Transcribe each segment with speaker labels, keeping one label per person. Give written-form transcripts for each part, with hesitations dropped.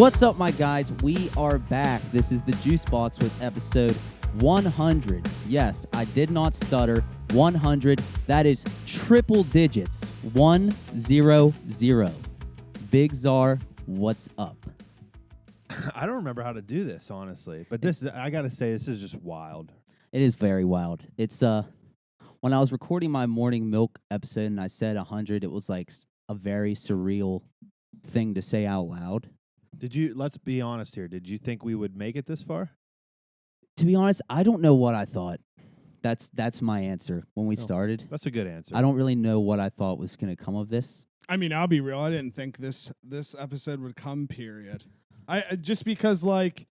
Speaker 1: What's up, my guys? We are back. This is the Juice Box with episode 100. Yes, I did not stutter. 100. That is triple digits. 100. Big Czar, what's up?
Speaker 2: I don't remember how to do this, honestly. But this, I got to say, this is just wild.
Speaker 1: It is very wild. It's when I was recording my morning milk episode and I said 100, it was like a very surreal thing to say out loud.
Speaker 2: Let's be honest here, did you think we would make it this far?
Speaker 1: To be honest, I don't know what I thought. That's my answer when we started.
Speaker 2: That's a good answer.
Speaker 1: I don't really know what I thought was going to come of this.
Speaker 3: I mean, I'll be real. I didn't think this episode would come, period. I just because, like,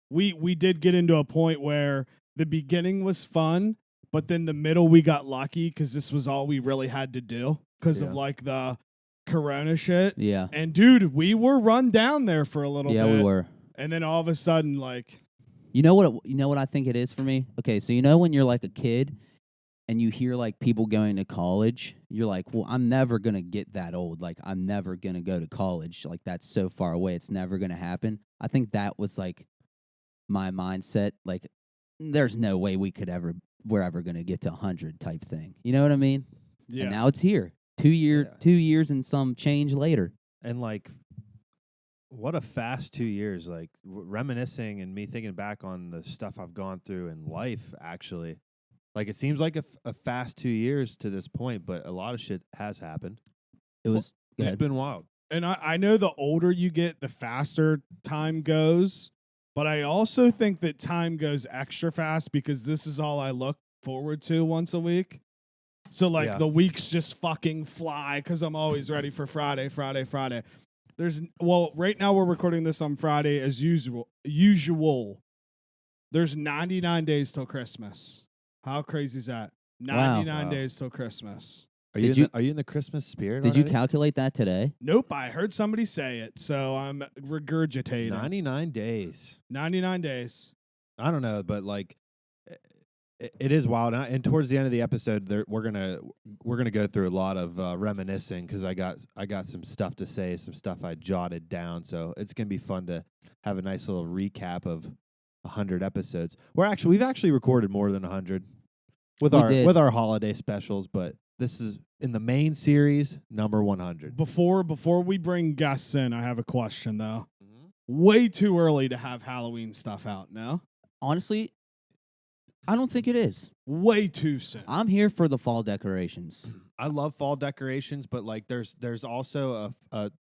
Speaker 3: we did get into a point where the beginning was fun, but then the middle we got lucky because this was all we really had to do because of, like, the Corona shit.
Speaker 1: Yeah.
Speaker 3: And, dude, we were run down there for a little bit.
Speaker 1: Yeah, we were.
Speaker 3: And then all of a sudden, like...
Speaker 1: You know what I think it is for me? Okay, so you know when you're like a kid and you hear like people going to college, you're like, well, I'm never going to get that old. Like, I'm never going to go to college. Like, that's so far away. It's never going to happen. I think that was like my mindset. Like, there's no way we're ever going to get to 100 type thing. You know what I mean?
Speaker 3: Yeah.
Speaker 1: And now it's here. 2 years and some change later.
Speaker 2: And, like, what a fast 2 years. Like, reminiscing and me thinking back on the stuff I've gone through in life, actually. Like, it seems like a fast 2 years to this point, but a lot of shit has happened. It's been wild.
Speaker 3: And I know the older you get, the faster time goes. But I also think that time goes extra fast because this is all I look forward to once a week. So, like, the weeks just fucking fly because I'm always ready for Friday. Right now we're recording this on Friday as usual. There's 99 days till Christmas. How crazy is that? 99 days till Christmas.
Speaker 2: Are you in the Christmas spirit?
Speaker 1: Did you calculate that today?
Speaker 3: Nope, I heard somebody say it, so I'm regurgitating.
Speaker 2: 99 days.
Speaker 3: 99 days.
Speaker 2: I don't know, but like it is wild. And towards the end of the episode, we're gonna go through a lot of reminiscing because I got some stuff to say, some stuff I jotted down. So it's gonna be fun to have a nice little recap of 100 episodes. We've actually recorded more than 100 with our holiday specials, but this is in the main series number 100.
Speaker 3: Before we bring guests in, I have a question though. Mm-hmm. Way too early to have Halloween stuff out now.
Speaker 1: Honestly, I don't think it is.
Speaker 3: Way too soon.
Speaker 1: I'm here for the fall decorations.
Speaker 2: I love fall decorations, but like there's also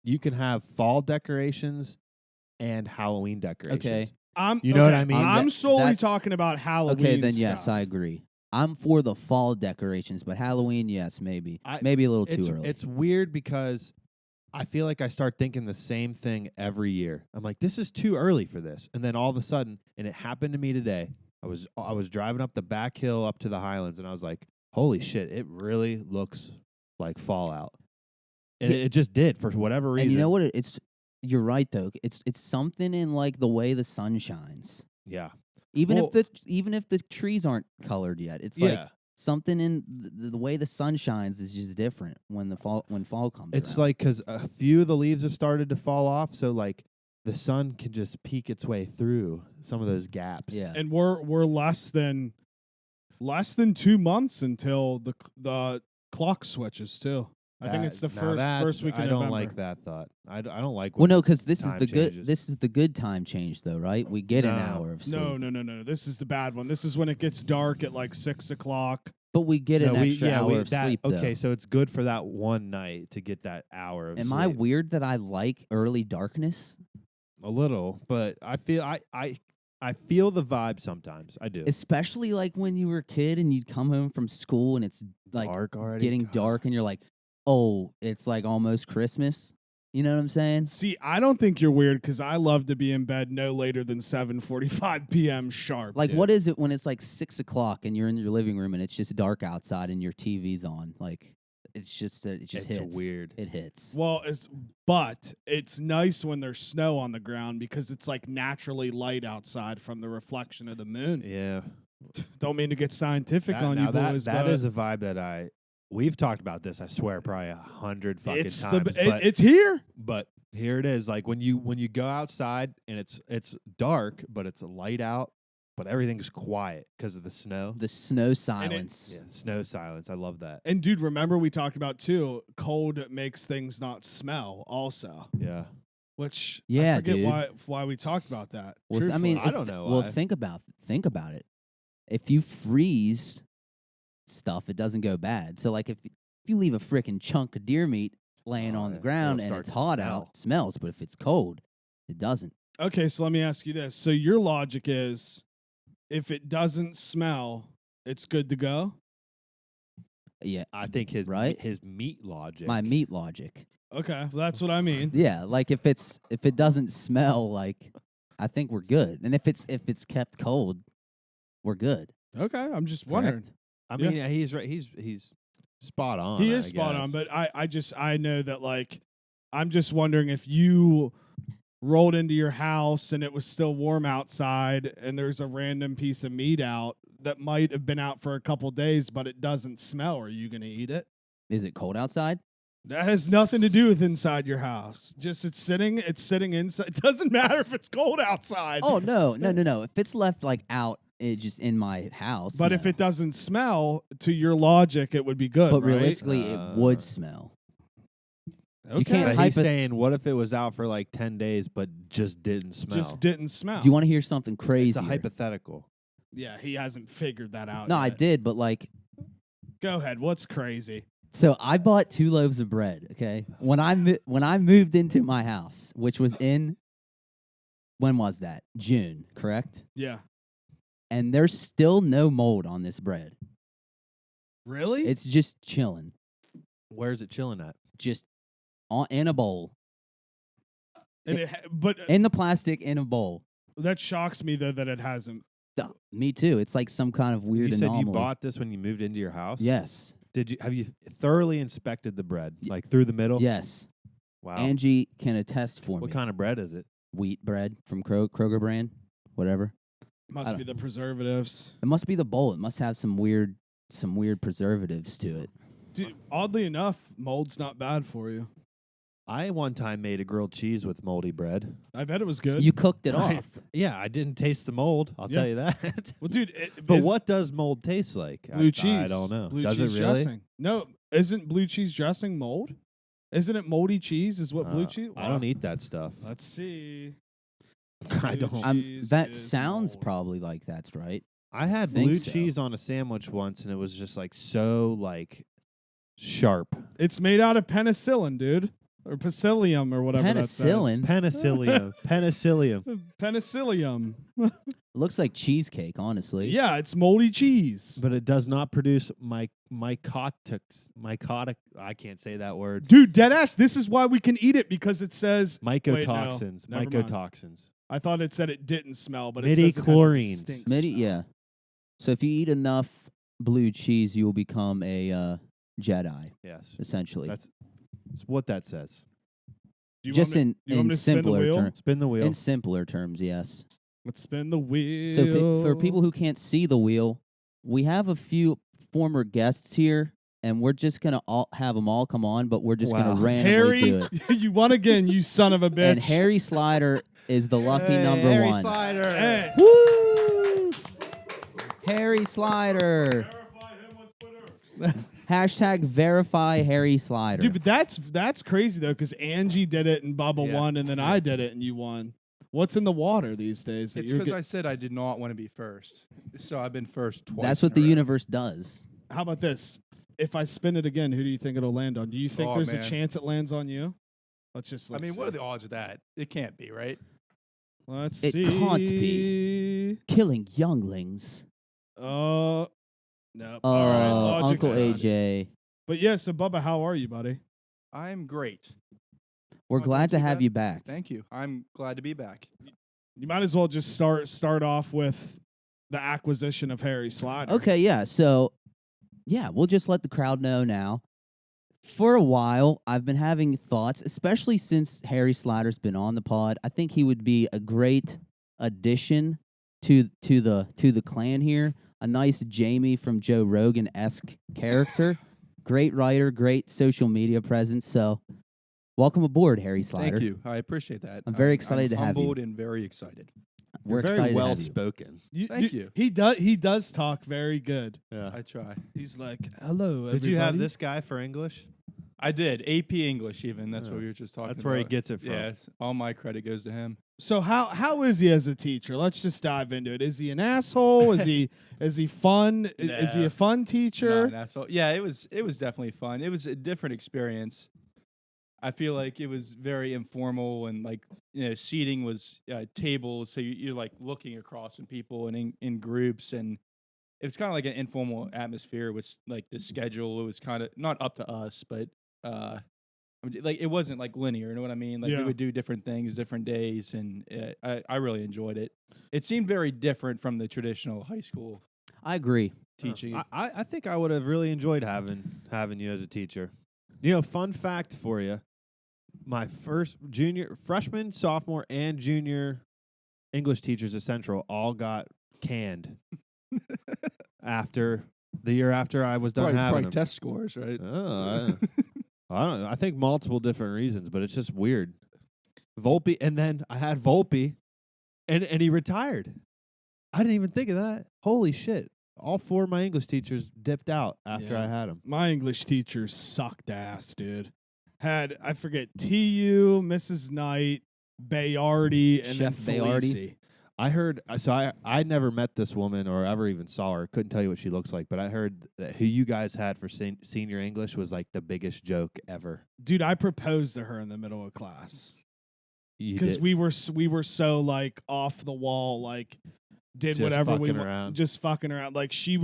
Speaker 2: you can have fall decorations and Halloween decorations.
Speaker 1: Okay.
Speaker 2: You know what I mean?
Speaker 3: I'm solely talking about Halloween.
Speaker 1: Okay, then
Speaker 3: stuff.
Speaker 1: yes, I agree. I'm for the fall decorations, but Halloween, yes, maybe. Maybe a little too early.
Speaker 2: It's weird because I feel like I start thinking the same thing every year. I'm like, this is too early for this. And then all of a sudden, and it happened to me today, I was driving up the back hill up to the Highlands, and I was like, holy shit, it really looks like Fallout. And it just did for whatever reason.
Speaker 1: And you know what? You're right though. It's something in like the way the sun shines.
Speaker 2: Yeah.
Speaker 1: Even if the trees aren't colored yet, it's like something in the way the sun shines is just different when fall comes.
Speaker 2: It's
Speaker 1: around.
Speaker 2: like because a few of the leaves have started to fall off, so like the sun can just peek its way through some of those gaps.
Speaker 1: Yeah.
Speaker 3: And we're less than 2 months until the clock switches too. I think it's the first week of November.
Speaker 2: I don't like that thought. I don't like.
Speaker 1: Well, no, because this is the
Speaker 2: changes.
Speaker 1: good. This is the good time change, though, right? We get an hour of sleep.
Speaker 3: No. This is the bad one. This is when it gets dark at like 6 o'clock.
Speaker 1: But we get an extra hour of sleep.
Speaker 2: Okay,
Speaker 1: though.
Speaker 2: so it's good for that one night to get that hour of sleep.
Speaker 1: Am I weird that I like early darkness?
Speaker 2: A little, but I feel I feel the vibe sometimes. I do.
Speaker 1: Especially like when you were a kid and you'd come home from school and it's like
Speaker 2: dark already.
Speaker 1: Getting dark and you're like, oh, it's like almost Christmas. You know what I'm saying?
Speaker 3: See, I don't think you're weird because I love to be in bed no later than 7:45 p.m. sharp.
Speaker 1: Like,
Speaker 3: dude.
Speaker 1: What is it when it's like 6 o'clock and you're in your living room and it's just dark outside and your TV's on? Like, it just hits.
Speaker 2: Weird.
Speaker 1: It hits.
Speaker 3: Well, but it's nice when there's snow on the ground because it's like naturally light outside from the reflection of the moon.
Speaker 2: Yeah.
Speaker 3: Don't mean to get scientific on you boys.
Speaker 2: That is a vibe that we've talked about this, I swear, probably 100 fucking times.
Speaker 3: It's here.
Speaker 2: But Here it is. Like when you go outside and it's dark, but it's light out, but everything's quiet because of the snow.
Speaker 1: The snow silence.
Speaker 2: Yeah, snow silence. I love that.
Speaker 3: And dude, remember we talked about too, cold makes things not smell also.
Speaker 2: Yeah.
Speaker 3: Which
Speaker 1: Yeah,
Speaker 3: I forget
Speaker 1: dude.
Speaker 3: why we talked about that.
Speaker 1: Well, I
Speaker 3: truthfully.
Speaker 1: mean,
Speaker 2: I don't know
Speaker 1: Well,
Speaker 2: why.
Speaker 1: think about it. If you freeze stuff, it doesn't go bad. So, like, if you leave a freaking chunk of deer meat laying on the
Speaker 2: yeah.
Speaker 1: ground
Speaker 2: It'll
Speaker 1: and
Speaker 2: start
Speaker 1: it's
Speaker 2: to
Speaker 1: hot
Speaker 2: smell.
Speaker 1: out, it smells. But if it's cold, it doesn't.
Speaker 3: Okay, so let me ask you this. So your logic is if it doesn't smell, it's good to go?
Speaker 1: Yeah,
Speaker 2: I think his
Speaker 1: Right?
Speaker 2: his meat logic.
Speaker 1: my meat logic.
Speaker 3: Okay, well, that's what I mean.
Speaker 1: Yeah, like if it doesn't smell, like I think we're good. And if it's kept cold, we're good.
Speaker 3: Okay, I'm just wondering.
Speaker 1: Correct?
Speaker 2: I
Speaker 3: Yeah.
Speaker 2: mean, he's right. He's spot on.
Speaker 3: He
Speaker 2: I
Speaker 3: is spot on,
Speaker 2: guess.
Speaker 3: but I know that, like, I'm just wondering if you rolled into your house and it was still warm outside and there's a random piece of meat out that might have been out for a couple days, but it doesn't smell. Are you going to eat it?
Speaker 1: Is it cold outside?
Speaker 3: That has nothing to do with inside your house. Just it's sitting inside. It doesn't matter if it's cold outside.
Speaker 1: Oh no. If it's left like out, it just in my house.
Speaker 3: But if
Speaker 1: no.
Speaker 3: it doesn't smell, to your logic, it would be good.
Speaker 1: but
Speaker 3: right?
Speaker 1: realistically, it would smell.
Speaker 3: okay.
Speaker 1: can't
Speaker 2: But
Speaker 1: hype
Speaker 2: he's
Speaker 1: it-
Speaker 2: saying, what if it was out for like 10 days but just didn't smell?
Speaker 3: just didn't smell.
Speaker 1: Do you want to hear something crazy?
Speaker 2: It's a hypothetical.
Speaker 3: Yeah, he hasn't figured that out.
Speaker 1: No, I
Speaker 3: yet.
Speaker 1: did, but like,
Speaker 3: Go ahead. What's crazy?
Speaker 1: so I bought 2 loaves of bread. Okay, when I moved into my house, which was in, when was that? June, correct?
Speaker 3: Yeah.
Speaker 1: And there's still no mold on this bread.
Speaker 3: Really?
Speaker 1: It's just chilling,
Speaker 2: Where's it chilling at?
Speaker 1: just in a bowl,
Speaker 3: but
Speaker 1: in the plastic, in a bowl.
Speaker 3: that shocks me though that it hasn't.
Speaker 1: Duh, me too. It's like some kind of weird
Speaker 2: You said
Speaker 1: anomaly.
Speaker 2: you bought this when you moved into your house?
Speaker 1: Yes.
Speaker 2: Have you thoroughly inspected the bread, like through the middle?
Speaker 1: Yes.
Speaker 2: Wow.
Speaker 1: Angie can attest for
Speaker 2: what
Speaker 1: me.
Speaker 2: kind of bread is it?
Speaker 1: Wheat bread from Kroger brand, whatever.
Speaker 3: Must
Speaker 1: I
Speaker 3: be the preservatives.
Speaker 1: It must be the bowl. It must have some weird preservatives to it.
Speaker 3: Dude, oddly enough, mold's not bad for you.
Speaker 2: I one time made a grilled cheese with moldy bread.
Speaker 3: I bet it was good.
Speaker 1: You cooked it
Speaker 3: Right.
Speaker 1: off.
Speaker 2: Yeah, I didn't taste the mold. I'll
Speaker 3: Yeah.
Speaker 2: tell you that.
Speaker 3: well, dude,
Speaker 2: But
Speaker 3: is
Speaker 2: what does mold taste like?
Speaker 3: blue cheese?
Speaker 2: I don't know.
Speaker 3: Blue
Speaker 2: Does
Speaker 3: cheese
Speaker 2: it really?
Speaker 3: dressing. No, isn't blue cheese dressing mold? Isn't it moldy cheese? Is what blue cheese?
Speaker 2: I don't eat that stuff.
Speaker 3: Let's see.
Speaker 2: I
Speaker 3: Blue
Speaker 2: don't.
Speaker 3: cheese
Speaker 1: That
Speaker 3: is
Speaker 1: sounds
Speaker 3: mold.
Speaker 1: probably like that's right.
Speaker 2: I had
Speaker 1: think
Speaker 2: blue
Speaker 1: so.
Speaker 2: cheese on a sandwich once, and it was just like so like sharp.
Speaker 3: It's made out of penicillin, dude, or psyllium, or whatever.
Speaker 1: Penicillin?
Speaker 2: Penicillium. Penicillium.
Speaker 3: Penicillium.
Speaker 1: It looks like cheesecake, honestly.
Speaker 3: Yeah, it's moldy cheese.
Speaker 2: But it does not produce mycotic. I can't say that word.
Speaker 3: Dude, deadass, this is why we can eat it, because it says
Speaker 2: Mycotoxins.
Speaker 3: never mind.
Speaker 2: Mycotoxins.
Speaker 3: I thought it said it didn't smell, but it says it has a
Speaker 2: Midichlorians.
Speaker 3: distinct
Speaker 1: Midi,
Speaker 3: smell.
Speaker 1: yeah. So if you eat enough blue cheese, you will become a Jedi,
Speaker 2: Yes.
Speaker 1: essentially.
Speaker 2: That's what that says.
Speaker 3: Do you
Speaker 1: Just
Speaker 3: want me, do you want
Speaker 1: in
Speaker 3: me to spin the
Speaker 1: simpler
Speaker 3: wheel?
Speaker 1: terms.
Speaker 2: Spin the wheel.
Speaker 1: In simpler terms, yes.
Speaker 3: Let's spin the wheel.
Speaker 1: So for people who can't see the wheel, we have a few former guests here, and we're just gonna have them all come on, but we're just
Speaker 2: Wow.
Speaker 1: gonna randomly do
Speaker 3: Harry,
Speaker 1: it.
Speaker 3: you won again, you son of a bitch.
Speaker 1: And Harry Slyder is the lucky number
Speaker 2: Harry
Speaker 1: one.
Speaker 2: Slyder.
Speaker 3: Hey.
Speaker 1: Woo! Harry Slyder. Hashtag verify Harry Slyder.
Speaker 3: Dude, but that's crazy though, because Angie did it and Bubba
Speaker 2: Yeah.
Speaker 3: won, and then I did it and you won. What's in the water these days? that
Speaker 4: It's
Speaker 3: you're
Speaker 4: because
Speaker 3: get-
Speaker 4: I said I did not want to be first. So I've been first twice.
Speaker 1: That's what
Speaker 4: in
Speaker 1: the
Speaker 4: a row.
Speaker 1: universe does.
Speaker 3: How about this? If I spin it again, who do you think it'll land on? Do you think
Speaker 4: Oh,
Speaker 3: there's
Speaker 4: man.
Speaker 3: a chance it lands on you? Let's
Speaker 4: I mean, what are the odds of that? It can't be, right?
Speaker 3: Let's
Speaker 1: It
Speaker 3: see.
Speaker 1: can't be. Killing younglings.
Speaker 3: Nope. All right. logic's
Speaker 1: Uncle
Speaker 3: done.
Speaker 1: AJ.
Speaker 3: But yeah, so Bubba, how are you, buddy?
Speaker 4: I'm great.
Speaker 1: We're
Speaker 4: Oh,
Speaker 1: glad
Speaker 4: thank
Speaker 1: to
Speaker 4: you,
Speaker 1: have
Speaker 4: Ben.
Speaker 1: you back.
Speaker 4: Thank you. I'm glad to be back.
Speaker 3: You might as well just start off with the acquisition of Harry Slyder.
Speaker 1: Okay, yeah. So, yeah, we'll just let the crowd know now. For a while, I've been having thoughts, especially since Harry Slyder's been on the pod. I think he would be a great addition to the clan here. A nice Jamie from Joe Rogan-esque character. Great writer, great social media presence. So, Welcome aboard, Harry Slyder.
Speaker 4: Thank you. I appreciate that.
Speaker 1: I'm very excited to have you.
Speaker 4: humbled and very excited.
Speaker 1: We're
Speaker 2: very
Speaker 1: excited
Speaker 2: well
Speaker 1: to have you.
Speaker 2: spoken.
Speaker 4: Thank you.
Speaker 3: He does talk very good.
Speaker 2: Yeah.
Speaker 4: I try.
Speaker 3: He's like, hello,
Speaker 2: Did you have
Speaker 3: everybody."
Speaker 2: this guy for English?
Speaker 4: I did. AP English even. That's
Speaker 2: Yeah.
Speaker 4: what we were just talking about.
Speaker 2: That's where he gets it from.
Speaker 4: Yes. All my credit goes to him.
Speaker 3: So how is he as a teacher? Let's just dive into it. Is he an asshole? Is he fun? Is he
Speaker 4: No.
Speaker 3: a fun teacher?
Speaker 4: No, that's all. Yeah, it was definitely fun. It was a different experience. I feel like it was very informal and like seating was tables, so you're like looking across from people and in groups, and it's kind of like an informal atmosphere with like the schedule. It was kind of not up to us, but like it wasn't like linear. You know what I mean? Like we
Speaker 3: Yeah.
Speaker 4: would do different things, different days, and I really enjoyed it. It seemed very different from the traditional high school
Speaker 1: I agree.
Speaker 4: teaching.
Speaker 2: I think I would have really enjoyed having you as a teacher. Fun fact for you. My first freshman, sophomore, and junior English teachers at Central all got canned after the year after I was done having
Speaker 4: probably
Speaker 2: them.
Speaker 4: test scores, right?
Speaker 2: I don't know. I think multiple different reasons, but it's just weird. Volpe, and then I had Volpe, and he retired. I didn't even think of that. Holy shit. All 4 of my English teachers dipped out after
Speaker 3: Yeah.
Speaker 2: I had them.
Speaker 3: My English teacher sucked ass, dude. Had I forget TU, Mrs. Knight, Bayardi, and
Speaker 1: Chef
Speaker 3: then
Speaker 1: Bayardi?
Speaker 3: Felici.
Speaker 2: I heard, I never met this woman or ever even saw her. Couldn't tell you what she looks like, but I heard that who you guys had for senior English was like the biggest joke ever.
Speaker 3: Dude, I proposed to her in the middle of class
Speaker 2: You
Speaker 3: because
Speaker 2: did-
Speaker 3: we were so like off the wall, like did
Speaker 2: Just
Speaker 3: whatever we
Speaker 2: fucking
Speaker 3: wa-
Speaker 2: around.
Speaker 3: just fucking around. Like she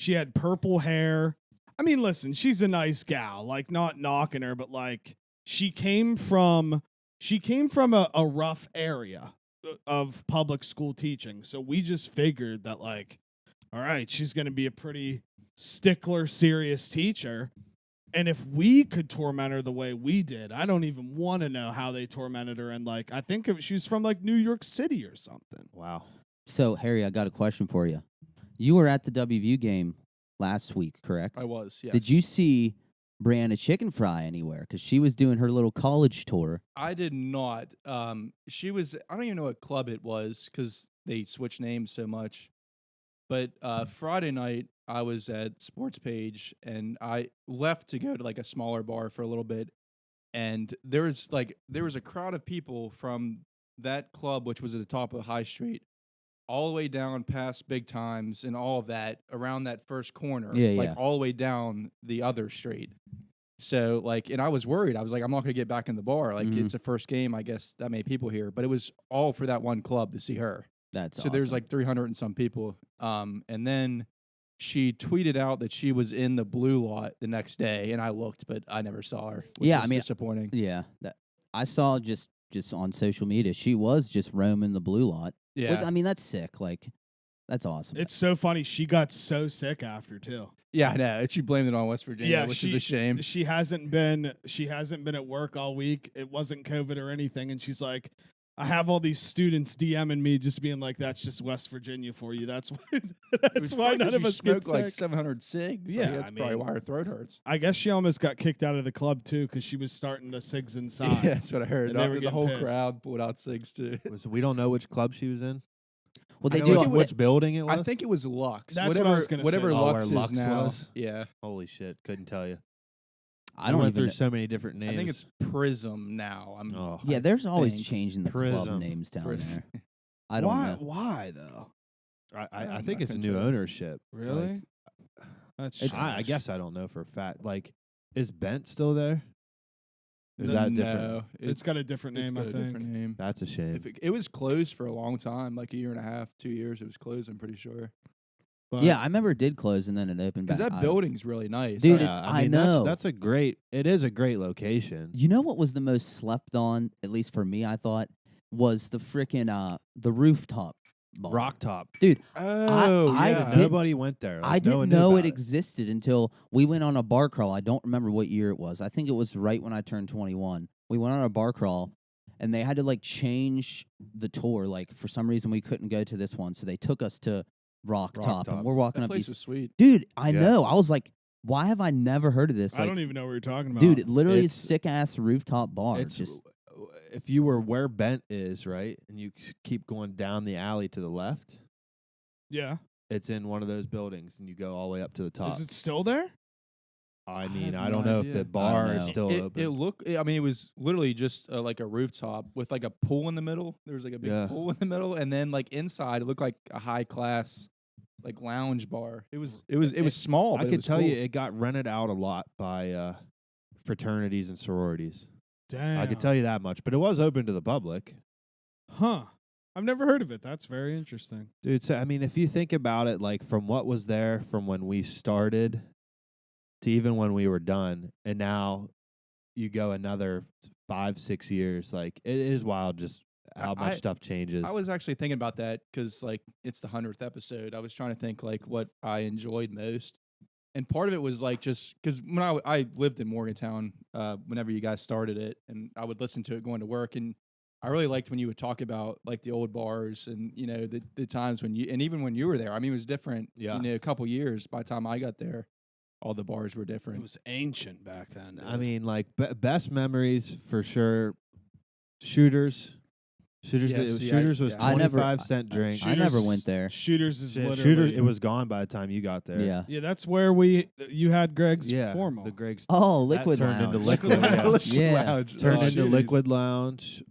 Speaker 3: had purple hair. I mean, listen, she's a nice gal. Like not knocking her, but like she came from a rough area of public school teaching. So we just figured that like, all right, she's going to be a pretty stickler, serious teacher. And if we could torment her the way we did, I don't even want to know how they tormented her. And like, I think she's from like New York City or something.
Speaker 2: wow.
Speaker 1: So, Harry, I got a question for you. You were at the WVU game last week, correct?
Speaker 4: I was. Yes.
Speaker 1: Did you see Brianna Chicken Fry anywhere? Because she was doing her little college tour.
Speaker 4: I did not. She was. I don't even know what club it was because they switched names so much. But Friday night, I was at Sports Page, and I left to go to like a smaller bar for a little bit. And there was a crowd of people from that club, which was at the top of High Street, all the way down past Big Times and all of that around that first corner,
Speaker 1: Yeah,
Speaker 4: like
Speaker 1: yeah.
Speaker 4: all the way down the other street. So like, and I was worried. I was like, I'm not going to get back in the bar. Like
Speaker 1: Mhm.
Speaker 4: it's the first game. I guess that many people here, but it was all for that one club to see her.
Speaker 1: That's
Speaker 4: So there's
Speaker 1: awesome.
Speaker 4: like 300 and some people. And then she tweeted out that she was in the blue lot the next day, and I looked, but I never saw her. Which
Speaker 1: Yeah,
Speaker 4: was
Speaker 1: I mean,
Speaker 4: disappointing.
Speaker 1: Yeah, I saw just on social media. She was just roaming the blue lot.
Speaker 4: Yeah,
Speaker 1: I mean, that's sick. Like, that's awesome.
Speaker 3: It's so funny. She got so sick after too.
Speaker 4: yeah, I know. And she blamed it on West Virginia,
Speaker 3: Yeah,
Speaker 4: which is a shame.
Speaker 3: She hasn't been at work all week. It wasn't COVID or anything, and she's like, I have all these students DMing me, just being like, "That's just West Virginia for you." That's why.
Speaker 4: It
Speaker 3: That's
Speaker 4: was
Speaker 3: why
Speaker 4: probably
Speaker 3: none
Speaker 4: 'cause
Speaker 3: of
Speaker 4: she
Speaker 3: us get
Speaker 4: smoked like
Speaker 3: sick.
Speaker 4: 700 cigs.
Speaker 3: Yeah,
Speaker 4: Like, that's
Speaker 3: I
Speaker 4: probably
Speaker 3: mean-
Speaker 4: why her throat hurts.
Speaker 3: I guess she almost got kicked out of the club too because she was starting the cigs inside.
Speaker 4: Yeah, that's what I heard.
Speaker 3: And they were
Speaker 4: The
Speaker 3: getting
Speaker 4: whole
Speaker 3: pissed.
Speaker 4: crowd pulled out cigs too.
Speaker 2: So we don't know which club she was in.
Speaker 1: well,
Speaker 4: I
Speaker 1: they
Speaker 4: know
Speaker 1: do.
Speaker 4: it's
Speaker 2: Which building it was?
Speaker 4: I think it was Lux.
Speaker 3: That's what I
Speaker 4: whatever,
Speaker 3: was gonna say.
Speaker 4: whatever
Speaker 3: Oh,
Speaker 2: where
Speaker 4: Lux is
Speaker 2: Lux
Speaker 4: now.
Speaker 2: was?
Speaker 4: Yeah,
Speaker 2: Holy shit, couldn't tell you.
Speaker 1: I don't
Speaker 2: went
Speaker 1: even.
Speaker 2: through so many different names.
Speaker 4: I think it's Prism now.
Speaker 2: Oh,
Speaker 1: Yeah, there's always
Speaker 4: think
Speaker 1: changing the club
Speaker 2: Prism.
Speaker 1: names down
Speaker 4: Prism.
Speaker 1: there. I don't
Speaker 3: why?
Speaker 1: know.
Speaker 3: Why though?
Speaker 2: I
Speaker 4: I'm
Speaker 2: think
Speaker 4: not
Speaker 2: it's a
Speaker 4: gonna
Speaker 2: new
Speaker 4: tell you.
Speaker 2: ownership.
Speaker 3: Really?
Speaker 2: Like,
Speaker 3: That's
Speaker 1: It's-
Speaker 2: I
Speaker 3: trash.
Speaker 2: guess I don't know for a fact. Like, is Bent still there? Is
Speaker 4: No,
Speaker 2: that different?
Speaker 4: No,
Speaker 3: It's got a different
Speaker 4: it's
Speaker 3: name,
Speaker 4: got
Speaker 3: I
Speaker 4: a
Speaker 3: think.
Speaker 4: different name.
Speaker 2: That's a shame.
Speaker 4: If it was closed for a long time, like a year and a half, 2 years. It was closed. I'm pretty sure.
Speaker 3: But
Speaker 1: Yeah, I remember it did close and then it opened back.
Speaker 4: Because that building's really nice.
Speaker 1: Dude,
Speaker 2: Yeah,
Speaker 1: I
Speaker 2: mean,
Speaker 1: know.
Speaker 2: That's a great. It is a great location.
Speaker 1: You know what was the most slept on, at least for me, I thought, was the frickin' the rooftop bar.
Speaker 2: Rock Top.
Speaker 1: Dude,
Speaker 4: Oh,
Speaker 1: I
Speaker 4: yeah.
Speaker 1: did-
Speaker 2: Nobody went there. Like,
Speaker 1: I
Speaker 2: no
Speaker 1: didn't
Speaker 2: one knew
Speaker 1: know
Speaker 2: about
Speaker 1: it existed until we went on a bar crawl. I don't remember what year it was. I think it was right when I turned 21. We went on a bar crawl, and they had to like change the tour. Like for some reason, we couldn't go to this one, so they took us to Rock Top,
Speaker 2: Top.
Speaker 1: and we're walking
Speaker 4: That
Speaker 1: up
Speaker 4: place
Speaker 1: these.
Speaker 4: was sweet.
Speaker 1: Dude, I
Speaker 2: Yeah.
Speaker 1: know. I was like, Why have I never heard of this?
Speaker 3: I don't even know what you're talking about.
Speaker 1: dude, it literally is
Speaker 2: It's-
Speaker 1: sick ass rooftop bar.
Speaker 2: It's
Speaker 1: Just
Speaker 2: if you were where Bent is, right, and you keep going down the alley to the left,
Speaker 3: Yeah.
Speaker 2: it's in one of those buildings, and you go all the way up to the top.
Speaker 3: Is it still there?
Speaker 2: I mean,
Speaker 4: have
Speaker 2: I don't
Speaker 4: no
Speaker 2: know
Speaker 4: idea.
Speaker 2: if the bar is
Speaker 1: know.
Speaker 2: still
Speaker 4: It
Speaker 2: open.
Speaker 4: looked. I mean, it was literally just like a rooftop with like a pool in the middle. There was like a big
Speaker 2: Yeah.
Speaker 4: pool in the middle, and then like inside, it looked like a high class like lounge bar. It was small.
Speaker 2: I
Speaker 4: But it
Speaker 2: could
Speaker 4: was
Speaker 2: tell
Speaker 4: cool.
Speaker 2: you, it got rented out a lot by fraternities and sororities.
Speaker 3: Damn.
Speaker 2: I could tell you that much, but it was open to the public.
Speaker 3: Huh. I've never heard of it. That's very interesting.
Speaker 2: Dude, so I mean, if you think about it, like from what was there from when we started to even when we were done, and now you go another 5-6 years, like it is wild just how much stuff changes.
Speaker 4: I was actually thinking about that because like it's the 100th episode. I was trying to think like what I enjoyed most, and part of it was like just because when I lived in Morgantown, whenever you guys started it, and I would listen to it going to work, and I really liked when you would talk about like the old bars and the times when you, and even when you were there. I mean, it was different.
Speaker 2: Yeah.
Speaker 4: A couple years by the time I got there, all the bars were different.
Speaker 3: It was ancient back then.
Speaker 2: I mean, like best memories for sure. Shooters.
Speaker 4: Yeah, see,
Speaker 2: Shooters was
Speaker 1: I never-
Speaker 2: 25-cent drink.
Speaker 1: I never went there.
Speaker 3: Shooters is literally.
Speaker 2: Shooter, it was gone by the time you got there.
Speaker 1: Yeah.
Speaker 3: Yeah, that's where you had Greg's formal.
Speaker 2: the Greg's
Speaker 1: Oh,
Speaker 2: that
Speaker 1: Liquid
Speaker 2: turned into
Speaker 1: Lounge.
Speaker 2: Liquid. Yeah.
Speaker 1: Yeah.
Speaker 4: Lounge.
Speaker 2: Turned
Speaker 4: Oh,
Speaker 2: into
Speaker 4: jeez.
Speaker 2: Liquid Lounge.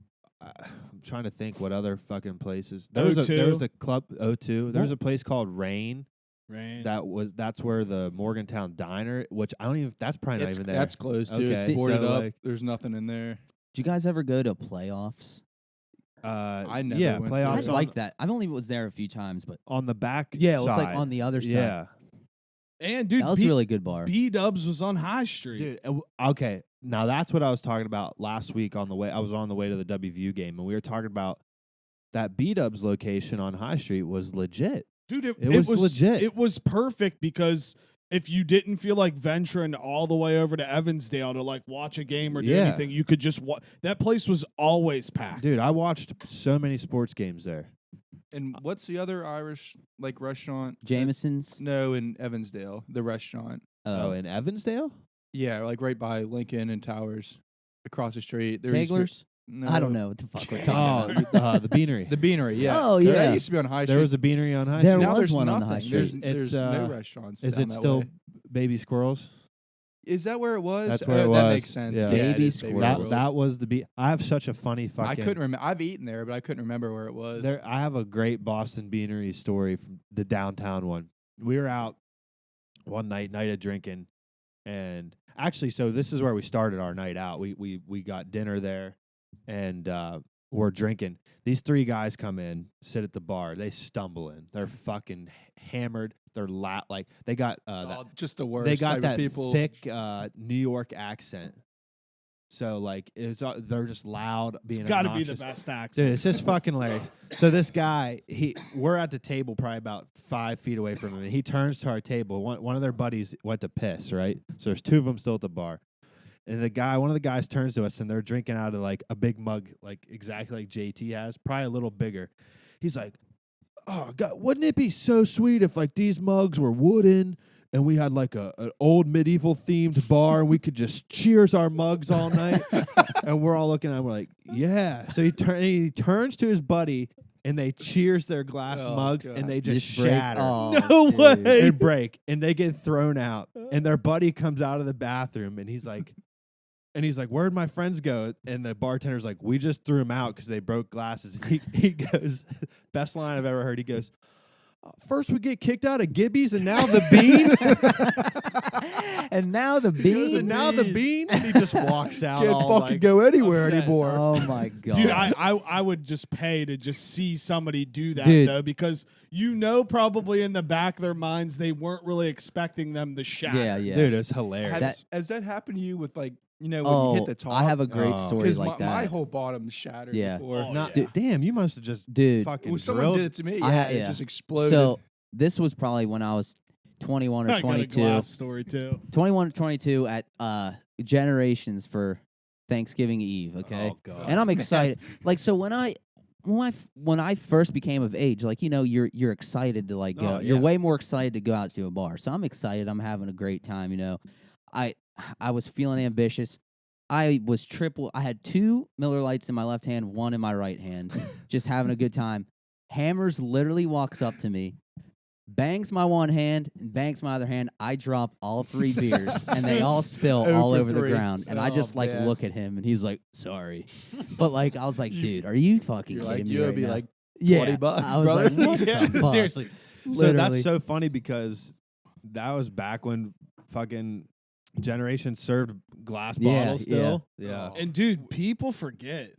Speaker 2: I'm trying to think what other fucking places. There
Speaker 3: O2.
Speaker 2: was a club O2. There was a place called Rain.
Speaker 3: Rain.
Speaker 2: That's where the Morgantown Diner, which I don't even. That's probably not even there.
Speaker 4: That's closed too.
Speaker 2: Okay,
Speaker 4: It's boarded
Speaker 2: so,
Speaker 4: up.
Speaker 2: like-
Speaker 4: There's nothing in there.
Speaker 1: Did you guys ever go to playoffs?
Speaker 4: I never
Speaker 2: yeah,
Speaker 4: went
Speaker 1: I
Speaker 2: playoffs
Speaker 4: there.
Speaker 1: like that. I've only was there a few times, but
Speaker 2: on the back.
Speaker 1: yeah, it was like
Speaker 2: side.
Speaker 1: on the other side.
Speaker 2: Yeah,
Speaker 3: and dude,
Speaker 1: That was a really good bar.
Speaker 3: B Dubs was on High Street.
Speaker 2: dude. Okay, now that's what I was talking about last week on the way. I was on the way to the WVU game, and we were talking about that B-Dubs location on High Street was legit.
Speaker 3: Dude,
Speaker 2: It was legit.
Speaker 3: It was perfect because if you didn't feel like venturing all the way over to Evansdale to like watch a game or do
Speaker 2: Yeah.
Speaker 3: anything, you could just that place was always packed.
Speaker 2: Dude, I watched so many sports games there.
Speaker 4: And what's the other Irish like restaurant?
Speaker 1: Jameson's.
Speaker 4: No, in Evansdale, the restaurant.
Speaker 2: Oh, in Evansdale?
Speaker 4: Yeah, like right by Lincoln and Towers, across the street. There used to be-
Speaker 1: Kegler's.
Speaker 4: No,
Speaker 1: I don't know what the fuck we're
Speaker 2: Oh,
Speaker 1: talking about.
Speaker 2: the Beanery.
Speaker 4: The Beanery. Yeah.
Speaker 1: Oh,
Speaker 4: So
Speaker 1: yeah.
Speaker 4: That used to be on High Street.
Speaker 2: There was a Beanery on High
Speaker 1: There
Speaker 2: Street.
Speaker 4: now
Speaker 1: was
Speaker 4: there's
Speaker 1: one on
Speaker 4: nothing.
Speaker 1: the High
Speaker 4: There's,
Speaker 1: Street.
Speaker 4: there's
Speaker 2: It's,
Speaker 4: no restaurants.
Speaker 2: Is
Speaker 4: down
Speaker 2: it
Speaker 4: that
Speaker 2: still
Speaker 4: way.
Speaker 2: Baby Squirrels?
Speaker 4: Is that where it was?
Speaker 2: That's where it
Speaker 4: That
Speaker 2: was.
Speaker 4: makes sense.
Speaker 2: Yeah.
Speaker 4: Yeah, it
Speaker 1: Baby
Speaker 4: is Baby
Speaker 1: Squirrels.
Speaker 4: Squirrels.
Speaker 2: That was the I have such a funny fucking.
Speaker 4: I couldn't remember. I've eaten there, but I couldn't remember where it was.
Speaker 2: There, I have a great Boston Beanery story from the downtown one. We were out one night of drinking, and actually, so this is where we started our night out. We got dinner there, and we're drinking. These three guys come in, sit at the bar. They stumble in. They're fucking hammered. They're like they got
Speaker 4: just the worst.
Speaker 2: they
Speaker 4: type
Speaker 2: got
Speaker 4: of
Speaker 2: that
Speaker 4: people.
Speaker 2: thick New York accent. So like they're just loud,
Speaker 3: It's
Speaker 2: being
Speaker 3: got to be the
Speaker 2: obnoxious.
Speaker 3: best accent.
Speaker 2: Dude, it's just fucking hilarious. So this guy, we're at the table probably about 5 feet away from him, and he turns to our table. One of their buddies went to piss, right? So there's two of them still at the bar. And one of the guys turns to us, and they're drinking out of like a big mug, like exactly like JT has, probably a little bigger. He's like, "Oh God, wouldn't it be so sweet if like these mugs were wooden and we had like an old medieval themed bar and we could just cheers our mugs all night?" And we're all looking at him, we're like, "Yeah." So he turns to his buddy, and they cheers their glass
Speaker 4: Oh,
Speaker 2: mugs,
Speaker 4: God.
Speaker 2: and they just
Speaker 1: break-
Speaker 2: shatter.
Speaker 1: Oh,
Speaker 3: No
Speaker 1: dude.
Speaker 3: way.
Speaker 2: And break, and they get thrown out. And their buddy comes out of the bathroom, and he's like, "Where'd my friends go?" And the bartender's like, "We just threw them out because they broke glasses." And he goes, best line I've ever heard. He goes, "First we get kicked out of Gibby's, and now the Bean."
Speaker 1: And now the
Speaker 2: He goes,
Speaker 1: bean.
Speaker 2: "And now the Bean." And he just walks out.
Speaker 4: Can't
Speaker 2: all
Speaker 4: fucking
Speaker 2: like,
Speaker 4: go anywhere
Speaker 2: upset.
Speaker 4: anymore.
Speaker 1: Oh my god,
Speaker 3: Dude, I would just pay to just see somebody do that,
Speaker 1: Dude.
Speaker 3: though, because probably in the back of their minds they weren't really expecting them to shatter.
Speaker 1: yeah.
Speaker 2: Dude, it's hilarious.
Speaker 4: Has that happened to you with like when you
Speaker 1: Oh,
Speaker 4: hit the top?
Speaker 1: I have a great
Speaker 2: Oh.
Speaker 1: story
Speaker 4: because
Speaker 1: like that.
Speaker 4: my whole bottom shattered
Speaker 1: Yeah.
Speaker 4: before.
Speaker 3: Oh,
Speaker 2: Not-
Speaker 3: yeah.
Speaker 2: Damn, you must have just
Speaker 1: Dude,
Speaker 2: fucking
Speaker 4: Well, someone
Speaker 2: drilled.
Speaker 4: did it to me.
Speaker 1: I
Speaker 4: Yeah,
Speaker 1: ha-
Speaker 4: it
Speaker 1: yeah.
Speaker 4: just exploded.
Speaker 1: So this was probably when I was 21 or
Speaker 3: I got a
Speaker 1: 22.
Speaker 3: glass story too.
Speaker 1: 21 or 22 at Generations for Thanksgiving Eve, okay?
Speaker 2: Oh, God.
Speaker 1: And I'm excited. Like, so when I when I first became of age, like, you're excited to like go.
Speaker 2: Oh,
Speaker 1: You're
Speaker 2: yeah.
Speaker 1: way more excited to go out to a bar. So I'm excited. I'm having a great time. I was feeling ambitious. I had 2 Miller Lights in my left hand, 1 in my right hand, just having a good time. Hammers literally walks up to me, bangs my one hand and bangs my other hand. I drop all 3 beers, and they all spill
Speaker 4: 0
Speaker 1: all
Speaker 4: for
Speaker 1: over the
Speaker 4: 3.
Speaker 1: ground. And I
Speaker 4: Oh,
Speaker 1: just
Speaker 4: man.
Speaker 1: look at him, and he's like, "Sorry," but like I was like, "Dude, are you fucking
Speaker 4: You're
Speaker 1: kidding
Speaker 4: like,
Speaker 1: me?"
Speaker 4: you owe
Speaker 1: right
Speaker 4: me
Speaker 1: now?
Speaker 4: like
Speaker 1: Yeah,
Speaker 4: $20,
Speaker 1: I was
Speaker 4: brother.
Speaker 1: like, "What
Speaker 2: Yeah,
Speaker 1: the fuck?"
Speaker 2: seriously. So
Speaker 1: Literally.
Speaker 2: that's so funny because that was back when fucking Generation served glass
Speaker 1: Yeah,
Speaker 2: bottles still. Yeah.
Speaker 4: Oh.
Speaker 3: And dude, people forget.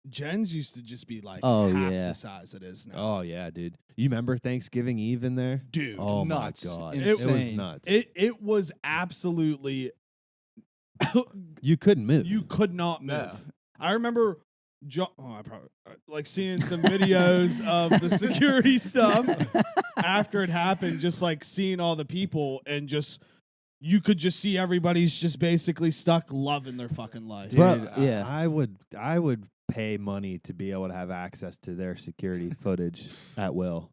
Speaker 3: Gens used to just be like
Speaker 1: Oh,
Speaker 3: half
Speaker 1: yeah.
Speaker 3: the size it is now.
Speaker 2: Oh yeah, dude. You remember Thanksgiving Eve in there?
Speaker 3: Dude,
Speaker 2: Oh
Speaker 4: nuts.
Speaker 2: my god.
Speaker 4: Insane.
Speaker 2: It was nuts.
Speaker 3: it was absolutely
Speaker 2: You couldn't move.
Speaker 3: you could not move.
Speaker 4: No.
Speaker 3: I remember I probably like seeing some videos of the security stuff after it happened, just like seeing all the people and just you could just see everybody's just basically stuck loving their fucking life.
Speaker 2: Dude,
Speaker 1: Bro, yeah.
Speaker 2: I would pay money to be able to have access to their security footage at will.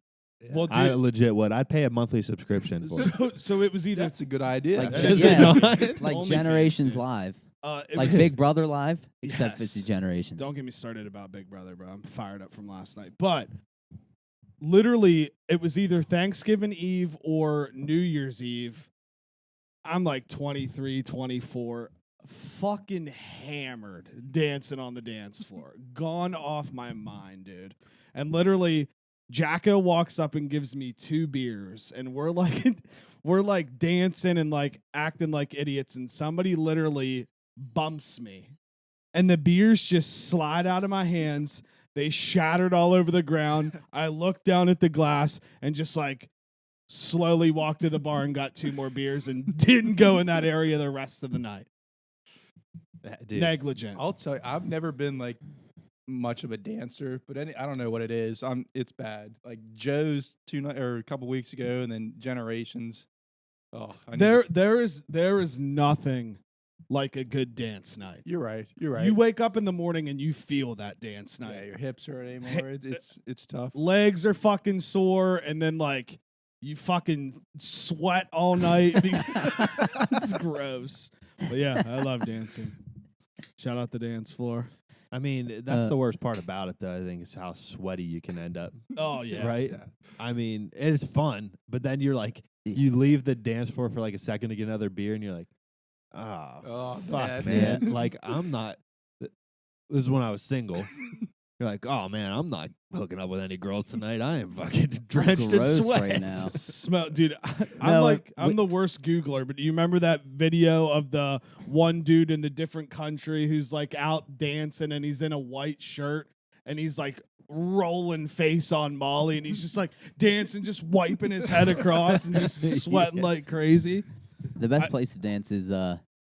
Speaker 3: Well,
Speaker 2: I
Speaker 3: dude,
Speaker 2: legit would. I'd pay a monthly subscription for it.
Speaker 3: so it was either
Speaker 4: That's a good idea.
Speaker 1: Like,
Speaker 3: That
Speaker 2: Is
Speaker 3: is
Speaker 2: it
Speaker 1: yeah,
Speaker 2: not?
Speaker 1: like
Speaker 3: OnlyFans,
Speaker 1: Generations
Speaker 3: dude.
Speaker 1: Live,
Speaker 3: it
Speaker 1: like
Speaker 3: was-
Speaker 1: Big Brother Live, except
Speaker 3: Yes.
Speaker 1: it's Generations.
Speaker 3: Don't get me started about Big Brother, bro. I'm fired up from last night. But literally, it was either Thanksgiving Eve or New Year's Eve. I'm like 23, 24, fucking hammered, dancing on the dance floor. Gone off my mind, dude. And literally, Jacko walks up and gives me 2 beers, and we're like dancing and like acting like idiots, and somebody literally bumps me. And the beers just slide out of my hands. They shattered all over the ground. I looked down at the glass and just like slowly walked to the bar and got 2 more beers and didn't go in that area the rest of the night.
Speaker 2: Dude,
Speaker 3: Negligent.
Speaker 4: I'll tell you, I've never been like much of a dancer, but I don't know what it is. It's bad. Like Joe's a couple weeks ago, and then Generations. Oh,
Speaker 3: There is nothing like a good dance night.
Speaker 4: You're right. You're right.
Speaker 3: You wake up in the morning and you feel that dance
Speaker 4: yeah,
Speaker 3: night.
Speaker 4: your hips hurt anymore. It's tough.
Speaker 3: Legs are fucking sore, and then like you fucking sweat all night. It's gross. But yeah, I love dancing. Shout out the dance floor.
Speaker 2: I mean, that's the worst part about it, though. I think is how sweaty you can end up.
Speaker 3: Oh yeah.
Speaker 2: Right?
Speaker 4: Yeah.
Speaker 2: I mean, it's fun, but then you're like, you leave the dance floor for like a second to get another beer, and you're like,
Speaker 4: Oh,
Speaker 2: fuck,
Speaker 4: man.
Speaker 2: man. Like, I'm not. This is when I was single. You're like, oh man, I'm not hooking up with any girls tonight. I am fucking drenched in
Speaker 1: Gross
Speaker 2: sweat
Speaker 1: right now.
Speaker 3: Smell, dude.
Speaker 1: No,
Speaker 3: I'm the worst Googler. But do you remember that video of the one dude in the different country who's like out dancing and he's in a white shirt and he's like rolling face on Molly and he's just like dancing, just wiping his head across and just sweating like crazy.
Speaker 1: The best place to dance is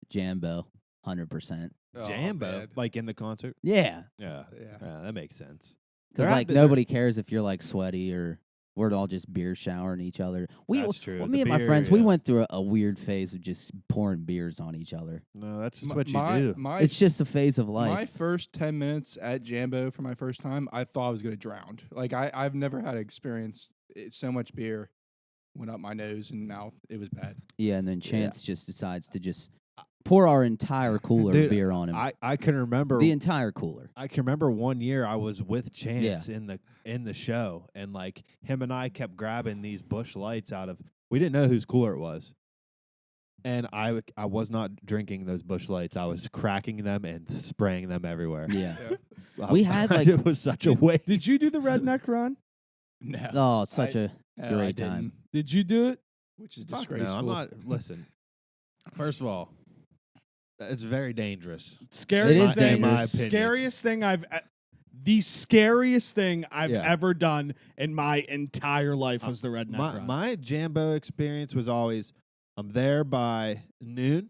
Speaker 1: Jambo, 100%.
Speaker 4: Oh,
Speaker 2: Jambo,
Speaker 4: man.
Speaker 2: like in the concert.
Speaker 1: Yeah,
Speaker 2: Yeah,
Speaker 4: Yeah.
Speaker 2: that makes sense.
Speaker 1: because
Speaker 2: There
Speaker 1: like
Speaker 2: have-
Speaker 1: nobody cares if you're like sweaty or we're all just beer showering each other.
Speaker 2: That's true.
Speaker 1: Well,
Speaker 2: The
Speaker 1: me and my
Speaker 2: beer,
Speaker 1: friends, we
Speaker 2: yeah.
Speaker 1: went through a weird phase of just pouring beers on each other.
Speaker 2: No, that's just
Speaker 4: My-
Speaker 2: what you
Speaker 4: my-
Speaker 2: do.
Speaker 4: My,
Speaker 1: It's just a phase of
Speaker 4: my
Speaker 1: life.
Speaker 4: first 10 minutes at Jambo for my first time, I thought I was going to drown. Like, I've never had experience so much beer went up my nose and mouth. It was bad.
Speaker 1: Yeah, and then Chance just decides to just pour our entire cooler
Speaker 2: Dude,
Speaker 1: of beer on him.
Speaker 2: I can remember
Speaker 1: The entire cooler.
Speaker 2: I can remember one year I was with Chance in the show, and like him and I kept grabbing these Bush Lights out of. We didn't know whose cooler it was, and I was not drinking those Bush Lights. I was cracking them and spraying them everywhere.
Speaker 1: Yeah.
Speaker 2: I-
Speaker 1: We had, like-
Speaker 2: it was such a waste.
Speaker 3: Did you do the redneck run?
Speaker 4: No.
Speaker 1: Oh, such a
Speaker 4: No, I
Speaker 1: great
Speaker 4: didn't,
Speaker 1: time.
Speaker 3: Did you do it?
Speaker 4: Which is
Speaker 2: Fuck
Speaker 4: disgraceful.
Speaker 2: no, I'm not. Listen, first of all, it's very dangerous.
Speaker 3: Scariest
Speaker 1: is
Speaker 3: thing.
Speaker 1: dangerous.
Speaker 3: Scariest thing the scariest thing I've
Speaker 2: Yeah.
Speaker 3: ever done in my entire life was the redneck run.
Speaker 2: My Jambo experience was always I'm there by noon.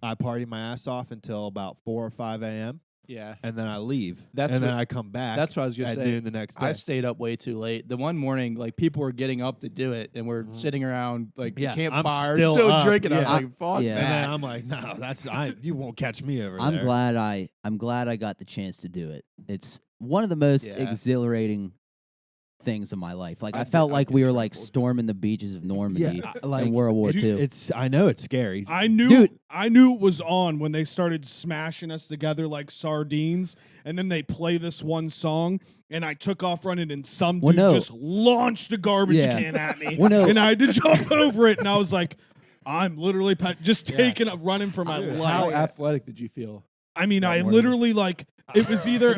Speaker 2: I party my ass off until about 4 or 5 a.m.
Speaker 4: Yeah.
Speaker 2: and then I leave.
Speaker 4: That's
Speaker 2: and then
Speaker 4: what-
Speaker 2: I come back.
Speaker 4: That's what I was going
Speaker 2: at
Speaker 4: to say.
Speaker 2: noon the next day.
Speaker 4: I stayed up way too late. The one morning, like, people were getting up to do it, and we're sitting around, like,
Speaker 2: Yeah, I'm
Speaker 4: campfire,
Speaker 2: still
Speaker 4: still
Speaker 2: up,
Speaker 4: drinking. I was
Speaker 2: yeah.
Speaker 4: like, fuck
Speaker 1: Yeah.
Speaker 2: and
Speaker 4: that.
Speaker 2: then I'm like, no, you won't catch me over
Speaker 1: I'm
Speaker 2: there.
Speaker 1: glad I got the chance to do it. one of the most
Speaker 4: Yeah.
Speaker 1: exhilarating things of my life. Like I
Speaker 4: I've
Speaker 1: felt
Speaker 4: been-
Speaker 1: like
Speaker 4: I've
Speaker 1: we
Speaker 4: been
Speaker 1: were like
Speaker 4: trampled.
Speaker 1: storming the beaches of Normandy
Speaker 2: like
Speaker 1: in World War
Speaker 2: it's
Speaker 1: II.
Speaker 2: I know it's scary.
Speaker 3: I knew
Speaker 1: Dude.
Speaker 3: I knew it was on when they started smashing us together like sardines, and then they play this one song, and I took off running, and some
Speaker 1: Well,
Speaker 3: dude
Speaker 1: no.
Speaker 3: just launched a garbage
Speaker 1: Yeah.
Speaker 3: can at me,
Speaker 1: Well, no.
Speaker 3: and I had to jump over it, and I was like, I'm literally just taking up running for my
Speaker 4: Dude,
Speaker 3: life.
Speaker 4: how athletic did you feel?
Speaker 3: I mean,
Speaker 4: that
Speaker 3: I
Speaker 4: morning?
Speaker 3: literally like it was either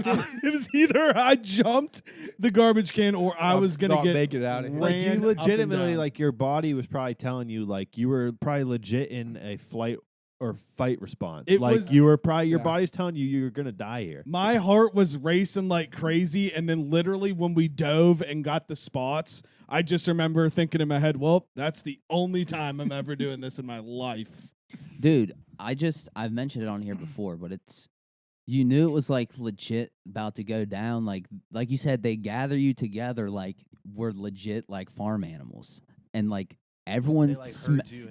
Speaker 3: I jumped the garbage can or I was gonna
Speaker 4: Thought
Speaker 3: get
Speaker 4: make it out of here.
Speaker 2: Like
Speaker 3: ran
Speaker 2: you
Speaker 3: up and
Speaker 2: legitimately,
Speaker 3: down.
Speaker 2: like your body was probably telling you, like you were probably legit in a flight or fight response.
Speaker 3: It
Speaker 2: like
Speaker 3: was-
Speaker 2: you were probably your
Speaker 4: Yeah.
Speaker 2: body's telling you you're gonna die here.
Speaker 3: My heart was racing like crazy, and then literally when we dove and got the spots, I just remember thinking in my head, "Well, that's the only time I'm ever doing this in my life."
Speaker 1: Dude, I've mentioned it on here before, but you knew it was like legit about to go down. Like you said, they gather you together like we're legit like farm animals, and like everyone,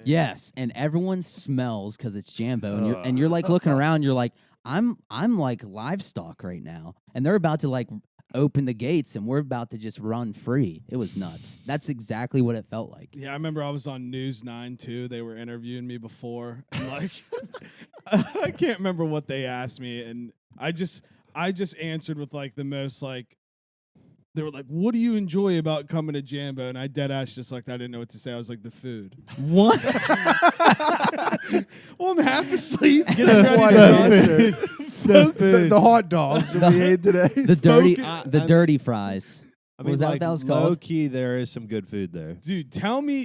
Speaker 1: yes, and everyone smells because it's Jambo, and you're like looking around, you're like, I'm like livestock right now, and they're about to like open the gates, and we're about to just run free. It was nuts. That's exactly what it felt like.
Speaker 3: Yeah, I remember I was on News 9 too. They were interviewing me before, and like I can't remember what they asked me, and I just answered with like the most like. They were like, "What do you enjoy about coming to Jambo?" And I dead ass just like I didn't know what to say. I was like, "The food."
Speaker 1: What?
Speaker 3: Well, I'm half asleep, getting
Speaker 2: The
Speaker 3: ready to
Speaker 2: food. The
Speaker 4: The hot dogs that we ate today.
Speaker 1: the dirty,
Speaker 3: Focus-
Speaker 1: the dirty fries.
Speaker 2: I
Speaker 1: Was
Speaker 2: mean,
Speaker 1: that what
Speaker 2: like,
Speaker 1: that was
Speaker 2: low
Speaker 1: called?
Speaker 2: key, there is some good food there.
Speaker 3: Dude, tell me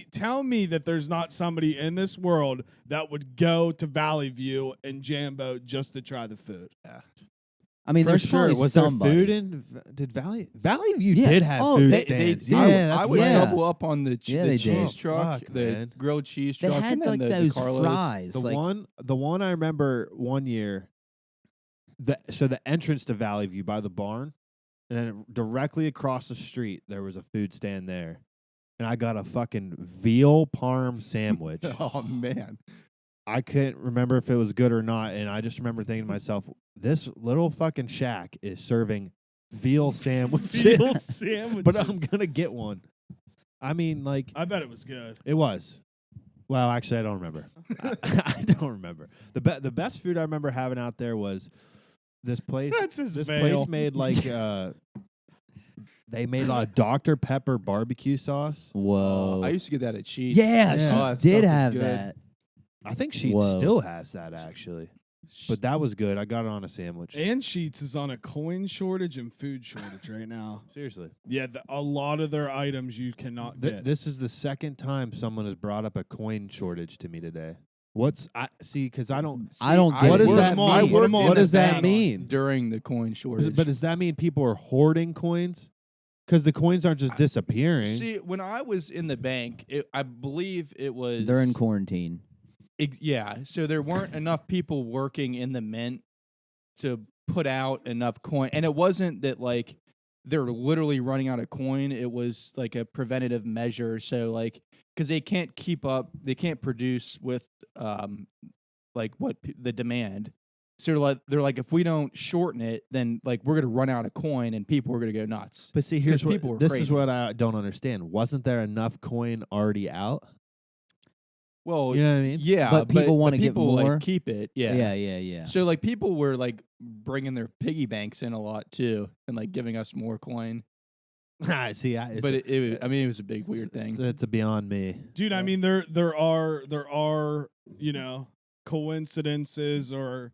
Speaker 3: that there's not somebody in this world that would go to Valley View and Jambo just to try the food.
Speaker 1: I mean,
Speaker 2: For
Speaker 1: there's
Speaker 2: sure.
Speaker 1: probably
Speaker 2: Was
Speaker 1: somebody.
Speaker 2: there food in? Did View
Speaker 1: Yeah.
Speaker 2: did have
Speaker 1: Oh,
Speaker 2: food
Speaker 1: they
Speaker 2: stands?
Speaker 1: did.
Speaker 2: Yeah,
Speaker 4: I
Speaker 2: that's
Speaker 4: would
Speaker 1: yeah.
Speaker 4: double up on the,
Speaker 1: Yeah,
Speaker 4: the
Speaker 1: they
Speaker 4: cheese
Speaker 1: did.
Speaker 4: truck,
Speaker 2: Fuck,
Speaker 4: the
Speaker 2: man.
Speaker 4: grilled cheese
Speaker 1: They
Speaker 4: truck,
Speaker 1: had
Speaker 4: and then
Speaker 1: like
Speaker 4: the
Speaker 1: those
Speaker 4: Carlos.
Speaker 1: fries.
Speaker 2: The
Speaker 1: like,
Speaker 2: one I remember one year. The entrance to Valley View by the barn, and then directly across the street there was a food stand there, and I got a fucking veal parm sandwich.
Speaker 4: Oh man,
Speaker 2: I couldn't remember if it was good or not, and I just remember thinking to myself, this little fucking shack is serving veal sandwiches,
Speaker 3: Veal sandwiches.
Speaker 2: but I'm gonna get one. I mean, like,
Speaker 3: I bet it was good.
Speaker 2: it was. Well, actually, I don't remember. I don't remember. The best food I remember having out there was this place.
Speaker 3: That's his
Speaker 2: This
Speaker 3: veal.
Speaker 2: place made like they made a Dr. Pepper barbecue sauce.
Speaker 1: whoa.
Speaker 4: I used to get that at Cheats.
Speaker 1: yeah,
Speaker 2: Yeah.
Speaker 1: Sheets
Speaker 4: Oh, that
Speaker 1: did
Speaker 4: stuff is
Speaker 1: have
Speaker 4: good.
Speaker 1: that.
Speaker 2: I think Sheets
Speaker 1: Whoa.
Speaker 2: still has that actually, but that was good. I got it on a sandwich.
Speaker 3: And Sheets is on a coin shortage and food shortage right now.
Speaker 2: Seriously,
Speaker 3: Yeah, a lot of their items you cannot get.
Speaker 2: this is the second time someone has brought up a coin shortage to me today. What's I see? Because I don't.
Speaker 1: I don't get
Speaker 2: What
Speaker 1: it.
Speaker 2: does
Speaker 3: Put
Speaker 2: that
Speaker 3: 'em on,
Speaker 2: mean?
Speaker 3: put 'em on
Speaker 2: What
Speaker 3: the
Speaker 2: does that
Speaker 3: bank.
Speaker 2: mean?
Speaker 4: during the coin shortage.
Speaker 2: But does that mean people are hoarding coins? Because the coins aren't just disappearing.
Speaker 4: See, when I was in the bank, I believe it was
Speaker 1: They're in quarantine.
Speaker 4: Yeah, so there weren't enough people working in the mint to put out enough coin, and it wasn't that like they're literally running out of coin. It was like a preventative measure. So like because they can't keep up, they can't produce with like what the demand. So they're like if we don't shorten it, then like we're gonna run out of coin, and people are gonna go nuts.
Speaker 2: But see, here's
Speaker 4: 'Cause people were
Speaker 2: this is
Speaker 4: crazy.
Speaker 2: what I don't understand. Wasn't there enough coin already out?
Speaker 4: Well,
Speaker 2: You know what I mean?
Speaker 4: yeah,
Speaker 1: But people wanna get
Speaker 4: people,
Speaker 1: more?
Speaker 4: Like, keep it.
Speaker 1: Yeah.
Speaker 4: So like people were like bringing their piggy banks in a lot too, and like giving us more coin.
Speaker 2: See,
Speaker 4: But it was a big weird thing.
Speaker 2: It's a beyond me.
Speaker 3: Dude, I mean there are, you know, coincidences or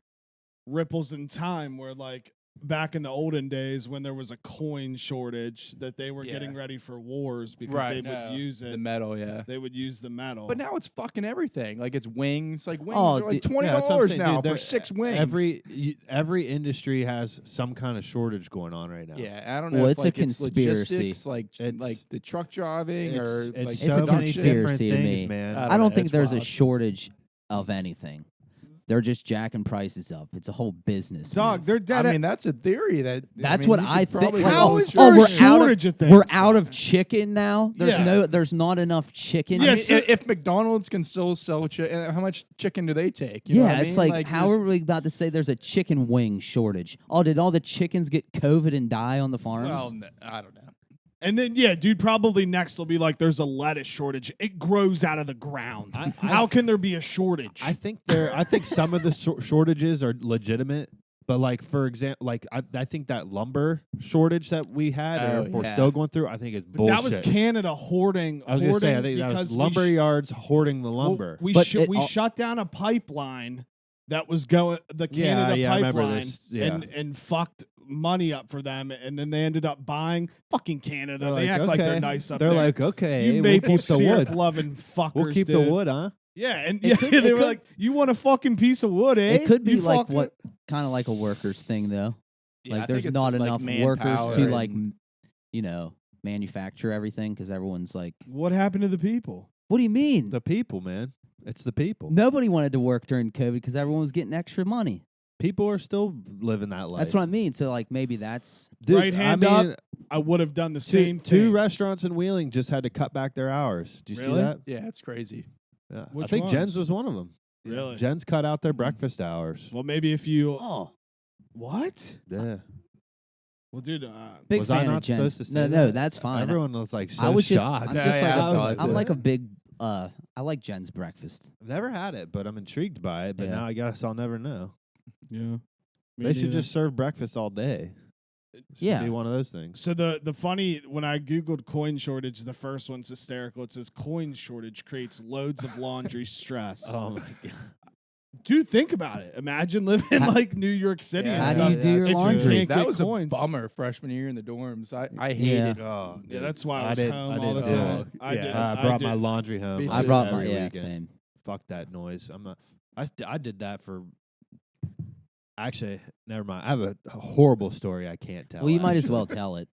Speaker 3: ripples in time where like back in the olden days when there was a coin shortage that they were
Speaker 4: Yeah.
Speaker 3: getting ready for wars because they would use
Speaker 4: the
Speaker 3: it.
Speaker 4: metal, yeah.
Speaker 3: They would use the metal.
Speaker 4: But now it's fucking everything. Like it's wings. Like wings
Speaker 1: Oh,
Speaker 4: are like
Speaker 1: dude,
Speaker 4: $20
Speaker 2: Yeah, that's what I'm saying,
Speaker 4: now
Speaker 2: dude,
Speaker 4: for
Speaker 2: there-
Speaker 4: 6 wings.
Speaker 2: Every industry has some kind of shortage going on right now.
Speaker 4: Yeah, I don't know.
Speaker 1: Well,
Speaker 4: if,
Speaker 1: it's a
Speaker 4: like,
Speaker 1: conspiracy.
Speaker 4: logistics, like
Speaker 2: It's-
Speaker 4: the truck driving or
Speaker 2: It's
Speaker 4: like
Speaker 1: It's
Speaker 2: so
Speaker 1: a
Speaker 2: many different
Speaker 1: conspiracy to
Speaker 2: things,
Speaker 1: me.
Speaker 2: man.
Speaker 4: I
Speaker 1: I
Speaker 4: don't
Speaker 1: don't
Speaker 4: know,
Speaker 1: think
Speaker 4: it's
Speaker 1: there's a
Speaker 4: wild.
Speaker 1: shortage of anything. They're just jacking prices up. It's a whole business.
Speaker 3: Dog,
Speaker 1: move.
Speaker 3: they're dead.
Speaker 4: I mean, that's a theory.
Speaker 1: That's
Speaker 4: mean,
Speaker 1: what
Speaker 4: you
Speaker 1: I
Speaker 4: could
Speaker 1: think.
Speaker 4: probably
Speaker 1: Like,
Speaker 4: go
Speaker 3: How
Speaker 4: with
Speaker 3: is
Speaker 4: your-
Speaker 3: there a
Speaker 1: we're out
Speaker 3: shortage of things?
Speaker 1: We're out of chicken now.
Speaker 3: Yeah.
Speaker 1: There's not enough chicken.
Speaker 3: Yeah,
Speaker 4: I mean,
Speaker 3: so-
Speaker 4: if McDonald's can still sell chicken, how much chicken do they take? You know what I
Speaker 1: it's
Speaker 4: mean?
Speaker 1: like how
Speaker 4: there's-
Speaker 1: are we about to say there's a chicken wing shortage? Oh, did all the chickens get COVID and die on the farms?
Speaker 4: Well, I don't know.
Speaker 3: And then, yeah, dude, probably next will be like, there's a lettuce shortage. It grows out of the ground. How can there be a shortage?
Speaker 2: I think some of the shortages are legitimate, but like for example, like I think that lumber shortage that we had
Speaker 4: Oh,
Speaker 2: or
Speaker 4: yeah.
Speaker 2: still going through, I think is
Speaker 3: But
Speaker 2: bullshit.
Speaker 3: that was Canada hoarding.
Speaker 2: I was gonna say I
Speaker 3: hoarding
Speaker 2: think that was
Speaker 3: because
Speaker 2: lumber yards hoarding the lumber.
Speaker 3: We
Speaker 1: But it
Speaker 3: we
Speaker 1: all-
Speaker 3: shut down a pipeline that was going the
Speaker 2: Yeah,
Speaker 3: Canada
Speaker 2: yeah, I remember
Speaker 3: pipeline
Speaker 2: this, yeah.
Speaker 3: and fucked money up for them, and then they ended up buying fucking Canada.
Speaker 2: They're
Speaker 3: They
Speaker 2: like,
Speaker 3: act like they're
Speaker 2: okay.
Speaker 3: nice up
Speaker 2: They're
Speaker 3: there.
Speaker 2: like, okay,
Speaker 3: you
Speaker 2: we'll
Speaker 3: maple
Speaker 2: keep the
Speaker 3: syrup
Speaker 2: wood.
Speaker 3: loving fuckers.
Speaker 2: We'll keep
Speaker 3: dude.
Speaker 2: the wood, huh?
Speaker 3: Yeah, and
Speaker 1: It
Speaker 3: yeah,
Speaker 1: could-
Speaker 3: they
Speaker 1: it
Speaker 3: were
Speaker 1: could-
Speaker 3: like, "You want a fucking piece of wood, eh?"
Speaker 1: It could be
Speaker 3: You
Speaker 1: like
Speaker 3: fucking-
Speaker 1: what kind of like a workers thing though.
Speaker 4: Yeah, I
Speaker 1: Like
Speaker 4: think
Speaker 1: there's
Speaker 4: it's
Speaker 1: not
Speaker 4: like
Speaker 1: enough workers
Speaker 4: manpower
Speaker 1: to like
Speaker 4: and-
Speaker 1: manufacture everything because everyone's like,
Speaker 3: What happened to the people?
Speaker 1: what do you mean?
Speaker 2: The people, man. It's the people.
Speaker 1: Nobody wanted to work during COVID because everyone was getting extra money.
Speaker 2: People are still living that life.
Speaker 1: That's what I mean. So like maybe that's
Speaker 2: Dude,
Speaker 3: Right hand
Speaker 2: I mean,
Speaker 3: up, I would have done the
Speaker 2: two,
Speaker 3: same
Speaker 2: two
Speaker 3: thing.
Speaker 2: restaurants in Wheeling just had to cut back their hours. Do you see
Speaker 3: Really?
Speaker 2: that?
Speaker 4: Yeah, it's crazy.
Speaker 2: Yeah. I
Speaker 3: Which
Speaker 2: think
Speaker 3: ones?
Speaker 2: Jen's was one of them.
Speaker 3: Really?
Speaker 2: Jen's cut out their breakfast hours.
Speaker 3: Well, maybe if you
Speaker 1: oh
Speaker 3: what?
Speaker 2: Yeah.
Speaker 3: Well, dude,
Speaker 1: big
Speaker 2: Was
Speaker 1: fan
Speaker 2: I
Speaker 1: of
Speaker 2: not
Speaker 1: Jen's.
Speaker 2: supposed to say
Speaker 1: No,
Speaker 2: that?
Speaker 1: that's fine.
Speaker 2: Everyone was like so
Speaker 1: I was just,
Speaker 2: shocked.
Speaker 1: I'm
Speaker 4: Yeah,
Speaker 1: just
Speaker 4: yeah,
Speaker 1: like,
Speaker 4: I saw it
Speaker 1: I'm
Speaker 4: too.
Speaker 1: like a big I like Jen's breakfast.
Speaker 2: I've never had it, but I'm intrigued by it. But
Speaker 1: Yeah.
Speaker 2: now I guess I'll never know.
Speaker 3: yeah.
Speaker 2: They should just serve breakfast all day. Should
Speaker 1: Yeah.
Speaker 2: be one of those things.
Speaker 3: So the funny when I googled coin shortage, the first one's hysterical. It says coin shortage creates loads of laundry stress.
Speaker 2: Oh my god!
Speaker 3: Dude, think about it. Imagine living in
Speaker 1: How-
Speaker 3: like New York City
Speaker 4: Yeah,
Speaker 3: and
Speaker 1: How
Speaker 3: stuff.
Speaker 1: do you do your
Speaker 3: if you
Speaker 1: laundry?
Speaker 3: can't
Speaker 4: That
Speaker 3: get
Speaker 4: was
Speaker 3: coins.
Speaker 4: a bummer freshman year in the dorms. I
Speaker 1: Yeah.
Speaker 4: hated it.
Speaker 2: Oh,
Speaker 3: Yeah,
Speaker 2: dude.
Speaker 3: that's why I was home all the
Speaker 2: didn't do
Speaker 3: time.
Speaker 2: it.
Speaker 3: I
Speaker 4: Yeah.
Speaker 3: did.
Speaker 2: I brought
Speaker 3: did.
Speaker 2: my laundry home.
Speaker 4: Me
Speaker 2: I
Speaker 1: I
Speaker 2: did
Speaker 1: brought
Speaker 2: it
Speaker 1: my
Speaker 2: every
Speaker 1: yeah,
Speaker 2: weekend.
Speaker 1: same.
Speaker 2: Fuck that noise. I did that for. Actually, never mind. I have a horrible story I can't tell.
Speaker 1: Well, you might as
Speaker 2: actually.
Speaker 1: well tell it.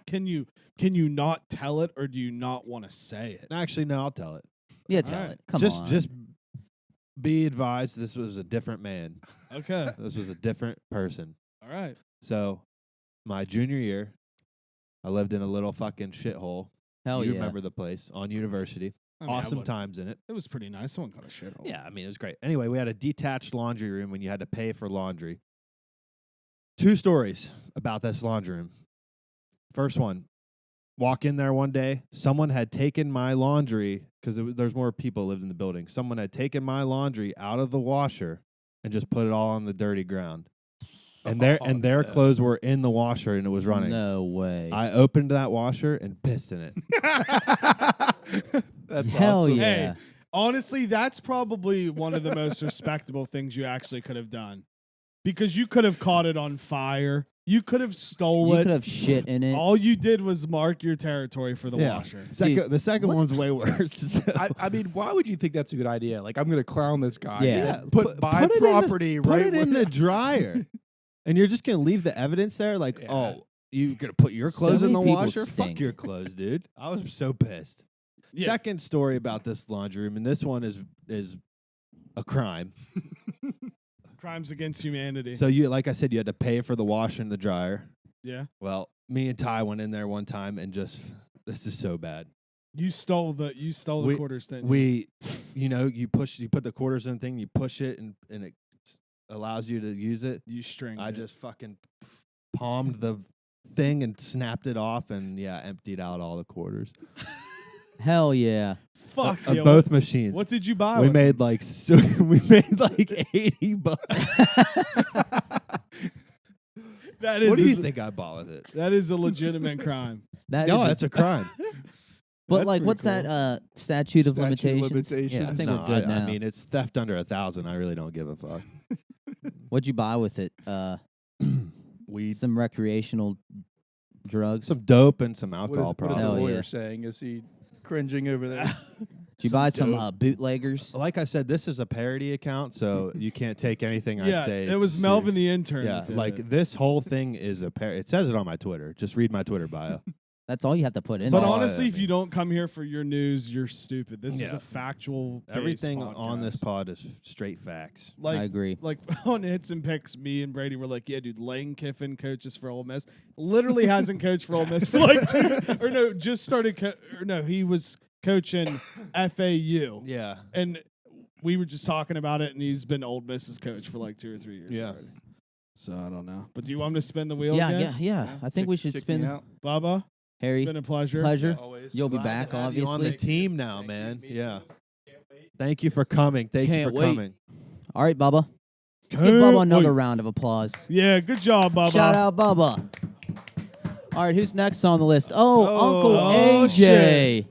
Speaker 3: Can you not tell it, or do you not want to say it?
Speaker 2: Actually, no, I'll tell it.
Speaker 1: Yeah,
Speaker 3: All
Speaker 1: tell
Speaker 3: right.
Speaker 1: it. Come on.
Speaker 2: Just be advised. This was a different man.
Speaker 3: Okay.
Speaker 2: This was a different person.
Speaker 3: All right.
Speaker 2: So, my junior year, I lived in a little fucking shithole.
Speaker 1: Hell
Speaker 2: you
Speaker 1: yeah.
Speaker 2: remember the place on University.
Speaker 3: I mean, I
Speaker 2: Awesome
Speaker 3: would-
Speaker 2: times in it.
Speaker 3: It was pretty nice. Someone got a shit hole.
Speaker 2: Yeah, I mean, it was great. Anyway, we had a detached laundry room when you had to pay for laundry. 2 stories about this laundry room. First one, walk in there one day. Someone had taken my laundry, because there's more people lived in the building. Someone had taken my laundry out of the washer and just put it all on the dirty ground. And their
Speaker 4: no.
Speaker 2: clothes were in the washer and it was running.
Speaker 1: No way.
Speaker 2: I opened that washer and pissed in it.
Speaker 4: That's
Speaker 1: Hell
Speaker 4: awesome.
Speaker 1: yeah.
Speaker 3: Hey, honestly, that's probably one of the most respectable things you actually could have done. Because you could have caught it on fire. You could have stole
Speaker 1: You
Speaker 3: it.
Speaker 1: could have shit in it.
Speaker 3: All you did was mark your territory for the washer.
Speaker 2: The second
Speaker 1: what's-
Speaker 2: one's way worse. So-
Speaker 4: I mean, why would you think that's a good idea? Like, I'm going to clown this guy.
Speaker 1: Yeah.
Speaker 4: Buy
Speaker 2: it in the-
Speaker 4: property
Speaker 2: Put
Speaker 4: right
Speaker 2: it in the dryer. And you're just going to leave the evidence there? Like,
Speaker 4: Yeah.
Speaker 2: oh, you're going to put your
Speaker 1: So
Speaker 2: clothes in the
Speaker 1: many people
Speaker 2: washer?
Speaker 1: stink.
Speaker 2: Fuck your clothes, dude. I was so pissed.
Speaker 3: Yeah.
Speaker 2: Second story about this laundry room, and this one is a crime.
Speaker 3: Crimes against humanity.
Speaker 2: So you, like I said, you had to pay for the washer and the dryer.
Speaker 3: yeah.
Speaker 2: Well, me and Ty went in there one time and just, this is so bad.
Speaker 3: You stole the
Speaker 2: We-
Speaker 3: quarters, didn't you?
Speaker 2: We, you put the quarters in the thing, you push it, and it allows you to use it.
Speaker 3: You stringed
Speaker 2: I
Speaker 3: it.
Speaker 2: just fucking palmed the thing and snapped it off, and emptied out all the quarters
Speaker 1: Hell yeah.
Speaker 3: Fuck
Speaker 2: of
Speaker 3: yeah,
Speaker 2: both machines.
Speaker 3: What did you buy?
Speaker 2: we
Speaker 3: with
Speaker 2: made like we made like $80.
Speaker 3: that is
Speaker 2: What do you think I bought with it?
Speaker 3: That is a legitimate crime.
Speaker 1: That
Speaker 2: No,
Speaker 1: is
Speaker 2: that's a crime.
Speaker 1: But
Speaker 3: That's
Speaker 1: like,
Speaker 3: pretty
Speaker 1: what's
Speaker 3: cool.
Speaker 1: that statute of
Speaker 4: Statute of
Speaker 1: limitations?
Speaker 4: limitations.
Speaker 1: Yeah, I think
Speaker 2: No,
Speaker 1: we're good now.
Speaker 2: I mean, it's theft under 1,000. I really don't give a fuck.
Speaker 1: What'd you buy with it?
Speaker 2: Weed,
Speaker 1: Some recreational drugs.
Speaker 2: some dope, and some
Speaker 4: What
Speaker 2: alcohol.
Speaker 4: is the
Speaker 2: probably.
Speaker 1: Hell
Speaker 4: lawyer
Speaker 1: yeah.
Speaker 4: saying? Is he cringing over there?
Speaker 1: Did you buy some
Speaker 3: dope.
Speaker 1: bootleggers?
Speaker 2: Like I said, this is a parody account, so you can't take anything I
Speaker 3: Yeah,
Speaker 2: say.
Speaker 3: it was Melvin
Speaker 2: serious.
Speaker 3: the intern.
Speaker 2: Yeah,
Speaker 3: that did
Speaker 2: like
Speaker 3: it.
Speaker 2: this whole thing is a parody. It says it on my Twitter. Just read my Twitter bio.
Speaker 1: That's all you have to put in.
Speaker 3: But
Speaker 1: there.
Speaker 3: honestly, if you don't come here for your news, you're stupid. This is
Speaker 2: Yeah.
Speaker 3: a factual.
Speaker 2: Everything on this
Speaker 3: podcast.
Speaker 2: pod is straight facts.
Speaker 3: Like,
Speaker 1: I agree.
Speaker 3: Like on Hits and Picks, me and Brady were like, "Yeah, dude, Lane Kiffin coaches for Ole Miss. Literally hasn't coached for Ole Miss for like 2 or no, just started. He was coaching FAU.
Speaker 2: Yeah.
Speaker 3: And we were just talking about it, and he's been Ole Miss's coach for like 2 or 3 years.
Speaker 2: Yeah.
Speaker 3: Already. So I don't know. But do you want me to spin the wheel?
Speaker 1: Yeah,
Speaker 3: again?
Speaker 1: yeah. I think we should
Speaker 4: Kick me
Speaker 1: spin.
Speaker 4: out.
Speaker 3: Bubba,
Speaker 1: Harry,
Speaker 3: it's been a pleasure.
Speaker 1: pleasure.
Speaker 4: Always.
Speaker 1: You'll be
Speaker 2: Glad
Speaker 1: back,
Speaker 2: to have you
Speaker 1: obviously.
Speaker 2: on the team now, man. Yeah. Thank you for coming. Thank you
Speaker 1: Can't
Speaker 2: for
Speaker 1: wait.
Speaker 2: coming.
Speaker 1: All right, Bubba. Let's give
Speaker 3: Can't
Speaker 1: Bubba another
Speaker 3: wait.
Speaker 1: round of applause.
Speaker 3: Yeah, good job, Bubba.
Speaker 1: Shout out, Bubba. All right, who's next on the list?
Speaker 2: Oh,
Speaker 1: Uncle AJ.
Speaker 3: shit.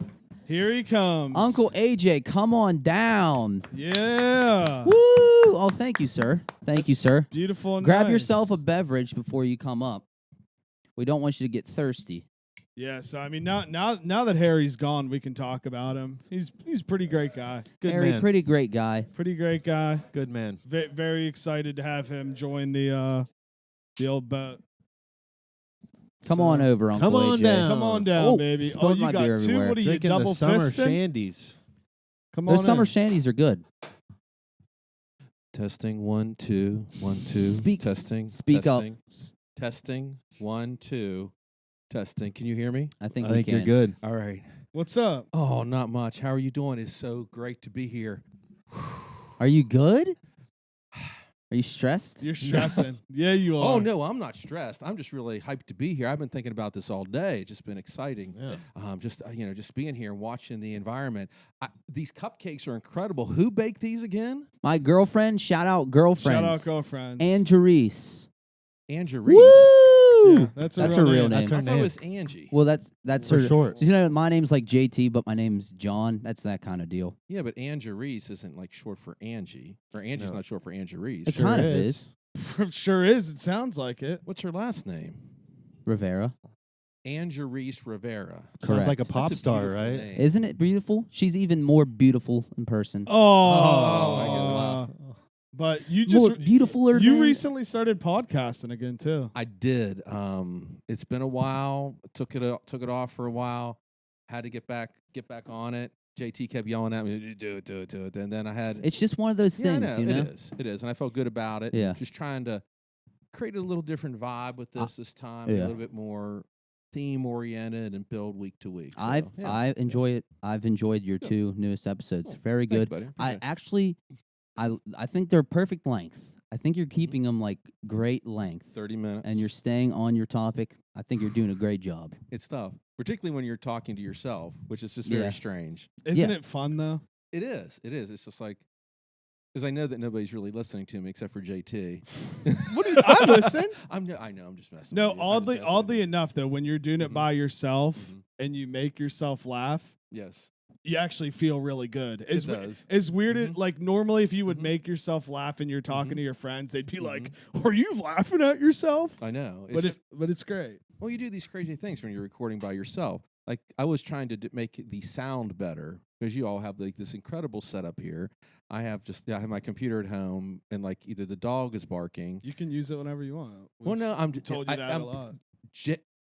Speaker 3: Here he comes.
Speaker 1: Uncle AJ, come on down.
Speaker 3: Yeah.
Speaker 1: Woo! Oh, thank you, sir. Thank you,
Speaker 3: That's
Speaker 1: sir.
Speaker 3: Beautiful and
Speaker 1: Grab
Speaker 3: nice.
Speaker 1: yourself a beverage before you come up. We don't want you to get thirsty.
Speaker 3: Yeah, so I mean now that Harry's gone, we can talk about him. He's a pretty great guy.
Speaker 2: Good
Speaker 1: Harry,
Speaker 2: man.
Speaker 1: pretty great guy.
Speaker 3: Pretty great guy.
Speaker 2: Good man.
Speaker 3: Very excited to have him join the old boat.
Speaker 1: Come
Speaker 3: So,
Speaker 1: on over, Uncle
Speaker 2: Come on
Speaker 1: AJ.
Speaker 2: down.
Speaker 3: Come on down,
Speaker 1: Oh,
Speaker 3: baby.
Speaker 1: spilled
Speaker 3: You
Speaker 1: my
Speaker 3: got
Speaker 1: beer
Speaker 3: two.
Speaker 1: everywhere.
Speaker 3: What are you
Speaker 2: Drinking
Speaker 3: double
Speaker 2: the summer
Speaker 3: fisting?
Speaker 2: shandies.
Speaker 3: Come on
Speaker 1: Those summer
Speaker 3: in.
Speaker 1: shandies are good.
Speaker 5: Testing 1 2 1 2.
Speaker 1: Speak-
Speaker 5: testing.
Speaker 1: speak up.
Speaker 5: testing, Testing 1 2. Testing. Can you hear me?
Speaker 1: I think
Speaker 2: I
Speaker 1: we
Speaker 2: think
Speaker 1: can.
Speaker 2: you're good.
Speaker 5: All right.
Speaker 3: What's up?
Speaker 5: Oh, not much. How are you doing? It's so great to be here.
Speaker 1: Are you good? Are you stressed?
Speaker 3: You're stressing. Yeah, you are.
Speaker 5: Oh no, I'm not stressed. I'm just really hyped to be here. I've been thinking about this all day. It's just been exciting.
Speaker 2: Yeah.
Speaker 5: Just being here and watching the environment. These cupcakes are incredible. Who baked these again?
Speaker 1: My girlfriend, shout out girlfriends.
Speaker 3: Shout out girlfriends.
Speaker 1: And Jerice.
Speaker 5: Angie Reese.
Speaker 1: Woo!
Speaker 3: Yeah, that's
Speaker 1: That's
Speaker 3: her
Speaker 1: her real
Speaker 3: name.
Speaker 1: name.
Speaker 2: That's
Speaker 5: I
Speaker 2: her
Speaker 5: thought it
Speaker 2: name.
Speaker 5: was Angie.
Speaker 1: Well, that's
Speaker 2: For
Speaker 1: her.
Speaker 2: short.
Speaker 1: So, you know, my name's like JT, but my name's John. That's that kind of deal.
Speaker 5: Yeah, but Angie Reese isn't like short for Angie. Or Angie's
Speaker 2: No.
Speaker 5: not short for Angie Reese.
Speaker 1: It kind of is.
Speaker 3: Sure is. It sounds like it.
Speaker 5: What's her last name?
Speaker 1: Rivera.
Speaker 5: Angie Reese Rivera.
Speaker 2: Sounds like a
Speaker 1: Correct.
Speaker 2: pop
Speaker 5: That's a
Speaker 2: star,
Speaker 5: beautiful
Speaker 2: right?
Speaker 5: name.
Speaker 1: Isn't it beautiful? She's even more beautiful in person.
Speaker 3: Oh,
Speaker 5: my goodness.
Speaker 3: But you
Speaker 1: More
Speaker 3: just
Speaker 1: beautifuler
Speaker 3: You
Speaker 1: than-
Speaker 3: recently started podcasting again too.
Speaker 5: I did. It's been a while. Took it off for a while. Had to get back on it. JT kept yelling at me, do it. And then I had.
Speaker 1: It's just one of those
Speaker 5: Yeah, I
Speaker 1: things,
Speaker 5: know,
Speaker 1: you know?
Speaker 5: It is, and I felt good about it.
Speaker 1: Yeah.
Speaker 5: Just trying to create a little different vibe with this time. Be
Speaker 1: yeah.
Speaker 5: a little bit more theme oriented and build week to week. So, yeah.
Speaker 1: I enjoy it. I've enjoyed your
Speaker 5: Good.
Speaker 1: 2 newest episodes.
Speaker 5: Cool.
Speaker 1: Very
Speaker 5: Thank you,
Speaker 1: good.
Speaker 5: buddy.
Speaker 1: I
Speaker 5: Appreciate it.
Speaker 1: actually, I think they're perfect length. I think you're keeping them like great length,
Speaker 5: 30 minutes,
Speaker 1: and you're staying on your topic. I think you're doing a great job.
Speaker 5: It's tough, particularly when you're talking to yourself, which is just
Speaker 1: Yeah.
Speaker 5: very strange.
Speaker 3: Isn't
Speaker 1: Yeah.
Speaker 3: it fun though?
Speaker 5: It is. It's just like because I know that nobody's really listening to me except for JT.
Speaker 3: What do you, I listen.
Speaker 5: I know. I'm just messing.
Speaker 3: No,
Speaker 5: with you. I'm just messing with
Speaker 3: oddly
Speaker 5: you.
Speaker 3: enough though, when you're doing it
Speaker 5: Mhm.
Speaker 3: by yourself
Speaker 5: Mhm.
Speaker 3: and you make yourself laugh,
Speaker 5: Yes,
Speaker 3: you actually feel really good.
Speaker 5: it does.
Speaker 3: As weird as
Speaker 5: Mhm.
Speaker 3: like normally if you would
Speaker 5: Mhm.
Speaker 3: make yourself laugh and you're talking
Speaker 5: Mhm.
Speaker 3: to your friends, they'd be
Speaker 5: Mhm.
Speaker 3: like, "Are you laughing at yourself?"
Speaker 5: I know.
Speaker 3: But it's great.
Speaker 5: Well, you do these crazy things when you're recording by yourself. Like I was trying to make the sound better because you all have like this incredible setup here. I have my computer at home and like either the dog is barking.
Speaker 3: You can use it whenever you want.
Speaker 5: Well, no, I'm
Speaker 3: told you that
Speaker 5: I'm,
Speaker 3: a lot.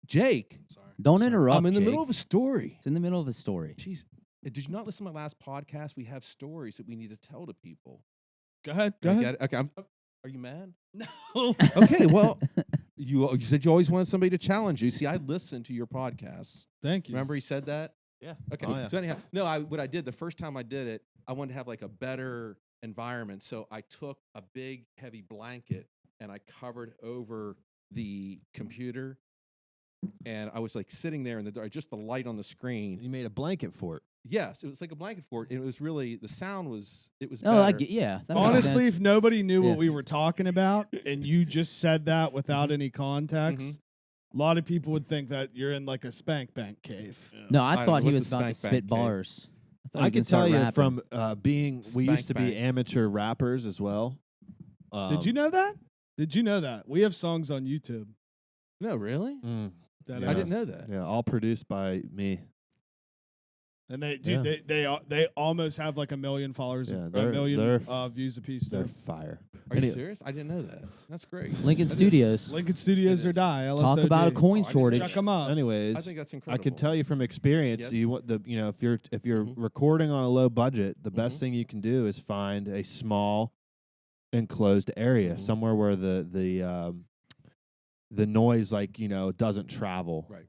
Speaker 5: Jake,
Speaker 3: Sorry.
Speaker 1: Don't
Speaker 3: Sorry.
Speaker 1: interrupt.
Speaker 5: I'm in the
Speaker 1: Jake.
Speaker 5: middle of a story.
Speaker 1: It's in the middle of a story.
Speaker 5: Jeez, did you not listen to my last podcast? We have stories that we need to tell to people.
Speaker 3: Go ahead. Go
Speaker 5: I
Speaker 3: ahead.
Speaker 5: get it? Okay, are you mad?
Speaker 3: No.
Speaker 5: Okay, well, you said you always wanted somebody to challenge you. See, I listened to your podcasts.
Speaker 3: Thank you.
Speaker 5: Remember he said that?
Speaker 2: Yeah.
Speaker 5: Okay.
Speaker 2: Oh, yeah.
Speaker 5: So anyhow, no, what I did the first time I did it, I wanted to have like a better environment. So I took a big heavy blanket and I covered over the computer. And I was like sitting there in the dark, just the light on the screen.
Speaker 2: You made a blanket for it.
Speaker 5: Yes, it was like a blanket fort. And it was really the sound was
Speaker 1: Oh,
Speaker 5: better.
Speaker 1: I get, yeah. that makes
Speaker 3: Honestly,
Speaker 1: sense.
Speaker 3: if nobody knew
Speaker 1: Yeah.
Speaker 3: what we were talking about and you just said that without
Speaker 5: Mm-hmm.
Speaker 3: any context, a lot of people would think that you're in like a spank bank cave.
Speaker 1: no, I
Speaker 5: don't
Speaker 1: thought
Speaker 5: know.
Speaker 1: he
Speaker 5: What's
Speaker 1: was
Speaker 5: a
Speaker 1: about to
Speaker 5: spank bank
Speaker 1: spit
Speaker 5: cave?
Speaker 1: bars. thought he
Speaker 2: I
Speaker 1: was
Speaker 2: can
Speaker 1: gonna start
Speaker 2: tell you
Speaker 1: rapping.
Speaker 2: from being, we used to
Speaker 5: Spank
Speaker 2: be
Speaker 5: bang.
Speaker 2: amateur rappers as well.
Speaker 3: Did you know that? Did you know that? We have songs on YouTube.
Speaker 5: No, really?
Speaker 2: Mm,
Speaker 3: That
Speaker 2: Yeah.
Speaker 5: I didn't
Speaker 3: is-
Speaker 5: know that.
Speaker 2: yeah, all produced by me.
Speaker 3: And they almost have like 1 million followers,
Speaker 2: Yeah,
Speaker 3: a
Speaker 2: they're
Speaker 3: million views a piece.
Speaker 2: They're
Speaker 3: Too.
Speaker 2: fire.
Speaker 5: Are you serious? I didn't know that. That's great.
Speaker 1: Lincoln Studios.
Speaker 3: Lincoln Studios or die.
Speaker 1: Talk
Speaker 3: LSOD.
Speaker 1: about a coin
Speaker 5: didn't
Speaker 1: shortage.
Speaker 3: Chuck 'em up.
Speaker 2: Anyways,
Speaker 5: I think that's
Speaker 2: I
Speaker 5: incredible.
Speaker 2: can tell you from experience,
Speaker 5: Yes.
Speaker 2: you want if you're
Speaker 5: Mhm.
Speaker 2: recording on a low budget, the best
Speaker 5: Mhm.
Speaker 2: thing you can do is find a small enclosed area,
Speaker 5: Mhm.
Speaker 2: somewhere where the noise doesn't travel.
Speaker 5: Right.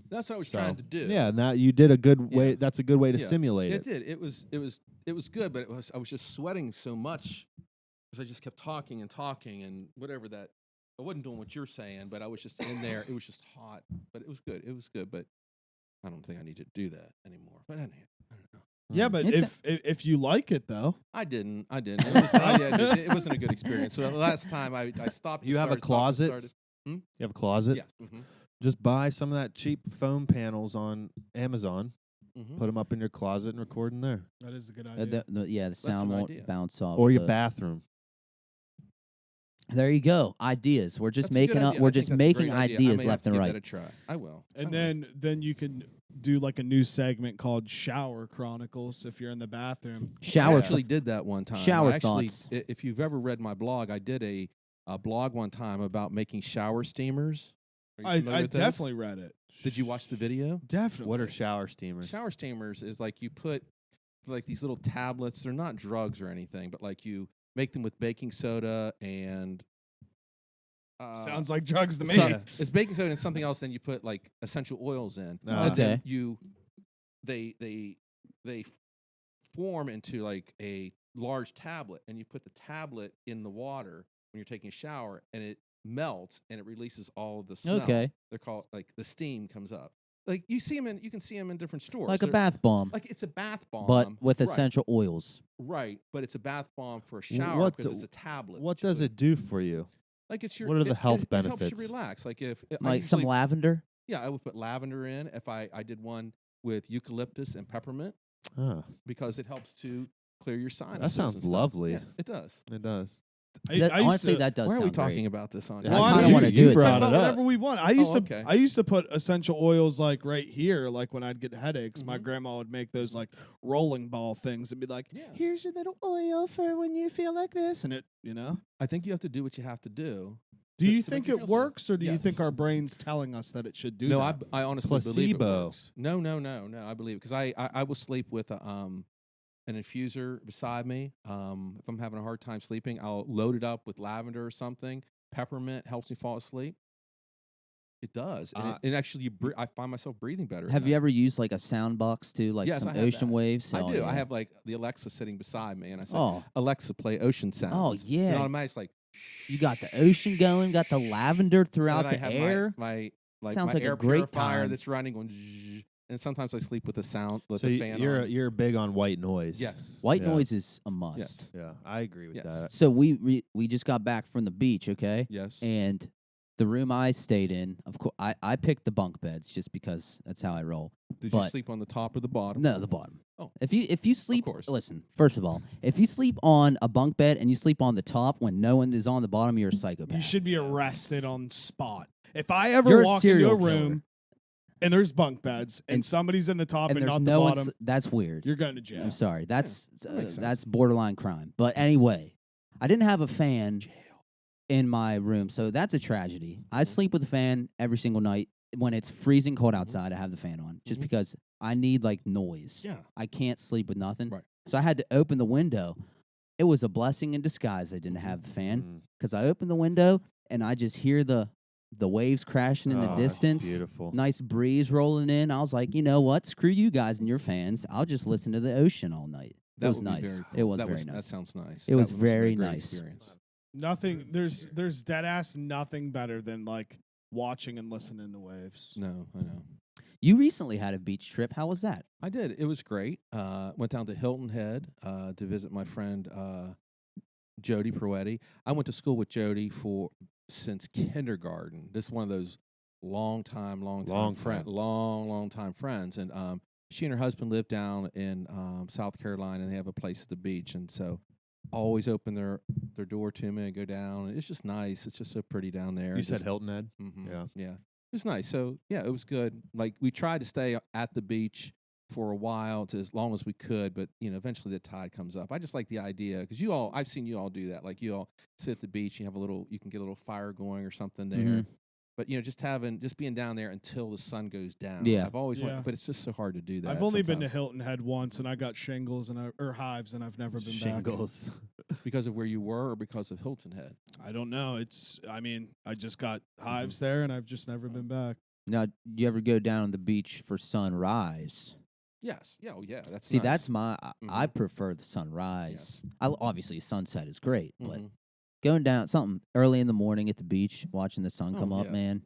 Speaker 5: That's what I was
Speaker 2: So,
Speaker 5: trying to do.
Speaker 2: Yeah, and that you did a good way.
Speaker 5: Yeah.
Speaker 2: That's a good way to
Speaker 5: Yeah,
Speaker 2: simulate
Speaker 5: It
Speaker 2: it.
Speaker 5: did. It was good, but I was just sweating so much because I just kept talking and whatever that. I wasn't doing what you're saying, but I was just in there. It was just hot, but it was good. It was good, but I don't think I need to do that anymore. But anyway, I don't know.
Speaker 3: Yeah, but if you like it though,
Speaker 5: I didn't. It wasn't a good experience. So the last time I stopped.
Speaker 2: You have a closet?
Speaker 5: Hmm?
Speaker 2: You have a closet.
Speaker 5: Yeah. Mm-hmm.
Speaker 2: Just buy some of that cheap foam panels on Amazon.
Speaker 5: Mm-hmm.
Speaker 2: Put them up in your closet and record in there,
Speaker 3: that is a good idea.
Speaker 1: The sound
Speaker 5: an
Speaker 1: won't
Speaker 5: idea.
Speaker 1: bounce off.
Speaker 2: or your
Speaker 1: the-
Speaker 2: bathroom.
Speaker 1: There you go. Ideas. We're just
Speaker 5: That's a good
Speaker 1: making up.
Speaker 5: idea.
Speaker 1: We're
Speaker 5: I think
Speaker 1: just
Speaker 5: that's a
Speaker 1: making
Speaker 5: great idea. I
Speaker 1: ideas
Speaker 5: may have
Speaker 1: left
Speaker 5: to
Speaker 1: and
Speaker 5: give
Speaker 1: right.
Speaker 5: that a try. I will.
Speaker 3: And
Speaker 5: I will.
Speaker 3: then you can do like a new segment called Shower Chronicles if you're in the bathroom.
Speaker 5: I
Speaker 1: Shower.
Speaker 5: actually did that one time.
Speaker 1: Shower
Speaker 5: I actually,
Speaker 1: thoughts.
Speaker 5: If you've ever read my blog, I did a blog one time about making shower steamers. Are you familiar
Speaker 3: I
Speaker 5: with those?
Speaker 3: definitely read it.
Speaker 5: Did you watch the video?
Speaker 3: Definitely.
Speaker 2: What are shower steamers?
Speaker 5: Shower steamers is like you put like these little tablets. They're not drugs or anything, but like you make them with baking soda and
Speaker 3: Sounds like drugs to me.
Speaker 5: It's baking soda and something else. Then you put like essential oils in.
Speaker 2: Ah.
Speaker 5: And then
Speaker 1: Okay.
Speaker 5: they form into like a large tablet, and you put the tablet in the water when you're taking a shower, and it melts and it releases all of the smell.
Speaker 1: Okay.
Speaker 5: They're called like the steam comes up. Like you can see them in different stores.
Speaker 1: Like a
Speaker 5: They're-
Speaker 1: bath bomb,
Speaker 5: Like it's a bath bomb,
Speaker 1: but with
Speaker 5: right,
Speaker 1: essential oils.
Speaker 5: Right, but it's a bath bomb for a shower
Speaker 2: What
Speaker 5: because
Speaker 2: do-
Speaker 5: it's a tablet.
Speaker 2: What
Speaker 5: that you
Speaker 2: does
Speaker 5: put-
Speaker 2: it do for you?
Speaker 5: Like it's your.
Speaker 2: what are the health
Speaker 5: it helps
Speaker 2: benefits?
Speaker 5: you relax. Like if I
Speaker 1: Like some
Speaker 5: usually-
Speaker 1: lavender.
Speaker 5: Yeah, I would put lavender in. If I did one with eucalyptus and peppermint
Speaker 2: Ah,
Speaker 5: because it helps to clear your sinuses.
Speaker 2: that sounds
Speaker 5: and stuff.
Speaker 2: lovely.
Speaker 5: Yeah, it does.
Speaker 2: It does.
Speaker 1: Honestly, that does
Speaker 5: Why are
Speaker 1: sound
Speaker 5: we talking
Speaker 1: great.
Speaker 5: about this on?
Speaker 1: I
Speaker 3: Well,
Speaker 1: kinda
Speaker 3: mean,
Speaker 1: wanna
Speaker 3: you-
Speaker 1: do
Speaker 3: you
Speaker 1: it,
Speaker 3: talk
Speaker 2: brought
Speaker 3: about
Speaker 2: it up.
Speaker 3: whatever we want.
Speaker 5: okay.
Speaker 3: I used to put essential oils like right here, like when I'd get headaches. My
Speaker 5: Mhm.
Speaker 3: grandma would make those like rolling ball things and be like,
Speaker 5: Yeah.
Speaker 3: "Here's your little oil for when you feel like this," and it,
Speaker 5: I think you have to do what you have to do.
Speaker 3: Do
Speaker 5: to-
Speaker 3: you
Speaker 5: to
Speaker 3: think
Speaker 5: make you
Speaker 3: it
Speaker 5: feel so.
Speaker 3: works, or do you
Speaker 5: Yes.
Speaker 3: think our brain's telling us that it should do
Speaker 5: No,
Speaker 3: that?
Speaker 5: I honestly believe it
Speaker 2: Placebo.
Speaker 5: works. No. I believe it because I will sleep with an infuser beside me. If I'm having a hard time sleeping, I'll load it up with lavender or something. Peppermint helps me fall asleep. It does, and it actually I find myself breathing better. at
Speaker 1: Have you
Speaker 5: night.
Speaker 1: ever used like a sound box too, like
Speaker 5: Yes,
Speaker 1: some
Speaker 5: I have
Speaker 1: ocean
Speaker 5: that.
Speaker 1: waves?
Speaker 5: I
Speaker 1: Oh,
Speaker 5: do.
Speaker 1: yeah.
Speaker 5: I have like the Alexa sitting beside me, and I say,
Speaker 1: Oh,
Speaker 5: "Alexa, play ocean sounds."
Speaker 1: oh
Speaker 5: And
Speaker 1: yeah.
Speaker 5: automatically, like
Speaker 1: You got the ocean going, got the lavender
Speaker 5: and
Speaker 1: throughout
Speaker 5: then I
Speaker 1: the
Speaker 5: have
Speaker 1: air.
Speaker 5: My
Speaker 1: Sounds
Speaker 5: my
Speaker 1: like a
Speaker 5: air
Speaker 1: great
Speaker 5: purifier
Speaker 1: time.
Speaker 5: that's running going, zzzz, and sometimes I sleep with the sound with
Speaker 2: So
Speaker 5: the fan
Speaker 2: you're
Speaker 5: on.
Speaker 2: you're big on white noise.
Speaker 5: Yes.
Speaker 1: White
Speaker 2: Yeah.
Speaker 1: noise is a must.
Speaker 5: Yes.
Speaker 2: Yeah, I agree with
Speaker 5: Yes.
Speaker 2: that.
Speaker 1: So we just got back from the beach, okay?
Speaker 5: Yes.
Speaker 1: And the room I stayed in, of course, I picked the bunk beds just because that's how I roll.
Speaker 5: Did you
Speaker 1: but-
Speaker 5: sleep on the top or the bottom?
Speaker 1: No, the bottom.
Speaker 5: Oh.
Speaker 1: If you sleep,
Speaker 5: course.
Speaker 1: listen. First of all, if you sleep on a bunk bed and you sleep on the top when no one is on the bottom, you're a psychopath.
Speaker 3: You should be arrested on spot. If I ever
Speaker 1: You're a
Speaker 3: walk into
Speaker 1: serial
Speaker 3: a room
Speaker 1: killer.
Speaker 3: and there's bunk beds and
Speaker 1: And-
Speaker 3: somebody's in the top
Speaker 1: and
Speaker 3: and
Speaker 1: there's
Speaker 3: not the
Speaker 1: no one.
Speaker 3: bottom,
Speaker 1: That's weird.
Speaker 3: you're going to jail.
Speaker 1: I'm sorry. That's
Speaker 5: that makes
Speaker 1: that's
Speaker 5: sense.
Speaker 1: borderline crime. But anyway, I didn't have a fan in my room, so that's a tragedy. I sleep with a fan every single night. When it's freezing cold outside, I have the fan on just
Speaker 5: Mhm.
Speaker 1: because I need like noise.
Speaker 5: Yeah.
Speaker 1: I can't sleep with nothing.
Speaker 5: Right.
Speaker 1: So I had to open the window. It was a blessing in disguise I didn't have the fan
Speaker 2: Mm.
Speaker 1: because I opened the window and I just hear the waves crashing in
Speaker 2: Oh,
Speaker 1: the
Speaker 2: that's
Speaker 1: distance.
Speaker 2: beautiful.
Speaker 1: Nice breeze rolling in. I was like, you know what? Screw you guys and your fans. I'll just listen to the ocean all night.
Speaker 5: That
Speaker 1: it was
Speaker 5: would be
Speaker 1: nice.
Speaker 5: very
Speaker 1: It
Speaker 5: cool.
Speaker 1: was
Speaker 5: that
Speaker 1: very nice.
Speaker 5: That sounds nice.
Speaker 1: It was
Speaker 5: That must have been a
Speaker 1: very
Speaker 5: great
Speaker 1: nice.
Speaker 5: experience.
Speaker 3: Nothing. There's dead ass nothing better than like watching and listening to waves.
Speaker 5: No, I know.
Speaker 1: You recently had a beach trip. How was that?
Speaker 5: I did. It was great. Went down to Hilton Head to visit my friend Jody Proetti. I went to school with Jody since kindergarten. This is one of those long time friends. And she and her husband live down in South Carolina, and they have a place at the beach. And so always open their door to me and go down. And it's just nice. It's just so pretty down there.
Speaker 2: You said Hilton Head?
Speaker 5: Mm-hmm.
Speaker 2: Yeah.
Speaker 5: Yeah. It was nice. So, yeah, it was good. Like, we tried to stay at the beach for a while to as long as we could, but eventually the tide comes up. I just like the idea because I've seen you all do that. Like you all sit at the beach, you can get a little fire going or something there.
Speaker 1: Mhm.
Speaker 5: But just being down there until the sun goes down.
Speaker 1: Yeah.
Speaker 5: I've always
Speaker 3: Yeah.
Speaker 5: wanted, but it's just so hard to do that.
Speaker 3: I've only been to
Speaker 5: sometimes
Speaker 3: Hilton Head once, and I got shingles or hives, and I've never been back.
Speaker 2: Shingles.
Speaker 5: because of where you were or because of Hilton Head.
Speaker 3: I don't know. I just got hives there, and I've just never been back.
Speaker 1: Now, you ever go down on the beach for sunrise?
Speaker 5: Yes. Yeah. Oh, yeah. That's
Speaker 1: See,
Speaker 5: nice.
Speaker 1: that's I prefer the sunrise. Obviously, sunset is great, but
Speaker 5: Mhm.
Speaker 1: going down something early in the morning at the beach, watching the sun
Speaker 5: Oh,
Speaker 1: come up,
Speaker 5: yeah.
Speaker 1: man,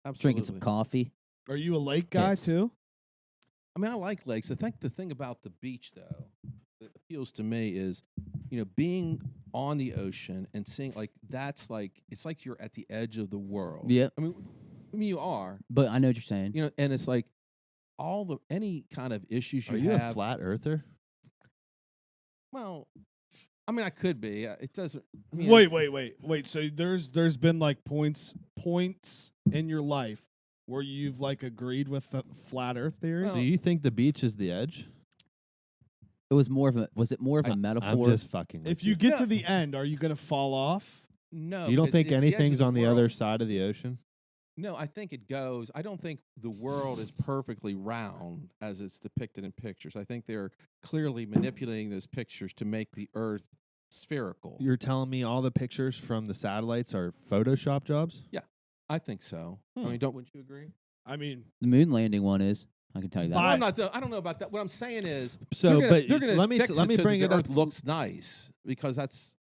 Speaker 5: Absolutely.
Speaker 1: drinking some coffee.
Speaker 3: Are you a lake guy
Speaker 1: Yes.
Speaker 3: too?
Speaker 5: I mean, I like lakes. I think the thing about the beach, though, that appeals to me is, being on the ocean and seeing it's like you're at the edge of the world.
Speaker 1: Yeah,
Speaker 5: I mean, you are.
Speaker 1: but I know what you're saying.
Speaker 5: And it's like any kind of issues
Speaker 2: Are
Speaker 5: you
Speaker 2: you
Speaker 5: have.
Speaker 2: a flat earther?
Speaker 5: Well, I mean, I could be. It doesn't. I mean,
Speaker 3: Wait. So there's been like points in your life where you've like agreed with the flat Earth theory.
Speaker 5: Well,
Speaker 2: Do you think the beach is the edge?
Speaker 1: It was more of a
Speaker 2: I'm
Speaker 1: metaphor?
Speaker 2: just fucking with
Speaker 3: If you
Speaker 2: you.
Speaker 3: get to the end, are you gonna fall off?
Speaker 5: No.
Speaker 2: You don't
Speaker 5: because
Speaker 2: think
Speaker 5: it's the edge of
Speaker 2: anything's on the
Speaker 5: world.
Speaker 2: other side of the ocean?
Speaker 5: No, I think it goes. I don't think the world is perfectly round as it's depicted in pictures. I think they're clearly manipulating those pictures to make the Earth spherical.
Speaker 2: You're telling me all the pictures from the satellites are Photoshop jobs?
Speaker 5: I think so. I mean, wouldn't you agree?
Speaker 3: I mean,
Speaker 1: The moon landing one is. I can tell you that.
Speaker 5: Well, I'm not. I don't know about that. What I'm saying is,
Speaker 2: So,
Speaker 5: they're
Speaker 2: but
Speaker 5: gonna
Speaker 2: let me
Speaker 5: fix
Speaker 2: let
Speaker 5: it
Speaker 2: me
Speaker 5: so
Speaker 2: bring
Speaker 5: that
Speaker 2: it
Speaker 5: the
Speaker 2: up.
Speaker 5: Earth looks nice because that's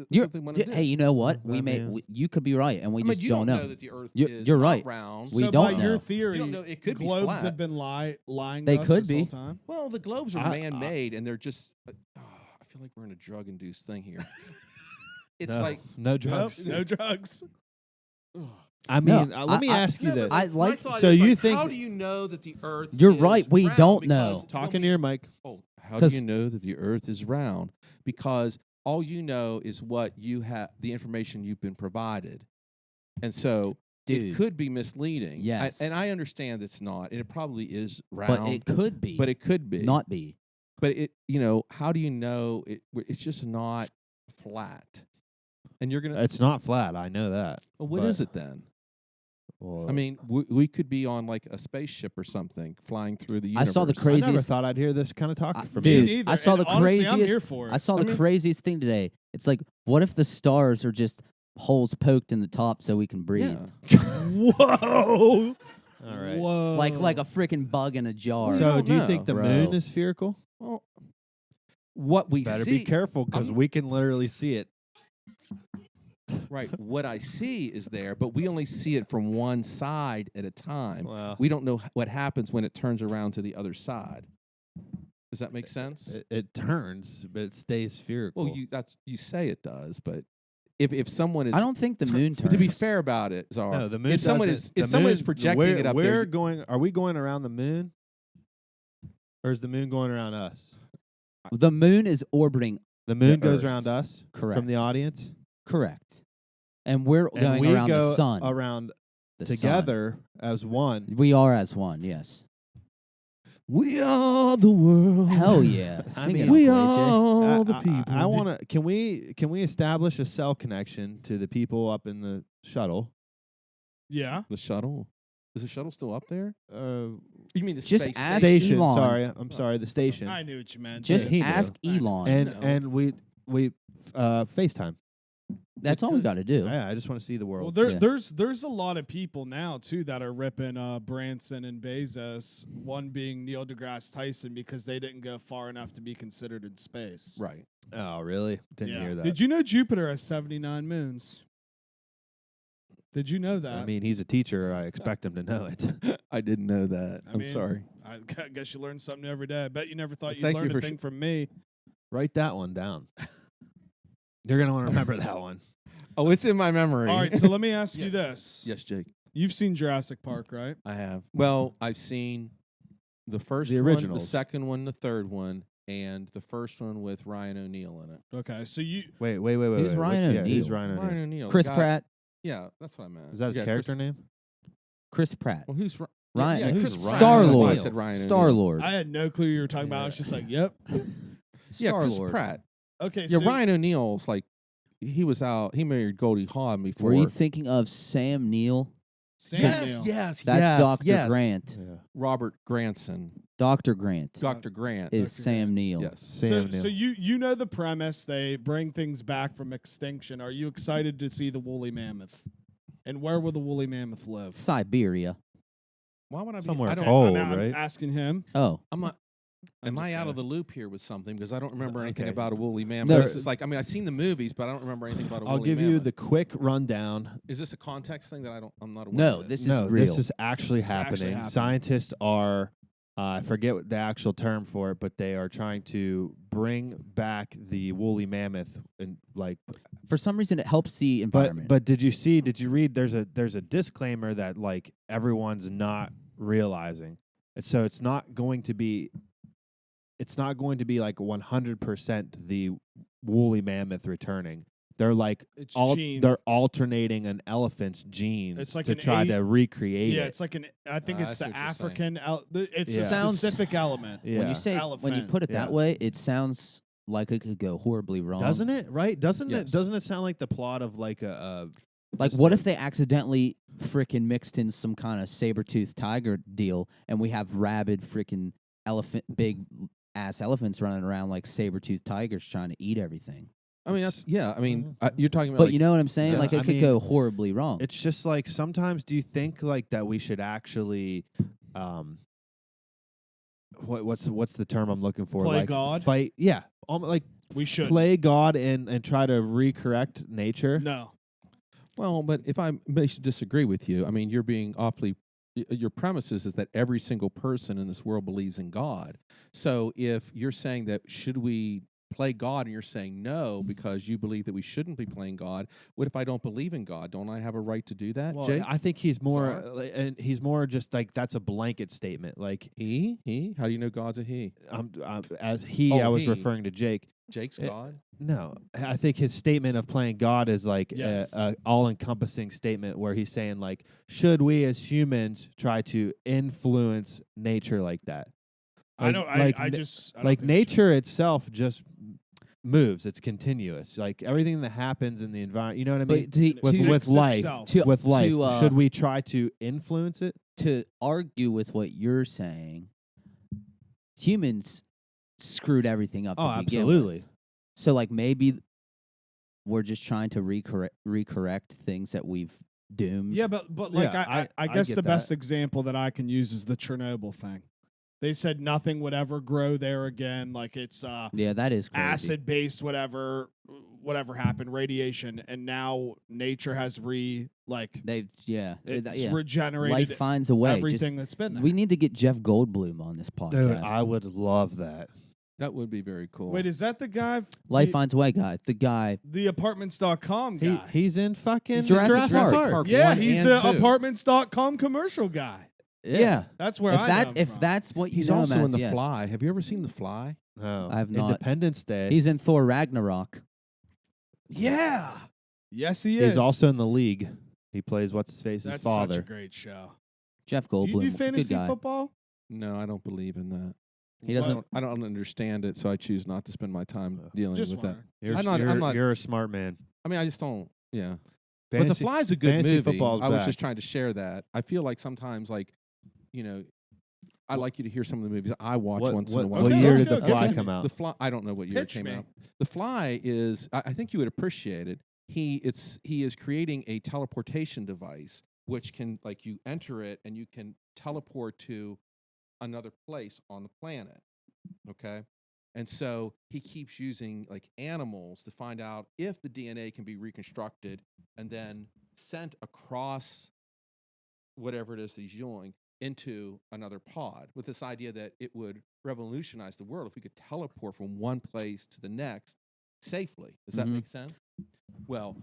Speaker 1: You're,
Speaker 5: what they want
Speaker 1: y-
Speaker 5: to do.
Speaker 1: hey, you know what?
Speaker 2: Well, yeah.
Speaker 1: You could be right, and we
Speaker 5: I mean,
Speaker 1: just
Speaker 5: you
Speaker 1: don't know.
Speaker 5: that the Earth
Speaker 1: You're
Speaker 5: is
Speaker 1: right.
Speaker 5: not round.
Speaker 1: We
Speaker 3: so
Speaker 1: don't
Speaker 3: by your
Speaker 1: know.
Speaker 3: theory,
Speaker 5: You don't know. It could be
Speaker 3: globes
Speaker 5: flat.
Speaker 3: have been lying.
Speaker 1: They
Speaker 3: to us
Speaker 1: could
Speaker 3: this
Speaker 1: be.
Speaker 3: whole time.
Speaker 5: Well, the globes are
Speaker 2: I-
Speaker 5: man-made, and they're just. I feel like we're in a drug-induced thing here. It's
Speaker 2: No,
Speaker 5: like
Speaker 2: no drugs.
Speaker 3: No drugs.
Speaker 2: I
Speaker 1: No,
Speaker 2: mean, let me ask you
Speaker 5: No,
Speaker 2: this.
Speaker 5: but
Speaker 1: I
Speaker 5: my
Speaker 1: like-
Speaker 5: thought
Speaker 2: so
Speaker 5: is,
Speaker 2: you
Speaker 5: like,
Speaker 2: think
Speaker 5: how
Speaker 2: that-
Speaker 5: do you know that the Earth?
Speaker 1: You're
Speaker 5: is
Speaker 1: right, we
Speaker 5: round?
Speaker 1: don't
Speaker 5: Because
Speaker 1: know.
Speaker 2: Talking to your mic.
Speaker 5: How do
Speaker 1: 'Cause-
Speaker 5: you know that the Earth is round? Because all you know is what you have, the information you've been provided, and so
Speaker 1: Dude,
Speaker 5: it could be misleading.
Speaker 1: Yes.
Speaker 5: and I understand it's not, and it probably is round,
Speaker 1: but it could be.
Speaker 5: but it could be
Speaker 1: not be.
Speaker 5: But how do you know it? It's just not flat, and you're gonna.
Speaker 2: It's not flat. I know that.
Speaker 5: Well, what
Speaker 2: but-
Speaker 5: is it then?
Speaker 2: Well,
Speaker 5: I mean, we could be on like a spaceship or something, flying through the
Speaker 1: I
Speaker 5: universe.
Speaker 1: saw the
Speaker 2: I never
Speaker 1: craziest.
Speaker 2: thought I'd hear this kind of talk
Speaker 1: I-
Speaker 2: from
Speaker 1: dude,
Speaker 2: you.
Speaker 3: neither,
Speaker 1: I saw
Speaker 3: and
Speaker 1: the
Speaker 3: honestly, I'm
Speaker 1: craziest.
Speaker 3: here for it.
Speaker 1: I saw
Speaker 5: I
Speaker 1: the
Speaker 5: mean-
Speaker 1: craziest thing today. It's like, what if the stars are just holes poked in the top so we can breathe?
Speaker 5: Yeah.
Speaker 3: Whoa!
Speaker 2: All right.
Speaker 3: Whoa!
Speaker 1: Like a freaking bug in a jar.
Speaker 5: We
Speaker 2: So,
Speaker 5: don't
Speaker 2: do you
Speaker 5: know,
Speaker 2: think the
Speaker 1: bro.
Speaker 2: moon is spherical?
Speaker 5: Well, what we
Speaker 2: Better
Speaker 5: see,
Speaker 2: be careful because
Speaker 5: I'm-
Speaker 2: we can literally see it.
Speaker 5: right? What I see is there, but we only see it from one side at a time.
Speaker 2: Well,
Speaker 5: We don't know what happens when it turns around to the other side. Does that make sense?
Speaker 2: it turns, but it stays spherical.
Speaker 5: Well, you say it does, but if someone is,
Speaker 1: I don't think the moon turns.
Speaker 5: To be fair about it, Czar,
Speaker 2: no, the moon.
Speaker 5: if someone
Speaker 2: doesn't-
Speaker 5: is
Speaker 2: the
Speaker 5: if someone is
Speaker 2: moon-
Speaker 5: projecting
Speaker 2: we're,
Speaker 5: it up
Speaker 2: we're
Speaker 5: there,
Speaker 2: going. Are we going around the moon, or is the moon going around us?
Speaker 1: The moon is orbiting.
Speaker 2: The moon goes
Speaker 1: Earth.
Speaker 2: around us
Speaker 1: Correct.
Speaker 2: from the audience,
Speaker 1: Correct. And we're
Speaker 2: and
Speaker 1: going
Speaker 2: we
Speaker 1: around
Speaker 2: go
Speaker 1: the sun.
Speaker 2: around
Speaker 1: The sun.
Speaker 2: together as one.
Speaker 1: We are as one. Yes.
Speaker 5: we are the world.
Speaker 1: Hell yeah.
Speaker 2: I
Speaker 1: Sing
Speaker 2: mean,
Speaker 1: it,
Speaker 5: we
Speaker 1: Uncle AJ.
Speaker 5: are the people.
Speaker 2: I want to. Can we establish a cell connection to the people up in the shuttle?
Speaker 3: yeah.
Speaker 5: The shuttle. Is the shuttle still up there?
Speaker 2: Uh,
Speaker 5: You mean the
Speaker 1: Just
Speaker 5: space
Speaker 1: ask
Speaker 5: station?
Speaker 2: station.
Speaker 1: Elon.
Speaker 2: Sorry, I'm sorry. The station.
Speaker 3: I knew what you meant.
Speaker 1: Just
Speaker 2: he knew.
Speaker 1: ask Elon.
Speaker 2: and
Speaker 5: No.
Speaker 2: and we FaceTime.
Speaker 1: That's all we got to do.
Speaker 2: Yeah, I just want to see the
Speaker 3: Well,
Speaker 2: world.
Speaker 1: Yeah.
Speaker 3: there's a lot of people now too that are ripping Branson and Bezos. One being Neil deGrasse Tyson because they didn't go far enough to be considered in space.
Speaker 5: Right.
Speaker 2: Oh, really? Didn't hear that.
Speaker 3: Did you know Jupiter has 79 moons? Did you know that?
Speaker 2: I mean, he's a teacher. I expect him to know it.
Speaker 5: I didn't know that.
Speaker 3: I
Speaker 5: I'm
Speaker 3: mean,
Speaker 5: sorry.
Speaker 3: I guess you learn something every day. I bet you never thought
Speaker 5: Well,
Speaker 3: you'd
Speaker 5: thank you
Speaker 3: learn
Speaker 5: for
Speaker 3: a thing from me.
Speaker 2: Write that one down. You're gonna want to remember that one.
Speaker 5: Oh, it's in my memory.
Speaker 3: All right, so let me ask you
Speaker 5: Yes.
Speaker 3: this.
Speaker 5: Yes, Jake.
Speaker 3: You've seen Jurassic Park, right?
Speaker 5: I have. Well, I've seen the first
Speaker 2: The
Speaker 5: one, the
Speaker 2: originals.
Speaker 5: second one, the third one, and the first one with Ryan O'Neal in it.
Speaker 3: Okay, so you
Speaker 2: Wait.
Speaker 1: Who's
Speaker 2: wait.
Speaker 1: Ryan
Speaker 2: Yeah, who's
Speaker 1: O'Neal?
Speaker 2: Ryan O'Neal?
Speaker 5: Ryan O'Neal. the
Speaker 1: Chris
Speaker 5: guy-
Speaker 1: Pratt.
Speaker 5: Yeah, that's what I meant.
Speaker 2: Is that his
Speaker 5: Yeah,
Speaker 2: character
Speaker 5: Chris,
Speaker 2: name?
Speaker 1: Chris Pratt.
Speaker 5: Well, who's
Speaker 1: Ryan,
Speaker 5: yeah, Chris Pratt.
Speaker 1: Star
Speaker 5: I don't know why I
Speaker 1: Lord.
Speaker 5: said Ryan
Speaker 1: Star
Speaker 5: O'Neal.
Speaker 1: Lord.
Speaker 3: I had no clue you were talking about. I was just like, yep.
Speaker 5: Yeah, Chris
Speaker 1: Star-Lord.
Speaker 5: Pratt.
Speaker 3: Okay,
Speaker 5: Yeah,
Speaker 3: so
Speaker 5: Ryan O'Neal's like he was out. He married Goldie Hawn before.
Speaker 1: Were you thinking of Sam Neill?
Speaker 3: Sam
Speaker 5: yes,
Speaker 3: Neill.
Speaker 5: yes,
Speaker 1: That's
Speaker 5: yes,
Speaker 1: Dr.
Speaker 5: yes.
Speaker 1: Grant.
Speaker 2: Yeah.
Speaker 5: Robert Granson.
Speaker 1: Dr. Grant
Speaker 5: Dr. Grant.
Speaker 1: is
Speaker 3: Dr.
Speaker 1: Sam
Speaker 3: Grant.
Speaker 1: Neill.
Speaker 5: Yes.
Speaker 2: Sam
Speaker 3: So
Speaker 2: Neill.
Speaker 3: you know the premise. They bring things back from extinction. Are you excited to see the woolly mammoth? And where will the woolly mammoth live?
Speaker 1: Siberia.
Speaker 5: Why would I be
Speaker 2: Somewhere
Speaker 5: I don't,
Speaker 2: cold.
Speaker 3: I'm
Speaker 2: right?
Speaker 3: asking him.
Speaker 1: Oh,
Speaker 5: I'm not.
Speaker 3: I'm
Speaker 5: Am
Speaker 3: just
Speaker 5: I out
Speaker 3: gonna-
Speaker 5: of the loop here with something? Because I don't remember anything
Speaker 2: Okay.
Speaker 5: about a woolly mammoth.
Speaker 1: No.
Speaker 5: This is like, I mean, I've seen the movies, but I don't remember anything about a
Speaker 2: I'll
Speaker 5: woolly
Speaker 2: give
Speaker 5: mammoth.
Speaker 2: you the quick rundown.
Speaker 5: Is this a context thing that I'm not aware
Speaker 1: no,
Speaker 5: of?
Speaker 1: this is
Speaker 2: No,
Speaker 1: real.
Speaker 2: this is actually
Speaker 3: This is actually
Speaker 2: happening.
Speaker 3: happening.
Speaker 2: Scientists are, I forget what the actual term for it, but they are trying to bring back the woolly mammoth and like.
Speaker 1: For some reason, it helps the environment.
Speaker 2: But did you read? There's a disclaimer that like everyone's not realizing, and so it's not going to be like 100% the woolly mammoth returning. They're like
Speaker 3: It's
Speaker 2: they're alternating an elephant's genes
Speaker 3: It's like
Speaker 2: to
Speaker 3: an
Speaker 2: try to recreate
Speaker 3: Yeah,
Speaker 2: it.
Speaker 3: it's like I think
Speaker 5: I
Speaker 3: it's
Speaker 5: see
Speaker 3: the
Speaker 5: what you're saying.
Speaker 3: African. It's
Speaker 2: Yeah.
Speaker 3: a
Speaker 1: Sounds-
Speaker 3: specific element.
Speaker 2: Yeah.
Speaker 1: when you say when you
Speaker 3: Elephant.
Speaker 1: put it that
Speaker 2: Yeah.
Speaker 1: way, it sounds like it could go horribly wrong.
Speaker 2: Doesn't it? Right? Doesn't
Speaker 5: Yes.
Speaker 2: it sound like the plot of like a
Speaker 1: Like,
Speaker 2: just
Speaker 1: what
Speaker 2: a-
Speaker 1: if they accidentally frickin' mixed in some kind of saber-toothed tiger deal, and we have rabid frickin' big ass elephants running around like saber-toothed tigers trying to eat everything?
Speaker 5: I mean, that's yeah. I mean,
Speaker 2: Mhm.
Speaker 5: you're talking about.
Speaker 1: But
Speaker 5: like,
Speaker 1: you know what I'm saying?
Speaker 2: Yeah,
Speaker 1: Like, it
Speaker 2: I
Speaker 1: could
Speaker 2: mean,
Speaker 1: go horribly wrong.
Speaker 2: It's just like sometimes do you think like that we should actually what's the term I'm looking for?
Speaker 3: Play
Speaker 2: like
Speaker 3: God?
Speaker 2: Fight like
Speaker 3: We should
Speaker 2: play God and try to recorrect nature.
Speaker 3: No.
Speaker 5: Well, but if I may disagree with you, I mean, you're being awfully. Your premise is that every single person in this world believes in God. So if you're saying that should we play God and you're saying no because you believe that we shouldn't be playing God, what if I don't believe in God? Don't I have a right to do that,
Speaker 2: Well,
Speaker 5: Jake?
Speaker 2: I think he's more
Speaker 5: Sorry?
Speaker 2: and he's more just like that's a blanket statement. Like
Speaker 5: He? How do you know God's a he?
Speaker 2: as he,
Speaker 5: Oh,
Speaker 2: I was
Speaker 5: he.
Speaker 2: referring to Jake.
Speaker 5: Jake's
Speaker 2: Eh,
Speaker 5: God?
Speaker 2: No, I think his statement of playing God is like
Speaker 3: Yes.
Speaker 2: a all-encompassing statement where he's saying like, should we as humans try to influence nature like that?
Speaker 3: I don't. I
Speaker 2: na-
Speaker 3: just I don't
Speaker 2: like
Speaker 3: think we should.
Speaker 2: nature itself just moves; it's continuous. Like everything that happens in the environment, you know what I mean?
Speaker 1: But to,
Speaker 2: with
Speaker 1: to,
Speaker 2: with
Speaker 3: fix
Speaker 2: life,
Speaker 3: itself.
Speaker 1: To-
Speaker 2: with life,
Speaker 1: to,
Speaker 2: should we try to influence it?
Speaker 1: to argue with what you're saying, humans screwed everything up.
Speaker 2: Oh,
Speaker 1: to begin
Speaker 2: absolutely.
Speaker 1: with. So, like, maybe we're just trying to recorrect things that we've doomed.
Speaker 3: Yeah, but like
Speaker 2: Yeah,
Speaker 3: I
Speaker 2: I
Speaker 3: guess
Speaker 2: get
Speaker 3: the best
Speaker 2: that.
Speaker 3: example that I can use is the Chernobyl thing. They said nothing would ever grow there again. Like it's
Speaker 1: Yeah, that is crazy.
Speaker 3: acid based, whatever happened, radiation, and now nature has
Speaker 1: They've
Speaker 3: it's
Speaker 1: yeah.
Speaker 3: regenerated
Speaker 1: Life finds a way.
Speaker 3: everything that's been there.
Speaker 1: We need to get Jeff Goldblum on this podcast.
Speaker 2: Dude, I would love that.
Speaker 5: That would be very cool.
Speaker 3: Wait, is that the guy?
Speaker 1: Life finds a way, guy. The guy.
Speaker 3: The apartments.com guy.
Speaker 2: He's in fucking
Speaker 1: Jurassic Park.
Speaker 3: Yeah,
Speaker 5: one
Speaker 3: he's
Speaker 5: and
Speaker 3: the
Speaker 5: two.
Speaker 3: apartments.com commercial guy.
Speaker 1: Yeah.
Speaker 3: That's where
Speaker 1: If
Speaker 3: I know
Speaker 1: that's
Speaker 3: him
Speaker 1: if
Speaker 3: from.
Speaker 1: that's what you
Speaker 5: He's
Speaker 1: know
Speaker 5: also
Speaker 1: him
Speaker 5: in
Speaker 1: as,
Speaker 5: The
Speaker 1: yes.
Speaker 5: Fly. Have you ever seen The Fly?
Speaker 2: No,
Speaker 1: I have not.
Speaker 2: Independence Day.
Speaker 1: He's in Thor Ragnarok.
Speaker 3: Yeah. Yes, he
Speaker 2: He's
Speaker 3: is.
Speaker 2: also in the league. He plays what's his face's
Speaker 3: That's
Speaker 2: father.
Speaker 3: such a great show.
Speaker 1: Jeff
Speaker 3: Do
Speaker 1: Goldblum.
Speaker 3: you do
Speaker 1: good
Speaker 3: fantasy
Speaker 1: guy.
Speaker 3: football?
Speaker 5: No, I don't believe in that.
Speaker 1: He doesn't.
Speaker 5: I don't understand it, so I choose not to spend my time dealing
Speaker 3: Just
Speaker 5: with that.
Speaker 3: wondering.
Speaker 2: You're,
Speaker 5: I'm not-
Speaker 2: you're a smart man.
Speaker 5: I mean, I just don't. Yeah, but
Speaker 2: Fantasy,
Speaker 5: The Fly's a good
Speaker 2: fantasy
Speaker 5: movie.
Speaker 2: football's
Speaker 5: I was
Speaker 2: back.
Speaker 5: just trying to share that. I feel like sometimes, like, you know, I like you to hear some of the movies I watch once in a while.
Speaker 2: What
Speaker 3: Okay,
Speaker 2: year
Speaker 3: let's
Speaker 2: did
Speaker 3: go.
Speaker 2: The Fly
Speaker 3: Okay.
Speaker 2: come out?
Speaker 5: The Fly. I don't know what year
Speaker 3: Pitch
Speaker 5: it came
Speaker 3: me.
Speaker 5: out. The Fly is. I think you would appreciate it. He is creating a teleportation device which can, like, you enter it and you can teleport to another place on the planet. Okay. And so he keeps using like animals to find out if the DNA can be reconstructed and then sent across whatever it is that he's doing into another pod, with this idea that it would revolutionize the world if we could teleport from one place to the next safely. Does that
Speaker 1: Mhm.
Speaker 5: make sense? Well,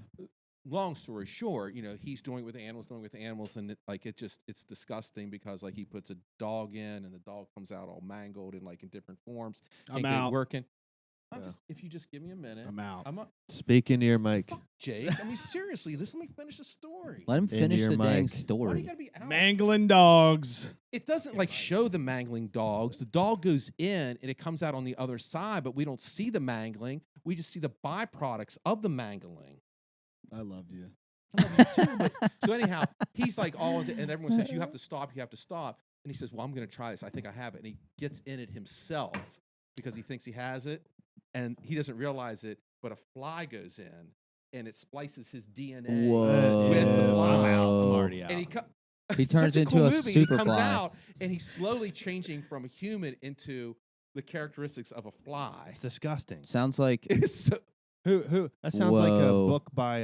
Speaker 5: long story short, you know, he's doing it with animals, and it's disgusting because like he puts a dog in and the dog comes out all mangled and like in different forms.
Speaker 3: I'm
Speaker 5: Ain't
Speaker 3: out.
Speaker 5: working.
Speaker 2: Yeah.
Speaker 5: If you just give me a minute,
Speaker 3: I'm out.
Speaker 5: I'm a,
Speaker 2: Speak into your mic.
Speaker 5: fuck Jake. I mean, seriously, let me finish the story.
Speaker 1: Let him
Speaker 2: Into
Speaker 1: finish
Speaker 2: your
Speaker 1: the dang
Speaker 2: mic.
Speaker 5: Why do
Speaker 1: story.
Speaker 5: you gotta be out?
Speaker 3: Mangling dogs.
Speaker 5: It doesn't like show the mangling dogs. The dog goes in and it comes out on the other side, but we don't see the mangling. We just see the byproducts of the mangling.
Speaker 3: I love you.
Speaker 5: I love you too, so anyhow, he's like all into, and everyone says, you have to stop, you have to stop. And he says, well, I'm going to try this. I think I have it. And he gets in it himself because he thinks he has it. And he doesn't realize it, but a fly goes in and it splices his DNA
Speaker 1: Whoa.
Speaker 5: with the fly.
Speaker 2: I'm out. I'm already out.
Speaker 5: And
Speaker 1: He
Speaker 5: it's such
Speaker 1: turns into
Speaker 5: cool
Speaker 1: a
Speaker 5: movie, and he
Speaker 1: super
Speaker 5: comes
Speaker 1: fly.
Speaker 5: out and he's slowly changing from a human into the characteristics of a fly.
Speaker 2: It's disgusting.
Speaker 1: Sounds like
Speaker 5: It's so,
Speaker 2: Who? That sounds like a
Speaker 1: Whoa.
Speaker 2: book by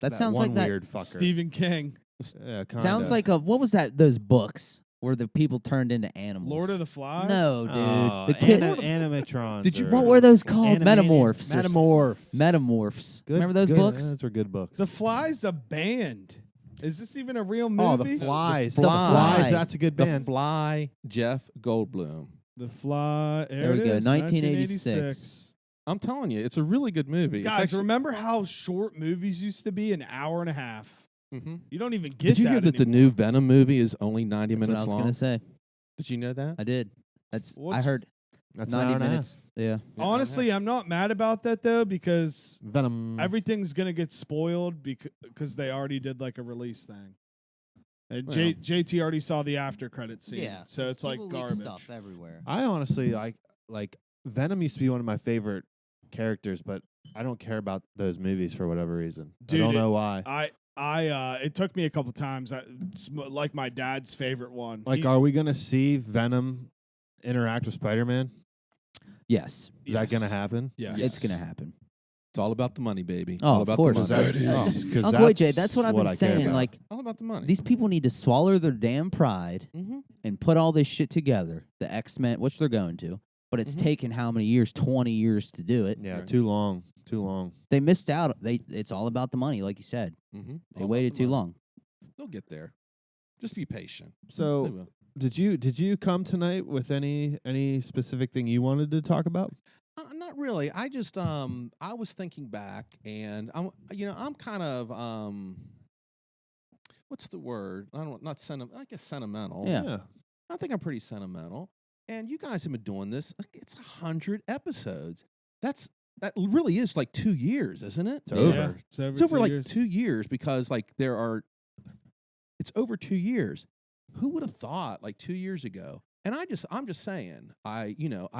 Speaker 1: that sounds
Speaker 2: one
Speaker 1: like that.
Speaker 2: weird fucker.
Speaker 3: Stephen King.
Speaker 2: Yeah, kinda.
Speaker 1: Sounds like a what was that? Those books where the people turned into animals.
Speaker 3: Lord of the Flies.
Speaker 1: No, dude.
Speaker 2: Oh,
Speaker 1: the kid.
Speaker 2: animatrons.
Speaker 5: Did you-
Speaker 1: What were those called? Metamorphs. or
Speaker 2: Metamorph.
Speaker 1: Metamorphs.
Speaker 2: Good,
Speaker 1: Remember those
Speaker 2: good.
Speaker 1: books?
Speaker 2: Those were good books.
Speaker 3: The Fly's a band. Is this even a real
Speaker 2: Oh,
Speaker 3: movie?
Speaker 2: the Flies.
Speaker 5: The Fly.
Speaker 2: That's a good
Speaker 5: the
Speaker 2: band.
Speaker 5: Fly, Jeff Goldblum.
Speaker 3: The Fly.
Speaker 1: There we
Speaker 3: it
Speaker 1: go,
Speaker 3: is,
Speaker 1: 1986.
Speaker 5: I'm telling you, it's a really good movie. It's
Speaker 3: Guys,
Speaker 5: actually-
Speaker 3: remember how short movies used to be? An hour and a half.
Speaker 5: Mhm.
Speaker 3: You don't even get
Speaker 5: Did you hear that the
Speaker 3: anymore.
Speaker 5: new Venom movie is only 90
Speaker 1: That's what
Speaker 5: minutes
Speaker 1: I was
Speaker 5: long?
Speaker 1: gonna say.
Speaker 5: Did you know that?
Speaker 1: I did. That's I
Speaker 3: What's-
Speaker 1: heard
Speaker 2: That's an
Speaker 1: 90
Speaker 2: hour and a half.
Speaker 1: minutes. Yeah.
Speaker 5: Yeah,
Speaker 3: Honestly, I'm not mad about that though because
Speaker 2: Venom.
Speaker 3: everything's gonna get spoiled because they already did like a release thing. And
Speaker 5: Well.
Speaker 3: JT already saw the after credit scene, so it's like
Speaker 1: people leak
Speaker 3: garbage.
Speaker 1: stuff everywhere.
Speaker 2: I honestly like Venom used to be one of my favorite characters, but I don't care about those movies for whatever reason.
Speaker 3: Dude,
Speaker 2: I don't
Speaker 3: it-
Speaker 2: know why.
Speaker 3: It took me a couple times. It's like my dad's favorite one.
Speaker 2: Like, are we gonna see Venom interact with Spider-Man?
Speaker 1: Yes,
Speaker 2: Is that gonna happen?
Speaker 3: Yes.
Speaker 1: it's gonna happen.
Speaker 5: It's all about the money, baby.
Speaker 1: Oh,
Speaker 5: all
Speaker 1: of
Speaker 5: about
Speaker 1: course.
Speaker 5: the money.
Speaker 2: Because
Speaker 1: Uncle AJ, that's what I've been
Speaker 2: I care
Speaker 1: saying.
Speaker 2: about.
Speaker 1: Like
Speaker 5: all about the money.
Speaker 1: these people need to swallow their damn pride
Speaker 5: Mm-hmm.
Speaker 1: and put all this shit together. The X-Men, which they're going to, but it's
Speaker 5: Mhm.
Speaker 1: taken how many years? 20 years to do it.
Speaker 2: yeah,
Speaker 5: Right.
Speaker 2: too long.
Speaker 1: They missed out. It's all about the money, like you said.
Speaker 5: Mm-hmm.
Speaker 1: They waited too long.
Speaker 5: They'll get there. Just be patient. They
Speaker 2: So,
Speaker 5: will.
Speaker 2: did you come tonight with any specific thing you wanted to talk about?
Speaker 5: Not really. I just I was thinking back, and I'm kind of what's the word? I don't not sentimental. I guess sentimental.
Speaker 1: Yeah.
Speaker 5: I think I'm pretty sentimental. And you guys have been doing this. It's 100 episodes. That really is like 2 years, isn't it?
Speaker 2: It's over.
Speaker 3: Yeah, it's over,
Speaker 5: It's over
Speaker 3: 2
Speaker 5: like
Speaker 3: years.
Speaker 5: 2 years because like it's over 2 years. Who would have thought like 2 years ago? And I'm just saying, I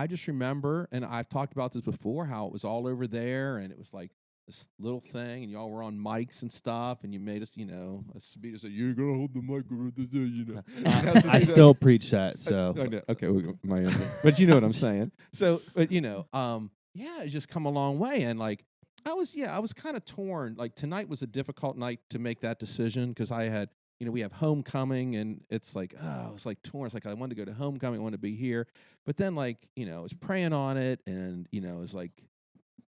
Speaker 5: just remember, and I've talked about this before, how it was all over there and it was like this little thing and y'all were on mics and stuff and you made us, Sabita said, you're going to hold the mic over there,
Speaker 2: I still preach that. So
Speaker 5: I know. Okay, my answer. But you know what I'm saying. So, but yeah, it's just come a long way. And like, I was kind of torn. Like tonight was a difficult night to make that decision because I had, we have homecoming and it's like, it's like torn. It's like I wanted to go to homecoming, I wanted to be here. But then like, I was praying on it and, I was like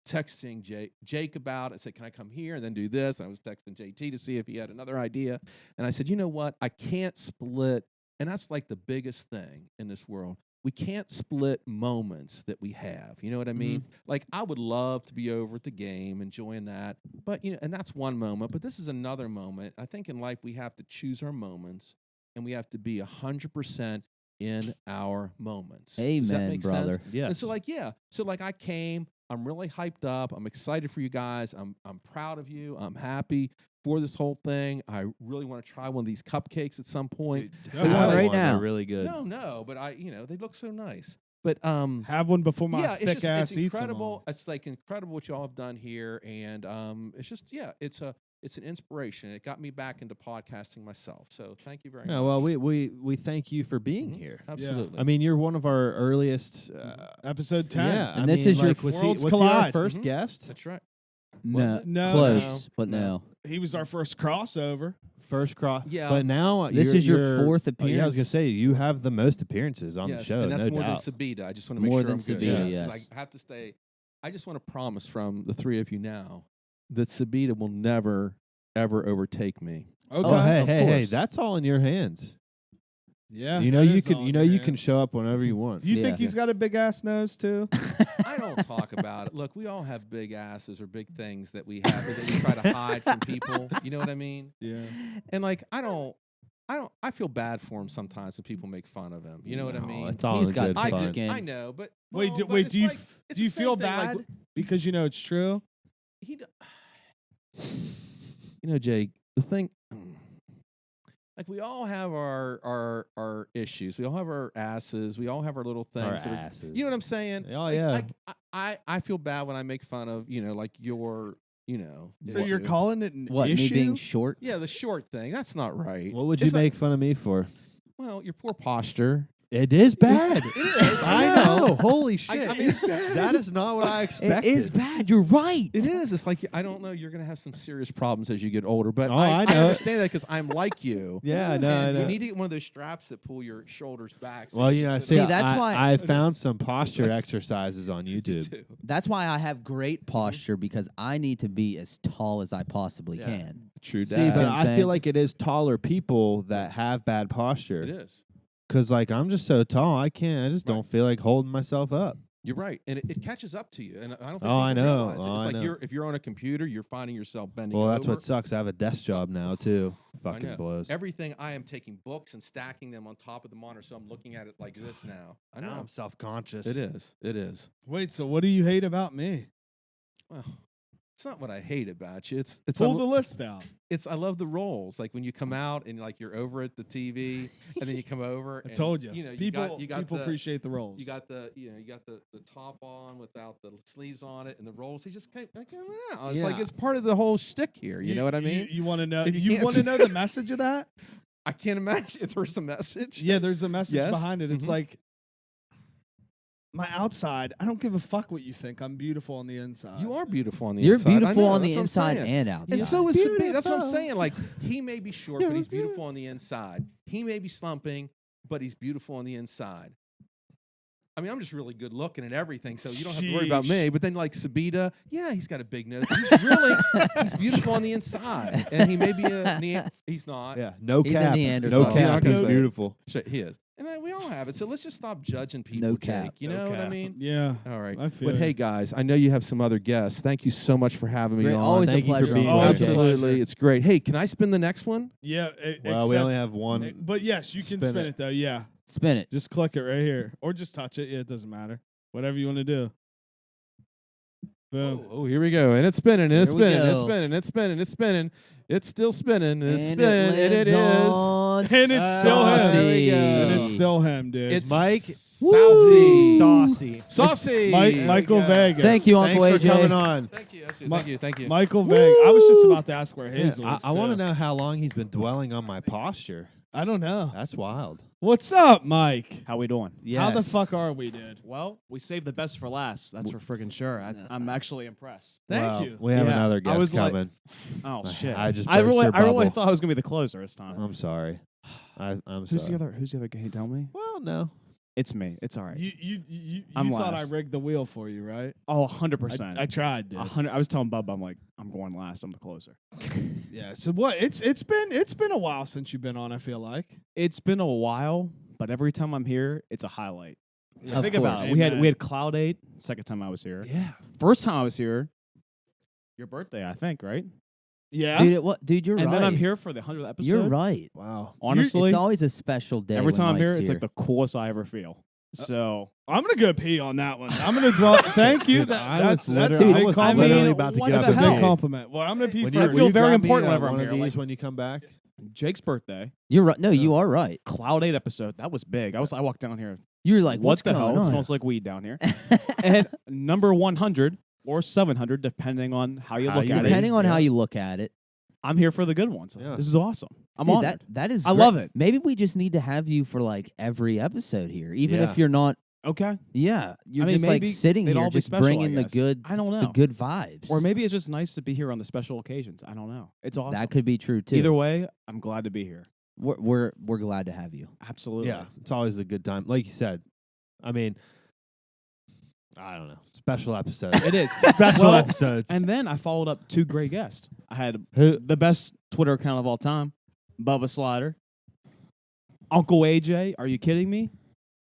Speaker 5: texting Jake about it. I said, can I come here and then do this? And I was texting JT to see if he had another idea. And I said, you know what? I can't split. And that's like the biggest thing in this world. We can't split moments that we have. You know what I mean? Like, I would love to be over at the game, enjoying that. But, and that's one moment. But this is another moment. I think in life we have to choose our moments, and we have to be 100% in our moments. Does that
Speaker 1: Amen,
Speaker 5: make
Speaker 1: brother.
Speaker 5: sense?
Speaker 2: yes.
Speaker 5: And so like, I came. I'm really hyped up. I'm excited for you guys. I'm proud of you. I'm happy for this whole thing. I really want to try one of these cupcakes at some point.
Speaker 3: Yeah,
Speaker 1: Have
Speaker 3: have
Speaker 1: one right
Speaker 2: They're
Speaker 1: now.
Speaker 2: really good.
Speaker 5: No, but they look so nice. But
Speaker 3: Have one before my
Speaker 5: yeah,
Speaker 3: thick ass
Speaker 5: it's
Speaker 3: eats 'em
Speaker 5: incredible.
Speaker 3: all.
Speaker 5: It's like incredible what y'all have done here, and it's just it's an inspiration. It got me back into podcasting myself. So thank you very
Speaker 2: Yeah,
Speaker 5: much.
Speaker 2: well, we thank you for being
Speaker 5: Mhm.
Speaker 2: here.
Speaker 5: Absolutely.
Speaker 2: I mean, you're one of our earliest.
Speaker 3: Episode 10.
Speaker 2: Yeah,
Speaker 1: And
Speaker 2: I
Speaker 1: this
Speaker 2: mean,
Speaker 1: is your
Speaker 2: like, was he-
Speaker 3: Worlds
Speaker 2: was he our
Speaker 3: collide.
Speaker 2: first
Speaker 5: Mhm.
Speaker 2: guest,
Speaker 5: that's right.
Speaker 1: No,
Speaker 5: it?
Speaker 3: No,
Speaker 1: close, but
Speaker 5: no.
Speaker 1: no.
Speaker 3: He was our first crossover.
Speaker 2: first cross.
Speaker 5: Yeah.
Speaker 2: but now
Speaker 1: This is your fourth
Speaker 2: Yeah, I was gonna
Speaker 1: appearance.
Speaker 2: say you have the most appearances on the
Speaker 5: Yes,
Speaker 2: show,
Speaker 5: and that's
Speaker 2: no
Speaker 5: more
Speaker 2: doubt.
Speaker 5: than Sabita. I just want to make
Speaker 1: More
Speaker 5: sure
Speaker 1: than
Speaker 5: I'm good.
Speaker 1: Sabita,
Speaker 5: Yeah, 'cause
Speaker 1: yes.
Speaker 5: I have to stay. I just want to promise from the three of you now that Sabita will never ever overtake me.
Speaker 3: Okay.
Speaker 2: Oh, hey,
Speaker 1: Of
Speaker 2: hey,
Speaker 1: course.
Speaker 2: that's all in your hands.
Speaker 3: Yeah,
Speaker 2: You know
Speaker 3: that
Speaker 2: you
Speaker 3: is
Speaker 2: can
Speaker 3: all
Speaker 2: you know
Speaker 3: in
Speaker 2: you
Speaker 3: your
Speaker 2: can
Speaker 3: hands.
Speaker 2: show up whenever you want.
Speaker 3: Do you
Speaker 1: Yeah.
Speaker 3: think he's got a big ass nose too?
Speaker 5: I don't talk about it. Look, we all have big asses or big things that we have or that we try to hide from people. You know what I mean?
Speaker 3: Yeah.
Speaker 5: And like, I feel bad for him sometimes when people make fun of him. You know what I
Speaker 2: No,
Speaker 5: mean?
Speaker 2: It's all
Speaker 1: He's
Speaker 2: in
Speaker 1: got
Speaker 2: good
Speaker 1: thick
Speaker 2: fun.
Speaker 1: skin.
Speaker 5: I know, but
Speaker 3: Wait,
Speaker 5: well,
Speaker 3: do,
Speaker 5: but
Speaker 3: wait.
Speaker 5: it's
Speaker 3: Do you
Speaker 5: like- it's
Speaker 3: do you
Speaker 5: the same
Speaker 3: feel
Speaker 5: thing,
Speaker 3: bad
Speaker 5: like,
Speaker 3: because you know it's true?
Speaker 5: he, d- you know, Jake, the thing, like we all have our issues. We all have our asses. We all have our little things.
Speaker 2: Our
Speaker 5: that are-
Speaker 2: asses.
Speaker 5: you know what I'm saying?
Speaker 2: Oh,
Speaker 5: Like,
Speaker 2: yeah.
Speaker 5: I feel bad when I make fun of, like your,
Speaker 3: So you're
Speaker 5: issue.
Speaker 3: calling it an
Speaker 1: What,
Speaker 3: issue?
Speaker 1: me being short?
Speaker 5: Yeah, the short thing. That's not right.
Speaker 2: What would you
Speaker 5: It's not-
Speaker 2: make fun of me for?
Speaker 5: Well, your poor posture.
Speaker 2: It is bad.
Speaker 5: It is.
Speaker 2: I know. Holy shit.
Speaker 5: I mean, it's bad.
Speaker 2: That is not what I expected.
Speaker 1: It is bad. You're right.
Speaker 5: It is. It's like I don't know. You're gonna have some serious problems as you get older, but
Speaker 2: Oh,
Speaker 5: I
Speaker 2: I know.
Speaker 5: understand that because I'm like you.
Speaker 2: Yeah, I know. I
Speaker 5: And
Speaker 2: know.
Speaker 5: you need to get one of those straps that pull your shoulders back. so
Speaker 2: Well,
Speaker 5: you
Speaker 2: you know,
Speaker 5: sit
Speaker 2: see,
Speaker 5: up.
Speaker 1: that's why-
Speaker 2: I found some posture exercises on YouTube.
Speaker 5: too.
Speaker 1: That's why I have great posture because I need to be as tall as I possibly
Speaker 2: Yeah.
Speaker 1: can.
Speaker 5: True
Speaker 2: See,
Speaker 5: dad.
Speaker 2: but
Speaker 1: what I'm
Speaker 2: I
Speaker 1: saying?
Speaker 2: feel like it is taller people that have bad
Speaker 5: it
Speaker 2: posture.
Speaker 5: is.
Speaker 2: Because, like, I'm just so tall, I just don't feel like holding myself up.
Speaker 5: You're right, and it catches up to you. And I don't. Think
Speaker 2: Oh, I
Speaker 5: people
Speaker 2: know.
Speaker 5: realize it.
Speaker 2: Oh,
Speaker 5: It's
Speaker 2: I
Speaker 5: like
Speaker 2: know.
Speaker 5: if you're on a computer, you're finding yourself bending
Speaker 2: Well,
Speaker 5: over.
Speaker 2: that's what sucks. I have a desk job now, too.
Speaker 5: I
Speaker 2: Fucking
Speaker 5: know.
Speaker 2: blows.
Speaker 5: Everything I am taking books and stacking them on top of the monitor, so I'm looking at it like this now. I know.
Speaker 2: Now I'm self-conscious.
Speaker 5: It is. It is.
Speaker 3: Wait, so what do you hate about me?
Speaker 5: Well, it's not what I hate about you. It's
Speaker 3: Pull the list out.
Speaker 5: I love the roles. Like when you come out and like you're over at the TV, and then you come over.
Speaker 3: I
Speaker 5: and,
Speaker 3: told you.
Speaker 5: You know,
Speaker 3: people
Speaker 5: you got
Speaker 3: people
Speaker 5: the,
Speaker 3: appreciate the roles.
Speaker 5: You got the top on without the sleeves on it, and the rolls. He just came out. It's like
Speaker 2: Yeah.
Speaker 5: it's part of the whole shtick here. You know what I mean?
Speaker 3: You want to know?
Speaker 5: If you
Speaker 3: You
Speaker 5: can't
Speaker 3: want to
Speaker 5: see-
Speaker 3: know the message of that?
Speaker 5: I can't imagine if there's a message.
Speaker 3: Yeah, there's a message
Speaker 5: Yes.
Speaker 3: behind it. It's
Speaker 5: Mhm.
Speaker 3: like my outside. I don't give a fuck what you think. I'm beautiful on the inside.
Speaker 5: You are beautiful on the
Speaker 1: You're
Speaker 5: inside. I
Speaker 1: beautiful
Speaker 5: know,
Speaker 1: on the
Speaker 5: that's what I'm
Speaker 1: inside
Speaker 5: saying.
Speaker 1: and outside.
Speaker 5: And so is Sabine. That's what I'm
Speaker 3: Beautiful.
Speaker 5: saying. Like he may be short, but he's beautiful on the inside. He may be slumping, but he's beautiful on the inside. I mean, I'm just really good looking and everything, so you don't have to worry about
Speaker 3: Sheesh.
Speaker 5: me. But then, like Sabita, yeah, he's got a big nose. He's beautiful on the inside, and he may be he's not.
Speaker 2: Yeah, no
Speaker 1: He's a
Speaker 2: cap.
Speaker 1: Neanderthal.
Speaker 2: No
Speaker 5: You're not
Speaker 2: cap.
Speaker 5: gonna
Speaker 2: He's
Speaker 5: say it.
Speaker 2: beautiful.
Speaker 5: He is, and we all have it. So let's just stop judging people.
Speaker 1: No
Speaker 5: Jake,
Speaker 1: cap.
Speaker 5: You
Speaker 2: No
Speaker 5: know what I
Speaker 2: cap.
Speaker 5: mean?
Speaker 3: Yeah.
Speaker 5: All right.
Speaker 3: I feel
Speaker 5: But
Speaker 3: you.
Speaker 5: hey, guys, I know you have some other guests. Thank you so much for having me
Speaker 1: Great.
Speaker 5: on.
Speaker 1: Always
Speaker 2: Thank
Speaker 1: a
Speaker 2: you for
Speaker 1: pleasure.
Speaker 2: being
Speaker 3: Oh,
Speaker 2: here,
Speaker 3: it's a
Speaker 2: Jake.
Speaker 3: pleasure.
Speaker 5: Absolutely, it's great. Hey, can I spin the next one?
Speaker 3: Yeah.
Speaker 2: Well, we only have one.
Speaker 3: But yes, you can
Speaker 2: Spin
Speaker 3: spin
Speaker 2: it.
Speaker 3: it though. Yeah.
Speaker 1: Spin it.
Speaker 3: Just click it right here, or just touch it. Yeah, it doesn't matter. Whatever you want to do. Boom.
Speaker 5: Oh, here we go. And it's spinning, and it's
Speaker 1: Here we
Speaker 5: spinning, it's
Speaker 1: go.
Speaker 5: spinning, it's spinning, it's spinning. It's still spinning, and it's
Speaker 1: And
Speaker 5: spinning, and it
Speaker 1: lives
Speaker 5: is.
Speaker 1: on
Speaker 3: And it's still him.
Speaker 1: Saucy.
Speaker 2: There we go.
Speaker 3: And it's still him, dude.
Speaker 5: It's
Speaker 2: Mike
Speaker 5: Saucy.
Speaker 2: Saucy.
Speaker 5: Saucy.
Speaker 3: Michael
Speaker 2: go.
Speaker 3: Vegas.
Speaker 1: Thank you, Uncle
Speaker 2: Thanks for
Speaker 1: AJ.
Speaker 2: coming on.
Speaker 5: Thank you,
Speaker 3: Mi-
Speaker 5: thank you, thank you.
Speaker 3: Michael Vegas. I was just about to ask where his
Speaker 2: Yeah,
Speaker 3: was.
Speaker 2: I want to
Speaker 3: too.
Speaker 2: know how long he's been dwelling on my posture.
Speaker 3: I don't know.
Speaker 2: That's wild.
Speaker 3: What's up, Mike?
Speaker 6: How we doing?
Speaker 3: How the
Speaker 2: Yes.
Speaker 3: fuck are we, dude?
Speaker 6: Well, we saved the best for last. That's for friggin' sure. I'm actually impressed.
Speaker 3: Thank
Speaker 2: Well,
Speaker 3: you.
Speaker 2: We have
Speaker 6: Yeah,
Speaker 2: anreally
Speaker 6: I
Speaker 2: guest
Speaker 6: was like-
Speaker 2: coming.
Speaker 6: Oh shit!
Speaker 2: I just
Speaker 6: I
Speaker 2: burst
Speaker 6: really,
Speaker 2: your
Speaker 6: I really
Speaker 2: bubble.
Speaker 6: thought I was gonna be the closer this time.
Speaker 2: I'm sorry. I'm
Speaker 6: Who's
Speaker 2: sorry.
Speaker 6: the other? Who's the other? Can you tell me?
Speaker 2: Well, no.
Speaker 6: It's me. It's all right.
Speaker 3: You
Speaker 6: I'm
Speaker 3: thought I
Speaker 6: last.
Speaker 3: rigged the wheel for you, right?
Speaker 6: Oh, 100%.
Speaker 3: I tried, dude.
Speaker 6: 100. I was telling Bub, I'm like, I'm going last. I'm the closer.
Speaker 3: Yeah. So what? It's been a while since you've been on. I feel like.
Speaker 6: It's been a while, but every time I'm here, it's a highlight.
Speaker 1: Of
Speaker 6: Think about
Speaker 1: course.
Speaker 6: it. We
Speaker 3: Amen.
Speaker 6: had Cloud 8. Second time I was here.
Speaker 2: Yeah.
Speaker 6: First time I was here. Your birthday, I think, right?
Speaker 3: Yeah.
Speaker 1: Dude, you're
Speaker 6: and
Speaker 1: right.
Speaker 6: then I'm here for the 100th episode.
Speaker 1: You're right.
Speaker 2: Wow.
Speaker 6: Honestly,
Speaker 1: It's always a special day.
Speaker 6: every
Speaker 1: when
Speaker 6: time I'm
Speaker 1: Mike's
Speaker 6: here, it's like the coolest I ever feel. So
Speaker 3: I'm gonna go pee on that one. I'm gonna draw. Thank you.
Speaker 2: Dude,
Speaker 3: That's
Speaker 2: I
Speaker 3: that's
Speaker 2: was
Speaker 3: a big
Speaker 2: literally
Speaker 3: compliment.
Speaker 2: about to
Speaker 6: what
Speaker 2: get up
Speaker 3: That's a
Speaker 6: the
Speaker 2: and
Speaker 3: big
Speaker 6: hell?
Speaker 2: pee.
Speaker 3: compliment. Well, I'm gonna pee
Speaker 2: When
Speaker 3: for
Speaker 2: you,
Speaker 6: I
Speaker 2: will
Speaker 6: feel
Speaker 2: you
Speaker 6: very
Speaker 2: grab me,
Speaker 6: important whenever
Speaker 2: one
Speaker 6: I'm
Speaker 2: of
Speaker 6: here,
Speaker 2: these
Speaker 6: like-
Speaker 2: when you come back.
Speaker 6: Jake's birthday,
Speaker 1: You're right. No, you are right.
Speaker 6: Cloud 8 episode, that was big. I walked down here.
Speaker 1: You're like,
Speaker 6: What
Speaker 1: what's
Speaker 6: the hell?
Speaker 1: going
Speaker 6: It
Speaker 1: on?
Speaker 6: smells like weed down here. And number 100 or 700, depending on how you
Speaker 2: How
Speaker 6: look
Speaker 2: you
Speaker 6: at it.
Speaker 1: Depending on how
Speaker 2: Yeah.
Speaker 1: you look at it.
Speaker 6: I'm here for the good ones.
Speaker 2: Yeah.
Speaker 6: This is awesome. I'm
Speaker 1: Dude,
Speaker 6: honored.
Speaker 1: that is.
Speaker 6: I
Speaker 1: great.
Speaker 6: love it.
Speaker 1: Maybe we just need to have you for like every episode here, even
Speaker 2: Yeah.
Speaker 1: if you're not.
Speaker 6: Okay.
Speaker 1: Yeah, you're
Speaker 6: I mean,
Speaker 1: just like
Speaker 6: maybe
Speaker 1: sitting
Speaker 6: they'd
Speaker 1: here,
Speaker 6: all be
Speaker 1: just
Speaker 6: special,
Speaker 1: bringing
Speaker 6: I
Speaker 1: the
Speaker 6: guess.
Speaker 1: good,
Speaker 6: I don't know.
Speaker 1: the good vibes.
Speaker 6: Or maybe it's just nice to be here on the special occasions. I don't know. It's awesome.
Speaker 1: that could be true too.
Speaker 6: Either way, I'm glad to be here.
Speaker 1: we're glad to have you.
Speaker 6: Absolutely.
Speaker 2: Yeah, it's always a good time. Like you said, I mean, I don't know. Special episodes.
Speaker 6: It is.
Speaker 2: Special
Speaker 6: Well,
Speaker 2: episodes.
Speaker 6: And then I followed up 2 great guests. I had
Speaker 2: Who?
Speaker 6: the best Twitter account of all time, Bubba Slyder. Uncle AJ, are you kidding me?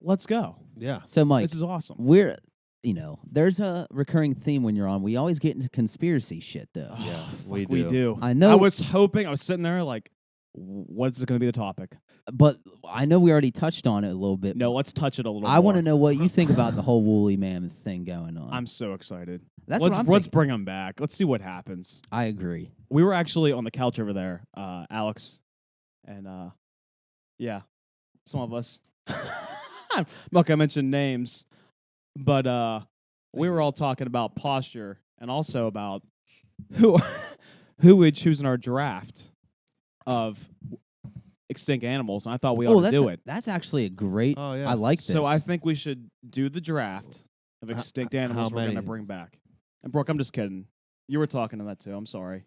Speaker 6: Let's go.
Speaker 2: Yeah.
Speaker 1: So, Mike,
Speaker 6: This is awesome.
Speaker 1: we're, there's a recurring theme when you're on. We always get into conspiracy shit, though.
Speaker 2: Yeah,
Speaker 6: We do.
Speaker 1: I know.
Speaker 6: I was hoping. I was sitting there like, what's going to be the topic?
Speaker 1: But I know we already touched on it a little bit.
Speaker 6: No, let's touch it a little
Speaker 1: I
Speaker 6: more.
Speaker 1: want to know what you think about the whole woolly mammoth thing going on.
Speaker 6: I'm so excited.
Speaker 1: That's
Speaker 6: let's
Speaker 1: what I'm
Speaker 6: let's
Speaker 1: thinking.
Speaker 6: bring him back. Let's see what happens.
Speaker 1: I agree.
Speaker 6: We were actually on the couch over there, Alex, and yeah, some of us. I'm not gonna mention names, but we were all talking about posture and also about who would choose in our draft of extinct animals. And I thought we ought to do it.
Speaker 1: That's actually a great.
Speaker 2: Oh, yeah.
Speaker 1: I like this.
Speaker 6: So I think we should do the draft of extinct animals
Speaker 2: how
Speaker 6: we're
Speaker 2: many?
Speaker 6: gonna bring back. And Brooke, I'm just kidding. You were talking to that too. I'm sorry.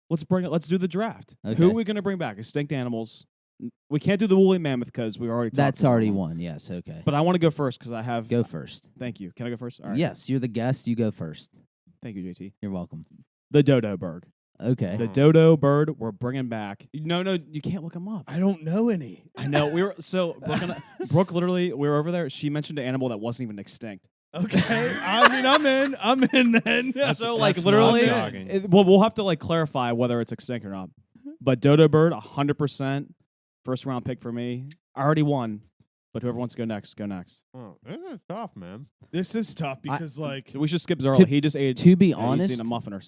Speaker 6: Let's do the draft. Who
Speaker 1: Okay.
Speaker 6: are we gonna bring back? Extinct animals. We can't do the woolly mammoth because we already talked
Speaker 1: That's
Speaker 6: about
Speaker 1: already
Speaker 6: one.
Speaker 1: one. Yes. Okay.
Speaker 6: But I want to go first because I have.
Speaker 1: Go first.
Speaker 6: Thank you. Can I go first? All right.
Speaker 1: Yes, you're the guest. You go first.
Speaker 6: Thank you, JT.
Speaker 1: You're welcome.
Speaker 6: The dodo bird.
Speaker 1: Okay.
Speaker 6: The dodo bird. We're bringing back. No, you can't look him up.
Speaker 3: I don't know any.
Speaker 6: I know. We were so Brooke literally. We were over there. She mentioned an animal that wasn't even extinct.
Speaker 3: Okay. I mean, I'm in then.
Speaker 6: So like
Speaker 2: that's
Speaker 6: literally,
Speaker 2: not shocking.
Speaker 6: we'll have to like clarify whether it's extinct or not. But dodo bird, 100% first round pick for me. I already won, but whoever wants to go next, go next.
Speaker 2: Oh, this is tough, man.
Speaker 3: This is tough because like
Speaker 6: So we should skip Zarl.
Speaker 1: To-
Speaker 6: He just ate.
Speaker 1: to be
Speaker 6: he's
Speaker 1: honest,
Speaker 6: eating a muffin or.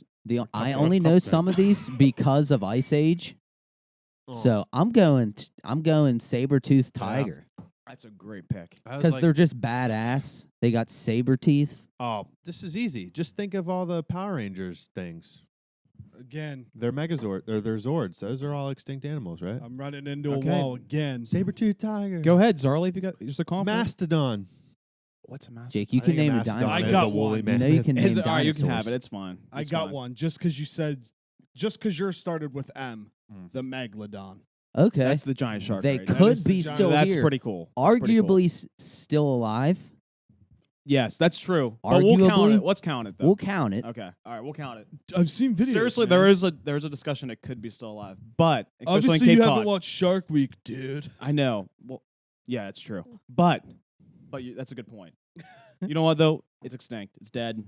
Speaker 1: I
Speaker 2: cup-
Speaker 1: only
Speaker 2: a
Speaker 1: know
Speaker 2: cup
Speaker 1: some
Speaker 2: thing.
Speaker 1: of these because of Ice Age.
Speaker 2: Oh.
Speaker 1: So I'm going saber-toothed tiger
Speaker 6: That's a great pick.
Speaker 1: because they're just badass. They got saber teeth.
Speaker 2: Oh, this is easy. Just think of all the Power Rangers things.
Speaker 3: again,
Speaker 2: They're Megazord. They're Zords. Those are all extinct animals, right?
Speaker 3: I'm running into
Speaker 6: Okay.
Speaker 3: a wall again.
Speaker 2: Saber-tooth tiger.
Speaker 6: Go ahead, Zarly. If you got just a confidence.
Speaker 2: Mastodon.
Speaker 6: What's a master?
Speaker 1: Jake, you
Speaker 2: I
Speaker 1: can
Speaker 2: think a
Speaker 1: name a
Speaker 2: mastodon
Speaker 1: dinosaur.
Speaker 3: I
Speaker 2: is
Speaker 3: got
Speaker 2: a woolly
Speaker 3: one.
Speaker 1: You know
Speaker 2: mammoth.
Speaker 1: you can name
Speaker 6: Is it, all right, you
Speaker 1: dinosaurs.
Speaker 6: can have it. It's fine.
Speaker 3: I
Speaker 6: It's
Speaker 3: got
Speaker 6: fine.
Speaker 3: one just because you said, just because yours started with M,
Speaker 2: Mm.
Speaker 3: the Megalodon.
Speaker 1: Okay.
Speaker 6: That's the giant shark.
Speaker 1: They
Speaker 6: right?
Speaker 3: That
Speaker 1: could
Speaker 3: is the
Speaker 1: be
Speaker 3: giant-
Speaker 1: still
Speaker 6: That's
Speaker 1: here.
Speaker 6: pretty cool. That's pretty cool.
Speaker 1: Arguably still alive.
Speaker 6: Yes, that's true. But we'll count
Speaker 1: Arguably,
Speaker 6: it. Let's count it though.
Speaker 1: We'll count it.
Speaker 6: Okay. All right, we'll count it.
Speaker 3: I've seen videos.
Speaker 6: Seriously,
Speaker 3: man.
Speaker 6: there's a discussion it could be still alive, but especially
Speaker 3: Obviously,
Speaker 6: in Cape
Speaker 3: you
Speaker 6: Cod.
Speaker 3: haven't watched Shark Week, dude.
Speaker 6: I know. Well, yeah, it's true. But that's a good point. You know what though? It's extinct. It's dead.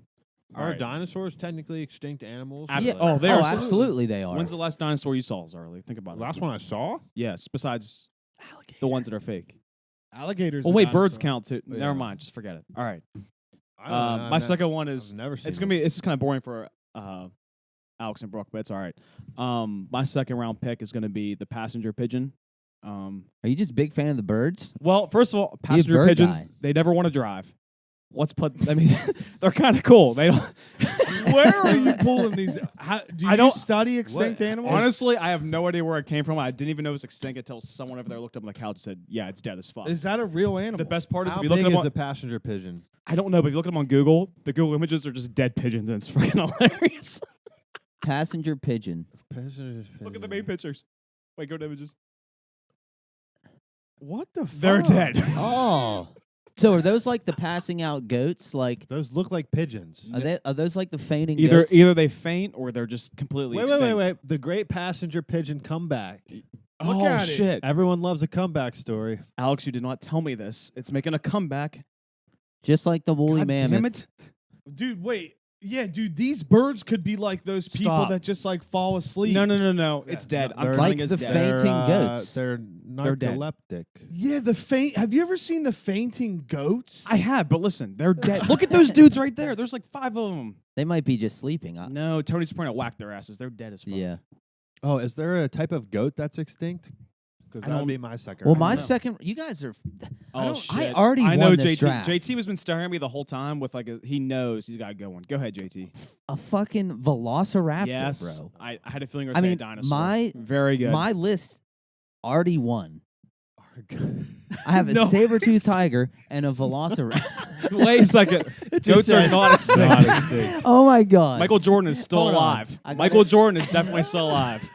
Speaker 6: All
Speaker 2: Are
Speaker 6: right.
Speaker 2: dinosaurs technically extinct animals?
Speaker 6: Absolutely.
Speaker 1: Yeah.
Speaker 6: Oh, they are so-
Speaker 1: absolutely they are.
Speaker 6: When's the last dinosaur you saw, Zarly? Think about
Speaker 2: The
Speaker 6: it.
Speaker 2: last one I saw?
Speaker 6: Yes, besides the ones that are fake.
Speaker 3: Alligators.
Speaker 6: Oh
Speaker 3: a
Speaker 6: wait, birds
Speaker 3: dinosaur.
Speaker 6: count too.
Speaker 2: Yeah.
Speaker 6: Never mind. Just forget it. All right.
Speaker 2: I don't know.
Speaker 6: My second one
Speaker 2: I've
Speaker 6: is
Speaker 2: never seen
Speaker 6: it's gonna be. This is kind of boring for Alex and Brooke, but it's all right. My second round pick is gonna be the passenger pigeon.
Speaker 1: Are you just a big fan of the birds?
Speaker 6: Well, first of all, passenger
Speaker 1: bird
Speaker 6: pigeons,
Speaker 1: guy.
Speaker 6: they never want to drive. Let's put. I mean, they're kind of cool. They don't.
Speaker 3: Where are you pulling these? How, do you
Speaker 6: I don't-
Speaker 3: study extinct animals?
Speaker 6: Honestly, I have no idea where it came from. I didn't even know it was extinct until someone over there looked up on the couch and said, "Yeah, it's dead as fuck."
Speaker 3: Is that a real animal?
Speaker 6: The best part is
Speaker 2: How
Speaker 6: if you look
Speaker 2: big
Speaker 6: at them
Speaker 2: is
Speaker 6: on,
Speaker 2: a passenger pigeon?
Speaker 6: I don't know, but if you look at them on Google, the Google images are just dead pigeons, and it's freaking hilarious.
Speaker 1: Passenger pigeon.
Speaker 2: Passenger
Speaker 6: Look at the main pictures. Wait, go to images.
Speaker 3: What the fuck?
Speaker 6: They're dead.
Speaker 1: Oh. So are those like the passing out goats? Like
Speaker 2: Those look like pigeons.
Speaker 1: are those like the fainting
Speaker 6: Either
Speaker 1: goats?
Speaker 6: either they faint or they're just completely
Speaker 2: Wait,
Speaker 6: extinct.
Speaker 2: The great passenger pigeon comeback.
Speaker 6: Oh
Speaker 3: at it.
Speaker 6: shit,
Speaker 2: Everyone loves a comeback story.
Speaker 6: Alex, you did not tell me this. It's making a comeback.
Speaker 1: Just like the woolly
Speaker 6: God
Speaker 1: mammoth.
Speaker 6: damn it!
Speaker 3: Dude, wait. Yeah, dude, these birds could be like those people
Speaker 6: Stop.
Speaker 3: that just like fall asleep.
Speaker 6: No. It's dead. I'm
Speaker 2: they're
Speaker 6: counting
Speaker 1: like
Speaker 6: as
Speaker 1: the
Speaker 6: dead.
Speaker 1: fainting goats.
Speaker 2: They're
Speaker 6: dead.
Speaker 2: narcoleptic.
Speaker 3: Yeah, the faint. Have you ever seen the fainting goats?
Speaker 6: I have, but listen, they're dead. Look at those dudes right there. There's like 5 of them.
Speaker 1: They might be just sleeping.
Speaker 6: No, Tony Soprano whacked their asses. They're dead as fuck.
Speaker 1: Yeah.
Speaker 2: Oh, is there a type of goat that's extinct? Because
Speaker 6: I
Speaker 2: that would
Speaker 6: don't-
Speaker 2: be my second.
Speaker 1: Well,
Speaker 2: round.
Speaker 1: my
Speaker 6: know.
Speaker 1: second. You guys are.
Speaker 6: Oh
Speaker 1: I
Speaker 6: shit!
Speaker 1: already
Speaker 6: I know
Speaker 1: won this
Speaker 6: JT.
Speaker 1: draft.
Speaker 6: JT has been staring at me the whole time with like he knows he's got to go one. Go ahead, JT.
Speaker 1: A fucking velociraptor,
Speaker 6: Yes,
Speaker 1: bro.
Speaker 6: I had a feeling you were
Speaker 1: I
Speaker 6: saying
Speaker 1: mean,
Speaker 6: dinosaur.
Speaker 1: my-
Speaker 6: very good.
Speaker 1: My list already won. I have a
Speaker 6: No,
Speaker 1: saber-toothed tiger and a velociraptor.
Speaker 6: Wait a second. Goats are not extinct.
Speaker 2: Not extinct.
Speaker 1: Oh my god.
Speaker 6: Michael Jordan is still
Speaker 1: Hold on.
Speaker 6: alive.
Speaker 1: I gotta-
Speaker 6: Michael Jordan is definitely still alive.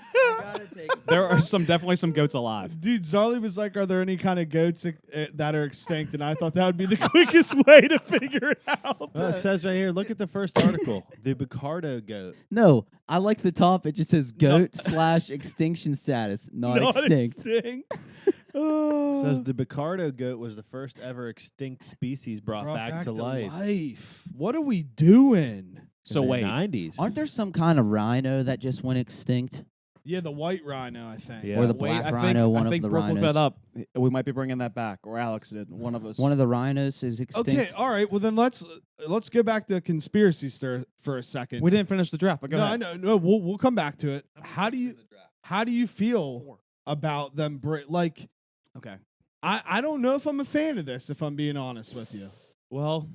Speaker 6: There are definitely some goats alive.
Speaker 3: Dude, Zarly was like, "Are there any kind of goats that are extinct?" And I thought that would be the quickest way to figure it out.
Speaker 2: Well, it says right here. Look at the first article. The Picardo goat.
Speaker 1: No, I like the top. It just says goat / extinction status, not extinct.
Speaker 3: extinct.
Speaker 2: It says the Picardo goat was the first ever extinct species brought back to life.
Speaker 3: What are we doing?
Speaker 6: So
Speaker 2: in
Speaker 6: wait,
Speaker 2: the 90s.
Speaker 1: Aren't there some kind of rhino that just went extinct?
Speaker 3: Yeah, the white rhino, I think.
Speaker 2: Yeah.
Speaker 1: Or the
Speaker 6: wait,
Speaker 1: black
Speaker 6: I
Speaker 1: rhino,
Speaker 6: think,
Speaker 1: one
Speaker 6: I think
Speaker 1: of the
Speaker 6: Brooke
Speaker 1: rhinos.
Speaker 6: looked that up. We might be bringing that back, or Alex did. One of us.
Speaker 1: One of the rhinos is extinct.
Speaker 3: Okay, all right. Well, then let's go back to conspiracy stir for a second.
Speaker 6: We didn't finish the draft, but go
Speaker 3: no,
Speaker 6: ahead.
Speaker 3: I know. No, we'll come back to it. How do you feel about them? Like,
Speaker 6: Okay.
Speaker 3: I don't know if I'm a fan of this. If I'm being honest with you.
Speaker 6: Well,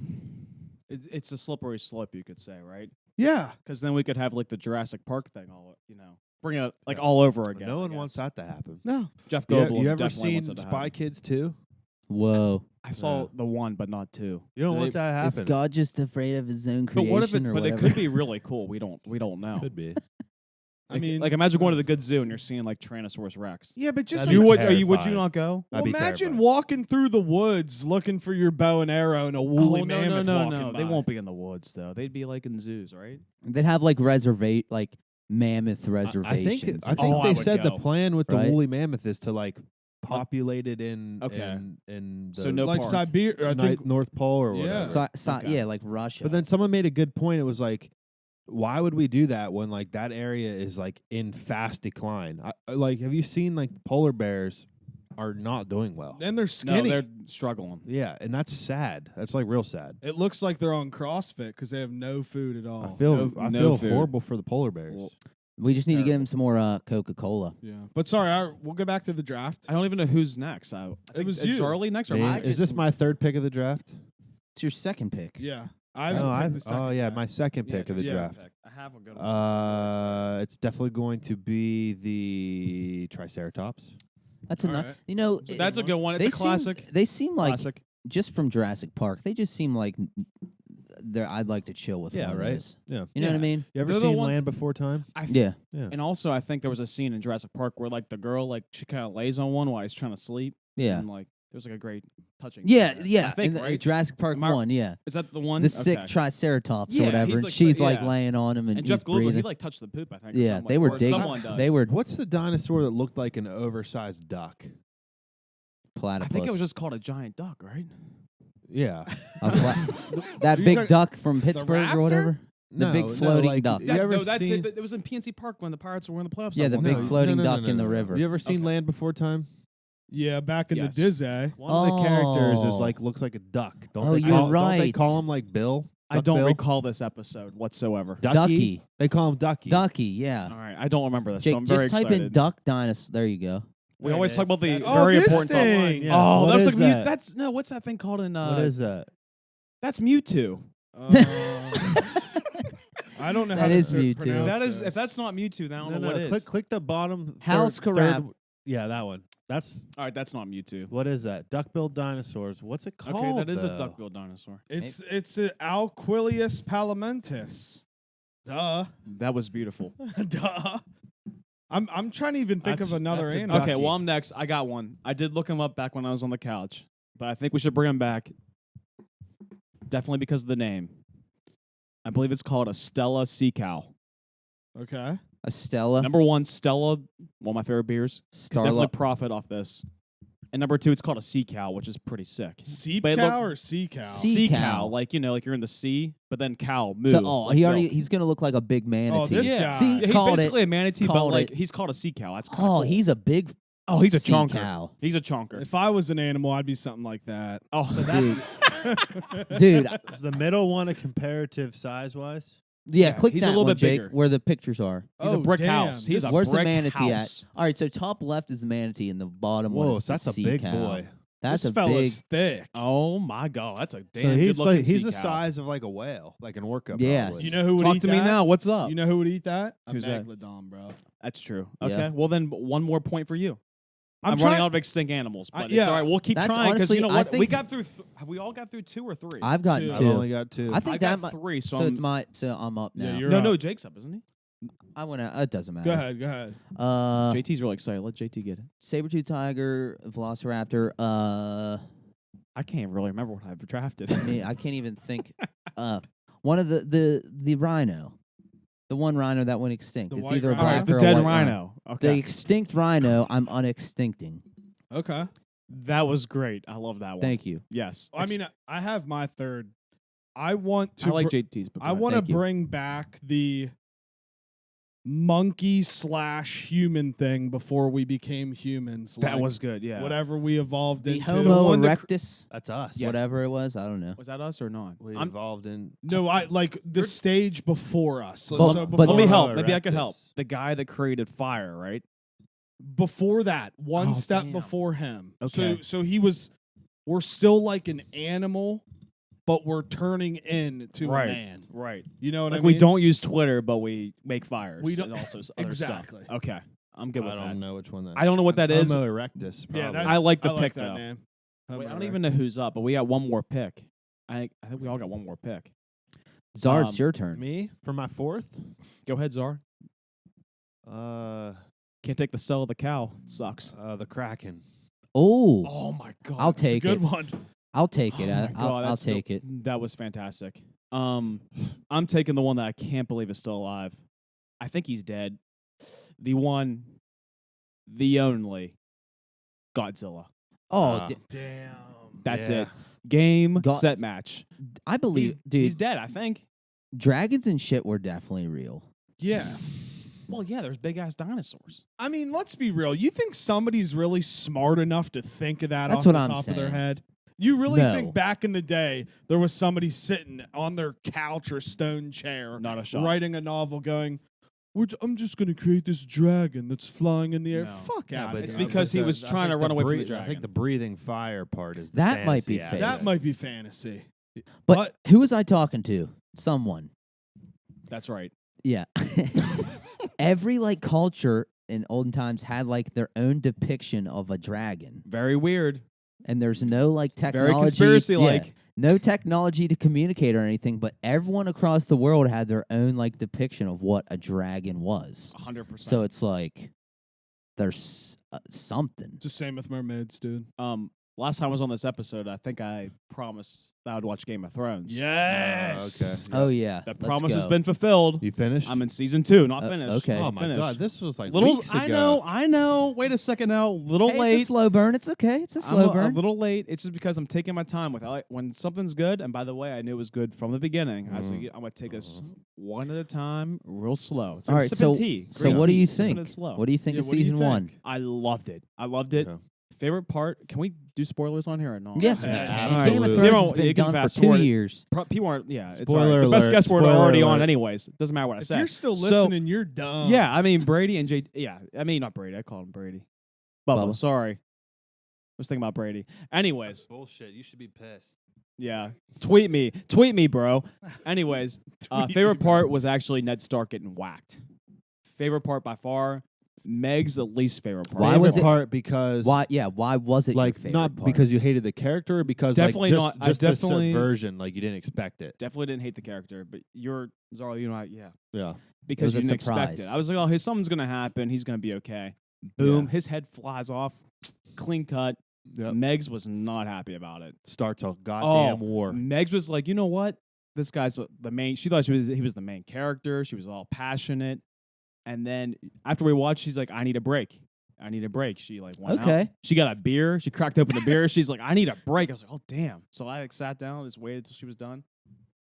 Speaker 6: it's a slippery slope, you could say, right?
Speaker 3: Yeah.
Speaker 6: Because then we could have like the Jurassic Park thing, bring it like all over again.
Speaker 2: No
Speaker 6: I
Speaker 2: one
Speaker 6: guess.
Speaker 2: wants that to happen.
Speaker 3: No.
Speaker 6: Jeff
Speaker 2: You,
Speaker 6: Goldblum.
Speaker 2: you ever
Speaker 6: definitely
Speaker 2: seen
Speaker 6: wants it to
Speaker 2: Spy
Speaker 6: happen.
Speaker 2: Kids 2?
Speaker 1: Whoa.
Speaker 6: I saw the one, but not two.
Speaker 2: You don't want that to
Speaker 1: Is
Speaker 2: happen.
Speaker 1: God just afraid of his own
Speaker 6: But
Speaker 1: creation
Speaker 6: what if it?
Speaker 1: or
Speaker 6: But
Speaker 1: whatever?
Speaker 6: it could be really cool. We don't know.
Speaker 2: Could be.
Speaker 3: I mean,
Speaker 6: like imagine going to the good zoo and you're seeing like Tyrannosaurus Rex.
Speaker 3: yeah, but just
Speaker 2: That'd
Speaker 6: You
Speaker 2: be
Speaker 6: would?
Speaker 2: terrifying.
Speaker 6: Would you not go?
Speaker 3: well,
Speaker 2: I'd be
Speaker 3: imagine
Speaker 2: terrified.
Speaker 3: walking through the woods looking for your bow and arrow and a woolly mammoth walking by.
Speaker 6: They won't be in the woods though. They'd be like in zoos, right?
Speaker 1: They'd have like mammoth reservations.
Speaker 2: I think
Speaker 6: Oh, I
Speaker 2: they
Speaker 6: would
Speaker 2: said
Speaker 6: go.
Speaker 2: the plan with the
Speaker 1: Right?
Speaker 2: woolly mammoth is to like populate it in
Speaker 6: Okay.
Speaker 2: in the
Speaker 6: So no
Speaker 3: like
Speaker 6: park.
Speaker 3: Siberia. I think
Speaker 2: North Pole or
Speaker 3: Yeah.
Speaker 2: whatever.
Speaker 6: Okay.
Speaker 1: Yeah, like Russia.
Speaker 2: But then someone made a good point. It was like, why would we do that when like that area is like in fast decline? Like, have you seen like polar bears are not doing well?
Speaker 3: and they're
Speaker 6: No,
Speaker 3: skinny.
Speaker 6: they're struggling.
Speaker 2: Yeah, and that's sad. That's like real sad.
Speaker 3: It looks like they're on CrossFit because they have no food at all.
Speaker 2: I feel
Speaker 6: no food.
Speaker 2: horrible for the polar bears.
Speaker 6: Well,
Speaker 1: we just need to get
Speaker 6: Terrible.
Speaker 1: him some more Coca-Cola.
Speaker 3: Yeah, but sorry, we'll go back to the draft.
Speaker 6: I don't even know who's next. I think
Speaker 3: was
Speaker 6: is
Speaker 3: you.
Speaker 6: Charlie next or
Speaker 2: Me?
Speaker 6: Mike?
Speaker 2: Is this my third pick of the draft?
Speaker 1: It's your second pick.
Speaker 3: Yeah,
Speaker 2: Oh yeah, my second pick of the
Speaker 3: yeah.
Speaker 2: draft.
Speaker 6: I have a good one.
Speaker 2: It's definitely going to be the Triceratops.
Speaker 1: That's a
Speaker 3: All
Speaker 1: nice.
Speaker 3: right.
Speaker 1: You know,
Speaker 6: So that's a good one. It's
Speaker 1: they
Speaker 6: a classic.
Speaker 1: They seem like
Speaker 6: Classic.
Speaker 1: just from Jurassic Park. They just seem like I'd like to chill with.
Speaker 2: Yeah,
Speaker 1: one of
Speaker 2: right.
Speaker 1: those.
Speaker 2: Yeah.
Speaker 1: You know what I mean?
Speaker 2: You ever
Speaker 6: They're the
Speaker 2: seen
Speaker 6: ones-
Speaker 2: Land Before Time?
Speaker 1: Yeah.
Speaker 2: Yeah.
Speaker 6: And also, I think there was a scene in Jurassic Park where like the girl like she kind of lays on one while he's trying to sleep.
Speaker 1: Yeah.
Speaker 6: And like there's like a great touching.
Speaker 1: Yeah,
Speaker 6: scene there.
Speaker 1: yeah.
Speaker 6: I think
Speaker 1: in the-
Speaker 6: right.
Speaker 1: Jurassic Park
Speaker 6: Am I-
Speaker 1: 1, yeah.
Speaker 6: Is that the one?
Speaker 1: The sick
Speaker 6: Okay.
Speaker 1: Triceratops
Speaker 6: Yeah,
Speaker 1: or whatever.
Speaker 6: he's
Speaker 1: And
Speaker 6: like
Speaker 1: she's
Speaker 6: so-
Speaker 1: like
Speaker 6: yeah.
Speaker 1: laying on him and,
Speaker 6: And
Speaker 1: he's
Speaker 6: Jeff Goldblum,
Speaker 1: breathing.
Speaker 6: he like touched the poop. I think. or
Speaker 1: Yeah,
Speaker 6: something
Speaker 1: they
Speaker 6: like-
Speaker 1: were
Speaker 6: or
Speaker 1: digging.
Speaker 6: Someone does.
Speaker 1: They were
Speaker 2: What's the dinosaur that looked like an oversized duck?
Speaker 6: I
Speaker 1: platypus.
Speaker 6: think it was just called a giant duck, right?
Speaker 2: Yeah.
Speaker 1: That
Speaker 3: You
Speaker 1: big
Speaker 3: talking-
Speaker 1: duck from Pittsburgh
Speaker 3: raptor?
Speaker 1: or whatever. The big floating
Speaker 2: like,
Speaker 1: duck.
Speaker 2: You ever
Speaker 6: that's
Speaker 2: seen,
Speaker 6: it. It was in PNC Park when the Pirates were in the playoffs.
Speaker 1: Yeah,
Speaker 6: that
Speaker 1: the
Speaker 6: one
Speaker 1: big
Speaker 6: time.
Speaker 1: floating duck in the river.
Speaker 2: You ever seen
Speaker 6: Okay.
Speaker 2: Land Before Time?
Speaker 3: Yeah, back in
Speaker 6: Yes.
Speaker 3: the Disney.
Speaker 2: One of the characters is
Speaker 1: Oh.
Speaker 2: like looks like a duck. Don't
Speaker 1: Oh,
Speaker 2: they
Speaker 1: you're
Speaker 2: call, Don't they
Speaker 1: right.
Speaker 2: call him like Bill?
Speaker 6: I
Speaker 2: Duck
Speaker 6: don't
Speaker 2: Bill?
Speaker 6: recall this episode whatsoever.
Speaker 1: Ducky.
Speaker 2: They call him Ducky.
Speaker 1: Ducky, yeah.
Speaker 6: All right, I don't remember this,
Speaker 1: Jake,
Speaker 6: so I'm very
Speaker 1: just type
Speaker 6: excited.
Speaker 1: in duck dinosaur. There you go.
Speaker 6: We
Speaker 2: There
Speaker 6: always
Speaker 2: it
Speaker 6: talk
Speaker 2: is.
Speaker 6: about the
Speaker 3: Oh,
Speaker 6: very
Speaker 3: this
Speaker 6: important top
Speaker 3: thing.
Speaker 6: line.
Speaker 2: Yes,
Speaker 6: Oh,
Speaker 2: what
Speaker 6: that was
Speaker 2: is
Speaker 6: like Mew.
Speaker 2: that?
Speaker 6: That's no. What's that thing called in?
Speaker 2: What is that?
Speaker 6: That's Mewtwo.
Speaker 3: I don't know
Speaker 1: That
Speaker 3: how
Speaker 1: is
Speaker 3: to
Speaker 1: Mewtwo.
Speaker 3: pronounce
Speaker 6: That is
Speaker 3: this.
Speaker 6: if that's not Mewtwo, then I don't
Speaker 2: No,
Speaker 6: know what
Speaker 2: no.
Speaker 6: is.
Speaker 2: Click the bottom.
Speaker 1: House
Speaker 2: third,
Speaker 1: crab.
Speaker 2: Yeah, that one. That's
Speaker 6: All right, that's not Mewtwo.
Speaker 2: what is that? Duck-billed dinosaurs. What's it called?
Speaker 6: Okay, that is a
Speaker 2: though?
Speaker 6: duck-billed dinosaur.
Speaker 3: It's a Alquilius palamentis. Duh.
Speaker 6: That was beautiful.
Speaker 3: Duh. I'm trying to even think
Speaker 2: That's-
Speaker 3: of another
Speaker 2: that's a
Speaker 3: animal.
Speaker 6: Okay,
Speaker 2: Ducky.
Speaker 6: well I'm next. I got one. I did look him up back when I was on the couch, but I think we should bring him back. Definitely because of the name. I believe it's called a Stella Sea Cow.
Speaker 3: Okay.
Speaker 1: A Stella.
Speaker 6: Number one, Stella, one of my favorite beers. Could definitely
Speaker 1: Starla.
Speaker 6: profit off this. And number two, it's called a sea cow, which is pretty sick.
Speaker 3: Sea
Speaker 6: But it
Speaker 3: cow
Speaker 6: look-
Speaker 3: or sea cow?
Speaker 1: Sea cow.
Speaker 6: like like you're in the sea, but then cow, moo.
Speaker 1: So,
Speaker 6: like milk.
Speaker 1: he's gonna look like a big manatee.
Speaker 3: this
Speaker 6: yeah.
Speaker 3: guy.
Speaker 1: See,
Speaker 6: Yeah, he's
Speaker 1: called
Speaker 6: basically
Speaker 1: it.
Speaker 6: a manatee, but
Speaker 1: called
Speaker 6: like
Speaker 1: it.
Speaker 6: he's called a sea cow. That's kinda
Speaker 1: Oh,
Speaker 6: cool.
Speaker 1: he's a big
Speaker 6: he's a
Speaker 1: sea
Speaker 6: chonker.
Speaker 1: cow.
Speaker 6: He's a chonker.
Speaker 3: If I was an animal, I'd be something like that.
Speaker 6: Oh,
Speaker 1: dude. Dude,
Speaker 2: Is the middle one a comparative size-wise?
Speaker 1: yeah,
Speaker 6: Yeah,
Speaker 1: click
Speaker 6: he's
Speaker 1: that
Speaker 6: a little
Speaker 1: one,
Speaker 6: bit
Speaker 1: Jake,
Speaker 6: bigger.
Speaker 1: where the pictures are.
Speaker 6: he's a
Speaker 3: Oh,
Speaker 6: brick
Speaker 3: damn.
Speaker 6: house. He's a
Speaker 1: Where's the
Speaker 6: brick
Speaker 1: manatee
Speaker 6: house.
Speaker 1: at? All right, so top left is the manatee, and the bottom one
Speaker 2: Whoa,
Speaker 1: is
Speaker 2: so that's
Speaker 1: the
Speaker 2: a
Speaker 1: sea
Speaker 2: big
Speaker 1: cow.
Speaker 2: boy.
Speaker 1: That's
Speaker 3: this
Speaker 1: a big.
Speaker 3: fella's thick.
Speaker 6: Oh my god, that's a damn
Speaker 2: So he's
Speaker 6: good looking
Speaker 2: he's
Speaker 6: sea
Speaker 2: the
Speaker 6: cow.
Speaker 2: size of like a whale, like an orca.
Speaker 1: Yes.
Speaker 2: probably.
Speaker 3: You know who would
Speaker 6: Talk
Speaker 3: eat
Speaker 6: to
Speaker 3: that?
Speaker 6: me now. What's up?
Speaker 3: You know who would eat that? A
Speaker 6: Who's that?
Speaker 3: megalodon, bro.
Speaker 6: That's true.
Speaker 1: Yeah.
Speaker 6: Okay. Well, then one more point for you. I'm
Speaker 3: trying-
Speaker 6: running out of extinct animals, but
Speaker 3: yeah.
Speaker 6: it's all right. We'll keep
Speaker 1: That's
Speaker 6: trying because you
Speaker 1: honestly-
Speaker 6: know
Speaker 1: I
Speaker 6: what? We
Speaker 1: think-
Speaker 6: got through. Have we all got through two or three?
Speaker 1: I've gotten
Speaker 3: Two.
Speaker 2: I've
Speaker 1: two.
Speaker 2: only got two.
Speaker 1: I think
Speaker 6: I
Speaker 1: that
Speaker 6: got
Speaker 1: might,
Speaker 6: three. So,
Speaker 1: so
Speaker 6: I'm,
Speaker 1: it's my. So I'm up now.
Speaker 3: Yeah, you're
Speaker 6: no,
Speaker 3: up.
Speaker 6: no, Jake's up, isn't he?
Speaker 1: I went out. It doesn't matter.
Speaker 3: Go ahead. Go ahead.
Speaker 6: JT's really excited. Let JT get it.
Speaker 1: Saber-tooth tiger, velociraptor.
Speaker 6: I can't really remember what I've drafted.
Speaker 1: I can't even think. One of the rhino, the one rhino that went extinct.
Speaker 3: The
Speaker 1: It's
Speaker 3: white
Speaker 1: either a
Speaker 3: rhino?
Speaker 1: black
Speaker 6: the
Speaker 1: or a
Speaker 6: dead
Speaker 1: white
Speaker 6: rhino.
Speaker 1: The
Speaker 6: Okay.
Speaker 1: extinct rhino, I'm unextincting.
Speaker 3: Okay.
Speaker 6: That was great. I love that one.
Speaker 1: Thank you.
Speaker 6: Yes.
Speaker 3: I mean, I have my third. I want to.
Speaker 6: I like JT's. But
Speaker 3: I want to
Speaker 1: Thank you.
Speaker 3: bring back the monkey/human thing before we became humans.
Speaker 6: that
Speaker 3: like
Speaker 6: was good. Yeah.
Speaker 3: whatever we evolved
Speaker 1: The
Speaker 3: into.
Speaker 1: Homo
Speaker 6: one that
Speaker 1: erectus,
Speaker 2: That's us.
Speaker 1: whatever it was, I don't know.
Speaker 6: Was that us or not?
Speaker 2: We
Speaker 6: I'm-
Speaker 2: evolved in.
Speaker 3: No, I like the stage before us. So,
Speaker 1: But-
Speaker 3: so
Speaker 1: but
Speaker 3: before,
Speaker 6: Let me
Speaker 2: Homo
Speaker 6: help. Maybe I could help.
Speaker 2: erectus.
Speaker 6: The guy that created fire, right?
Speaker 3: before that, one
Speaker 6: Oh,
Speaker 3: step
Speaker 6: damn.
Speaker 3: before him.
Speaker 6: Okay.
Speaker 3: So he was. We're still like an animal, but we're turning into
Speaker 6: Right.
Speaker 3: a man.
Speaker 6: Right.
Speaker 3: You know what
Speaker 6: Like
Speaker 3: I mean?
Speaker 6: we don't use Twitter, but we make fires.
Speaker 3: We don't-
Speaker 6: and also other
Speaker 3: Exactly.
Speaker 6: stuff. Okay. I'm good with
Speaker 2: I
Speaker 6: that.
Speaker 2: don't know which one that.
Speaker 6: I don't know what that is.
Speaker 2: Homo erectus.
Speaker 3: Yeah,
Speaker 2: Probably.
Speaker 3: that,
Speaker 6: I like the
Speaker 3: I
Speaker 6: pick
Speaker 3: that
Speaker 6: though.
Speaker 3: name.
Speaker 6: Wait, I don't even know who's up, but we got one more pick. I think we all got one more pick.
Speaker 1: Zard, it's
Speaker 6: Um,
Speaker 1: your turn.
Speaker 2: Me for my fourth.
Speaker 6: Go ahead, Czar.
Speaker 2: Uh,
Speaker 6: Can't take the cell of the cow. It sucks.
Speaker 2: the Kraken.
Speaker 1: Oh,
Speaker 6: Oh my god.
Speaker 1: I'll
Speaker 3: It's a
Speaker 1: take
Speaker 3: good
Speaker 1: it.
Speaker 3: one.
Speaker 1: I'll take it.
Speaker 6: Oh my
Speaker 1: I'll
Speaker 6: God, that's still-
Speaker 1: take it.
Speaker 6: That was fantastic. I'm taking the one that I can't believe is still alive. I think he's dead. The one, the only, Godzilla.
Speaker 1: Oh,
Speaker 2: Uh,
Speaker 3: Damn.
Speaker 6: That's
Speaker 2: Yeah.
Speaker 6: it. Game,
Speaker 1: God-
Speaker 6: set, match.
Speaker 1: I believe, dude.
Speaker 6: He's dead, I think.
Speaker 1: Dragons and shit were definitely real.
Speaker 3: Yeah.
Speaker 6: Well, yeah, there's big ass dinosaurs.
Speaker 3: I mean, let's be real. You think somebody's really smart enough to think of that
Speaker 1: That's
Speaker 3: off
Speaker 1: what
Speaker 3: the
Speaker 1: I'm
Speaker 3: top of their
Speaker 1: saying.
Speaker 3: head? You really
Speaker 1: No.
Speaker 3: think back in the day there was somebody sitting on their couch or stone chair
Speaker 6: Not a shot.
Speaker 3: writing a novel going, I'm just going to create this dragon that's flying in the air.
Speaker 6: No.
Speaker 3: Fuck
Speaker 2: Yeah,
Speaker 3: out
Speaker 2: but
Speaker 3: of
Speaker 6: It's
Speaker 3: here.
Speaker 6: because he was trying to run away from the
Speaker 2: I
Speaker 6: dragon.
Speaker 2: think the breathing fire part is the
Speaker 1: That might be
Speaker 2: fantasy
Speaker 1: fake.
Speaker 3: That
Speaker 2: aspect.
Speaker 3: might be fantasy.
Speaker 1: But who was I talking to? Someone.
Speaker 6: That's right.
Speaker 1: Yeah. Every like culture in olden times had like their own depiction of a dragon,
Speaker 6: Very weird.
Speaker 1: and there's no like technology.
Speaker 6: Very conspiracy-like.
Speaker 1: Yeah, no technology to communicate or anything, but everyone across the world had their own like depiction of what a dragon was.
Speaker 6: 100%.
Speaker 1: So it's like there's something.
Speaker 3: It's the same with mermaids, dude.
Speaker 6: Last time I was on this episode, I think I promised that I would watch Game of Thrones.
Speaker 3: Yes.
Speaker 2: okay.
Speaker 1: Oh yeah,
Speaker 6: That
Speaker 1: let's
Speaker 6: promise has
Speaker 1: go.
Speaker 6: been fulfilled.
Speaker 2: You finished?
Speaker 6: I'm in season 2, not finished.
Speaker 1: okay.
Speaker 2: Oh my
Speaker 6: Finished.
Speaker 2: god, this was like
Speaker 6: Little,
Speaker 2: weeks
Speaker 6: I
Speaker 2: ago.
Speaker 6: know. Wait a second now. Little
Speaker 1: Hey,
Speaker 6: late.
Speaker 1: it's a slow burn. It's okay. It's a
Speaker 6: I'm
Speaker 1: slow
Speaker 6: a
Speaker 1: burn.
Speaker 6: little late. It's just because I'm taking my time with when something's good. And by the way, I knew it was good from the beginning. I said I'm gonna take us one at a time, real slow. It's like
Speaker 1: All right,
Speaker 6: sipping
Speaker 1: so-
Speaker 6: tea.
Speaker 1: So
Speaker 6: green
Speaker 1: what do
Speaker 6: tea,
Speaker 1: you
Speaker 6: sipping
Speaker 1: think?
Speaker 6: it slow.
Speaker 1: What do you think
Speaker 3: Yeah,
Speaker 1: of
Speaker 3: what do you
Speaker 1: season
Speaker 3: think?
Speaker 1: one?
Speaker 6: I loved it. I loved it.
Speaker 2: Okay.
Speaker 6: Favorite part? Can we do spoilers on here or not?
Speaker 1: Yes, we
Speaker 3: Yeah,
Speaker 1: can.
Speaker 2: absolutely.
Speaker 1: Game of
Speaker 2: You
Speaker 1: Thrones
Speaker 6: know,
Speaker 1: has been
Speaker 6: you can
Speaker 1: done for
Speaker 6: fast
Speaker 1: 2
Speaker 6: forward.
Speaker 1: years.
Speaker 6: People aren't. Yeah, it's
Speaker 2: Spoiler
Speaker 6: all right. The best
Speaker 2: alert,
Speaker 6: guess word are
Speaker 2: spoiler
Speaker 6: already on,
Speaker 2: alert.
Speaker 6: anyways. Doesn't matter what I
Speaker 3: If
Speaker 6: say.
Speaker 3: you're still
Speaker 6: So-
Speaker 3: listening, you're dumb.
Speaker 6: Yeah, I mean Brady and J. Yeah, I mean not Brady. I call him Brady. Bubba.
Speaker 1: Bubba.
Speaker 6: Sorry, I was thinking about Brady. Anyways,
Speaker 2: Bullshit. You should be pissed.
Speaker 6: yeah. Tweet me, bro. Anyways,
Speaker 3: Tweet
Speaker 6: favorite
Speaker 3: me,
Speaker 6: part was actually Ned Stark getting whacked. Favorite part by far. Meg's the least favorite part.
Speaker 1: Why was
Speaker 2: Favorite
Speaker 1: it-
Speaker 2: part because
Speaker 1: Why? Yeah. Why was it
Speaker 2: like
Speaker 1: your favorite
Speaker 2: not
Speaker 1: part?
Speaker 2: because you hated the character, or because
Speaker 6: Definitely
Speaker 2: like
Speaker 6: not. I
Speaker 2: just
Speaker 6: definitely-
Speaker 2: the subversion, like you didn't expect it.
Speaker 6: Definitely didn't hate the character, but you're Zara. You know, yeah,
Speaker 2: Yeah.
Speaker 6: because
Speaker 1: was
Speaker 6: you
Speaker 1: a
Speaker 6: didn't expect it.
Speaker 1: surprise.
Speaker 6: I was like, oh, something's gonna happen. He's gonna be okay. Boom,
Speaker 2: Yeah.
Speaker 6: his head flies off. Clean cut.
Speaker 2: Yep.
Speaker 6: Megs was not happy about it.
Speaker 2: Starts a goddamn war.
Speaker 6: Megs was like, you know what? This guy's the main. She thought he was the main character. She was all passionate. And then after we watched, she's like, I need a break. I need a break. She like went out.
Speaker 1: Okay.
Speaker 6: She got a beer. She cracked open the beer. She's like, I need a break. I was like, oh damn. So I like, sat down, and just waited till she was done.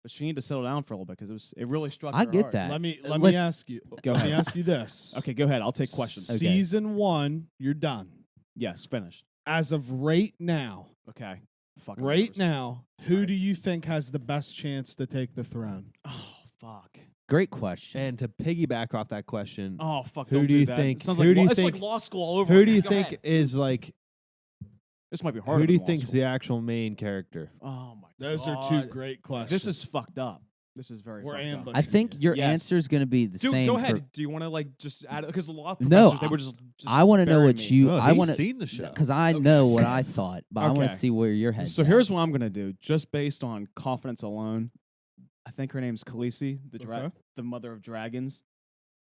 Speaker 6: But she needed to settle down for a little bit because it really struck.
Speaker 1: I
Speaker 6: her
Speaker 1: get
Speaker 6: hard.
Speaker 1: that.
Speaker 3: Let me
Speaker 1: Let's-
Speaker 3: ask you.
Speaker 6: Go
Speaker 3: let me
Speaker 6: ahead.
Speaker 3: ask you this.
Speaker 6: Okay, go ahead. I'll take questions.
Speaker 1: Okay.
Speaker 3: Season 1, you're done.
Speaker 6: Yes, finished.
Speaker 3: As of right now,
Speaker 6: Okay. Fucking
Speaker 3: right
Speaker 6: nervous.
Speaker 3: now, who
Speaker 6: Right.
Speaker 3: do you think has the best chance to take the throne?
Speaker 6: Oh fuck.
Speaker 1: Great question.
Speaker 2: And to piggyback off that question,
Speaker 6: Oh fuck.
Speaker 2: Who
Speaker 6: don't
Speaker 2: do you
Speaker 6: that.
Speaker 2: think-
Speaker 6: It sounds
Speaker 2: who
Speaker 6: like
Speaker 2: do you
Speaker 6: it's
Speaker 2: think-
Speaker 6: like law school all over.
Speaker 2: who do you
Speaker 6: Go
Speaker 2: think
Speaker 6: ahead.
Speaker 2: is like?
Speaker 6: This might be harder.
Speaker 2: Who do you
Speaker 6: than law
Speaker 2: think is
Speaker 6: school.
Speaker 2: the actual main character?
Speaker 6: Oh my.
Speaker 3: Those
Speaker 6: God.
Speaker 3: are two great questions.
Speaker 6: This is fucked up. This is very
Speaker 3: We're
Speaker 6: fucked up.
Speaker 3: ambushed.
Speaker 1: I think your
Speaker 6: Yes.
Speaker 1: answer is going to be the
Speaker 6: Dude,
Speaker 1: same.
Speaker 6: go
Speaker 1: for-
Speaker 6: ahead. Do you want to like just add it? Because a lot of
Speaker 1: No,
Speaker 6: professors they were just
Speaker 1: I want to know
Speaker 6: bury
Speaker 1: what
Speaker 6: me.
Speaker 1: you.
Speaker 2: Oh,
Speaker 1: I
Speaker 2: he's
Speaker 1: want to
Speaker 2: seen the show.
Speaker 1: because I know what I thought, but I want to
Speaker 6: Okay.
Speaker 1: see where your head's
Speaker 6: So
Speaker 1: at.
Speaker 6: here's what I'm gonna do, just based on confidence alone. I think her name's Khaleesi,
Speaker 3: Okay.
Speaker 6: the mother of dragons.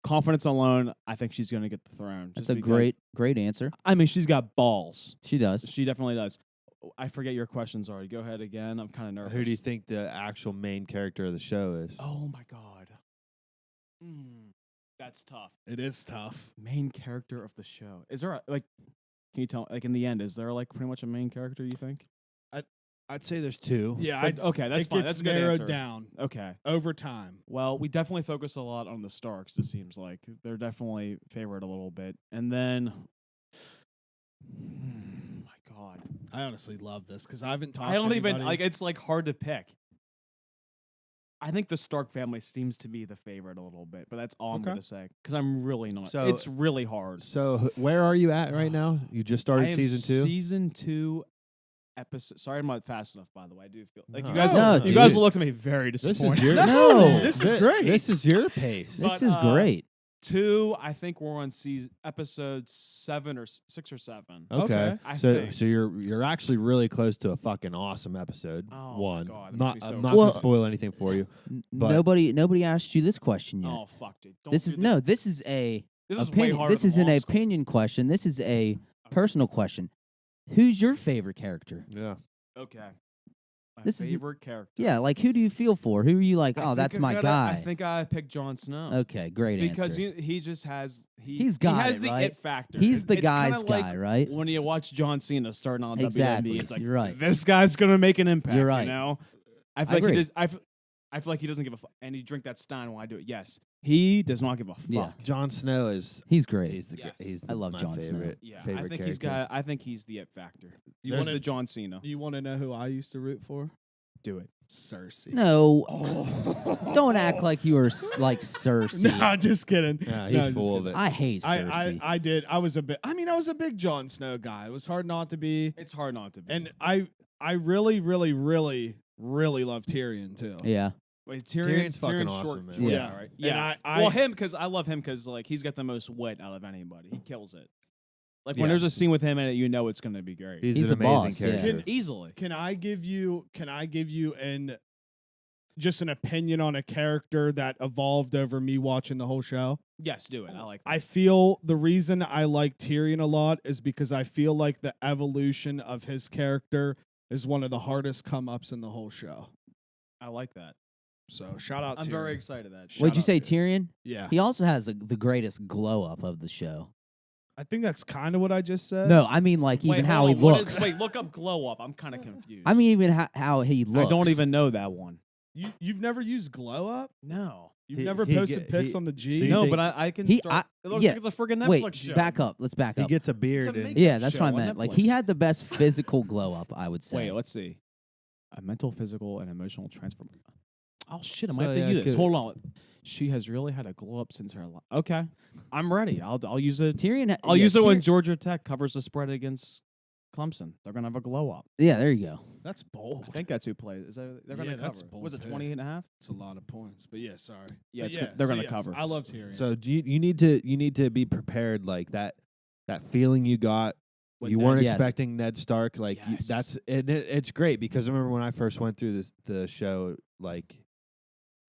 Speaker 6: confidence alone, I think she's going to get the throne.
Speaker 1: That's
Speaker 6: just
Speaker 1: a
Speaker 6: because-
Speaker 1: great answer.
Speaker 6: I mean, she's got balls.
Speaker 1: She does.
Speaker 6: She definitely does. I forget your questions already. Go ahead again. I'm kind of nervous.
Speaker 2: Who do you think the actual main character of the show is?
Speaker 6: Oh my god. That's tough.
Speaker 3: It is tough.
Speaker 6: Main character of the show. Is there can you tell in the end, is there pretty much a main character you think?
Speaker 2: I'd say there's two.
Speaker 3: Yeah,
Speaker 6: Okay, that's
Speaker 3: it
Speaker 6: fine.
Speaker 3: gets
Speaker 6: That's a good
Speaker 3: narrowed
Speaker 6: answer.
Speaker 3: down
Speaker 6: Okay.
Speaker 3: over time.
Speaker 6: Well, we definitely focus a lot on the Starks, it seems like. They're definitely favored a little bit. And then my god.
Speaker 3: I honestly love this because I haven't talked.
Speaker 6: I don't
Speaker 3: to
Speaker 6: even
Speaker 3: anybody.
Speaker 6: it's hard to pick. I think the Stark family seems to be the favorite a little bit, but that's all I'm
Speaker 3: Okay.
Speaker 6: going to say because I'm really not.
Speaker 2: So-
Speaker 6: It's really hard.
Speaker 2: So where are you at right now? You just started
Speaker 6: I am
Speaker 2: season 2?
Speaker 6: Season 2 episode. Sorry, I'm not fast enough. By the way, I do feel like you
Speaker 2: No.
Speaker 6: guys.
Speaker 1: No,
Speaker 6: you guys
Speaker 1: dude.
Speaker 6: looked at me very
Speaker 2: This
Speaker 6: disappointed.
Speaker 2: is your
Speaker 1: No,
Speaker 3: this is great.
Speaker 2: This is your pace.
Speaker 1: This
Speaker 6: But,
Speaker 1: is great.
Speaker 6: 2, I think we're on episode 7 or 6 or 7.
Speaker 2: Okay.
Speaker 6: I
Speaker 2: So
Speaker 6: think.
Speaker 2: so you're actually really close to a fucking awesome episode.
Speaker 6: Oh my
Speaker 2: 1.
Speaker 6: God, that
Speaker 2: Not
Speaker 6: makes me so
Speaker 2: I'm not
Speaker 1: excited.
Speaker 2: gonna
Speaker 1: Well-
Speaker 2: spoil anything for you. but-
Speaker 1: Nobody asked you this question yet.
Speaker 6: Oh fuck, dude! Don't
Speaker 1: this
Speaker 6: do
Speaker 1: is no. This is a
Speaker 6: This is way
Speaker 1: opinion.
Speaker 6: harder.
Speaker 1: This
Speaker 6: than
Speaker 1: isn't
Speaker 6: law
Speaker 1: a
Speaker 6: school.
Speaker 1: opinion question. This is a personal question. Who's your favorite character?
Speaker 2: Yeah.
Speaker 6: Okay. My
Speaker 1: This is-
Speaker 6: favorite character.
Speaker 1: Yeah, like who do you feel for? Who are you like?
Speaker 6: I
Speaker 1: Oh,
Speaker 6: think
Speaker 1: that's
Speaker 6: I
Speaker 1: my
Speaker 6: gotta-
Speaker 1: guy.
Speaker 6: I think I picked Jon Snow.
Speaker 1: Okay, great
Speaker 6: Because
Speaker 1: answer.
Speaker 6: he just has
Speaker 1: He's got
Speaker 6: he has
Speaker 1: it,
Speaker 6: the
Speaker 1: right?
Speaker 6: it factor.
Speaker 1: He's the
Speaker 6: It's kinda
Speaker 1: guy's
Speaker 6: like
Speaker 1: guy, right?
Speaker 6: when you watch John Cena starting on
Speaker 1: Exactly.
Speaker 6: WWE, it's like
Speaker 1: You're right.
Speaker 6: this guy's gonna make an impact.
Speaker 1: You're right.
Speaker 6: You know, I
Speaker 1: I
Speaker 6: feel like
Speaker 1: agree.
Speaker 6: he does. I feel like he doesn't give a fuck. And he drink that Stein while I do it. Yes, he does not give a fuck.
Speaker 1: Yeah.
Speaker 2: Jon Snow is
Speaker 1: He's great.
Speaker 2: he's the
Speaker 6: Yes.
Speaker 2: he's
Speaker 1: I love
Speaker 2: my
Speaker 1: Jon Snow.
Speaker 2: favorite
Speaker 6: Yeah,
Speaker 2: favorite
Speaker 6: I think
Speaker 2: character.
Speaker 6: I think he's the it factor.
Speaker 3: You
Speaker 6: There's
Speaker 3: wanna-
Speaker 6: the John Cena.
Speaker 3: You want to know who I used to root for?
Speaker 6: Do it.
Speaker 3: Cersei.
Speaker 1: No, don't act like you were like Cersei.
Speaker 3: No, just kidding.
Speaker 2: Yeah,
Speaker 3: No,
Speaker 2: he's
Speaker 3: just
Speaker 2: full of
Speaker 3: kidding.
Speaker 2: it.
Speaker 1: I hate Cersei.
Speaker 3: I did. I was a bit. I mean, I was a big Jon Snow guy. It was hard not to be.
Speaker 6: It's hard not to be.
Speaker 3: And I really, really, really, really love Tyrion too.
Speaker 1: yeah,
Speaker 6: Wait,
Speaker 2: Tyrion's fucking
Speaker 6: Tyrion's
Speaker 2: awesome,
Speaker 6: short,
Speaker 2: man.
Speaker 6: short
Speaker 1: Yeah.
Speaker 6: guy, right?
Speaker 3: And
Speaker 6: Yeah.
Speaker 3: I-
Speaker 6: well, him because I love him because like he's got the most wit out of anybody. He kills it. Like when
Speaker 2: Yeah.
Speaker 6: there's a scene with him in it, you know it's gonna be great.
Speaker 2: He's
Speaker 1: He's
Speaker 2: an
Speaker 1: a
Speaker 2: amazing
Speaker 1: boss, yeah.
Speaker 2: character.
Speaker 6: Easily.
Speaker 3: Can I give you just an opinion on a character that evolved over me watching the whole show?
Speaker 6: Yes, do it. I like that.
Speaker 3: I feel the reason I like Tyrion a lot is because I feel like the evolution of his character is one of the hardest come ups in the whole show.
Speaker 6: I like that.
Speaker 3: So shout out
Speaker 6: I'm
Speaker 3: Tyrion.
Speaker 6: very excited that.
Speaker 3: Shout
Speaker 1: what'd you
Speaker 3: out
Speaker 1: say,
Speaker 3: to-
Speaker 1: Tyrion?
Speaker 3: Yeah.
Speaker 1: He also has the greatest glow up of the show.
Speaker 3: I think that's kind of what I just said.
Speaker 1: No, I mean like
Speaker 6: Wait,
Speaker 1: even
Speaker 6: hold
Speaker 1: how he
Speaker 6: on, what
Speaker 1: looks.
Speaker 6: is- wait, look up glow up. I'm kind of confused.
Speaker 1: I mean even how he looks.
Speaker 6: I don't even know that one.
Speaker 3: You've never used Glow Up?
Speaker 6: No.
Speaker 3: You've
Speaker 2: He-
Speaker 3: never
Speaker 2: he
Speaker 3: posted
Speaker 2: get-
Speaker 3: pics
Speaker 2: he-
Speaker 3: on the
Speaker 2: so
Speaker 3: G?
Speaker 2: you
Speaker 6: No,
Speaker 2: think-
Speaker 6: but I can
Speaker 1: He-
Speaker 6: start. It looks
Speaker 1: yeah.
Speaker 6: like it's a friggin' Netflix
Speaker 1: Wait,
Speaker 6: show.
Speaker 1: back up. Let's back
Speaker 2: He
Speaker 1: up.
Speaker 2: gets a beard.
Speaker 6: a
Speaker 2: and-
Speaker 6: makeup
Speaker 1: Yeah, that's
Speaker 6: show
Speaker 1: what I
Speaker 6: on
Speaker 1: meant. Like he
Speaker 6: Netflix.
Speaker 1: had the best physical glow up, I would say.
Speaker 6: Wait, let's see. A mental, physical, and emotional transformation. Oh shit! I
Speaker 2: So,
Speaker 6: might have to
Speaker 2: yeah,
Speaker 6: use this.
Speaker 2: good.
Speaker 6: Hold on. She has really had a glow up since her life. Okay, I'm ready. I'll use it.
Speaker 1: Tyrion.
Speaker 6: I'll
Speaker 1: yeah,
Speaker 6: use it when
Speaker 1: Tyrion-
Speaker 6: Georgia Tech covers the spread against Clemson. They're gonna have a glow up.
Speaker 1: Yeah, there you go.
Speaker 3: That's bold.
Speaker 6: I think that's who plays. Is that they're gonna
Speaker 3: Yeah, that's
Speaker 6: cover?
Speaker 3: bold
Speaker 6: Was it
Speaker 3: pick.
Speaker 6: 28 and a half?
Speaker 3: It's a lot of points. But yeah, sorry.
Speaker 6: Yeah,
Speaker 3: But
Speaker 6: it's they're
Speaker 3: so
Speaker 6: gonna
Speaker 3: yes,
Speaker 6: cover.
Speaker 3: I love Tyrion.
Speaker 2: So do you need to be prepared like that feeling you got
Speaker 6: When
Speaker 2: you
Speaker 6: Ned-
Speaker 2: weren't
Speaker 1: Yes.
Speaker 2: expecting Ned Stark like
Speaker 6: Yes.
Speaker 2: that's it's great because I remember when I first went through the show like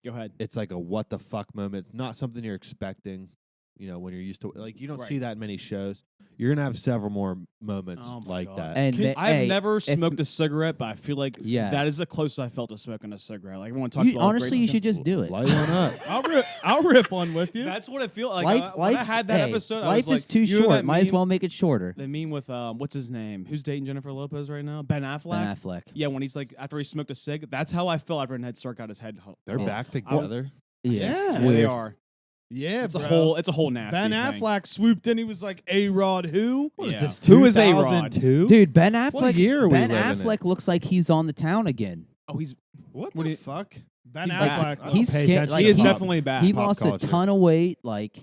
Speaker 6: Go ahead.
Speaker 2: it's like a what the fuck moment. It's not something you're expecting, when you're used to like you don't
Speaker 6: Right.
Speaker 2: see that in many shows. You're gonna have several more moments
Speaker 6: Oh my
Speaker 2: like
Speaker 6: God.
Speaker 2: that.
Speaker 1: And
Speaker 3: Can-
Speaker 6: I've
Speaker 1: hey,
Speaker 6: never
Speaker 1: if-
Speaker 6: smoked a cigarette, but I feel like
Speaker 1: Yeah.
Speaker 6: that is the closest I felt to smoking a cigarette. Like everyone talks
Speaker 1: You,
Speaker 6: about. how
Speaker 1: honestly,
Speaker 6: great-
Speaker 1: you should just do it.
Speaker 2: Light one up.
Speaker 3: I'll rip one with you.
Speaker 6: That's what it feels like.
Speaker 1: Life,
Speaker 6: When I
Speaker 1: life's-
Speaker 6: had that
Speaker 1: hey,
Speaker 6: episode, I
Speaker 1: life
Speaker 6: was
Speaker 1: is
Speaker 6: like,
Speaker 1: too
Speaker 6: you know
Speaker 1: short.
Speaker 6: that
Speaker 1: Might as
Speaker 6: meme-
Speaker 1: well make it shorter.
Speaker 6: The meme with what's his name? Who's dating Jennifer Lopez right now? Ben Affleck.
Speaker 1: Ben Affleck.
Speaker 6: Yeah, when he's like after he smoked a cig, that's how I felt after Ned Stark got his head.
Speaker 2: They're
Speaker 1: Yeah.
Speaker 2: back together.
Speaker 1: Yeah,
Speaker 3: Yeah.
Speaker 1: it's
Speaker 6: Yeah, they
Speaker 1: weird.
Speaker 6: are.
Speaker 3: yeah,
Speaker 6: It's a
Speaker 3: bro.
Speaker 6: whole nasty.
Speaker 3: Ben
Speaker 6: thing.
Speaker 3: Affleck swooped in. He was like, A-Rod who?
Speaker 2: What is
Speaker 6: Yeah.
Speaker 2: this?
Speaker 6: Who is A-Rod?
Speaker 2: 2002?
Speaker 1: Dude, Ben Affleck.
Speaker 2: What year are we
Speaker 1: Ben
Speaker 2: living in?
Speaker 1: Affleck looks like he's on the town again.
Speaker 6: Oh, he's
Speaker 2: What
Speaker 6: What do
Speaker 2: the
Speaker 6: you-
Speaker 2: fuck?
Speaker 3: Ben
Speaker 6: He's
Speaker 3: Affleck.
Speaker 6: back.
Speaker 2: I don't
Speaker 1: He's
Speaker 2: pay
Speaker 1: skin-
Speaker 2: attention
Speaker 1: like,
Speaker 6: he is
Speaker 2: to
Speaker 1: he-
Speaker 2: pop-
Speaker 6: definitely back.
Speaker 1: He
Speaker 2: pop
Speaker 1: lost
Speaker 2: culture.
Speaker 1: a ton of weight. Like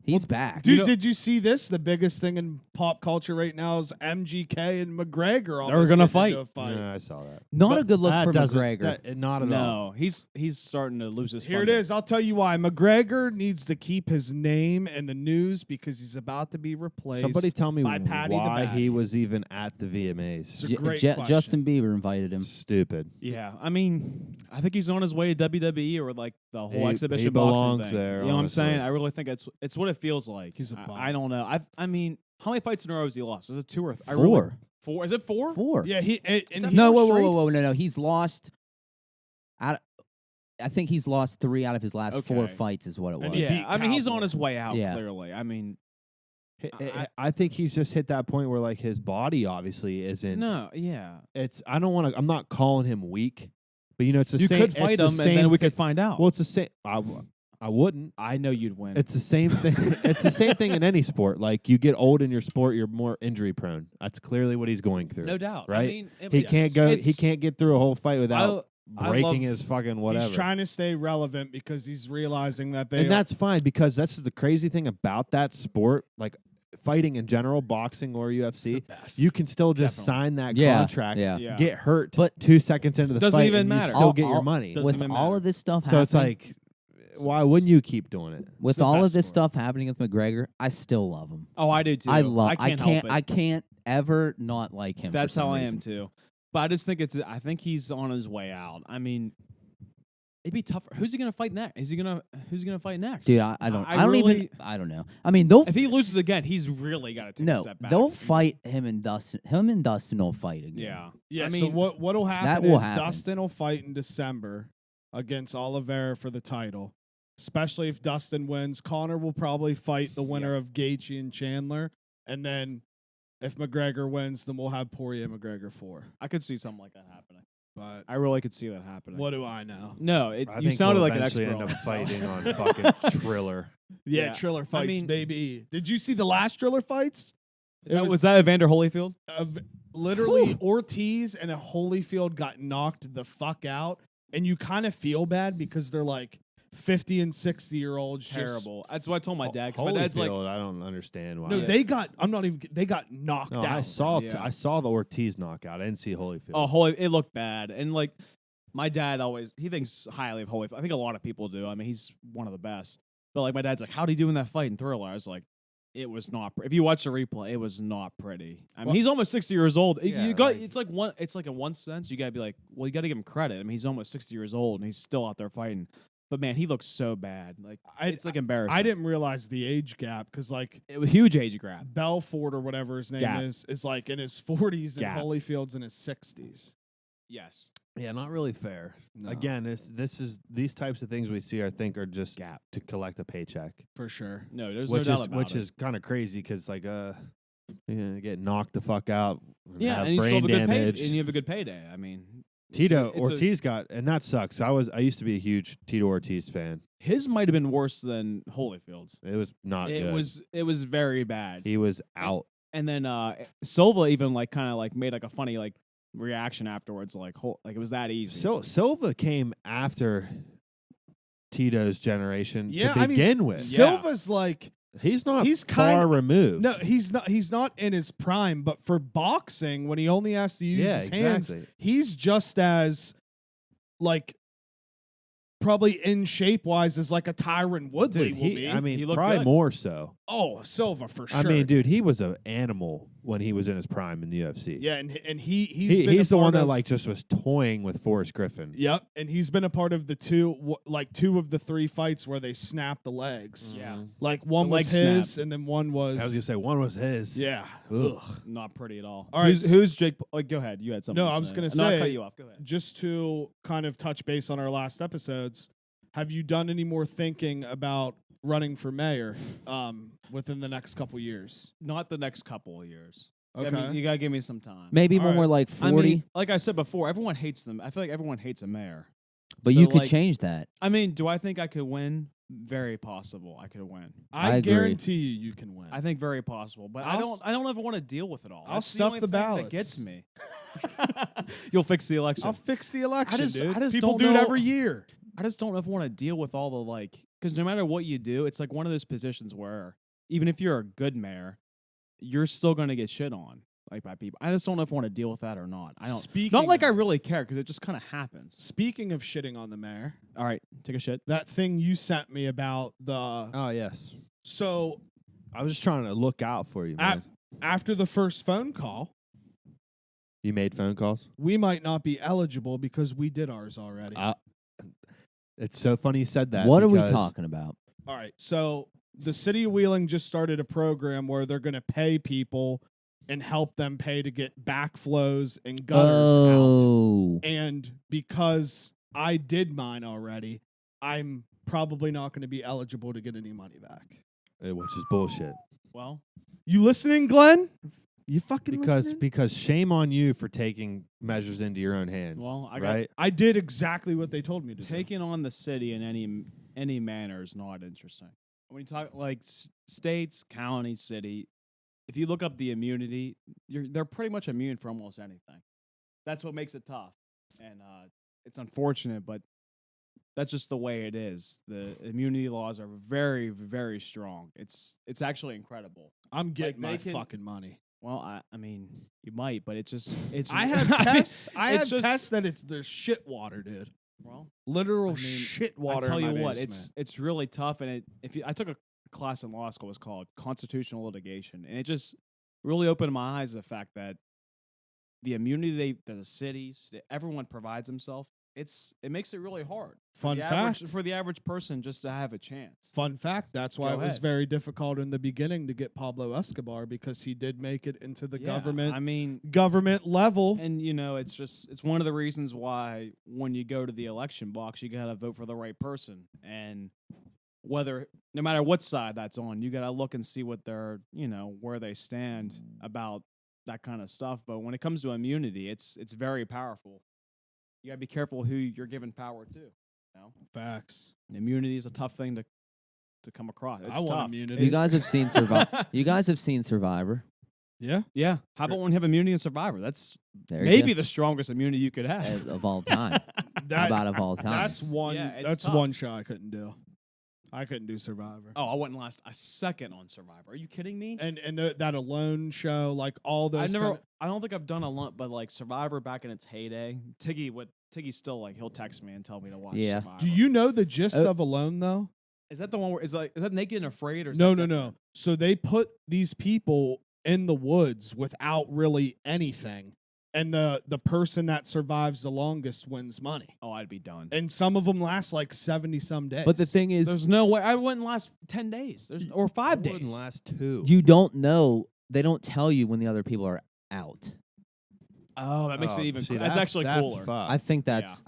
Speaker 1: He's back.
Speaker 3: Dude, did you see this? The biggest thing in pop culture right now is MGK and McGregor.
Speaker 6: They're gonna
Speaker 3: getting into a fight.
Speaker 2: Yeah, I saw that.
Speaker 1: Not a
Speaker 3: But
Speaker 1: good look
Speaker 2: That
Speaker 1: for
Speaker 2: doesn't-
Speaker 1: McGregor.
Speaker 2: not at all.
Speaker 6: No, he's starting to lose his.
Speaker 3: Here it
Speaker 6: thunder.
Speaker 3: is. I'll tell you why. McGregor needs to keep his name in the news because he's about to be replaced.
Speaker 2: Somebody tell me
Speaker 3: by Patty the
Speaker 2: why he
Speaker 3: Batty.
Speaker 2: was even at the VMAs.
Speaker 3: It's a great question.
Speaker 1: Justin Bieber invited him.
Speaker 2: Stupid.
Speaker 6: Yeah, I mean, I think he's on his way to WWE or like the whole
Speaker 2: He
Speaker 6: exhibition boxing
Speaker 2: belongs
Speaker 6: thing.
Speaker 2: there,
Speaker 6: You know what I'm
Speaker 2: honestly.
Speaker 6: saying? I really think it's what it feels like.
Speaker 3: He's a bum.
Speaker 6: I don't know. I mean, how many fights in a row has he lost? Is it 2 or 3?
Speaker 1: 4.
Speaker 6: 4? Is it 4?
Speaker 1: 4.
Speaker 3: Yeah,
Speaker 1: No, whoa, no. He's lost. I think he's lost 3 out of his last 4
Speaker 6: Okay.
Speaker 1: fights, is what it was.
Speaker 3: And he
Speaker 6: Yeah,
Speaker 3: beat
Speaker 6: I mean, he's
Speaker 3: Cowboy.
Speaker 6: on his way out.
Speaker 1: Yeah.
Speaker 6: Clearly, I mean,
Speaker 2: I think he's just hit that point where like his body obviously isn't.
Speaker 6: no, yeah.
Speaker 2: It's I don't want to. I'm not calling him weak, but you know it's the
Speaker 6: You
Speaker 2: same.
Speaker 6: could fight
Speaker 2: it's
Speaker 6: him,
Speaker 2: the
Speaker 6: and then
Speaker 2: same
Speaker 6: we could
Speaker 2: thi-
Speaker 6: find out.
Speaker 2: Well, it's the same. I wouldn't.
Speaker 6: I know you'd win.
Speaker 2: It's the same thing. It's the same thing in any sport. Like you get old in your sport, you're more injury prone. That's clearly what he's going through.
Speaker 6: no doubt. I
Speaker 2: right?
Speaker 6: mean,
Speaker 2: He can't go. He
Speaker 6: it's-
Speaker 2: can't get through a whole fight without
Speaker 6: I
Speaker 2: breaking
Speaker 6: love-
Speaker 2: his fucking whatever.
Speaker 3: He's trying to stay relevant because he's realizing that they
Speaker 2: and that's fine because that's the crazy thing about that sport, like fighting in general, boxing or UFC.
Speaker 3: the best.
Speaker 2: You can still just
Speaker 6: Definitely.
Speaker 2: sign that
Speaker 1: Yeah,
Speaker 2: contract,
Speaker 1: yeah.
Speaker 6: Yeah.
Speaker 2: get hurt,
Speaker 1: But
Speaker 2: 2 seconds into the
Speaker 6: Doesn't
Speaker 2: fight,
Speaker 6: even
Speaker 2: and you
Speaker 6: matter.
Speaker 2: still get your
Speaker 1: All-
Speaker 2: money.
Speaker 6: doesn't
Speaker 1: With
Speaker 6: even
Speaker 1: all
Speaker 6: matter.
Speaker 1: of this stuff
Speaker 2: So it's
Speaker 1: happening,
Speaker 2: like, why wouldn't you keep doing it?
Speaker 1: with
Speaker 3: the
Speaker 1: all of
Speaker 3: best
Speaker 1: this
Speaker 3: sport.
Speaker 1: stuff happening with McGregor, I still love him.
Speaker 6: Oh, I do too.
Speaker 1: I love.
Speaker 6: I can't help it.
Speaker 1: I can't ever not like him.
Speaker 6: That's
Speaker 1: for some
Speaker 6: how I
Speaker 1: reason.
Speaker 6: am too. But I just think I think he's on his way out. I mean, it'd be tough. Who's he gonna fight next? Who's he gonna fight next?
Speaker 1: Dude, I don't.
Speaker 6: I
Speaker 1: I don't
Speaker 6: really-
Speaker 1: even. I don't know. I mean, they'll.
Speaker 6: If he loses again, he's really got to take a
Speaker 1: No,
Speaker 6: step back.
Speaker 1: they'll fight him and Dustin. Him and Dustin will fight again.
Speaker 6: Yeah.
Speaker 3: Yeah,
Speaker 6: I
Speaker 3: so
Speaker 6: mean,
Speaker 3: what'll happen
Speaker 1: will
Speaker 3: is
Speaker 1: happen.
Speaker 3: Dustin will fight in December against Oliveira for the title. Especially if Dustin wins, Connor will probably fight the winner of Gaethje and Chandler, and then if McGregor wins, then we'll have Poirier McGregor 4.
Speaker 6: I could see something like that happening.
Speaker 3: But
Speaker 6: I really could see that happening.
Speaker 3: what do I know?
Speaker 6: No,
Speaker 2: I
Speaker 6: you
Speaker 2: think
Speaker 6: sounded
Speaker 2: we'll
Speaker 6: like an
Speaker 2: eventually
Speaker 6: expert.
Speaker 2: end
Speaker 6: on
Speaker 2: up
Speaker 6: that.
Speaker 2: fighting on fucking Triller.
Speaker 3: Yeah,
Speaker 6: Yeah,
Speaker 3: Triller
Speaker 6: I
Speaker 3: fights,
Speaker 6: mean-
Speaker 3: baby. Did you see the last Triller fights?
Speaker 6: Was that Evander Holyfield?
Speaker 3: Literally Ortiz and a Holyfield got knocked the fuck out, and you kind of feel bad because they're like 50 and 60-year-olds.
Speaker 6: Terrible. That's what I told my dad. 'Cause my dad's like,
Speaker 2: Holyfield, I don't understand why.
Speaker 3: No,
Speaker 6: Yeah.
Speaker 3: they got. I'm not even. They got knocked
Speaker 2: No,
Speaker 3: out.
Speaker 2: I saw.
Speaker 6: Yeah.
Speaker 2: I saw the Ortiz knockout. I didn't see Holyfield.
Speaker 6: oh, it looked bad. And like, my dad he thinks highly of Holyfield. I think a lot of people do. I mean, he's one of the best. But like, my dad's like, how'd he do in that fight in Thriller? I was like, it was not. If you watch the replay, it was not pretty. I mean,
Speaker 3: Well-
Speaker 6: he's almost 60 years old.
Speaker 2: Yeah,
Speaker 6: you got.
Speaker 2: like-
Speaker 6: It's like one. It's like in one sense, you gotta be like, well, you gotta give him credit. I mean, he's almost 60 years old and he's still out there fighting. But man, he looks so bad. Like, it's like embarrassing.
Speaker 3: I didn't realize the age gap because like
Speaker 6: It was a huge age grab.
Speaker 3: Belfort or whatever his name
Speaker 6: Gap.
Speaker 3: is like in his 40s and
Speaker 6: Gap.
Speaker 3: Holyfield's in his 60s.
Speaker 6: Yes.
Speaker 2: Yeah, not really fair.
Speaker 3: No.
Speaker 2: Again, this is these types of things we see. I think are just
Speaker 6: Gap.
Speaker 2: to collect a paycheck,
Speaker 3: For sure.
Speaker 6: No, there's
Speaker 2: which
Speaker 6: no doubt
Speaker 2: is
Speaker 6: about
Speaker 2: which
Speaker 6: it.
Speaker 2: is kind of crazy because like you get knocked the fuck out.
Speaker 6: Yeah,
Speaker 2: have
Speaker 6: and you still
Speaker 2: brain
Speaker 6: have a good pay,
Speaker 2: damage.
Speaker 6: and you have a good payday. I mean, it's
Speaker 2: Tito
Speaker 6: it's
Speaker 2: Ortiz got, and that sucks. I used to be a huge Tito Ortiz fan.
Speaker 6: his might have been worse than Holyfield's.
Speaker 2: It was not
Speaker 6: It
Speaker 2: good.
Speaker 6: was very bad.
Speaker 2: He was out.
Speaker 6: And then Silva even like kind of like made like a funny like reaction afterwards, like like it was that easy.
Speaker 2: Silva came after Tito's generation
Speaker 3: Yeah,
Speaker 2: to
Speaker 3: I mean,
Speaker 2: begin with.
Speaker 3: Silva's like
Speaker 2: He's not
Speaker 3: he's
Speaker 2: far
Speaker 3: kinda-
Speaker 2: removed.
Speaker 3: no, he's not. He's not in his prime. But for boxing, when he only has to use
Speaker 2: Yeah,
Speaker 3: his hands,
Speaker 2: exactly.
Speaker 3: he's just as like probably in shape wise as like a Tyron Woodley
Speaker 2: Dude,
Speaker 3: will be.
Speaker 2: I mean,
Speaker 6: He looked
Speaker 2: probably
Speaker 6: good.
Speaker 2: more so.
Speaker 3: oh, Silva for sure.
Speaker 2: I mean, dude, he was an animal when he was in his prime in the UFC.
Speaker 3: Yeah, and he's been
Speaker 2: He's
Speaker 3: a
Speaker 2: the one
Speaker 3: part
Speaker 2: that
Speaker 3: of-
Speaker 2: like just was toying with Forrest Griffin.
Speaker 3: Yep, and he's been a part of the two of the 3 fights where they snapped the legs.
Speaker 6: Yeah,
Speaker 3: Like one
Speaker 6: The
Speaker 3: was
Speaker 6: leg
Speaker 3: his,
Speaker 6: snap.
Speaker 3: and then one was
Speaker 2: I was gonna say one was his.
Speaker 3: yeah.
Speaker 2: Ugh.
Speaker 3: Ugh.
Speaker 6: not pretty at all.
Speaker 3: All right,
Speaker 6: who's Jake? Go ahead. You had something.
Speaker 3: No,
Speaker 6: to
Speaker 3: I was
Speaker 6: say.
Speaker 3: gonna
Speaker 6: No, I
Speaker 3: say-
Speaker 6: cut you off. Go ahead.
Speaker 3: Just to kind of touch base on our last episodes, have you done any more thinking about running for mayor within the next couple years?
Speaker 6: Not the next couple of years.
Speaker 3: Okay.
Speaker 6: I mean, you gotta give me some time.
Speaker 1: Maybe
Speaker 3: All
Speaker 1: when
Speaker 3: right.
Speaker 1: we're like 40,
Speaker 6: I mean, like I said before, everyone hates them. I feel like everyone hates a mayor.
Speaker 1: but
Speaker 6: So,
Speaker 1: you could
Speaker 6: like,
Speaker 1: change that.
Speaker 6: I mean, do I think I could win? Very possible. I could win.
Speaker 3: I
Speaker 1: agree.
Speaker 3: guarantee you can win.
Speaker 6: I think very possible, but
Speaker 3: I'll
Speaker 6: I don't ever want to deal with it all.
Speaker 3: I'll
Speaker 6: That's
Speaker 3: stuff
Speaker 6: only
Speaker 3: the
Speaker 6: thing that
Speaker 3: ballots.
Speaker 6: gets me. You'll fix the election.
Speaker 3: I'll fix the election,
Speaker 6: just-
Speaker 3: dude.
Speaker 6: I just
Speaker 3: People
Speaker 6: don't
Speaker 3: do it
Speaker 6: know-
Speaker 3: every year.
Speaker 6: I just don't ever want to deal with all the like because no matter what you do, it's like one of those positions where even if you're a good mayor, you're still going to get shit on like by people. I just don't know if I want to deal with that or not. I don't.
Speaker 3: Speaking
Speaker 6: Not like I
Speaker 3: of-
Speaker 6: really care because it just kind of happens.
Speaker 3: Speaking of shitting on the mayor,
Speaker 6: All right, take a shit.
Speaker 3: that thing you sent me about the
Speaker 2: Oh yes.
Speaker 3: so
Speaker 2: I was just trying to look out for you, man.
Speaker 3: after the first phone call,
Speaker 2: You made phone calls?
Speaker 3: we might not be eligible because we did ours already.
Speaker 2: It's so funny you said that.
Speaker 1: What are we
Speaker 2: because
Speaker 1: talking about?
Speaker 3: All right, so the city of Wheeling just started a program where they're going to pay people and help them pay to get backflows and gutters out.
Speaker 1: Oh,
Speaker 3: And because I did mine already, I'm probably not going to be eligible to get any money back.
Speaker 2: Which is bullshit.
Speaker 6: Well,
Speaker 3: You listening, Glenn? You fucking
Speaker 2: Because
Speaker 3: listening?
Speaker 2: because shame on you for taking measures into your own hands.
Speaker 6: Well, I got-
Speaker 2: right?
Speaker 3: I did exactly what they told me to do.
Speaker 6: taking on the city in any manner is not interesting. When you talk like states, county, city, if you look up the immunity, they're pretty much immune for almost anything. That's what makes it tough, and it's unfortunate, but that's just the way it is. The immunity laws are very, very strong. It's actually incredible.
Speaker 3: I'm getting
Speaker 6: they
Speaker 3: my
Speaker 6: can-
Speaker 3: fucking money.
Speaker 6: Well, I mean, you might, but it's
Speaker 3: I have
Speaker 6: I mean,
Speaker 3: tests. I
Speaker 6: it's
Speaker 3: have
Speaker 6: just-
Speaker 3: tests that there's shit water, dude.
Speaker 6: Well,
Speaker 3: Literal
Speaker 6: I mean,
Speaker 3: shit water.
Speaker 6: I tell
Speaker 3: in
Speaker 6: you
Speaker 3: my
Speaker 6: what,
Speaker 3: basement.
Speaker 6: it's really tough, and I took a class in law school. It was called constitutional litigation, and it just really opened my eyes to the fact that the immunity that the cities, that everyone provides himself, it makes it really hard.
Speaker 3: Fun fact.
Speaker 6: For the average person just to have a chance.
Speaker 3: Fun fact. That's why
Speaker 6: Go
Speaker 3: it was
Speaker 6: ahead.
Speaker 3: very difficult in the beginning to get Pablo Escobar because he did make it into the
Speaker 6: Yeah,
Speaker 3: government
Speaker 6: I mean,
Speaker 3: government level.
Speaker 6: and it's one of the reasons why when you go to the election box, you gotta vote for the right person, and no matter what side that's on, you gotta look and see what they're, where they stand about that kind of stuff. But when it comes to immunity, it's very powerful. You gotta be careful who you're giving power to.
Speaker 3: Facts.
Speaker 6: Immunity is a tough thing to come across. It's
Speaker 3: I want
Speaker 6: tough.
Speaker 3: immunity.
Speaker 1: you guys have seen Survivor. You guys have seen Survivor.
Speaker 3: Yeah.
Speaker 6: Yeah. How about when you have immunity in Survivor? That's
Speaker 1: There
Speaker 6: maybe
Speaker 1: you
Speaker 6: the strongest immunity you could have.
Speaker 1: go. Of all time. How
Speaker 3: That,
Speaker 1: about of all time?
Speaker 3: that's one.
Speaker 6: Yeah, it's
Speaker 3: that's
Speaker 6: tough.
Speaker 3: one show I couldn't do. I couldn't do Survivor.
Speaker 6: Oh, I wouldn't last a second on Survivor. Are you kidding me?
Speaker 3: And that Alone show, like all those.
Speaker 6: I don't think I've done a lot, but like Survivor back in its heyday, Tiggy's still like he'll text me and tell me to watch
Speaker 1: Yeah.
Speaker 6: Survivor.
Speaker 3: Do you know the gist
Speaker 1: Oh.
Speaker 3: of Alone though?
Speaker 6: Is that the one where is that Naked and Afraid or is
Speaker 3: No,
Speaker 6: that
Speaker 3: no, no.
Speaker 6: different?
Speaker 3: So they put these people in the woods without really anything, and the person that survives the longest wins money.
Speaker 6: Oh, I'd be done.
Speaker 3: And some of them last like 70-some days.
Speaker 1: But the thing is,
Speaker 6: There's no way I wouldn't last 10 days. Or 5
Speaker 2: It
Speaker 6: days.
Speaker 2: wouldn't last 2.
Speaker 1: you don't know. They don't tell you when the other people are out.
Speaker 6: Oh, that makes it even.
Speaker 2: See,
Speaker 6: That's actually cooler.
Speaker 2: fucked.
Speaker 1: I think that's.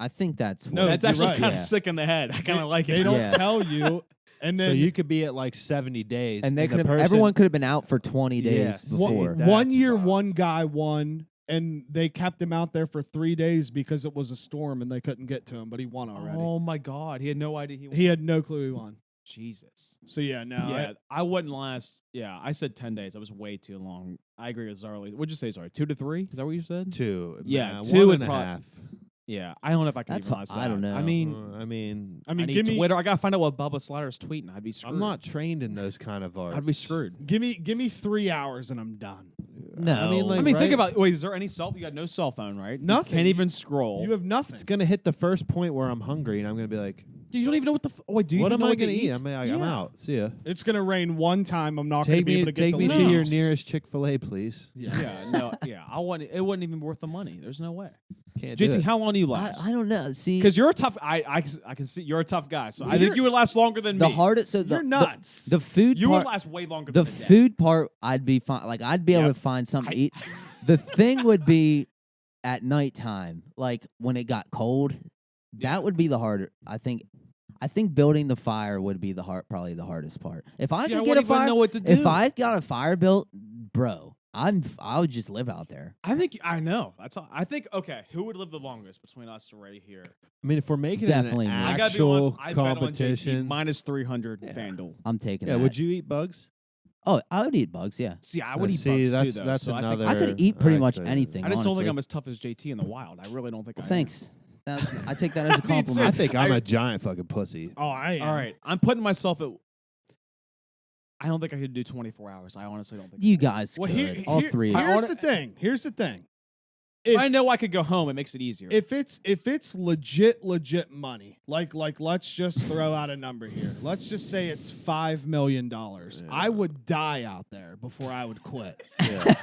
Speaker 3: No,
Speaker 1: what-
Speaker 6: That's
Speaker 3: you're
Speaker 6: actually
Speaker 3: right.
Speaker 6: kind of
Speaker 1: Yeah.
Speaker 6: sick in the head. I kind of like it.
Speaker 3: they don't
Speaker 1: Yeah.
Speaker 3: tell you, and then
Speaker 2: so you could be at like 70 days,
Speaker 1: and they
Speaker 2: the
Speaker 1: could have.
Speaker 2: person-
Speaker 1: Everyone could have been out for 20 days
Speaker 2: Yes.
Speaker 1: before.
Speaker 2: That's
Speaker 3: one year,
Speaker 2: fucked.
Speaker 3: one guy won, and they kept him out there for 3 days because it was a storm and they couldn't get to him, but he won already.
Speaker 6: Oh my God, he had no idea
Speaker 3: He had no clue he won.
Speaker 6: Jesus.
Speaker 3: So yeah, no,
Speaker 6: Yeah, I wouldn't last. Yeah, I said 10 days. That was way too long. I agree with Zarly. What'd you say, Zarly? 2 to 3? Is that what you said?
Speaker 2: 2.
Speaker 6: Yeah,
Speaker 2: nah,
Speaker 6: 2
Speaker 2: 1
Speaker 6: would
Speaker 2: and a
Speaker 6: prob-
Speaker 2: half.
Speaker 6: Yeah, I don't know if I can
Speaker 1: That's
Speaker 6: even
Speaker 1: what-
Speaker 6: last
Speaker 1: I don't
Speaker 6: that.
Speaker 1: know.
Speaker 6: I mean,
Speaker 2: I mean,
Speaker 3: I mean,
Speaker 6: I
Speaker 3: give
Speaker 6: need
Speaker 3: me
Speaker 6: Twitter. I gotta find out what Bubba Slyder's tweeting. I'd be screwed.
Speaker 2: I'm not trained in those kind of arts.
Speaker 6: I'd be screwed.
Speaker 3: give me 3 hours and I'm done.
Speaker 1: No.
Speaker 2: I mean, like,
Speaker 6: I mean, think
Speaker 2: right?
Speaker 6: about. Wait, is there any cell? You got no cell phone, right?
Speaker 3: Nothing.
Speaker 6: You can't even scroll.
Speaker 3: You have nothing.
Speaker 2: It's gonna hit the first point where I'm hungry, and I'm gonna be like,
Speaker 6: You don't even know what the. Wait, do you
Speaker 2: "What
Speaker 6: even
Speaker 2: am
Speaker 6: know
Speaker 2: I
Speaker 6: what to
Speaker 2: gonna eat?
Speaker 6: eat?
Speaker 2: I'm
Speaker 6: Yeah.
Speaker 2: out. See ya.
Speaker 3: It's gonna rain one time. I'm not gonna
Speaker 2: Take
Speaker 3: be
Speaker 2: me,
Speaker 3: able to get
Speaker 2: take
Speaker 3: the
Speaker 2: me to
Speaker 3: leaves.
Speaker 2: your nearest Chick-fil-A, please.
Speaker 6: Yeah, no, yeah. It wouldn't even be worth the money. There's no way.
Speaker 2: Can't do
Speaker 6: JT,
Speaker 2: it.
Speaker 6: how long do you last?
Speaker 1: I don't know. See,
Speaker 6: Because you're a tough. I can see you're a tough guy. So I think you would last longer than
Speaker 1: the
Speaker 6: me.
Speaker 1: hardest. So the,
Speaker 3: You're nuts.
Speaker 1: The food.
Speaker 6: You
Speaker 1: part,
Speaker 6: would last way longer
Speaker 1: the
Speaker 6: than a day.
Speaker 1: food part, I'd be fine. Like I'd be able
Speaker 6: Yep.
Speaker 1: to find something to eat. The thing would be at nighttime, like when it got cold. That would be the harder. I think building the fire would be probably the hardest part. If I
Speaker 6: See,
Speaker 1: could
Speaker 6: I
Speaker 1: get a
Speaker 6: wouldn't even
Speaker 1: fire,
Speaker 6: know what to do.
Speaker 1: if I got a fire built, bro, I would just live out there.
Speaker 6: I think I know. That's all. I think okay. Who would live the longest between us right here?
Speaker 2: I mean, if we're making
Speaker 1: Definitely
Speaker 2: an
Speaker 1: me.
Speaker 6: I gotta be honest.
Speaker 2: actual
Speaker 6: I bet on JT
Speaker 2: competition,
Speaker 6: minus 300
Speaker 1: Yeah.
Speaker 6: FanDuel.
Speaker 1: I'm taking
Speaker 2: yeah,
Speaker 1: that.
Speaker 2: would you eat bugs?
Speaker 1: Oh, I would eat bugs. Yeah,
Speaker 6: See, I would eat
Speaker 2: See,
Speaker 6: bugs
Speaker 2: that's
Speaker 6: too, though.
Speaker 2: that's
Speaker 6: so
Speaker 2: another.
Speaker 1: I could eat pretty much
Speaker 2: actually,
Speaker 1: anything.
Speaker 6: I just don't think
Speaker 1: honestly.
Speaker 6: I'm as tough as JT in the wild. I really don't think.
Speaker 1: Well,
Speaker 6: I am.
Speaker 1: thanks. I take that as a
Speaker 6: Me too.
Speaker 1: compliment.
Speaker 2: I think I'm a giant fucking pussy.
Speaker 3: Oh, I am.
Speaker 6: All right, I'm putting myself at. I don't think I could do 24 hours. I honestly don't think.
Speaker 1: You guys
Speaker 3: Well,
Speaker 1: could. All three of you.
Speaker 3: Here's the thing. Here's the thing. If,
Speaker 6: I know I could go home. It makes it easier.
Speaker 3: if it's legit money, like let's just throw out a number here. Let's just say it's $5 million. I would die out there before I would quit.
Speaker 2: Yeah.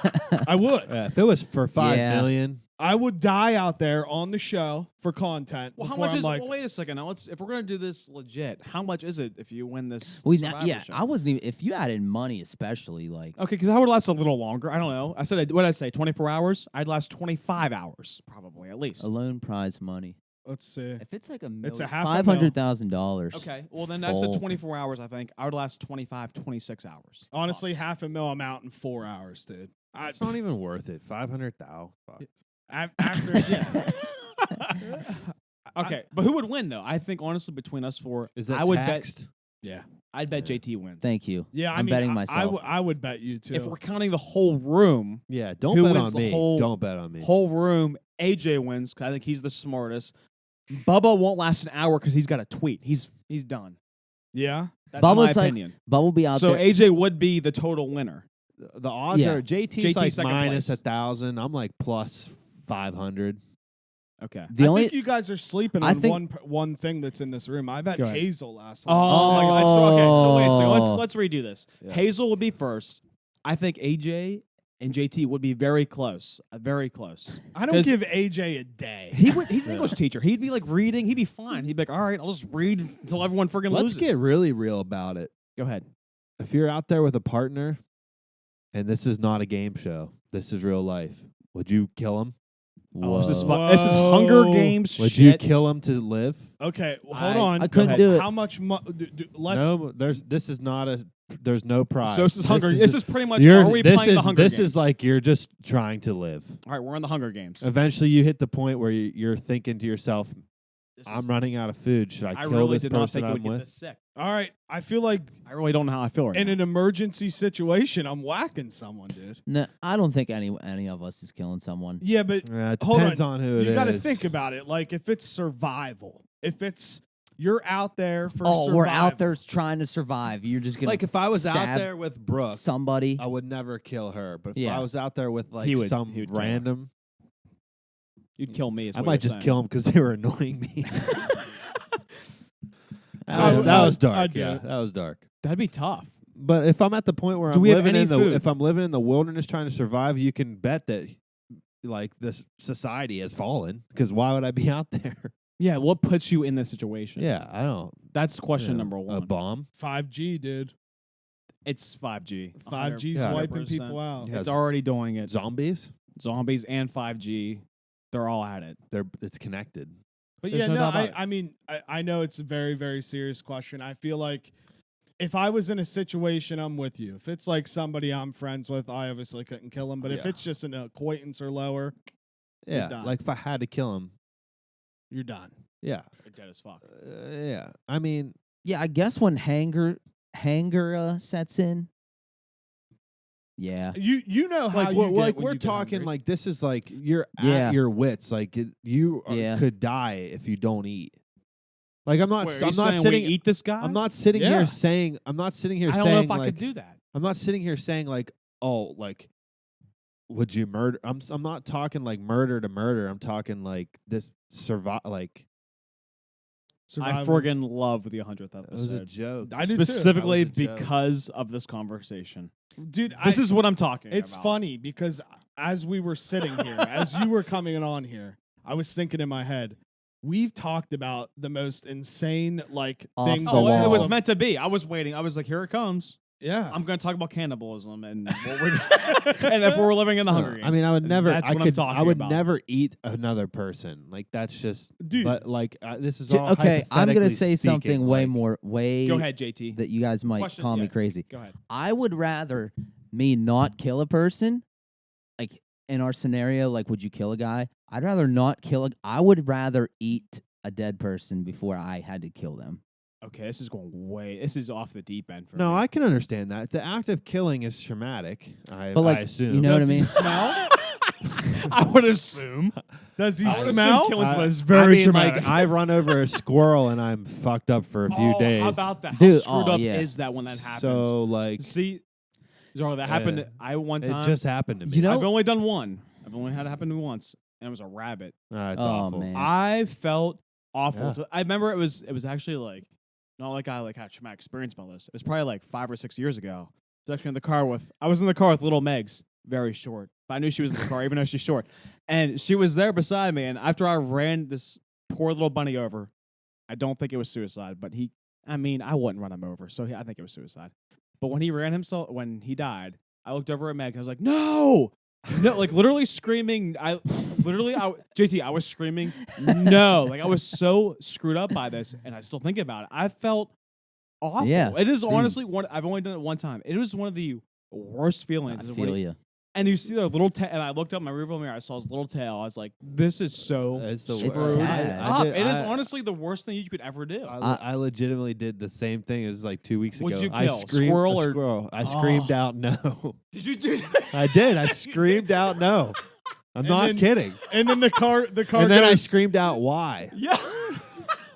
Speaker 3: I would.
Speaker 2: If it was for $5
Speaker 1: Yeah.
Speaker 2: million,
Speaker 3: I would die out there on the show for content.
Speaker 6: well, how
Speaker 3: before
Speaker 6: much
Speaker 3: I'm
Speaker 6: is?
Speaker 3: like,
Speaker 6: Well, wait a second. Now if we're gonna do this legit, how much is it if you win this?
Speaker 1: Yeah,
Speaker 6: Survivor
Speaker 1: I wasn't even. If you added money, especially like.
Speaker 6: Okay, because I would last a little longer. I don't know. I said, what did I say? 24 hours? I'd last 25 hours, probably, at least.
Speaker 1: Alone prize money.
Speaker 3: let's see.
Speaker 1: If it's like
Speaker 3: It's a half a mil.
Speaker 1: $500,000.
Speaker 6: Okay, well, then that's at 24 hours, I think. I would last 25, 26 hours.
Speaker 3: Honestly,
Speaker 6: tops.
Speaker 3: $500,000 I'm out in 4 hours, dude.
Speaker 2: it's not even worth it. 500,000. Fuck.
Speaker 3: After yeah.
Speaker 6: Okay, but who would win, though? I think, honestly, between us four,
Speaker 2: Is that
Speaker 6: I would
Speaker 2: taxed?
Speaker 3: Yeah.
Speaker 6: I'd bet JT wins.
Speaker 1: Thank you.
Speaker 3: Yeah,
Speaker 1: I'm
Speaker 3: mean,
Speaker 1: betting
Speaker 3: I
Speaker 1: myself.
Speaker 3: I would bet you too.
Speaker 6: If we're counting the whole room,
Speaker 2: Yeah, don't
Speaker 6: Who
Speaker 2: bet
Speaker 6: wins
Speaker 2: on
Speaker 6: the
Speaker 2: me.
Speaker 6: whole-
Speaker 2: Don't bet on me.
Speaker 6: AJ wins, 'cause I think he's the smartest. Bubba won't last an hour because he's got a tweet. He's done.
Speaker 3: yeah.
Speaker 6: That's
Speaker 1: Bubba's
Speaker 6: my
Speaker 1: like-
Speaker 6: opinion.
Speaker 1: Bubble be out
Speaker 6: So
Speaker 1: there.
Speaker 6: AJ would be the total winner.
Speaker 2: The odds
Speaker 1: Yeah.
Speaker 2: are JT's
Speaker 6: JT
Speaker 2: like
Speaker 6: second
Speaker 2: minus
Speaker 6: place.
Speaker 2: 1,000. I'm like plus 500.
Speaker 6: Okay.
Speaker 1: the
Speaker 3: I
Speaker 1: only
Speaker 3: think you guys are sleeping
Speaker 1: I
Speaker 3: on
Speaker 1: think-
Speaker 3: one thing that's in this room. I bet
Speaker 6: Go ahead.
Speaker 3: Hazel last.
Speaker 6: Oh,
Speaker 3: long.
Speaker 6: my God. So, okay, so wait a second.
Speaker 1: Oh.
Speaker 6: Let's redo this.
Speaker 2: Yeah.
Speaker 6: Hazel would be first. I think AJ and JT would be very close. Very close.
Speaker 3: I don't
Speaker 6: 'Cause
Speaker 3: give AJ a day.
Speaker 6: He's an English teacher. He'd be like reading. He'd be fine. He'd be like, all right, I'll just read until everyone friggin'
Speaker 2: Let's
Speaker 6: loses.
Speaker 2: get really real about it.
Speaker 6: Go ahead.
Speaker 2: If you're out there with a partner and this is not a game show, this is real life, would you kill him?
Speaker 6: Oh, this is
Speaker 1: Whoa.
Speaker 6: fun. This is Hunger
Speaker 3: Whoa.
Speaker 6: Games
Speaker 2: Would
Speaker 6: shit.
Speaker 2: you kill him to live?
Speaker 3: Okay, well, hold on.
Speaker 1: I couldn't
Speaker 6: ahead.
Speaker 1: do it.
Speaker 3: How much? Let's.
Speaker 2: No, this is not a. There's no prize.
Speaker 6: So this is Hunger. This is pretty much.
Speaker 2: you're-
Speaker 6: Are we
Speaker 2: this
Speaker 6: playing
Speaker 2: is,
Speaker 6: the Hunger
Speaker 2: This
Speaker 6: Games?
Speaker 2: is like you're just trying to live.
Speaker 6: All right, we're in the Hunger Games.
Speaker 2: Eventually, you hit the point where you're thinking to yourself,
Speaker 6: This
Speaker 2: "I'm
Speaker 6: is-
Speaker 2: running out of food. Should I
Speaker 6: I
Speaker 2: kill
Speaker 6: really
Speaker 2: this
Speaker 6: did not
Speaker 2: person
Speaker 6: think it would
Speaker 2: I'm
Speaker 6: get
Speaker 2: with?"
Speaker 6: this sick.
Speaker 3: All right. I feel like
Speaker 6: I really don't know how I feel right
Speaker 3: in
Speaker 6: now.
Speaker 3: an emergency situation, I'm whacking someone, dude.
Speaker 1: No, I don't think any of us is killing someone.
Speaker 3: Yeah, but
Speaker 2: Yeah, it
Speaker 3: Hold
Speaker 2: depends on who it is.
Speaker 3: you got to think about it. Like if it's survival, if it's you're out there for
Speaker 1: Oh,
Speaker 3: survival.
Speaker 1: we're out there trying to survive. You're just gonna
Speaker 2: Like if I was out
Speaker 1: stab
Speaker 2: there with Brooke,
Speaker 1: somebody.
Speaker 2: I would never kill her. But if
Speaker 1: Yeah.
Speaker 2: I was out there with like
Speaker 6: He would
Speaker 2: some
Speaker 6: kill her.
Speaker 2: random,
Speaker 6: You'd kill me. Is
Speaker 2: I
Speaker 6: what
Speaker 2: might
Speaker 6: you're
Speaker 2: just
Speaker 6: saying.
Speaker 2: kill them because they were annoying me.
Speaker 3: I would-
Speaker 2: that was
Speaker 3: I'd
Speaker 2: dark.
Speaker 3: do
Speaker 2: Yeah,
Speaker 3: it.
Speaker 2: that was dark.
Speaker 6: That'd be tough.
Speaker 2: But if I'm at the point where
Speaker 6: Do
Speaker 2: I'm
Speaker 6: we have
Speaker 2: living
Speaker 6: any
Speaker 2: in the
Speaker 6: food?
Speaker 2: if I'm living in the wilderness trying to survive, you can bet that like this society has fallen. Because why would I be out there?
Speaker 6: Yeah, what puts you in this situation?
Speaker 2: Yeah, I don't.
Speaker 6: That's question
Speaker 2: you know,
Speaker 6: number
Speaker 2: A
Speaker 6: one.
Speaker 2: bomb.
Speaker 3: 5G, dude.
Speaker 6: It's 5G.
Speaker 3: 5G
Speaker 6: 100%.
Speaker 3: swiping people out.
Speaker 2: Yeah.
Speaker 6: It's already doing it.
Speaker 2: Zombies.
Speaker 6: Zombies and 5G, they're all at it.
Speaker 2: It's connected.
Speaker 3: But
Speaker 6: There's
Speaker 3: yeah,
Speaker 6: no
Speaker 3: no,
Speaker 6: doubt about it.
Speaker 3: I mean, I know it's a very, very serious question. I feel like if I was in a situation, I'm with you. If it's like somebody I'm friends with, I obviously couldn't kill him. But if
Speaker 2: Yeah.
Speaker 3: it's just an acquaintance or lower,
Speaker 2: Yeah,
Speaker 3: done.
Speaker 2: like if I had to kill him.
Speaker 3: you're done.
Speaker 2: Yeah,
Speaker 6: They're dead as fuck.
Speaker 2: yeah. I mean,
Speaker 1: Yeah, I guess when hanger sets in. Yeah.
Speaker 3: You know how
Speaker 2: like
Speaker 3: you
Speaker 2: we're,
Speaker 3: get
Speaker 2: like
Speaker 3: when
Speaker 2: we're
Speaker 3: you get
Speaker 2: talking
Speaker 3: hungry.
Speaker 2: like this is like you're
Speaker 1: Yeah.
Speaker 2: at your wits. Like you
Speaker 1: Yeah.
Speaker 2: could die if you don't eat. Like I'm not.
Speaker 6: Wait, are
Speaker 2: I'm
Speaker 6: you
Speaker 2: not
Speaker 6: saying
Speaker 2: sitting.
Speaker 6: we eat this guy?
Speaker 2: I'm not sitting
Speaker 3: Yeah.
Speaker 2: here saying. I'm not sitting here
Speaker 6: I
Speaker 2: saying.
Speaker 6: don't know if I
Speaker 2: like,
Speaker 6: could do that.
Speaker 2: I'm not sitting here saying like, oh, like, would you murder? I'm not talking like murder to murder. I'm talking like this survive. Like
Speaker 6: I
Speaker 3: Survival.
Speaker 6: friggin' love the 100th
Speaker 2: it was a
Speaker 6: episode.
Speaker 2: joke.
Speaker 3: I do too.
Speaker 6: Specifically
Speaker 2: That was a joke.
Speaker 6: because of this conversation.
Speaker 3: Dude,
Speaker 6: This is what I'm talking
Speaker 3: It's
Speaker 6: about.
Speaker 3: funny because as we were sitting here, as you were coming on here, I was thinking in my head, we've talked about the most insane like
Speaker 1: Off
Speaker 3: things.
Speaker 1: the
Speaker 6: Oh,
Speaker 1: wall.
Speaker 6: it was meant to be. I was waiting. I was like, here it comes.
Speaker 3: Yeah.
Speaker 6: I'm going to talk about cannibalism and what we're and if we're living in the Hunger Games.
Speaker 2: I mean, I would never.
Speaker 6: That's
Speaker 2: I
Speaker 6: what I'm
Speaker 2: could.
Speaker 6: talking
Speaker 2: I would
Speaker 6: about.
Speaker 2: never eat another person. Like that's just.
Speaker 3: Dude.
Speaker 2: But like this is
Speaker 1: J-
Speaker 2: all.
Speaker 1: okay, I'm gonna
Speaker 2: hypothetically
Speaker 1: say
Speaker 2: speaking,
Speaker 1: something
Speaker 2: like,
Speaker 1: way
Speaker 6: Go ahead, JT.
Speaker 1: that you guys might
Speaker 6: Question-
Speaker 1: call me
Speaker 6: yeah.
Speaker 1: crazy.
Speaker 6: Go ahead.
Speaker 1: I would rather me not kill a person. Like in our scenario, like would you kill a guy? I'd rather not kill I would rather eat a dead person before I had to kill them.
Speaker 6: Okay, this is going way. This is off the deep end for
Speaker 2: No,
Speaker 6: me.
Speaker 2: I can understand that. The act of killing is traumatic. I
Speaker 1: But like,
Speaker 2: assume.
Speaker 1: you know what I
Speaker 3: Does he
Speaker 1: mean?
Speaker 3: smell?
Speaker 6: I would assume.
Speaker 3: Does he
Speaker 6: I would assume
Speaker 3: smell?
Speaker 6: killing someone is very traumatic.
Speaker 2: Like I run over a squirrel and I'm fucked up for a few days.
Speaker 6: How about that? How
Speaker 1: Dude,
Speaker 6: screwed up
Speaker 1: yeah.
Speaker 6: is that when that happens?
Speaker 2: So like,
Speaker 6: See, Zorro, that happened. One time.
Speaker 2: it just happened to me.
Speaker 1: You know-
Speaker 6: I've only done one. I've only had it happen to me once, and it was a rabbit.
Speaker 2: It's
Speaker 1: Oh,
Speaker 2: awful.
Speaker 1: man.
Speaker 6: I felt awful.
Speaker 2: Yeah.
Speaker 6: So I remember it was actually like not like I had a traumatic experience about this. It was probably like 5 or 6 years ago. I was actually in the car with little Megs, very short. But I knew she was in the car even though she's short. And she was there beside me, and after I ran this poor little bunny over, I don't think it was suicide, but I wouldn't run him over, so I think it was suicide. But when he died, I looked over at Meg and I was like, no, like literally screaming. JT, I was screaming, no. Like I was so screwed up by this, and I still think about it. I felt awful.
Speaker 1: Yeah,
Speaker 6: it is
Speaker 1: dude.
Speaker 6: honestly I've only done it one time. It was one of the worst feelings.
Speaker 1: I
Speaker 6: is when
Speaker 1: feel you.
Speaker 6: And you see the little tail, and I looked up my rearview mirror. I saw his little tail. I was like, "This is so
Speaker 2: It's the
Speaker 6: screwed
Speaker 2: worst.
Speaker 1: sad.
Speaker 6: up."
Speaker 2: I did-
Speaker 6: It is
Speaker 2: I-
Speaker 6: honestly the worst thing you could ever do.
Speaker 2: I legitimately did the same thing as like 2 weeks
Speaker 6: What'd
Speaker 2: ago.
Speaker 6: you kill?
Speaker 2: I screamed,
Speaker 6: Squirrel
Speaker 2: a
Speaker 6: or-
Speaker 2: squirrel. I screamed out no.
Speaker 6: Did you do?
Speaker 2: I did. I screamed out no. I'm
Speaker 3: And
Speaker 2: not
Speaker 3: then-
Speaker 2: kidding.
Speaker 3: And then the car
Speaker 2: And then I
Speaker 3: goes,
Speaker 2: screamed out why.
Speaker 6: Yeah.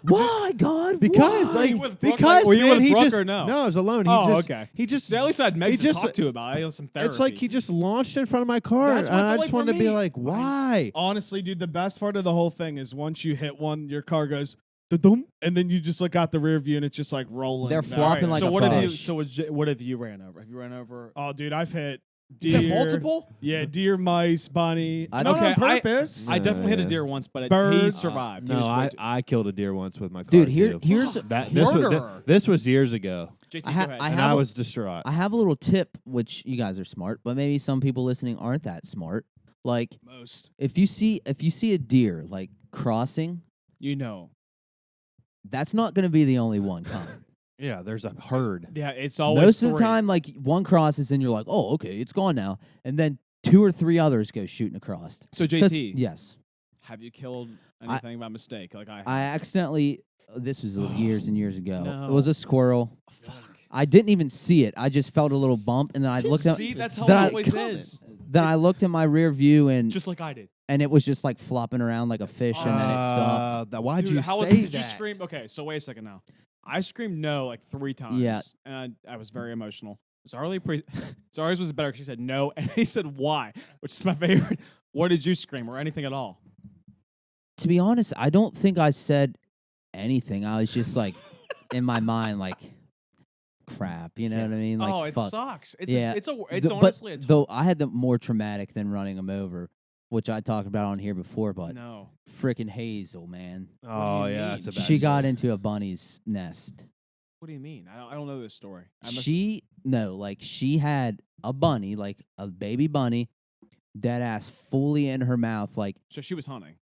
Speaker 1: Why, God?
Speaker 2: Because
Speaker 6: Were
Speaker 2: like
Speaker 6: you with Brooke?
Speaker 2: because
Speaker 6: Were you
Speaker 2: man,
Speaker 6: with
Speaker 2: he
Speaker 6: Brooke
Speaker 2: just
Speaker 6: or no?
Speaker 2: I was alone.
Speaker 6: Okay.
Speaker 2: He just
Speaker 6: See, at least I had Megs
Speaker 2: he
Speaker 6: to
Speaker 2: just-
Speaker 6: talk to about it. I had some therapy.
Speaker 2: it's like he just launched in front of my car.
Speaker 6: That's
Speaker 2: And
Speaker 6: what it
Speaker 2: I
Speaker 6: felt
Speaker 2: just
Speaker 6: like
Speaker 2: wanted
Speaker 6: for
Speaker 2: to be
Speaker 6: me.
Speaker 2: like, why?
Speaker 3: honestly, dude, the best part of the whole thing is once you hit one, your car goes, da-dum, and then you just look out the rear view and it's just like rolling.
Speaker 1: They're
Speaker 3: down.
Speaker 1: flopping like
Speaker 6: so
Speaker 1: a
Speaker 6: what have you?
Speaker 1: fish.
Speaker 6: So what have you ran over? Have you ran over?
Speaker 3: Oh, dude, I've hit
Speaker 6: Is it
Speaker 3: deer.
Speaker 6: multiple?
Speaker 3: Yeah, deer, mice, bunny.
Speaker 1: I-
Speaker 3: Not
Speaker 6: Okay,
Speaker 3: on purpose.
Speaker 6: I definitely hit a
Speaker 2: Yeah.
Speaker 6: deer once, but he
Speaker 3: Birds.
Speaker 6: survived. He
Speaker 2: No,
Speaker 6: was way too-
Speaker 2: I killed a deer once with my car.
Speaker 1: Dude,
Speaker 2: too.
Speaker 1: here's
Speaker 6: Murderer.
Speaker 2: This was years ago,
Speaker 6: JT,
Speaker 1: I
Speaker 6: go
Speaker 1: ha-
Speaker 6: ahead.
Speaker 1: I
Speaker 2: and
Speaker 1: have
Speaker 2: I
Speaker 1: a-
Speaker 2: was distraught.
Speaker 1: I have a little tip, which you guys are smart, but maybe some people listening aren't that smart. Like,
Speaker 3: Most.
Speaker 1: if you see a deer like crossing,
Speaker 6: you know.
Speaker 1: that's not going to be the only one coming.
Speaker 2: Yeah, there's a herd.
Speaker 6: Yeah, it's always
Speaker 1: Most of the
Speaker 6: three.
Speaker 1: time, like one crosses and you're like, oh, okay, it's gone now, and then 2 or 3 others go shooting across.
Speaker 6: So
Speaker 1: 'Cause-
Speaker 6: JT,
Speaker 1: yes,
Speaker 6: have you killed anything by mistake? Like I
Speaker 1: I accidentally. This was years and years ago.
Speaker 6: No.
Speaker 1: It was a squirrel. I didn't even see it. I just felt a little bump, and then I looked at.
Speaker 6: See, that's how
Speaker 1: Then
Speaker 6: it
Speaker 1: I-
Speaker 6: always is.
Speaker 1: Then I looked in my rear view, and
Speaker 6: Just like I did.
Speaker 1: it was just like flopping around like a fish, and then it stopped.
Speaker 2: Why'd
Speaker 6: Dude,
Speaker 2: you
Speaker 6: how was
Speaker 2: say
Speaker 6: it? Did
Speaker 2: that?
Speaker 6: you scream? Okay, so wait a second now. I screamed no like 3 times.
Speaker 1: Yeah.
Speaker 6: And I was very emotional. Zari's was better because she said no, and he said why, which is my favorite. What did you scream or anything at all?
Speaker 1: To be honest, I don't think I said anything. I was just like in my mind, like crap. You know what I mean? Like,
Speaker 6: oh, it
Speaker 1: fuck.
Speaker 6: sucks. It's
Speaker 1: Yeah.
Speaker 6: it's
Speaker 1: But
Speaker 6: honestly a
Speaker 1: though I had the more traumatic than running them over, which I talked about on here before. But
Speaker 6: no.
Speaker 1: frickin' Hazel, man,
Speaker 2: Oh
Speaker 6: you
Speaker 2: yeah,
Speaker 6: mean?
Speaker 2: that's a bad
Speaker 1: she got
Speaker 2: story.
Speaker 1: into a bunny's nest.
Speaker 6: What do you mean? I don't know this story.
Speaker 1: She had a bunny, like a baby bunny, dead ass fully in her mouth, like
Speaker 6: So she was hunting.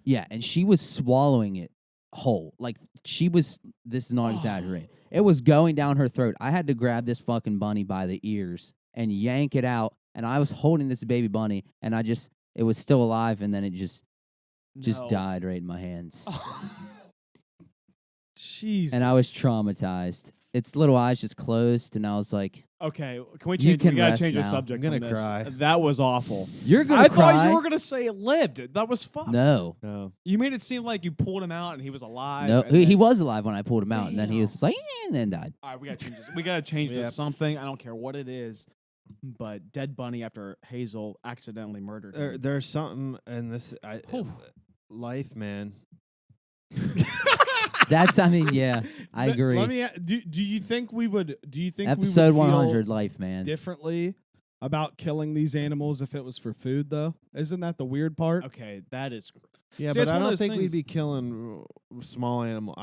Speaker 1: yeah, and she was swallowing it whole. Like this is not exaggerating. It was going down her throat. I had to grab this fucking bunny by the ears and yank it out, and I was holding this baby bunny, and it was still alive, and then it just
Speaker 6: No.
Speaker 1: died right in my hands.
Speaker 3: Jesus.
Speaker 1: And I was traumatized. Its little eyes just closed, and I was like,
Speaker 6: Okay, can we
Speaker 1: You
Speaker 6: change?
Speaker 1: can
Speaker 6: We gotta
Speaker 1: rest
Speaker 6: change the
Speaker 1: now.
Speaker 6: subject.
Speaker 2: I'm
Speaker 6: from
Speaker 2: gonna
Speaker 6: this.
Speaker 2: cry.
Speaker 6: That was awful.
Speaker 1: "You're gonna
Speaker 6: I
Speaker 1: cry."
Speaker 6: thought you were gonna say it lived. That was fucked.
Speaker 1: No,
Speaker 2: No.
Speaker 6: You made it seem like you pulled him out and he was alive.
Speaker 1: no,
Speaker 6: and
Speaker 1: he
Speaker 6: then-
Speaker 1: was alive when I pulled him out, and then he was
Speaker 6: Damn.
Speaker 1: just like, "Eh," and then died.
Speaker 6: All right, we gotta change this. We gotta change
Speaker 2: Yep.
Speaker 6: to something. I don't care what it is, but dead bunny after Hazel accidentally murdered him.
Speaker 2: There's something in this life, man.
Speaker 1: That's, I mean, yeah, I
Speaker 3: Th-
Speaker 1: agree.
Speaker 3: Let me. Do you think we would? Do you think
Speaker 1: Episode
Speaker 3: we would
Speaker 1: 100,
Speaker 3: feel
Speaker 1: life, man.
Speaker 3: differently about killing these animals if it was for food? Though, isn't that the weird part?
Speaker 6: Okay, that is.
Speaker 2: Yeah,
Speaker 6: See, it's
Speaker 2: but I
Speaker 6: one of
Speaker 2: don't
Speaker 6: those
Speaker 2: think
Speaker 6: things-
Speaker 2: we'd be killing small animal.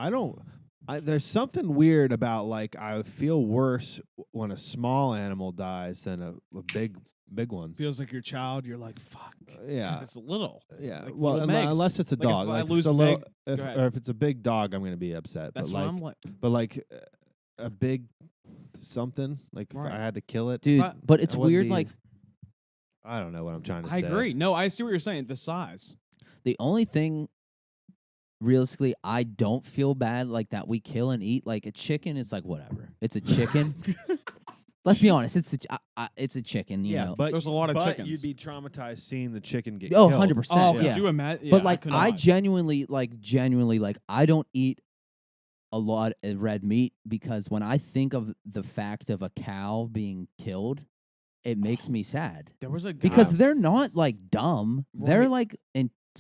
Speaker 2: There's something weird about like I feel worse when a small animal dies than a big one.
Speaker 3: Feels like your child. You're like, fuck.
Speaker 2: Yeah,
Speaker 6: It's little.
Speaker 2: yeah.
Speaker 6: like
Speaker 2: Well,
Speaker 6: little Megs.
Speaker 2: unless it's a
Speaker 6: Like, if
Speaker 2: dog.
Speaker 6: I
Speaker 2: like if
Speaker 6: lose
Speaker 2: it's a
Speaker 6: a
Speaker 2: little,
Speaker 6: Meg-
Speaker 2: if,
Speaker 6: go ahead.
Speaker 2: or if it's a big dog, I'm gonna be upset.
Speaker 6: That's
Speaker 2: but
Speaker 6: what
Speaker 2: like,
Speaker 6: I'm like.
Speaker 2: but like a big something. Like if
Speaker 6: Right.
Speaker 2: I had to kill it,
Speaker 1: Dude,
Speaker 6: I-
Speaker 1: but it's
Speaker 2: I wouldn't
Speaker 1: weird,
Speaker 2: be-
Speaker 1: like,
Speaker 2: I don't know what I'm trying to
Speaker 6: I
Speaker 2: say.
Speaker 6: agree. No, I see what you're saying. The size.
Speaker 1: the only thing, realistically, I don't feel bad, like, that we kill and eat, like, a chicken is like, whatever. It's a chicken. Let's be honest. It's a chicken. You know.
Speaker 2: but
Speaker 6: There's a lot of
Speaker 2: but
Speaker 6: chickens.
Speaker 2: you'd be traumatized seeing the chicken get
Speaker 1: Oh,
Speaker 2: killed.
Speaker 1: 100%.
Speaker 6: Oh,
Speaker 1: yeah.
Speaker 6: could you imagine?
Speaker 1: But like,
Speaker 6: could
Speaker 1: I
Speaker 6: not.
Speaker 1: genuinely, I don't eat a lot of red meat because when I think of the fact of a cow being killed, it makes me sad
Speaker 6: there was a guy,
Speaker 1: because they're not like dumb. They're
Speaker 6: Right.
Speaker 1: like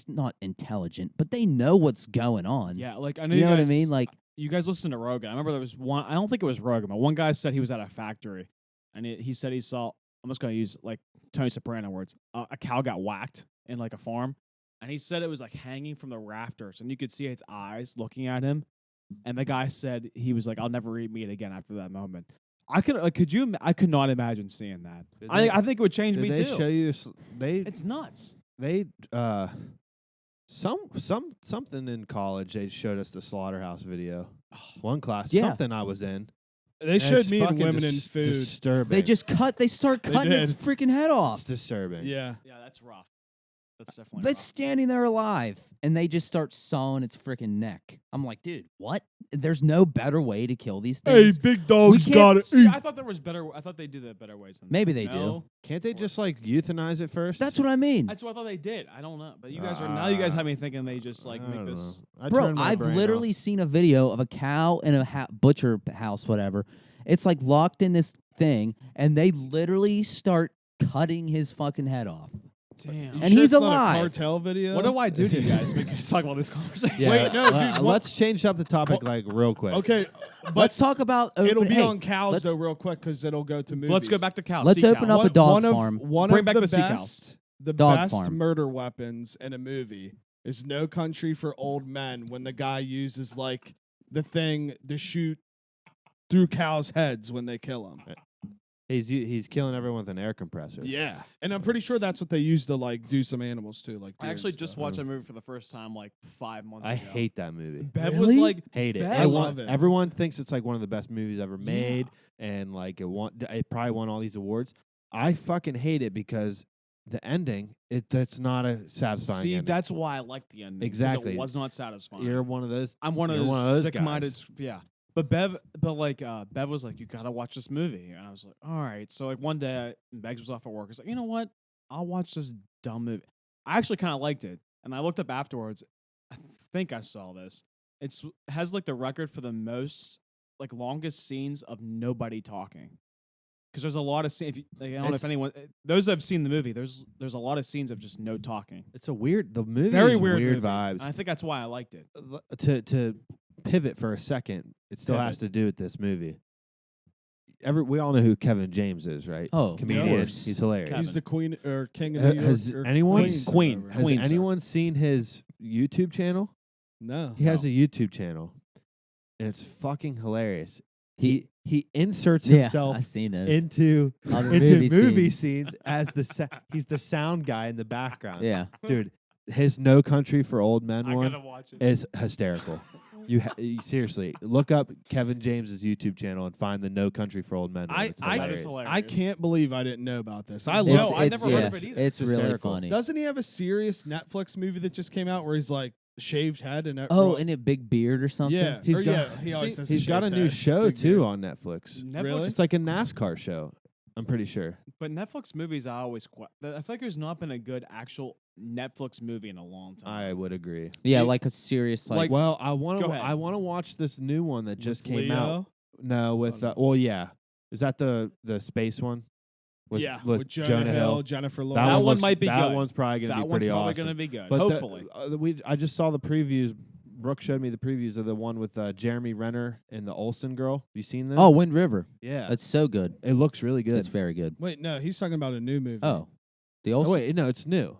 Speaker 1: not intelligent, but they know what's going on.
Speaker 6: yeah, like I know
Speaker 1: you know what I
Speaker 6: guys-
Speaker 1: mean? Like,
Speaker 6: You guys listen to Rogan. I remember there was one. I don't think it was Rogan, but one guy said he was at a factory, and he said he saw. I'm just gonna use like Tony Soprano words. A cow got whacked in like a farm, and he said it was like hanging from the rafters, and you could see its eyes looking at him. And the guy said he was like, "I'll never eat meat again after that moment." I could, I could not imagine seeing that.
Speaker 2: Did
Speaker 6: I think it would change
Speaker 2: Did
Speaker 6: me
Speaker 2: they
Speaker 6: too.
Speaker 2: show you?
Speaker 6: It's nuts.
Speaker 2: Something in college. They showed us the slaughterhouse video. One class,
Speaker 1: Yeah.
Speaker 2: something I was in.
Speaker 3: They
Speaker 2: and
Speaker 3: showed
Speaker 2: it's
Speaker 3: me and
Speaker 2: fucking
Speaker 3: women in food.
Speaker 2: Disturbing.
Speaker 1: they start
Speaker 3: They
Speaker 1: cutting its
Speaker 3: did.
Speaker 1: freaking head
Speaker 2: It's
Speaker 1: off.
Speaker 2: disturbing.
Speaker 3: Yeah.
Speaker 6: Yeah, that's rough. That's definitely.
Speaker 1: That's
Speaker 6: rough.
Speaker 1: standing there alive, and they just start sawing its freaking neck. I'm like, dude, what? There's no better way to kill these
Speaker 3: Hey,
Speaker 1: things.
Speaker 3: big dogs
Speaker 1: can't
Speaker 3: gotta
Speaker 1: see-
Speaker 3: eat.
Speaker 6: I thought there was better. I thought they do that better ways than
Speaker 1: Maybe
Speaker 6: that.
Speaker 1: they do.
Speaker 6: No?
Speaker 2: Can't they just like euthanize it first?
Speaker 1: That's what I mean.
Speaker 6: That's what I thought they did. I don't know, but you guys are now. You guys have me thinking they just like
Speaker 2: I
Speaker 6: make
Speaker 2: don't
Speaker 6: this.
Speaker 2: know. I
Speaker 1: Bro,
Speaker 2: turned my
Speaker 1: I've
Speaker 2: brain
Speaker 1: literally
Speaker 2: off.
Speaker 1: seen a video of a cow in a butcher house, whatever. It's like locked in this thing, and they literally start cutting his fucking head off.
Speaker 6: Damn.
Speaker 3: You
Speaker 1: And
Speaker 3: sure
Speaker 1: he's
Speaker 3: it's not
Speaker 1: alive.
Speaker 3: a cartel video.
Speaker 6: What do I do to you guys? We can talk about this conversation.
Speaker 2: Yeah.
Speaker 3: Wait, no, dude, what-
Speaker 2: Let's change up the topic like real quick.
Speaker 3: Okay, but
Speaker 1: Let's talk about.
Speaker 3: it'll be
Speaker 1: hey,
Speaker 3: on cows
Speaker 1: let's-
Speaker 3: though, real quick, because it'll go to movies.
Speaker 6: Let's go back to cows.
Speaker 1: Let's
Speaker 6: sea
Speaker 1: open
Speaker 6: cows.
Speaker 1: up a dog
Speaker 3: one
Speaker 1: farm.
Speaker 3: Of, one
Speaker 6: Bring
Speaker 3: of
Speaker 6: back the sea cows.
Speaker 3: best, the
Speaker 1: Dog
Speaker 3: best
Speaker 1: farm.
Speaker 3: murder weapons in a movie is No Country for Old Men. When the guy uses like the thing to shoot through cows' heads when they kill them.
Speaker 2: He's killing everyone with an air compressor.
Speaker 3: Yeah, and I'm pretty sure that's what they use to like do some animals too. Like
Speaker 6: I
Speaker 3: deer
Speaker 6: actually
Speaker 3: and
Speaker 6: just
Speaker 3: stuff.
Speaker 6: watched that movie for the first time like 5 months
Speaker 2: I
Speaker 6: ago.
Speaker 2: hate that movie.
Speaker 6: Bev
Speaker 1: Really?
Speaker 6: was like,
Speaker 2: Hate it.
Speaker 6: Bev-
Speaker 3: I love it.
Speaker 2: Everyone thinks it's like one of the best movies ever made, and like it probably won all these awards. I fucking hate it because the ending, that's not a satisfying
Speaker 6: see,
Speaker 2: ending.
Speaker 6: that's why I liked the ending. 'cause
Speaker 2: Exactly.
Speaker 6: It was not satisfying.
Speaker 2: You're one of those.
Speaker 6: I'm one of
Speaker 2: you're
Speaker 6: those,
Speaker 2: one of those
Speaker 6: sick-minded.
Speaker 2: guys.
Speaker 6: Yeah. But Bev was like, you gotta watch this movie, and I was like, all right. So like one day, Beggs was off at work. I was like, you know what? I'll watch this dumb movie. I actually kind of liked it, and I looked up afterwards. I think I saw this. It has like the record for the most like longest scenes of nobody talking. Because there's a lot of scenes. I don't know if anyone, those that have seen the movie, there's a lot of scenes of just no talking.
Speaker 2: It's a weird. The movie
Speaker 6: Very
Speaker 2: is
Speaker 6: weird
Speaker 2: weird
Speaker 6: movie.
Speaker 2: vibes.
Speaker 6: I think that's why I liked it.
Speaker 2: To pivot for a second, it still has to do with this movie. We all know who Kevin James is, right?
Speaker 1: Oh, of
Speaker 2: Comedian.
Speaker 1: course.
Speaker 2: He's hilarious.
Speaker 6: Kevin.
Speaker 3: He's the queen or king of
Speaker 2: Ha-
Speaker 3: New York.
Speaker 2: has
Speaker 3: or
Speaker 2: anyone
Speaker 3: Queens
Speaker 2: s-
Speaker 3: or
Speaker 6: Queen.
Speaker 3: whatever.
Speaker 2: Has
Speaker 6: Queen, sir.
Speaker 2: anyone seen his YouTube channel?
Speaker 3: No.
Speaker 2: He has a YouTube channel, and it's fucking hilarious. He inserts
Speaker 1: Yeah,
Speaker 2: himself
Speaker 1: I've seen those.
Speaker 2: into
Speaker 1: Other
Speaker 2: movie
Speaker 1: movie
Speaker 2: scenes as he's the sound guy in the background.
Speaker 1: Yeah.
Speaker 2: Dude, his No Country for Old Men
Speaker 6: I
Speaker 2: one
Speaker 6: gotta watch it.
Speaker 2: is hysterical. You seriously look up Kevin James's YouTube channel and find the No Country for Old Men one. It's
Speaker 3: I-
Speaker 6: That is
Speaker 2: hilarious.
Speaker 6: hilarious.
Speaker 3: I can't believe I didn't know about this. I
Speaker 6: No,
Speaker 3: love.
Speaker 6: I never heard of it either.
Speaker 1: It's really
Speaker 2: hysterical.
Speaker 1: funny.
Speaker 3: Doesn't he have a serious Netflix movie that just came out where he's like shaved head and
Speaker 1: Oh, and a big beard or something?
Speaker 3: yeah,
Speaker 2: He's
Speaker 3: or
Speaker 2: got
Speaker 3: yeah, he always says
Speaker 2: he's got a
Speaker 3: shaved
Speaker 2: new
Speaker 3: head,
Speaker 2: show
Speaker 3: big
Speaker 2: too
Speaker 3: beard.
Speaker 2: on Netflix.
Speaker 6: Netflix,
Speaker 3: Really?
Speaker 2: It's like a NASCAR show. I'm pretty sure.
Speaker 6: but Netflix movies, I always I feel like there's not been a good actual Netflix movie in a long time.
Speaker 2: I would agree.
Speaker 1: Yeah,
Speaker 6: Dude,
Speaker 1: like a serious like.
Speaker 2: Well, I want
Speaker 6: Go
Speaker 2: to.
Speaker 6: ahead.
Speaker 2: I want to watch this new one that just
Speaker 3: With
Speaker 2: came out.
Speaker 3: Leo?
Speaker 2: No, with
Speaker 3: Oh, no.
Speaker 2: well, yeah. Is that the space one? With,
Speaker 3: yeah,
Speaker 2: with
Speaker 3: Jonah Hill, Jennifer
Speaker 2: That,
Speaker 3: Lawrence.
Speaker 6: That one
Speaker 2: looks-
Speaker 6: might be
Speaker 2: That
Speaker 6: good.
Speaker 2: one's probably going to
Speaker 6: that
Speaker 2: be
Speaker 6: one's
Speaker 2: pretty
Speaker 6: probably
Speaker 2: awesome.
Speaker 6: gonna be good.
Speaker 2: But
Speaker 6: Hopefully.
Speaker 2: I just saw the previews. Brooke showed me the previews of the one with Jeremy Renner and the Olsen girl. Have you seen them?
Speaker 1: oh, Wind River.
Speaker 2: yeah.
Speaker 1: That's so good.
Speaker 2: It looks really good.
Speaker 1: That's very good.
Speaker 3: Wait, no, he's talking about a new movie.
Speaker 1: Oh, the
Speaker 2: Oh
Speaker 1: Olsen.
Speaker 2: wait, no, it's new.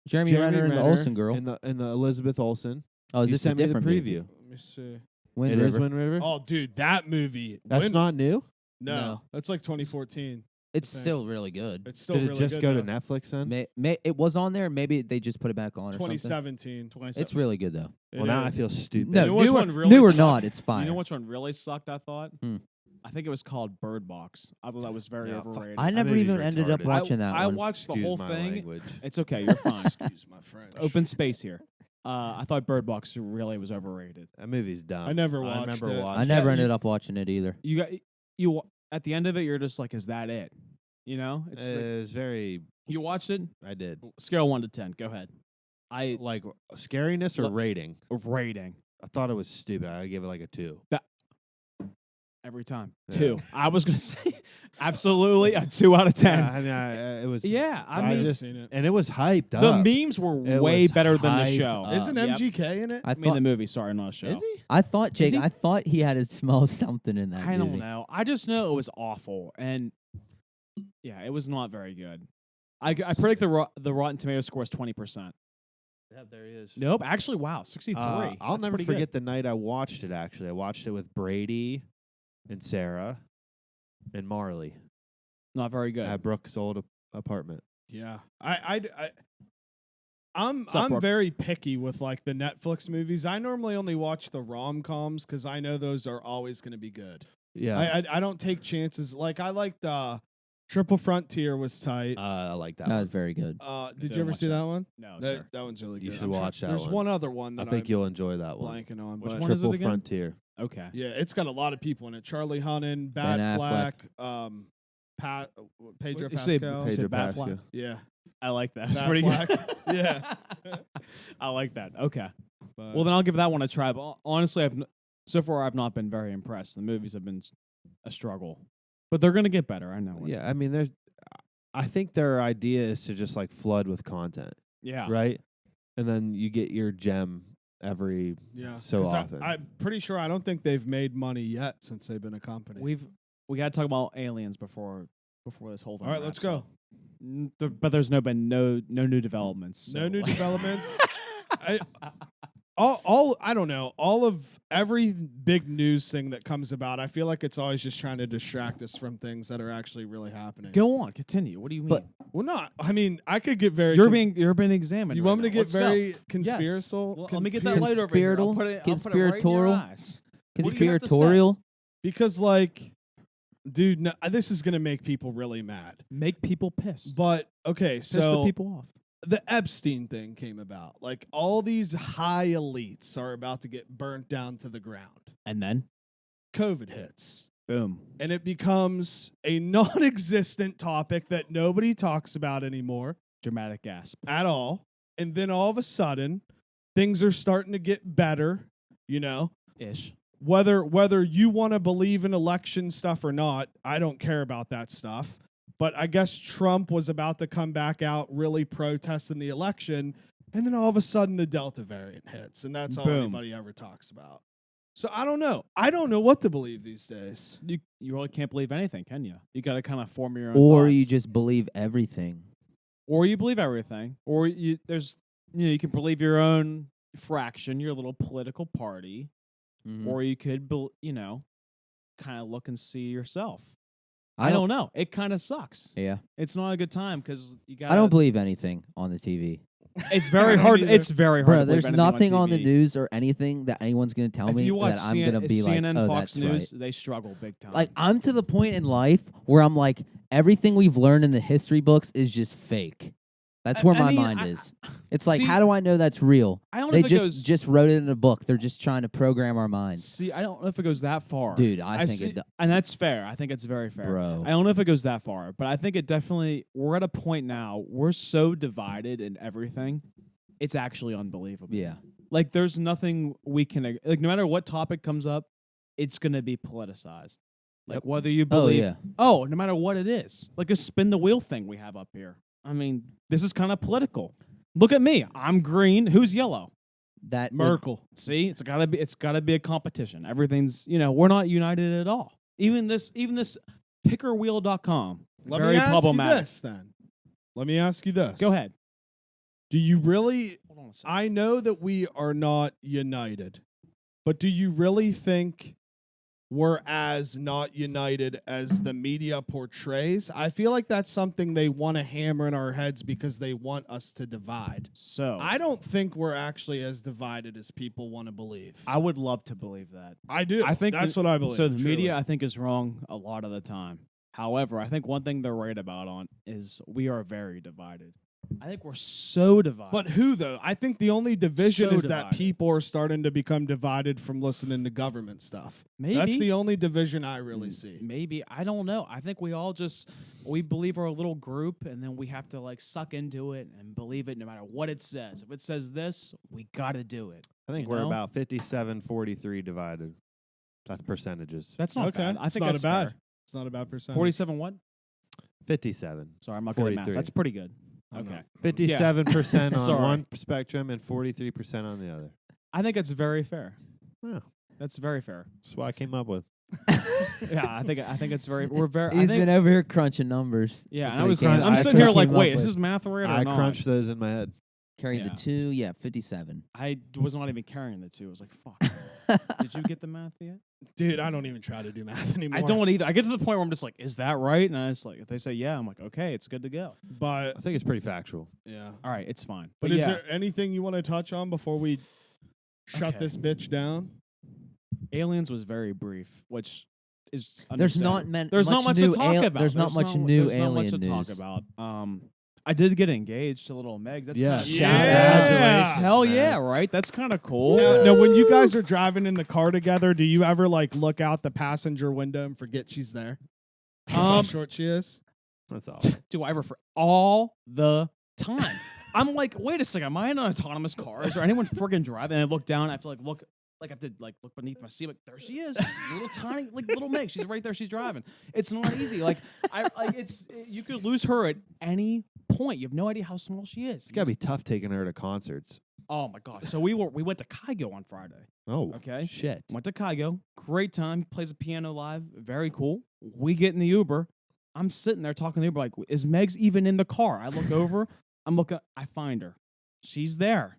Speaker 2: It's
Speaker 1: Jeremy Renner and the Olsen girl.
Speaker 2: and the Elizabeth Olsen.
Speaker 1: Oh, is
Speaker 2: you
Speaker 1: this a
Speaker 2: sent me the
Speaker 1: different
Speaker 2: preview.
Speaker 1: movie?
Speaker 3: Let me see.
Speaker 1: Wind
Speaker 2: It
Speaker 1: River.
Speaker 2: is Wind River.
Speaker 3: Oh, dude, that movie.
Speaker 2: That's
Speaker 3: When-
Speaker 2: not new.
Speaker 3: No,
Speaker 1: No.
Speaker 3: that's like 2014.
Speaker 1: It's
Speaker 3: thing.
Speaker 1: still really good.
Speaker 3: It's still
Speaker 2: Did it
Speaker 3: really
Speaker 2: just
Speaker 3: good,
Speaker 2: go to
Speaker 3: though.
Speaker 2: Netflix then?
Speaker 1: It was on there. Maybe they just put it back on or something.
Speaker 3: 2017.
Speaker 1: It's really good though.
Speaker 2: Well, now I feel stupid.
Speaker 1: No,
Speaker 6: You know which
Speaker 1: new,
Speaker 6: one
Speaker 1: or,
Speaker 6: really
Speaker 1: new or
Speaker 6: sucked?
Speaker 1: not, it's fine.
Speaker 6: You know which one really sucked, I thought?
Speaker 1: Hmm.
Speaker 6: I think it was called Bird Box. I thought that was very
Speaker 2: Yeah, fuck.
Speaker 6: overrated.
Speaker 1: I never
Speaker 2: movie's
Speaker 1: even ended up
Speaker 2: retarded.
Speaker 1: watching that
Speaker 6: I
Speaker 1: one.
Speaker 6: watched the
Speaker 2: Excuse
Speaker 6: whole
Speaker 2: my
Speaker 6: thing.
Speaker 2: language.
Speaker 6: It's okay. You're fine.
Speaker 3: Excuse my French.
Speaker 6: Open space here. I thought Bird Box really was overrated.
Speaker 2: That movie's dumb.
Speaker 3: I never
Speaker 2: I
Speaker 3: watched
Speaker 2: remember
Speaker 3: it.
Speaker 2: watching.
Speaker 1: I never
Speaker 6: Yeah,
Speaker 1: ended
Speaker 6: you-
Speaker 1: up watching it either.
Speaker 6: You got you. at the end of it, you're just like, is that it? You know, it's like,
Speaker 2: It's very.
Speaker 6: you watched it.
Speaker 2: I did.
Speaker 6: Scale 1 to 10. Go ahead. I
Speaker 2: Like scariness or
Speaker 6: Look-
Speaker 2: rating.
Speaker 6: rating
Speaker 2: I thought it was stupid. I gave it like a 2.
Speaker 6: every time
Speaker 2: Yeah.
Speaker 6: 2. I was gonna say absolutely a 2 out of 10.
Speaker 2: Yeah, I mean, it was.
Speaker 6: Yeah, I
Speaker 2: I
Speaker 6: mean,
Speaker 2: just
Speaker 3: seen it.
Speaker 2: and it was hyped
Speaker 6: the
Speaker 2: up.
Speaker 6: memes were
Speaker 2: It
Speaker 6: way
Speaker 2: was
Speaker 6: better than the
Speaker 2: hyped
Speaker 6: show.
Speaker 2: up.
Speaker 3: Isn't
Speaker 6: Yep.
Speaker 3: MGK in it?
Speaker 1: I
Speaker 6: I mean,
Speaker 1: thought
Speaker 6: the movie. Sorry, not a show.
Speaker 2: Is he?
Speaker 1: I thought Jake.
Speaker 6: he?
Speaker 1: I thought he had to smell something in that
Speaker 6: I
Speaker 1: movie.
Speaker 6: don't know. I just know it was awful, and yeah, it was not very good. I predict the Rotten Tomato score is 20%.
Speaker 2: Yeah, there he is.
Speaker 6: Nope, actually, wow, 63.
Speaker 2: I'll
Speaker 6: That's
Speaker 2: never
Speaker 6: pretty good.
Speaker 2: forget the night I watched it. Actually, I watched it with Brady and Sarah and Marley
Speaker 6: Not very good.
Speaker 2: at Brooke's old apartment.
Speaker 3: Yeah, I'm
Speaker 6: What's up, Brooke?
Speaker 3: very picky with like the Netflix movies. I normally only watch the rom-coms because I know those are always going to be good.
Speaker 2: Yeah,
Speaker 3: I don't take chances. Like I liked Triple Frontier was tight.
Speaker 2: I like that.
Speaker 1: That was
Speaker 2: one.
Speaker 1: very good.
Speaker 3: Did
Speaker 6: didn't
Speaker 3: you ever
Speaker 6: watch
Speaker 3: see
Speaker 6: that.
Speaker 3: that one?
Speaker 6: No, sir.
Speaker 3: That one's really good.
Speaker 2: You should
Speaker 3: I'm
Speaker 2: watch that
Speaker 3: There's
Speaker 2: one.
Speaker 3: one other one
Speaker 2: I
Speaker 3: that
Speaker 2: think
Speaker 3: I'm
Speaker 2: you'll enjoy that one.
Speaker 3: blanking on.
Speaker 6: Which
Speaker 3: but
Speaker 6: one is it
Speaker 2: Triple
Speaker 6: again?
Speaker 2: Frontier.
Speaker 6: Okay.
Speaker 3: Yeah, it's got a lot of people in it. Charlie Hunnam,
Speaker 1: Ben
Speaker 3: Bat
Speaker 1: Affleck.
Speaker 3: Flack, Pedro
Speaker 6: You say
Speaker 3: Pascal.
Speaker 6: Pedro
Speaker 2: Pedro
Speaker 6: Bad
Speaker 2: Pascal.
Speaker 6: Flack?
Speaker 3: Yeah,
Speaker 6: I like that. It's
Speaker 3: Bad
Speaker 6: pretty
Speaker 3: Flack.
Speaker 6: good.
Speaker 3: Yeah.
Speaker 6: I like that. Okay.
Speaker 3: but
Speaker 6: Well, then I'll give that one a try. But honestly, so far I've not been very impressed. The movies have been a struggle, but they're going to get better. I know. it.
Speaker 2: Yeah, I mean, I think their idea is to just like flood with content,
Speaker 6: Yeah.
Speaker 2: right? And then you get your gem every.
Speaker 3: yeah,
Speaker 2: so
Speaker 3: 'Cause
Speaker 2: often.
Speaker 3: I'm pretty sure I don't think they've made money yet since they've been a company.
Speaker 6: We got to talk about aliens before this whole thing.
Speaker 3: All right, let's
Speaker 6: wraps
Speaker 3: go.
Speaker 6: up. But there's been no new developments.
Speaker 3: No
Speaker 6: so,
Speaker 3: new
Speaker 6: like-
Speaker 3: developments. I don't know. All of every big news thing that comes about, I feel like it's always just trying to distract us from things that are actually really happening.
Speaker 6: Go on, continue. What do you mean?
Speaker 1: But-
Speaker 3: Well, not. I mean, I could get very.
Speaker 6: you're being examined.
Speaker 3: You
Speaker 6: right
Speaker 3: want me to
Speaker 6: now.
Speaker 3: get
Speaker 6: Let's go.
Speaker 3: very
Speaker 6: Yes.
Speaker 3: conspiratorial?
Speaker 6: Well, let me get that light over here. I'll put it right in your
Speaker 1: Conspiratorial?
Speaker 6: eyes. What do you have to say?
Speaker 1: Conspiratorial.
Speaker 3: Because, like, dude, no, this is gonna make people really mad.
Speaker 6: Make people pissed.
Speaker 3: But okay,
Speaker 6: Piss the
Speaker 3: so
Speaker 6: people off.
Speaker 3: the Epstein thing came about. Like, all these high elites are about to get burnt down to the ground.
Speaker 6: And then
Speaker 3: COVID hits.
Speaker 6: boom.
Speaker 3: And it becomes a non-existent topic that nobody talks about anymore
Speaker 6: Dramatic gasp.
Speaker 3: at all. And then all of a sudden, things are starting to get better, you know?
Speaker 6: Ish.
Speaker 3: Whether you want to believe in election stuff or not, I don't care about that stuff. But I guess Trump was about to come back out really protesting the election, and then all of a sudden the Delta variant hits, and that's all
Speaker 6: Boom.
Speaker 3: anybody ever talks about. So I don't know. I don't know what to believe these days.
Speaker 6: You really can't believe anything, can you? You got to kind of form your own.
Speaker 1: Or you
Speaker 6: thoughts.
Speaker 1: just believe everything.
Speaker 6: or you believe everything, or you can believe your own fraction, your little political party, or you could kind of look and see yourself. I don't know. It kind of sucks.
Speaker 1: Yeah.
Speaker 6: It's not a good time because you got.
Speaker 1: I don't believe anything on the TV.
Speaker 6: It's very
Speaker 3: I don't
Speaker 6: hard.
Speaker 3: either.
Speaker 6: It's very hard.
Speaker 1: Bro,
Speaker 6: to believe
Speaker 1: there's
Speaker 6: anything
Speaker 1: nothing on the
Speaker 6: TV.
Speaker 1: news or anything that anyone's going to tell
Speaker 6: If
Speaker 1: me
Speaker 6: you watch
Speaker 1: that I'm going to be
Speaker 6: CNN,
Speaker 1: like, oh,
Speaker 6: Fox
Speaker 1: that's
Speaker 6: News,
Speaker 1: right.
Speaker 6: they struggle big time.
Speaker 1: Like, I'm to the point in life where I'm like, everything we've learned in the history books is just fake. That's where
Speaker 6: I
Speaker 1: my
Speaker 6: mean,
Speaker 1: mind is. It's like,
Speaker 6: see,
Speaker 1: how do I know that's real?
Speaker 6: I don't know
Speaker 1: They
Speaker 6: if it goes.
Speaker 1: just wrote it in a book. They're just trying to program our minds.
Speaker 6: See, I don't know if it goes that far,
Speaker 1: Dude, I think
Speaker 6: see,
Speaker 1: it,
Speaker 6: and that's fair. I think it's very fair,
Speaker 1: bro.
Speaker 6: I don't know if it goes that far, but I think it definitely. We're at a point now. We're so divided in everything. It's actually unbelievable.
Speaker 1: Yeah.
Speaker 6: Like, there's nothing we can like. No matter what topic comes up, it's gonna be politicized. Like, whether you
Speaker 1: Oh,
Speaker 6: believe.
Speaker 1: yeah.
Speaker 6: Oh, no matter what it is, like a spin the wheel thing we have up here. I mean, this is kind of political. Look at me. I'm green. Who's yellow?
Speaker 1: That
Speaker 3: Merkel.
Speaker 6: See, it's gotta be a competition. Everything's, we're not united at all. Even this pickerwheel.com.
Speaker 3: Let
Speaker 6: very
Speaker 3: me ask
Speaker 6: problematic.
Speaker 3: you this then. Let me ask you this.
Speaker 6: Go ahead.
Speaker 3: Do you really
Speaker 6: Hold on a second.
Speaker 3: I know that we are not united, but do you really think we're as not united as the media portrays? I feel like that's something they want to hammer in our heads because they want us to divide.
Speaker 6: So
Speaker 3: I don't think we're actually as divided as people want to believe.
Speaker 6: I would love to believe that.
Speaker 3: I do.
Speaker 6: I think
Speaker 3: that's
Speaker 6: the-
Speaker 3: what I believe.
Speaker 6: So the
Speaker 3: truly.
Speaker 6: media, I think, is wrong a lot of the time. However, I think one thing they're right about is we are very divided. I think we're so divided.
Speaker 3: But who though? I think the only division
Speaker 6: So
Speaker 3: is that
Speaker 6: divided.
Speaker 3: people are starting to become divided from listening to government stuff.
Speaker 6: Maybe.
Speaker 3: That's the only division I really see.
Speaker 6: Maybe. I don't know. I think we all we believe we're a little group, and then we have to like suck into it and believe it no matter what it says. If it says this, we got to do it.
Speaker 2: I think
Speaker 6: You
Speaker 2: we're
Speaker 6: know?
Speaker 2: about 57-43 divided. That's percentages.
Speaker 6: That's not
Speaker 3: Okay.
Speaker 6: bad. I
Speaker 3: It's
Speaker 6: think
Speaker 3: not
Speaker 6: that's
Speaker 3: a bad.
Speaker 6: fair.
Speaker 3: It's not a bad percentage.
Speaker 6: 47 what?
Speaker 2: 57.
Speaker 6: Sorry, I'm not good at math.
Speaker 2: 43.
Speaker 6: That's pretty good.
Speaker 3: I know.
Speaker 6: Okay.
Speaker 2: 57% on
Speaker 6: Sorry.
Speaker 2: one spectrum and 43% on the other.
Speaker 6: I think it's very fair.
Speaker 2: Yeah,
Speaker 6: That's very fair.
Speaker 2: that's what I came up with.
Speaker 6: Yeah, I think it's very. We're very. I
Speaker 1: He's
Speaker 6: think,
Speaker 1: been over here crunching numbers.
Speaker 6: yeah,
Speaker 1: That's
Speaker 6: and
Speaker 1: what he
Speaker 2: came-
Speaker 6: I'm
Speaker 1: that's
Speaker 6: sitting
Speaker 1: what
Speaker 6: here
Speaker 1: he
Speaker 6: like,
Speaker 1: came up
Speaker 6: wait, is
Speaker 1: with.
Speaker 6: this math right or
Speaker 2: I
Speaker 6: not?
Speaker 2: crunched those in my head.
Speaker 1: Carry
Speaker 6: Yeah.
Speaker 1: the 2, 57.
Speaker 6: I was not even carrying the 2. I was like, fuck. Did you get the math yet?
Speaker 3: Dude, I don't even try to do math anymore.
Speaker 6: I don't either. I get to the point where I'm just like, is that right? And I just like, if they say yeah, I'm like, okay, it's good to go.
Speaker 3: But
Speaker 2: I think it's pretty factual.
Speaker 3: yeah.
Speaker 6: All right, it's fine.
Speaker 3: But
Speaker 6: yeah,
Speaker 3: is there anything you want to touch on before we shut
Speaker 6: Okay.
Speaker 3: this bitch down?
Speaker 6: Aliens was very brief, which is
Speaker 1: There's not
Speaker 6: understandable. There's not much
Speaker 1: new
Speaker 6: to talk
Speaker 1: al-
Speaker 6: about.
Speaker 1: There's not much new
Speaker 6: there's not
Speaker 1: alien
Speaker 6: much to
Speaker 1: news.
Speaker 6: talk about. I did get engaged to little Meg. That's
Speaker 2: Yeah.
Speaker 6: kinda
Speaker 3: Shout out.
Speaker 2: Congratulations,
Speaker 6: Hell
Speaker 2: man.
Speaker 6: yeah, right? That's kind of cool.
Speaker 3: Now, when you guys are driving in the car together, do you ever like look out the passenger window and forget she's there? That's how short she is.
Speaker 2: That's all.
Speaker 6: Do I ever for all the time? I'm like, wait a second, am I in an autonomous car? Is there anyone friggin' driving? And I look down, I have to look beneath my seat. Like, there she is, little tiny, like little Meg. She's right there. She's driving. It's not easy. You could lose her at any point. You have no idea how small she is.
Speaker 2: It's got to be tough taking her to concerts.
Speaker 6: Oh my god. So we went to Kygo on Friday.
Speaker 2: Oh,
Speaker 6: Okay.
Speaker 2: shit.
Speaker 6: Went to Kygo. Great time. Plays the piano live. Very cool. We get in the Uber. I'm sitting there talking to the Uber like, is Meg's even in the car? I look over. I find her. She's there.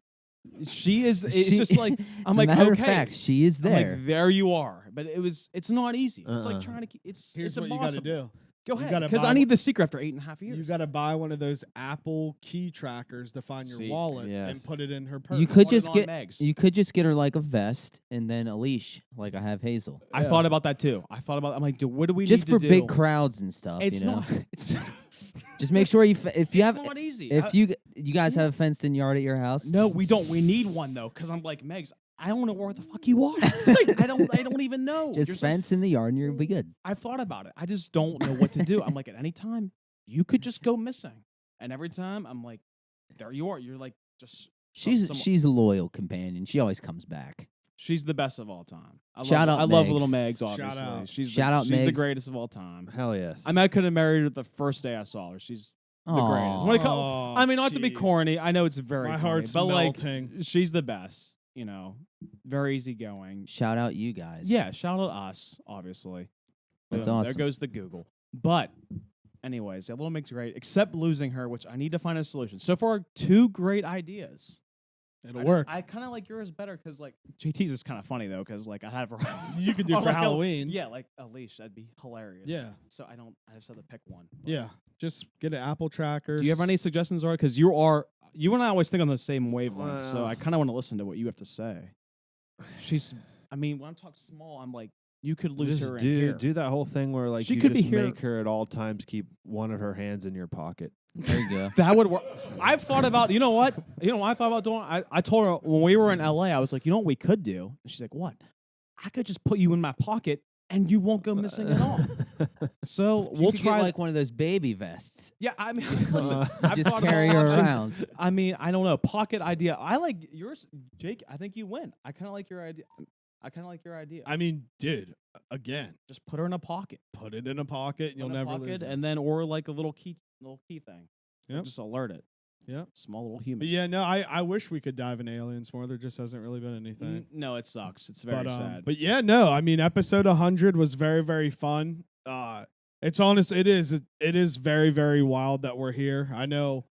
Speaker 6: She is. It's just like I'm
Speaker 1: As
Speaker 6: like,
Speaker 1: a matter
Speaker 6: okay.
Speaker 1: of fact, she is
Speaker 6: I'm
Speaker 1: there.
Speaker 6: like, there you are. But it's not easy. It's like trying to keep. It's
Speaker 3: Here's what
Speaker 6: impossible.
Speaker 3: you got to do.
Speaker 6: Go
Speaker 3: You
Speaker 6: ahead,
Speaker 3: gotta
Speaker 6: because
Speaker 3: buy
Speaker 6: I need the secret after 8.5 years.
Speaker 3: You got to buy one of those Apple key trackers to find your
Speaker 6: See,
Speaker 3: wallet and
Speaker 2: yes.
Speaker 3: put it in her purse.
Speaker 1: you could
Speaker 6: Put it
Speaker 1: just
Speaker 6: on
Speaker 1: get
Speaker 6: Meg's.
Speaker 1: you could just get her like a vest and then a leash, like I have Hazel.
Speaker 6: I thought about that too. I'm like, dude, what do we
Speaker 1: Just
Speaker 6: need
Speaker 1: for
Speaker 6: to do?
Speaker 1: big crowds and stuff.
Speaker 6: It's
Speaker 1: you know?
Speaker 6: not. It's
Speaker 1: Just make sure if you
Speaker 6: it's
Speaker 1: have
Speaker 6: not easy.
Speaker 1: if you guys have a fenced in yard at your house.
Speaker 6: No, we don't. We need one though, because I'm like, Megs, I don't know where the fuck you are. Like, I don't even know.
Speaker 1: just
Speaker 6: You're
Speaker 1: fence in the yard and you'll be good.
Speaker 6: I've thought about it. I just don't know what to do. I'm like, at any time, you could just go missing, and every time I'm like, there you are. You're like, just
Speaker 1: She's a loyal companion. She always comes back.
Speaker 6: she's the best of all time.
Speaker 1: Shout out
Speaker 6: I love
Speaker 1: Megs.
Speaker 6: little Megs.
Speaker 3: Shout
Speaker 6: Obviously,
Speaker 3: out.
Speaker 6: she's
Speaker 1: Shout
Speaker 6: she's
Speaker 1: out
Speaker 6: the
Speaker 1: Megs.
Speaker 6: greatest of all time.
Speaker 2: Hell yes.
Speaker 6: I mean, I could have married her the first day I saw her. She's the greatest.
Speaker 1: Aw.
Speaker 6: What do you call-
Speaker 3: Oh,
Speaker 6: I mean, not to be
Speaker 3: jeez.
Speaker 6: corny. I know it's very
Speaker 3: My
Speaker 6: corny,
Speaker 3: heart's
Speaker 6: but
Speaker 3: melting.
Speaker 6: like, she's the best. You know, very easygoing.
Speaker 1: Shout out you guys.
Speaker 6: Yeah, shout out us, obviously.
Speaker 1: That's
Speaker 6: Boom,
Speaker 1: awesome.
Speaker 6: There goes the Google. But, anyways, yeah, Little Mig's great, except losing her, which I need to find a solution. So far, 2 great ideas.
Speaker 3: It'll work.
Speaker 6: I kind of like yours better because, like, JT's is kind of funny, though, because, like, I have her.
Speaker 3: You could do
Speaker 6: or
Speaker 3: for
Speaker 6: like
Speaker 3: Halloween.
Speaker 6: Yeah, like a leash. That'd be hilarious.
Speaker 3: Yeah.
Speaker 6: So I just have to pick one. But-
Speaker 3: Yeah. Just get an Apple tracker.
Speaker 6: Do you have any suggestions, Zora? Because you and I always think on the same wavelength, so I kind of want to listen to what you have to say. I mean, when I'm talking small, I'm like, you could lose her
Speaker 2: Just
Speaker 6: in here.
Speaker 2: do that whole thing where like
Speaker 6: She
Speaker 2: you
Speaker 6: could be
Speaker 2: just
Speaker 6: here.
Speaker 2: make her at all times keep one of her hands in your pocket.
Speaker 1: There you go.
Speaker 6: That would work. I've thought about, you know what? You know what I thought about doing? I told her when we were in LA, I was like, you know what we could do? And she's like, what? I could just put you in my pocket and you won't go missing at all. So
Speaker 1: You
Speaker 6: we'll
Speaker 1: could
Speaker 6: try.
Speaker 1: get like one of those baby vests.
Speaker 6: Yeah, I mean, listen, I've
Speaker 1: Just
Speaker 6: thought of
Speaker 1: carry
Speaker 6: all
Speaker 1: her
Speaker 6: options.
Speaker 1: around.
Speaker 6: I mean, I don't know. Pocket idea. I like yours, Jake. I think you win. I kind of like your idea.
Speaker 3: I mean, dude, again,
Speaker 6: Just put her in a pocket.
Speaker 3: put it in a pocket and you'll
Speaker 6: Put it in a
Speaker 3: never
Speaker 6: pocket,
Speaker 3: lose it.
Speaker 6: and then or like a little key thing.
Speaker 3: Yep.
Speaker 6: Just alert it.
Speaker 3: Yep.
Speaker 6: Small little human.
Speaker 3: But yeah, no, I wish we could dive in aliens more. There just hasn't really been anything.
Speaker 6: No, it sucks. It's very sad.
Speaker 3: But yeah, no, I mean, episode 100 was very, very fun. It's honest. It is very, very wild that we're here. I know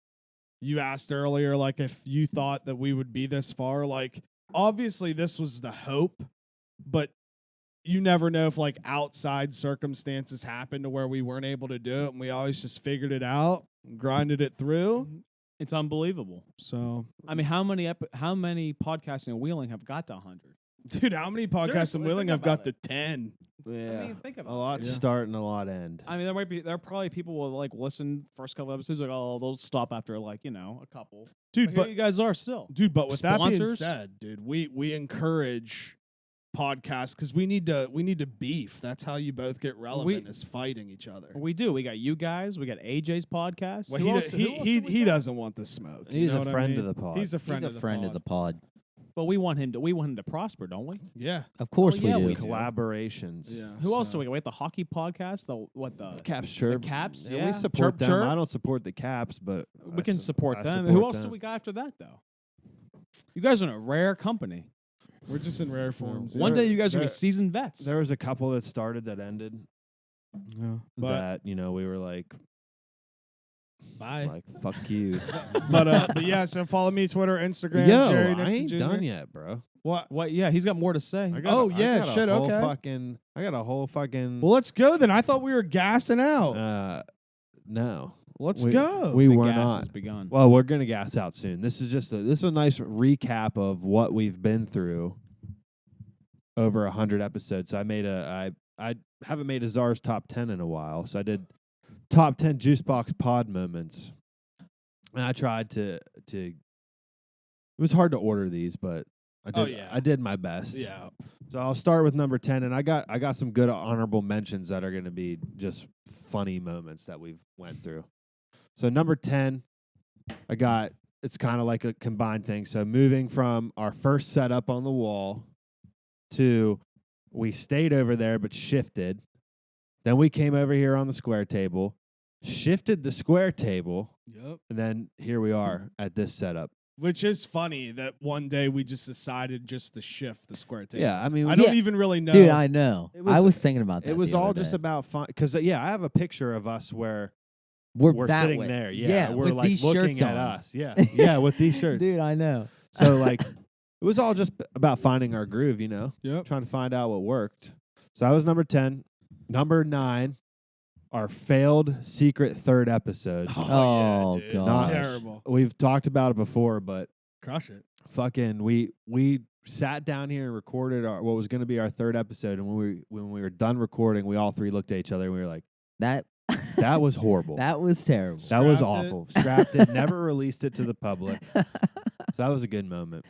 Speaker 3: you asked earlier, like, if you thought that we would be this far. Like, obviously, this was the hope, but you never know if like outside circumstances happened to where we weren't able to do it, and we always just figured it out, and grinded it through.
Speaker 6: It's unbelievable.
Speaker 3: So
Speaker 6: I mean, how many podcasting and wheeling have got to 100?
Speaker 3: Dude, how many podcasts
Speaker 6: Seriously,
Speaker 3: I'm willing?
Speaker 6: think
Speaker 3: I've got
Speaker 6: about
Speaker 3: the 10.
Speaker 2: Yeah.
Speaker 6: I mean, think
Speaker 2: a
Speaker 6: about
Speaker 2: lot
Speaker 6: it.
Speaker 3: Yeah.
Speaker 2: start and a lot end.
Speaker 6: I mean, there are probably people who will like listen first couple episodes like, oh, they'll stop after like a couple.
Speaker 3: Dude,
Speaker 6: But
Speaker 3: but
Speaker 6: here you guys are still.
Speaker 3: Dude, but with that being
Speaker 6: Sponsors?
Speaker 3: said, dude, we encourage podcasts because we need to beef. That's how you both get relevant is fighting each other.
Speaker 6: We do. We got you guys. We got AJ's podcast.
Speaker 3: Well,
Speaker 6: Who else- who else do we
Speaker 3: he
Speaker 6: got?
Speaker 3: doesn't want the smoke. you
Speaker 2: He's
Speaker 3: know
Speaker 2: a
Speaker 3: what I
Speaker 2: friend
Speaker 3: mean?
Speaker 2: of the pod.
Speaker 3: He's a friend,
Speaker 1: He's a friend of the pod.
Speaker 6: But we want him to prosper, don't we?
Speaker 3: Yeah.
Speaker 1: Of course
Speaker 6: yeah,
Speaker 1: we
Speaker 6: we
Speaker 1: do.
Speaker 6: do.
Speaker 2: Collaborations.
Speaker 3: Yeah.
Speaker 6: Who else
Speaker 3: so-
Speaker 6: do we got? We got the hockey podcast. The
Speaker 2: Caps chirp.
Speaker 6: Caps,
Speaker 2: We
Speaker 6: yeah.
Speaker 2: support
Speaker 6: Chirp,
Speaker 2: them.
Speaker 6: chirp.
Speaker 2: I don't support the Caps, but
Speaker 6: we
Speaker 2: I
Speaker 6: can
Speaker 2: su-
Speaker 6: support
Speaker 2: I
Speaker 6: them.
Speaker 2: support
Speaker 6: Who else
Speaker 2: them.
Speaker 6: do we got after that though? You guys are in a rare company.
Speaker 3: We're just in rare forms.
Speaker 6: One day you guys are
Speaker 2: there-
Speaker 6: gonna be seasoned vets.
Speaker 2: There was a couple that started that ended.
Speaker 3: Yeah. But
Speaker 2: That we were like
Speaker 3: bye.
Speaker 2: fuck you.
Speaker 3: But yeah, so follow me Twitter, Instagram,
Speaker 2: Yo,
Speaker 3: Jerry
Speaker 2: I
Speaker 3: Nixon
Speaker 2: ain't
Speaker 3: Jr.
Speaker 2: done yet, bro.
Speaker 3: What?
Speaker 6: What? Yeah, he's got more to say.
Speaker 2: I
Speaker 3: Oh,
Speaker 2: I
Speaker 3: yeah,
Speaker 2: got a
Speaker 3: shit,
Speaker 2: whole
Speaker 3: okay.
Speaker 2: I got a whole fucking.
Speaker 3: Well, let's go then. I thought we were gassing out.
Speaker 2: No,
Speaker 3: Let's
Speaker 2: we-
Speaker 3: go.
Speaker 2: we
Speaker 6: The
Speaker 2: were
Speaker 6: gas
Speaker 2: not.
Speaker 6: has begun.
Speaker 2: Well, we're gonna gas out soon. This is a nice recap of what we've been through over 100 episodes. So I haven't made a Czar's top 10 in a while, so I did top 10 Juicebox pod moments, and I tried to. It was hard to order these, but I did my best.
Speaker 3: Yeah.
Speaker 2: So I'll start with number 10, and I got some good honorable mentions that are going to be just funny moments that we've went through. So number 10, it's kind of like a combined thing. So moving from our first setup on the wall to we stayed over there but shifted. Then we came over here on the square table, shifted the square table,
Speaker 3: Yep.
Speaker 2: and then here we are at this setup.
Speaker 3: Which is funny that one day we just decided just to shift the square table.
Speaker 2: Yeah, I mean,
Speaker 3: I
Speaker 2: we-
Speaker 3: don't even really know.
Speaker 1: Dude, I know.
Speaker 2: It
Speaker 1: I
Speaker 2: was-
Speaker 1: was thinking about that.
Speaker 2: it was
Speaker 1: the
Speaker 2: all
Speaker 1: other
Speaker 2: just
Speaker 1: day.
Speaker 2: about fun. Because, I have a picture of us where
Speaker 1: we're that
Speaker 2: sitting
Speaker 1: way.
Speaker 2: there. Yeah, we're
Speaker 1: with
Speaker 2: like
Speaker 1: these
Speaker 2: looking
Speaker 1: shirts
Speaker 2: at
Speaker 1: on.
Speaker 2: us. Yeah, yeah, with these shirts.
Speaker 1: Dude, I know.
Speaker 2: So like, it was all just about finding our groove,
Speaker 3: Yep.
Speaker 2: trying to find out what worked. So that was number 10. Number 9, our failed secret third episode.
Speaker 1: Oh,
Speaker 3: yeah, dude.
Speaker 1: gosh.
Speaker 3: Terrible.
Speaker 2: We've talked about it before, but
Speaker 3: Crush it.
Speaker 2: fucking we sat down here and recorded what was going to be our third episode, and when we were done recording, we all three looked at each other and we were like,
Speaker 1: That
Speaker 2: that was horrible.
Speaker 1: that was terrible.
Speaker 2: That was
Speaker 3: Scrapped it.
Speaker 2: awful. Scrapped it. Never released it to the public. So that was a good moment.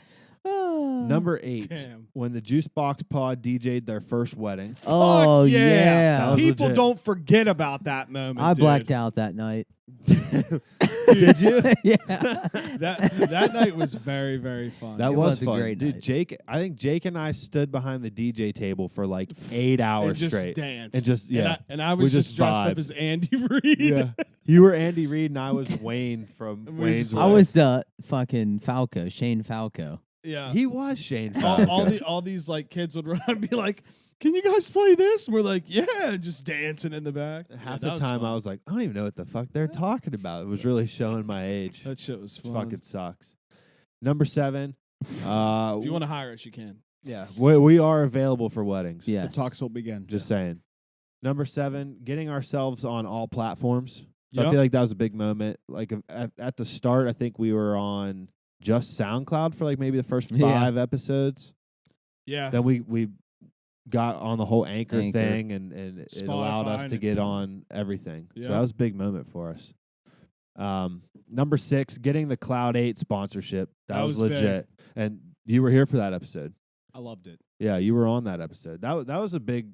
Speaker 2: Number 8,
Speaker 3: Damn.
Speaker 2: when the Juicebox Pod DJ'd their first wedding.
Speaker 1: Oh
Speaker 3: Fuck yeah.
Speaker 2: That was
Speaker 3: People
Speaker 2: legit.
Speaker 3: don't forget about that moment.
Speaker 1: I
Speaker 3: dude.
Speaker 1: blacked out that night.
Speaker 2: Did you?
Speaker 1: Yeah.
Speaker 3: That night was very, very fun.
Speaker 2: That
Speaker 1: It
Speaker 2: was
Speaker 1: was a
Speaker 2: fun.
Speaker 1: great
Speaker 2: Dude,
Speaker 1: night.
Speaker 2: I think Jake and I stood behind the DJ table for like 8
Speaker 3: and
Speaker 2: hours
Speaker 3: just
Speaker 2: straight.
Speaker 3: danced.
Speaker 2: And just, yeah.
Speaker 3: And I
Speaker 2: We
Speaker 3: was
Speaker 2: just
Speaker 3: just dressed up
Speaker 2: vibed.
Speaker 3: as Andy Reid.
Speaker 2: Yeah. You were Andy Reid and I was Wayne from
Speaker 3: And we
Speaker 2: Wayne's
Speaker 3: just-
Speaker 1: I
Speaker 2: World.
Speaker 1: was fucking Falco, Shane Falco.
Speaker 3: Yeah.
Speaker 2: He was Shane
Speaker 3: all,
Speaker 2: Falco.
Speaker 3: all these like kids would run and be like, "Can you guys play this?" And we're like, "Yeah," just dancing in the back.
Speaker 2: Half
Speaker 3: Yeah,
Speaker 2: the
Speaker 3: that
Speaker 2: time
Speaker 3: fun.
Speaker 2: I was like, I don't even know what the fuck they're talking about. It was really showing my age.
Speaker 3: That shit was
Speaker 2: It
Speaker 3: fun.
Speaker 2: fucking sucks. Number 7.
Speaker 3: If you want to hire us, you can.
Speaker 2: yeah, we are available for weddings.
Speaker 1: Yes.
Speaker 6: The talks will begin.
Speaker 2: Just saying. Number 7, getting ourselves on all platforms. So I
Speaker 3: Yep.
Speaker 2: feel like that was a big moment. Like at the start, I think we were on just SoundCloud for like maybe the first 5
Speaker 1: Yeah.
Speaker 2: episodes.
Speaker 3: Yeah.
Speaker 2: Then we got on the whole Anchor
Speaker 1: Anchor.
Speaker 2: thing, and it allowed
Speaker 3: Spotify
Speaker 2: us to
Speaker 3: and-
Speaker 2: get on everything. So
Speaker 3: Yeah.
Speaker 2: that was a big moment for us. Number 6, getting the Cloud 8 sponsorship. That was
Speaker 3: was big.
Speaker 2: legit. And you were here for that episode.
Speaker 6: I loved it.
Speaker 2: Yeah, you were on that episode. That was a big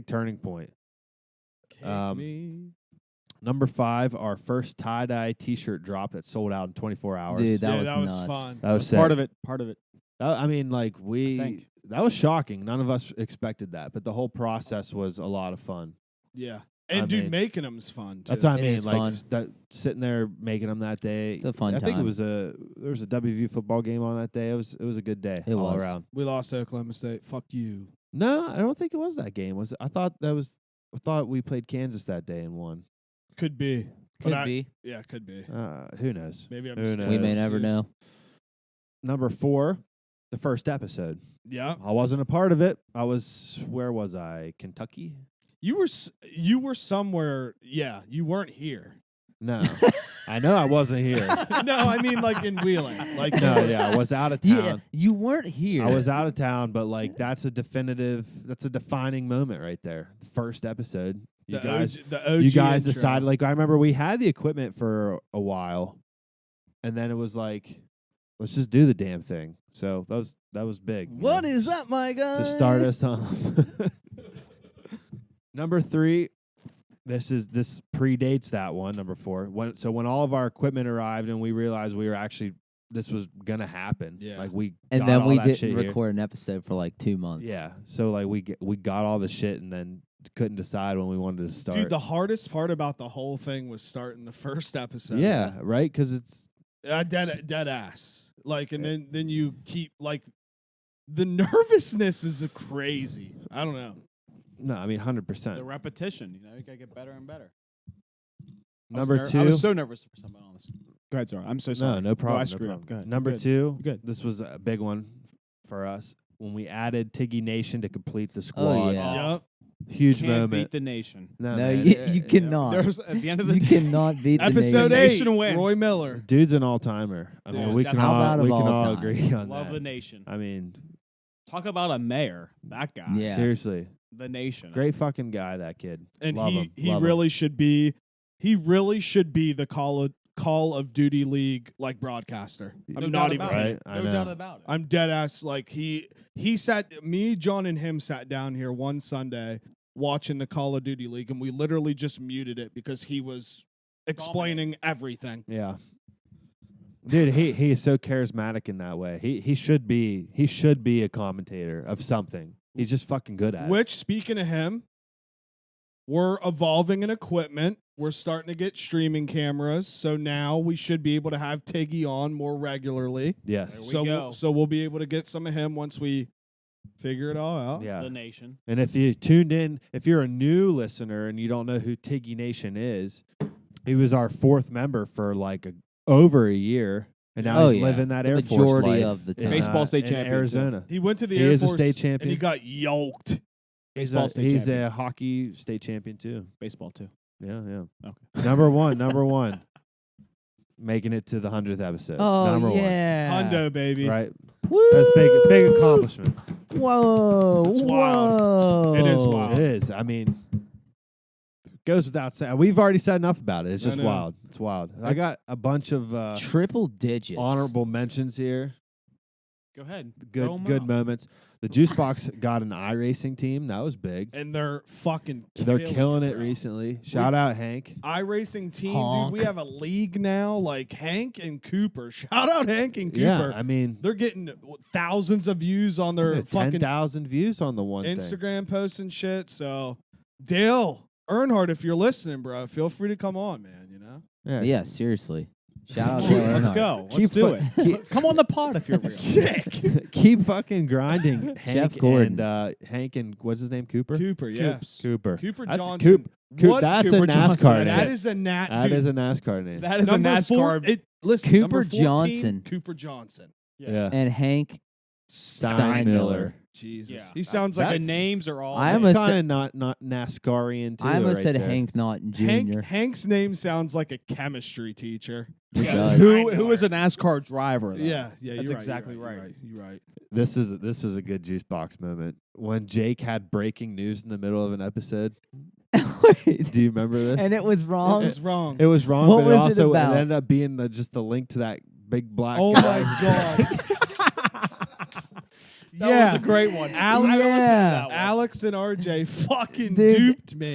Speaker 2: turning point.
Speaker 3: Kick
Speaker 2: Um,
Speaker 3: me.
Speaker 2: Number 5, our first tie-dye T-shirt drop that sold out in 24 hours.
Speaker 1: Dude, that
Speaker 3: Yeah,
Speaker 1: was
Speaker 3: that was
Speaker 1: nuts.
Speaker 3: fun.
Speaker 2: that was sick.
Speaker 6: Part of it. Part of it.
Speaker 2: I mean, like
Speaker 6: think.
Speaker 2: that was shocking. None of us expected that, but the whole process was a lot of fun.
Speaker 3: Yeah. And
Speaker 2: I
Speaker 3: dude,
Speaker 2: mean,
Speaker 3: making them's fun too.
Speaker 2: That's what I
Speaker 1: It
Speaker 2: mean.
Speaker 1: is
Speaker 2: Like
Speaker 1: fun.
Speaker 2: that, sitting there making them that day.
Speaker 1: It's a fun
Speaker 2: I think it
Speaker 1: time.
Speaker 2: was there was a WVU football game on that day. It was a good day
Speaker 1: It
Speaker 2: all
Speaker 1: was.
Speaker 2: around.
Speaker 3: We lost to Oklahoma State. Fuck you.
Speaker 2: No, I don't think it was that game. Was it? I thought we played Kansas that day and won.
Speaker 3: Could be.
Speaker 1: Could
Speaker 3: But
Speaker 1: be.
Speaker 3: Yeah, could be.
Speaker 2: Who knows?
Speaker 3: Maybe I'm
Speaker 2: Who
Speaker 3: just
Speaker 2: knows?
Speaker 1: We may
Speaker 2: Yes.
Speaker 1: never know.
Speaker 2: Number 4, the first episode.
Speaker 3: Yeah.
Speaker 2: I wasn't a part of it. Where was I? Kentucky?
Speaker 3: You were somewhere. Yeah, you weren't here.
Speaker 2: No. I know I wasn't here.
Speaker 3: No, I mean like in Wheeling. Like
Speaker 2: No, yeah, I was out of town.
Speaker 1: Yeah, you weren't here.
Speaker 2: I was out of town, but like that's a defining moment right there. The first episode. You guys
Speaker 3: intro.
Speaker 2: decided, like, I remember we had the equipment for a while, and then it was like, let's just do the damn thing. So that was big.
Speaker 1: What is up, my guy?
Speaker 2: To start us off. Number 3, this predates that one. Number 4. When all of our equipment arrived and we realized this was gonna happen.
Speaker 3: Yeah.
Speaker 2: Like we
Speaker 1: And
Speaker 2: got
Speaker 1: then
Speaker 2: all
Speaker 1: we
Speaker 2: that
Speaker 1: didn't
Speaker 2: shit here.
Speaker 1: record an episode for like 2 months.
Speaker 2: Yeah. So like we got all the shit and then couldn't decide when we wanted to start.
Speaker 3: Dude, the hardest part about the whole thing was starting the first episode.
Speaker 2: yeah, right? Because it's
Speaker 3: dead ass. Like, and then you keep like the nervousness is crazy. I don't know.
Speaker 2: no, I mean
Speaker 6: The
Speaker 2: 100%.
Speaker 6: repetition, you gotta get better and better.
Speaker 2: Number 2.
Speaker 6: I was so nervous for something on this. Go ahead, sorry. I'm so sorry.
Speaker 2: No problem.
Speaker 6: I
Speaker 2: no
Speaker 6: screwed
Speaker 2: problem.
Speaker 6: up. Go ahead.
Speaker 2: Number
Speaker 6: Good.
Speaker 2: 2.
Speaker 6: Good.
Speaker 2: This was a big one for us when we added Tiggy Nation to complete the squad.
Speaker 1: yeah.
Speaker 3: Yep.
Speaker 2: Huge
Speaker 6: Can't
Speaker 2: moment.
Speaker 6: beat the nation.
Speaker 1: No,
Speaker 2: man,
Speaker 1: you cannot.
Speaker 6: There was at the end of the
Speaker 1: You
Speaker 6: day.
Speaker 1: cannot beat the
Speaker 3: Episode
Speaker 1: nation.
Speaker 3: 8,
Speaker 6: Nation wins.
Speaker 3: Roy Miller.
Speaker 2: Dude's an all-timer. I
Speaker 6: Dude,
Speaker 2: mean, we can
Speaker 6: definitely.
Speaker 1: How about
Speaker 2: all, we
Speaker 1: of
Speaker 2: can
Speaker 1: all
Speaker 2: all
Speaker 1: time?
Speaker 2: agree on
Speaker 6: Love
Speaker 2: that.
Speaker 6: the nation.
Speaker 2: I mean,
Speaker 6: Talk about a mayor. That guy.
Speaker 1: Yeah.
Speaker 2: seriously.
Speaker 6: The nation.
Speaker 2: Great fucking guy, that kid.
Speaker 3: And
Speaker 2: Love him.
Speaker 3: he
Speaker 2: Love him.
Speaker 3: really should be the Call of Duty League like broadcaster.
Speaker 6: No
Speaker 3: I'm
Speaker 6: doubt
Speaker 3: not even
Speaker 6: about
Speaker 2: right.
Speaker 6: it.
Speaker 2: I
Speaker 6: No
Speaker 2: know.
Speaker 6: doubt about it.
Speaker 3: I'm dead ass. Like he sat me, John, and him sat down here one Sunday watching the Call of Duty League, and we literally just muted it because he was explaining everything.
Speaker 2: Yeah. Dude, he is so charismatic in that way. He should be a commentator of something. He's just fucking good at it.
Speaker 3: Which, speaking of him, we're evolving in equipment. We're starting to get streaming cameras, so now we should be able to have Tiggy on more regularly.
Speaker 2: Yes.
Speaker 6: There we go.
Speaker 3: So we'll be able to get some of him once we figure it all out.
Speaker 2: Yeah.
Speaker 6: The nation.
Speaker 2: And if you tuned in, if you're a new listener and you don't know who Tiggy Nation is, he was our 4th member for like over a year, and now
Speaker 1: Oh,
Speaker 2: he's
Speaker 1: yeah.
Speaker 2: living that
Speaker 1: The
Speaker 2: Air Force
Speaker 1: majority
Speaker 2: life
Speaker 1: of the
Speaker 2: in,
Speaker 1: time.
Speaker 6: Baseball state
Speaker 2: in
Speaker 6: champion, too.
Speaker 2: Arizona.
Speaker 3: He went to the
Speaker 2: He
Speaker 3: Air
Speaker 2: is a
Speaker 3: Force
Speaker 2: state
Speaker 3: and
Speaker 2: champion.
Speaker 3: he got yoked.
Speaker 6: Baseball state
Speaker 2: He's
Speaker 6: champion.
Speaker 2: a hockey state champion too.
Speaker 6: Baseball too.
Speaker 2: Yeah.
Speaker 6: Okay.
Speaker 2: Number one, making it to the 100th episode.
Speaker 1: Oh,
Speaker 2: Number
Speaker 1: yeah.
Speaker 3: Hundo, baby.
Speaker 2: one, right?
Speaker 1: Woo!
Speaker 2: That's big accomplishment.
Speaker 1: Whoa.
Speaker 3: It's wild.
Speaker 1: Whoa.
Speaker 3: It is wild.
Speaker 2: It is. I mean, goes without saying. We've already said enough about it. It's
Speaker 3: I
Speaker 2: just
Speaker 3: know.
Speaker 2: wild. It's wild. I got a bunch of
Speaker 1: Triple digits.
Speaker 2: honorable mentions here.
Speaker 6: Go ahead.
Speaker 2: Good
Speaker 6: Throw 'em
Speaker 2: good
Speaker 6: out.
Speaker 2: moments. The Juice Box got an iRacing team. That was big.
Speaker 3: And they're fucking
Speaker 2: They're killing it
Speaker 3: bro.
Speaker 2: recently. Shout out Hank.
Speaker 3: iRacing team,
Speaker 1: Honk.
Speaker 3: dude. We have a league now, like Hank and Cooper. Shout out Hank and Cooper.
Speaker 2: Yeah, I mean,
Speaker 3: They're getting thousands of views on their fucking
Speaker 2: 10,000 views on the one thing.
Speaker 3: Instagram posts and shit. So, Dale Earnhardt, if you're listening, bro, feel free to come on, man. You know,
Speaker 1: Yeah, seriously. Shout out
Speaker 6: Come
Speaker 1: to
Speaker 6: on, Let's
Speaker 1: Earnhardt.
Speaker 6: go. Let's
Speaker 2: Keep
Speaker 6: do
Speaker 2: fu-
Speaker 6: it. Come on the pod if you're real.
Speaker 3: sick.
Speaker 2: Keep fucking grinding, Hank
Speaker 1: Chef Gordon.
Speaker 2: and Hank and what's his name? Cooper.
Speaker 3: Cooper, yeah,
Speaker 2: Cooper.
Speaker 3: Cooper
Speaker 2: That's
Speaker 3: Johnson.
Speaker 2: Coop, that's
Speaker 6: Cooper
Speaker 2: a
Speaker 6: Johnson,
Speaker 2: NASCAR
Speaker 6: that's
Speaker 2: name.
Speaker 3: That is a nat.
Speaker 2: That
Speaker 3: dude,
Speaker 2: is a NASCAR name.
Speaker 6: That is a
Speaker 3: number
Speaker 6: NASCAR.
Speaker 3: Listen,
Speaker 1: Cooper
Speaker 3: number 14,
Speaker 1: Johnson.
Speaker 3: Cooper Johnson.
Speaker 2: yeah.
Speaker 1: And Hank Steinmiller.
Speaker 3: Jesus,
Speaker 6: Yeah.
Speaker 3: he sounds
Speaker 6: the
Speaker 3: like
Speaker 6: names are all.
Speaker 1: I
Speaker 2: That's
Speaker 1: almost
Speaker 2: kind of not NASCArian too.
Speaker 1: I almost
Speaker 2: right
Speaker 1: said
Speaker 2: there.
Speaker 1: Hank Naughton Jr.
Speaker 3: Hank's name sounds like a chemistry teacher.
Speaker 1: It
Speaker 6: Yes.
Speaker 1: does.
Speaker 6: Who is a NASCAR driver? Though.
Speaker 3: Yeah,
Speaker 6: That's
Speaker 3: you're right,
Speaker 6: exactly
Speaker 3: you're
Speaker 6: right.
Speaker 3: You're right.
Speaker 2: This was a good juice box moment when Jake had breaking news in the middle of an episode.
Speaker 1: Wait.
Speaker 2: Do you remember this?
Speaker 1: And it was
Speaker 3: It
Speaker 1: wrong.
Speaker 3: was wrong.
Speaker 2: It was wrong,
Speaker 1: What
Speaker 2: but
Speaker 1: was it
Speaker 2: also
Speaker 1: about?
Speaker 2: ended up being just the link to that big black
Speaker 3: Oh
Speaker 2: guy.
Speaker 3: my god.
Speaker 6: That
Speaker 3: yeah,
Speaker 6: was a great one.
Speaker 3: Alex,
Speaker 6: I listened to
Speaker 1: Yeah.
Speaker 6: that one.
Speaker 3: Alex and RJ fucking
Speaker 1: Dude.
Speaker 3: duped me.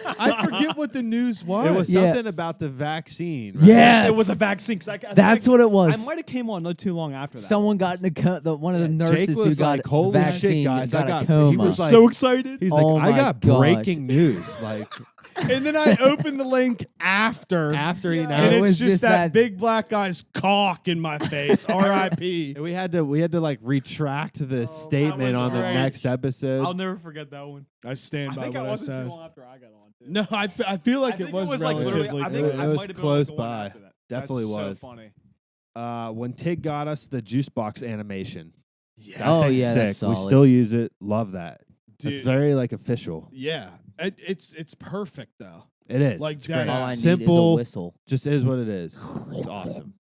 Speaker 3: I forget what the news was.
Speaker 2: It was
Speaker 1: Yeah.
Speaker 2: something about the vaccine. Right?
Speaker 1: Yes.
Speaker 6: It was a vaccine. 'Cause I think
Speaker 1: That's what it was.
Speaker 6: I might have came on not too long after that.
Speaker 1: Someone got in a one of the
Speaker 2: Jake
Speaker 1: nurses who
Speaker 2: was
Speaker 1: got
Speaker 2: like, "Holy
Speaker 1: vaccine
Speaker 2: shit, guys!
Speaker 1: got
Speaker 2: I got."
Speaker 1: a coma.
Speaker 2: He was like,
Speaker 6: so excited.
Speaker 2: "He's
Speaker 1: Oh
Speaker 2: like, I
Speaker 1: my
Speaker 2: got
Speaker 1: gosh.
Speaker 2: breaking news!" Like
Speaker 3: and then I opened the link after,
Speaker 2: after he
Speaker 1: Yeah.
Speaker 3: and
Speaker 1: it
Speaker 3: it's
Speaker 1: was
Speaker 3: just
Speaker 1: just
Speaker 3: that
Speaker 1: that-
Speaker 3: big black guy's cock in my face. R.I.P.
Speaker 2: we had to like retract the
Speaker 6: that
Speaker 2: statement
Speaker 6: was
Speaker 2: on the
Speaker 6: great.
Speaker 2: next episode.
Speaker 6: I'll never forget that one.
Speaker 3: I stand
Speaker 6: I
Speaker 3: by
Speaker 6: think I
Speaker 3: what I
Speaker 6: wasn't
Speaker 3: said.
Speaker 6: too long after I got on. Too.
Speaker 3: No, I feel like
Speaker 6: I
Speaker 3: it
Speaker 6: think
Speaker 3: was
Speaker 6: like
Speaker 3: relatively
Speaker 6: literally. I think
Speaker 2: It
Speaker 6: I
Speaker 2: was
Speaker 6: might have been
Speaker 2: close
Speaker 6: like the one
Speaker 2: by.
Speaker 6: after that.
Speaker 2: Definitely
Speaker 6: That's
Speaker 2: was.
Speaker 6: So funny.
Speaker 2: When Tig got us the juice box animation.
Speaker 3: Yeah.
Speaker 2: That
Speaker 1: Oh,
Speaker 2: thing's
Speaker 1: yeah, that's
Speaker 2: sick. We
Speaker 1: solid.
Speaker 2: still use it. Love that. It's
Speaker 3: Dude.
Speaker 2: very like official.
Speaker 3: Yeah, it's perfect though.
Speaker 2: It is.
Speaker 3: Like,
Speaker 2: It's
Speaker 3: dead
Speaker 2: great.
Speaker 1: All I
Speaker 3: ass.
Speaker 1: need is a
Speaker 2: Simple.
Speaker 1: whistle.
Speaker 2: Just is what it is. It's awesome.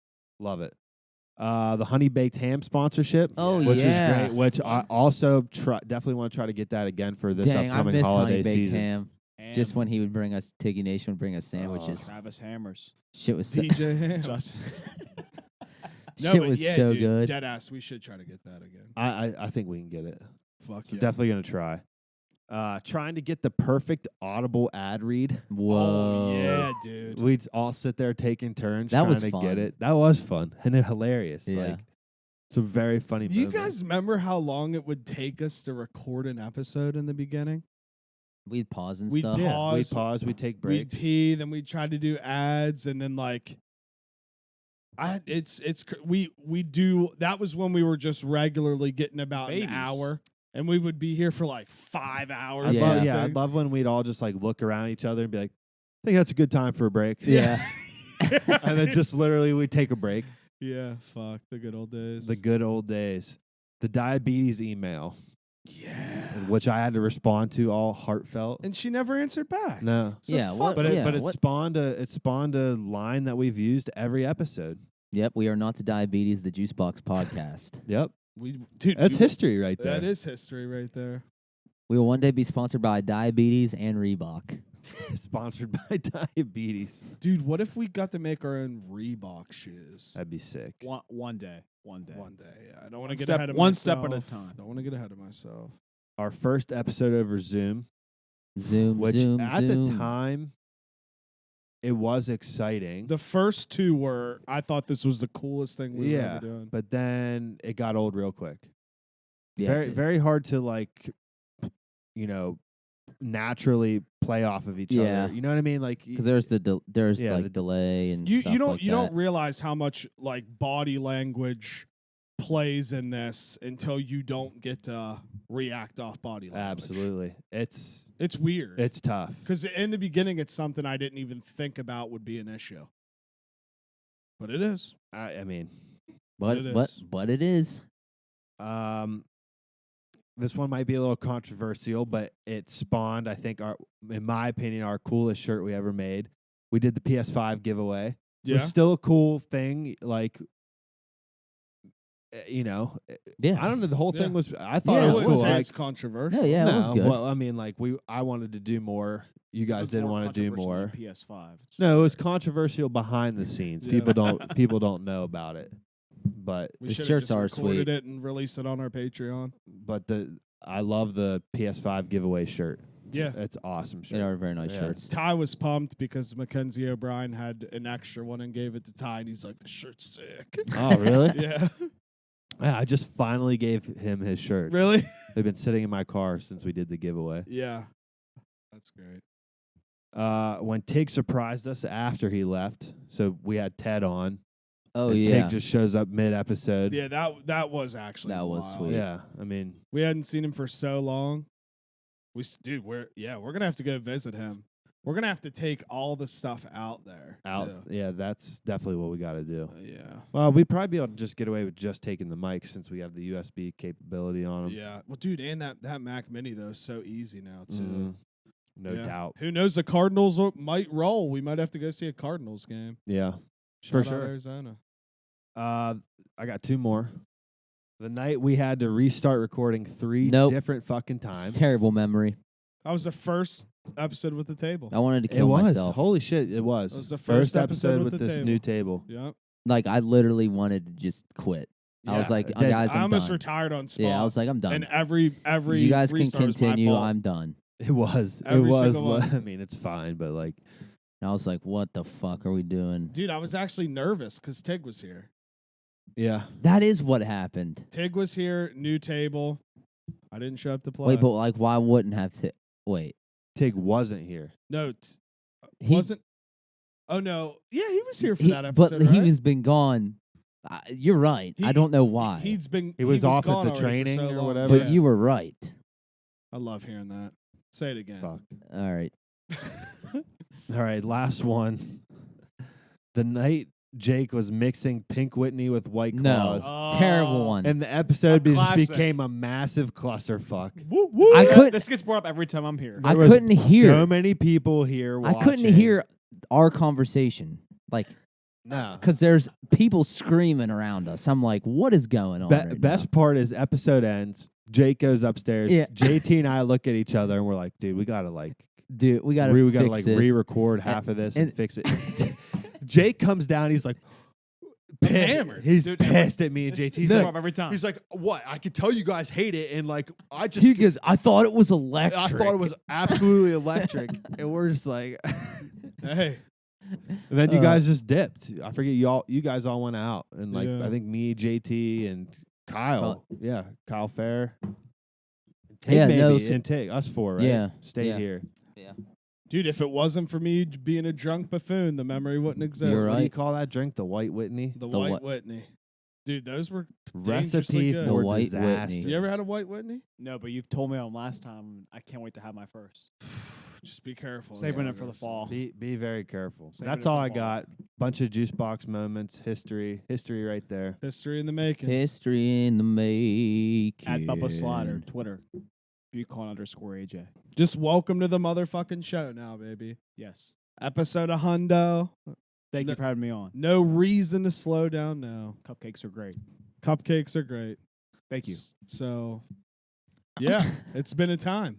Speaker 2: Love it. The honey baked ham sponsorship,
Speaker 1: Oh,
Speaker 2: which
Speaker 1: yeah.
Speaker 2: is great. Which I also definitely want to try to get that again for this
Speaker 1: Dang, I
Speaker 2: upcoming
Speaker 1: miss
Speaker 2: holiday
Speaker 1: honey baked
Speaker 2: season.
Speaker 1: ham. Just when he would bring us, Tiggy Nation would bring us sandwiches.
Speaker 6: Travis Hammers.
Speaker 1: Shit was so,
Speaker 3: DJ Ham.
Speaker 6: Just
Speaker 3: No,
Speaker 1: shit
Speaker 3: but
Speaker 1: was
Speaker 3: yeah,
Speaker 1: so
Speaker 3: dude,
Speaker 1: good.
Speaker 3: Dead ass. We should try to get that again.
Speaker 2: I think we can get it.
Speaker 3: Fuck
Speaker 2: So
Speaker 3: yeah.
Speaker 2: definitely gonna try. Trying to get the perfect audible ad read.
Speaker 1: Whoa.
Speaker 3: Oh yeah, dude.
Speaker 2: We'd all sit there taking turns
Speaker 1: That
Speaker 2: trying
Speaker 1: was
Speaker 2: to
Speaker 1: fun.
Speaker 2: get it. That was fun and hilarious.
Speaker 1: Yeah.
Speaker 2: Like, it's a very funny.
Speaker 3: You
Speaker 2: moment.
Speaker 3: guys remember how long it would take us to record an episode in the beginning?
Speaker 1: We'd pause and
Speaker 3: We'd
Speaker 1: stuff.
Speaker 2: Yeah, we
Speaker 3: pause,
Speaker 2: pause. We take
Speaker 3: We'd
Speaker 2: breaks.
Speaker 3: pee, then we'd try to do ads, and then like, we do. That was when we were just regularly getting about
Speaker 6: Babies.
Speaker 3: an hour, and we would be here for like 5 hours.
Speaker 2: I'd
Speaker 1: Yeah.
Speaker 2: love,
Speaker 3: on
Speaker 2: yeah, I'd
Speaker 3: things.
Speaker 2: love when we'd all just like look around each other and be like, I think that's a good time for a break.
Speaker 1: Yeah.
Speaker 2: And then just literally we'd take a break.
Speaker 3: Yeah, fuck the good old days.
Speaker 2: The good old days. The diabetes email,
Speaker 3: yeah,
Speaker 2: which I had to respond to all heartfelt.
Speaker 3: and she never answered back.
Speaker 2: No.
Speaker 3: So
Speaker 1: Yeah,
Speaker 3: fuck
Speaker 1: what-
Speaker 2: But
Speaker 1: yeah,
Speaker 2: it
Speaker 1: what-
Speaker 2: spawned a line that we've used every episode.
Speaker 1: Yep, we are not the Diabetes, the Juice Box podcast.
Speaker 2: Yep.
Speaker 3: Dude,
Speaker 2: That's history right there.
Speaker 3: That is history right there.
Speaker 1: We will one day be sponsored by Diabetes and Reebok.
Speaker 2: Sponsored by diabetes.
Speaker 3: Dude, what if we got to make our own Reebok shoes?
Speaker 2: That'd be sick.
Speaker 6: one day.
Speaker 3: One day, yeah. I don't want to
Speaker 6: One
Speaker 3: get
Speaker 6: step-
Speaker 3: ahead of
Speaker 6: one
Speaker 3: myself.
Speaker 6: step at a time.
Speaker 3: Don't want to get ahead of myself.
Speaker 2: Our first episode over Zoom,
Speaker 1: Zoom,
Speaker 2: which
Speaker 1: Zoom,
Speaker 2: at
Speaker 1: Zoom.
Speaker 2: the time it was exciting.
Speaker 3: The first two were, I thought this was the coolest thing we were
Speaker 2: Yeah,
Speaker 3: ever doing.
Speaker 2: but then it got old real quick.
Speaker 1: Yeah,
Speaker 2: very
Speaker 1: dude.
Speaker 2: very hard to like, naturally play off of each
Speaker 1: Yeah.
Speaker 2: other. You know what I mean? Like,
Speaker 1: Because there's
Speaker 2: Yeah,
Speaker 1: like
Speaker 2: the-
Speaker 1: delay and
Speaker 3: You
Speaker 1: stuff
Speaker 3: don't
Speaker 1: like
Speaker 3: you
Speaker 1: that.
Speaker 3: don't realize how much like body language plays in this until you don't get to react off body language.
Speaker 2: absolutely. It's
Speaker 3: Weird.
Speaker 2: it's tough.
Speaker 3: Because in the beginning, it's something I didn't even think about would be an issue. But it is.
Speaker 2: I mean,
Speaker 1: but
Speaker 3: it
Speaker 1: but
Speaker 3: is.
Speaker 1: but it is.
Speaker 2: this one might be a little controversial, but it spawned, I think, in my opinion, our coolest shirt we ever made. We did the PS5 giveaway. It was still a cool thing. Like,
Speaker 1: Yeah.
Speaker 2: I don't know. The whole
Speaker 3: Yeah.
Speaker 2: thing was. I thought
Speaker 1: Yeah,
Speaker 2: it
Speaker 3: I
Speaker 2: was
Speaker 3: wouldn't
Speaker 2: cool.
Speaker 3: say
Speaker 2: Like,
Speaker 3: it's controversial.
Speaker 1: No, yeah, it was
Speaker 2: no,
Speaker 1: good.
Speaker 2: well, I mean, like I wanted to do more. You guys didn't want to do more.
Speaker 6: PS5.
Speaker 2: No, it was controversial behind the scenes.
Speaker 3: Yeah.
Speaker 2: People don't know about it. But
Speaker 3: We
Speaker 1: The
Speaker 3: should have
Speaker 1: shirts
Speaker 3: just
Speaker 1: are
Speaker 3: recorded
Speaker 1: sweet.
Speaker 3: it and released it on our Patreon.
Speaker 2: I love the PS5 giveaway shirt.
Speaker 3: Yeah.
Speaker 2: It's awesome
Speaker 1: They
Speaker 2: shirt.
Speaker 1: are very nice
Speaker 2: Yeah.
Speaker 1: shirts.
Speaker 3: Ty was pumped because Mackenzie O'Brien had an extra one and gave it to Ty, and he's like, "The shirt's sick."
Speaker 2: Oh, really?
Speaker 3: Yeah.
Speaker 2: Yeah, I just finally gave him his shirt.
Speaker 3: Really?
Speaker 2: They've been sitting in my car since we did the giveaway.
Speaker 3: Yeah. That's great.
Speaker 2: When Tig surprised us after he left, so we had Ted on.
Speaker 1: Oh
Speaker 2: and
Speaker 1: yeah.
Speaker 2: Tig just shows up mid-episode.
Speaker 3: Yeah, that was actually
Speaker 1: That was
Speaker 3: wild.
Speaker 1: sweet.
Speaker 2: Yeah, I mean,
Speaker 3: We hadn't seen him for so long. We're gonna have to go visit him. We're gonna have to take all the stuff out there.
Speaker 2: out.
Speaker 3: too.
Speaker 2: Yeah, that's definitely what we got to do.
Speaker 3: Yeah.
Speaker 2: Well, we'd probably be able to just get away with just taking the mic since we have the USB capability on them.
Speaker 3: Yeah. Well, dude, and that Mac Mini though is so easy now too.
Speaker 2: Mhm. No
Speaker 3: Yeah.
Speaker 2: doubt.
Speaker 3: Who knows? The Cardinals might roll. We might have to go see a Cardinals game.
Speaker 2: Yeah.
Speaker 3: Shout out
Speaker 2: sure.
Speaker 3: Arizona.
Speaker 2: I got two more. The night we had to restart recording three
Speaker 1: Nope.
Speaker 2: different fucking times.
Speaker 1: Terrible memory.
Speaker 3: That was the first episode with the table.
Speaker 1: I wanted to
Speaker 2: It
Speaker 1: kill
Speaker 2: was.
Speaker 1: myself.
Speaker 2: Holy shit, it was.
Speaker 3: It was the first episode with the
Speaker 2: this
Speaker 3: table.
Speaker 2: new table.
Speaker 3: Yep.
Speaker 1: Like I literally wanted to just quit. I was
Speaker 3: Yeah.
Speaker 1: like,
Speaker 2: Dead.
Speaker 1: guys,
Speaker 3: I
Speaker 1: I'm
Speaker 3: almost
Speaker 1: done.
Speaker 3: retired on spot.
Speaker 1: Yeah, I was like, I'm done.
Speaker 3: and every
Speaker 1: You guys can
Speaker 3: restart was my
Speaker 1: continue.
Speaker 3: fault.
Speaker 1: I'm done.
Speaker 2: It was.
Speaker 3: Every
Speaker 2: it was.
Speaker 3: single one.
Speaker 2: I mean, it's fine, but like,
Speaker 1: And I was like, what the fuck are we doing?
Speaker 3: Dude, I was actually nervous because Tig was here.
Speaker 2: yeah.
Speaker 1: That is what happened.
Speaker 3: Tig was here, new table. I didn't show up to play.
Speaker 1: Wait, but like, why wouldn't have to? Wait,
Speaker 2: Tig wasn't here.
Speaker 3: no,
Speaker 1: He-
Speaker 3: wasn't. Oh no, yeah, he was here for
Speaker 1: he,
Speaker 3: that
Speaker 1: but
Speaker 3: episode.
Speaker 1: he
Speaker 3: right?
Speaker 1: has been gone. You're right. I don't know why.
Speaker 3: He
Speaker 2: was off at
Speaker 3: gone
Speaker 2: the
Speaker 3: already for
Speaker 2: training
Speaker 3: so
Speaker 2: or
Speaker 3: long.
Speaker 2: whatever.
Speaker 1: but you were right.
Speaker 3: I love hearing that. Say it again.
Speaker 2: Fuck.
Speaker 1: All right.
Speaker 2: All right, last one. The night Jake was mixing Pink Whitney with White
Speaker 1: No.
Speaker 2: Claws.
Speaker 1: Terrible one.
Speaker 2: And the episode
Speaker 6: A
Speaker 2: just
Speaker 6: classic.
Speaker 2: became a massive clusterfuck.
Speaker 3: Woo, woo.
Speaker 1: I could-
Speaker 6: This gets brought up every time I'm here.
Speaker 1: I
Speaker 2: There was
Speaker 1: couldn't hear.
Speaker 2: so many people here
Speaker 1: I
Speaker 2: watching.
Speaker 1: couldn't hear our conversation, like,
Speaker 2: No.
Speaker 1: because there's people screaming around us. I'm like, what is going on? right
Speaker 2: Best part is episode ends. Jake goes upstairs.
Speaker 1: Yeah.
Speaker 2: JT and I look at each other and we're like, dude, we gotta
Speaker 1: now? Dude, we gotta
Speaker 2: gotta
Speaker 1: fix
Speaker 2: like
Speaker 1: this.
Speaker 2: re-record half of this and
Speaker 1: and-
Speaker 2: fix it. Jake comes down. He's like,
Speaker 3: hammered.
Speaker 2: He's
Speaker 6: Dude,
Speaker 2: pissed at me and
Speaker 6: This
Speaker 2: JT.
Speaker 6: gets brought up every time.
Speaker 2: He's like, what? I could tell you guys hate it, and like, I just,
Speaker 1: He goes, I thought it was electric.
Speaker 2: I thought it was absolutely electric, and we're just like,
Speaker 3: Hey,
Speaker 2: and then you
Speaker 1: Uh,
Speaker 2: guys just dipped. I forget you guys all went out, and like,
Speaker 3: Yeah.
Speaker 2: I think me, JT, and Kyle, Kyle Fair, Tig
Speaker 1: Yeah,
Speaker 2: maybe,
Speaker 1: no, so-
Speaker 2: and Tig, us four, right?
Speaker 1: Yeah,
Speaker 2: Stayed
Speaker 1: yeah.
Speaker 2: here.
Speaker 3: dude, if it wasn't for me being a drunk buffoon, the memory wouldn't exist.
Speaker 1: You're
Speaker 2: What do you
Speaker 1: right.
Speaker 2: call that drink? The White Whitney.
Speaker 3: The
Speaker 1: The
Speaker 3: White
Speaker 1: what-
Speaker 3: Whitney. Dude, those were
Speaker 2: Recipe
Speaker 3: dangerously good.
Speaker 2: for
Speaker 1: The White
Speaker 2: disaster.
Speaker 1: Whitney.
Speaker 3: You ever had a White Whitney?
Speaker 6: No, but you've told me on last time. I can't wait to have my first.
Speaker 3: Just be careful.
Speaker 6: Saving
Speaker 3: That's
Speaker 6: it for
Speaker 3: all
Speaker 6: the
Speaker 3: I gotta say.
Speaker 6: fall.
Speaker 2: Be very careful.
Speaker 6: Saving
Speaker 2: That's
Speaker 6: it
Speaker 2: all
Speaker 6: for
Speaker 2: I
Speaker 6: fall.
Speaker 2: got. Bunch of juice box moments, history right there.
Speaker 3: History in the making.
Speaker 1: History in the making.
Speaker 6: At Bubba Slyder, Twitter. Bucon_AJ.
Speaker 3: Just welcome to the motherfucking show now, baby.
Speaker 6: Yes.
Speaker 3: Episode of Hundo.
Speaker 6: Thank
Speaker 3: No-
Speaker 6: you for having me on.
Speaker 3: No reason to slow down now.
Speaker 6: Cupcakes are great.
Speaker 3: Cupcakes are great.
Speaker 6: Thank you.
Speaker 3: So, yeah, it's been a time.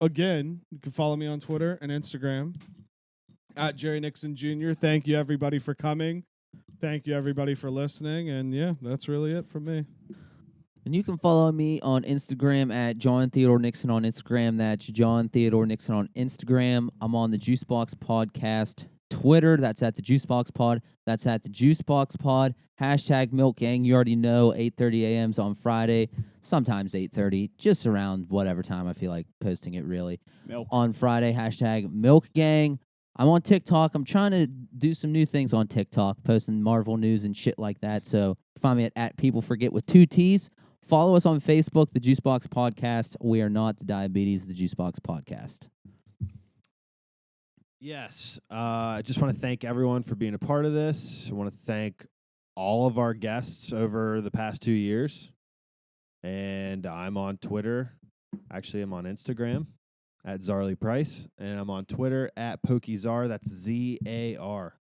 Speaker 3: Again, you can follow me on Twitter and Instagram at Jerry Nixon Jr. Thank you, everybody, for coming. Thank you, everybody, for listening. And yeah, that's really it from me.
Speaker 1: And you can follow me on Instagram at John Theodore Nixon on Instagram. That's John Theodore Nixon on Instagram. I'm on the Juicebox Podcast Twitter. That's at the Juicebox Pod. That's at the Juicebox Pod. Hashtag Milk Gang. You already know 8:30 a.m.'s on Friday. Sometimes 8:30. Just around whatever time I feel like posting it, really.
Speaker 6: Milk.
Speaker 1: On Friday, hashtag Milk Gang. I'm on TikTok. I'm trying to do some new things on TikTok, posting Marvel news and shit like that. So find me at People Forget with 2 T's. Follow us on Facebook, the Juicebox Podcast. We are not diabetes, the Juicebox Podcast.
Speaker 2: Yes. I just want to thank everyone for being a part of this. I want to thank all of our guests over the past 2 years. And I'm on Twitter. Actually, I'm on Instagram at Zarly Price. And I'm on Twitter at PokeZar. That's ZAR.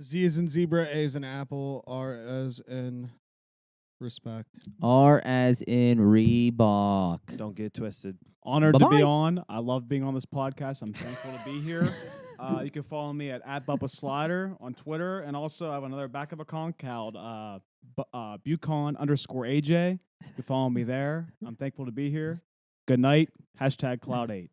Speaker 3: Z is in zebra, A is in apple, R as in respect.
Speaker 1: R as in Reebok.
Speaker 2: Don't get twisted.
Speaker 6: Honored to
Speaker 1: Bye-bye.
Speaker 6: be on. I love being on this podcast. I'm thankful to be here. You can follow me at Bubba Slyder on Twitter. And also, I have another backup account called Bucon_AJ. You can follow me there. I'm thankful to be here. Good night. Hashtag Cloud8.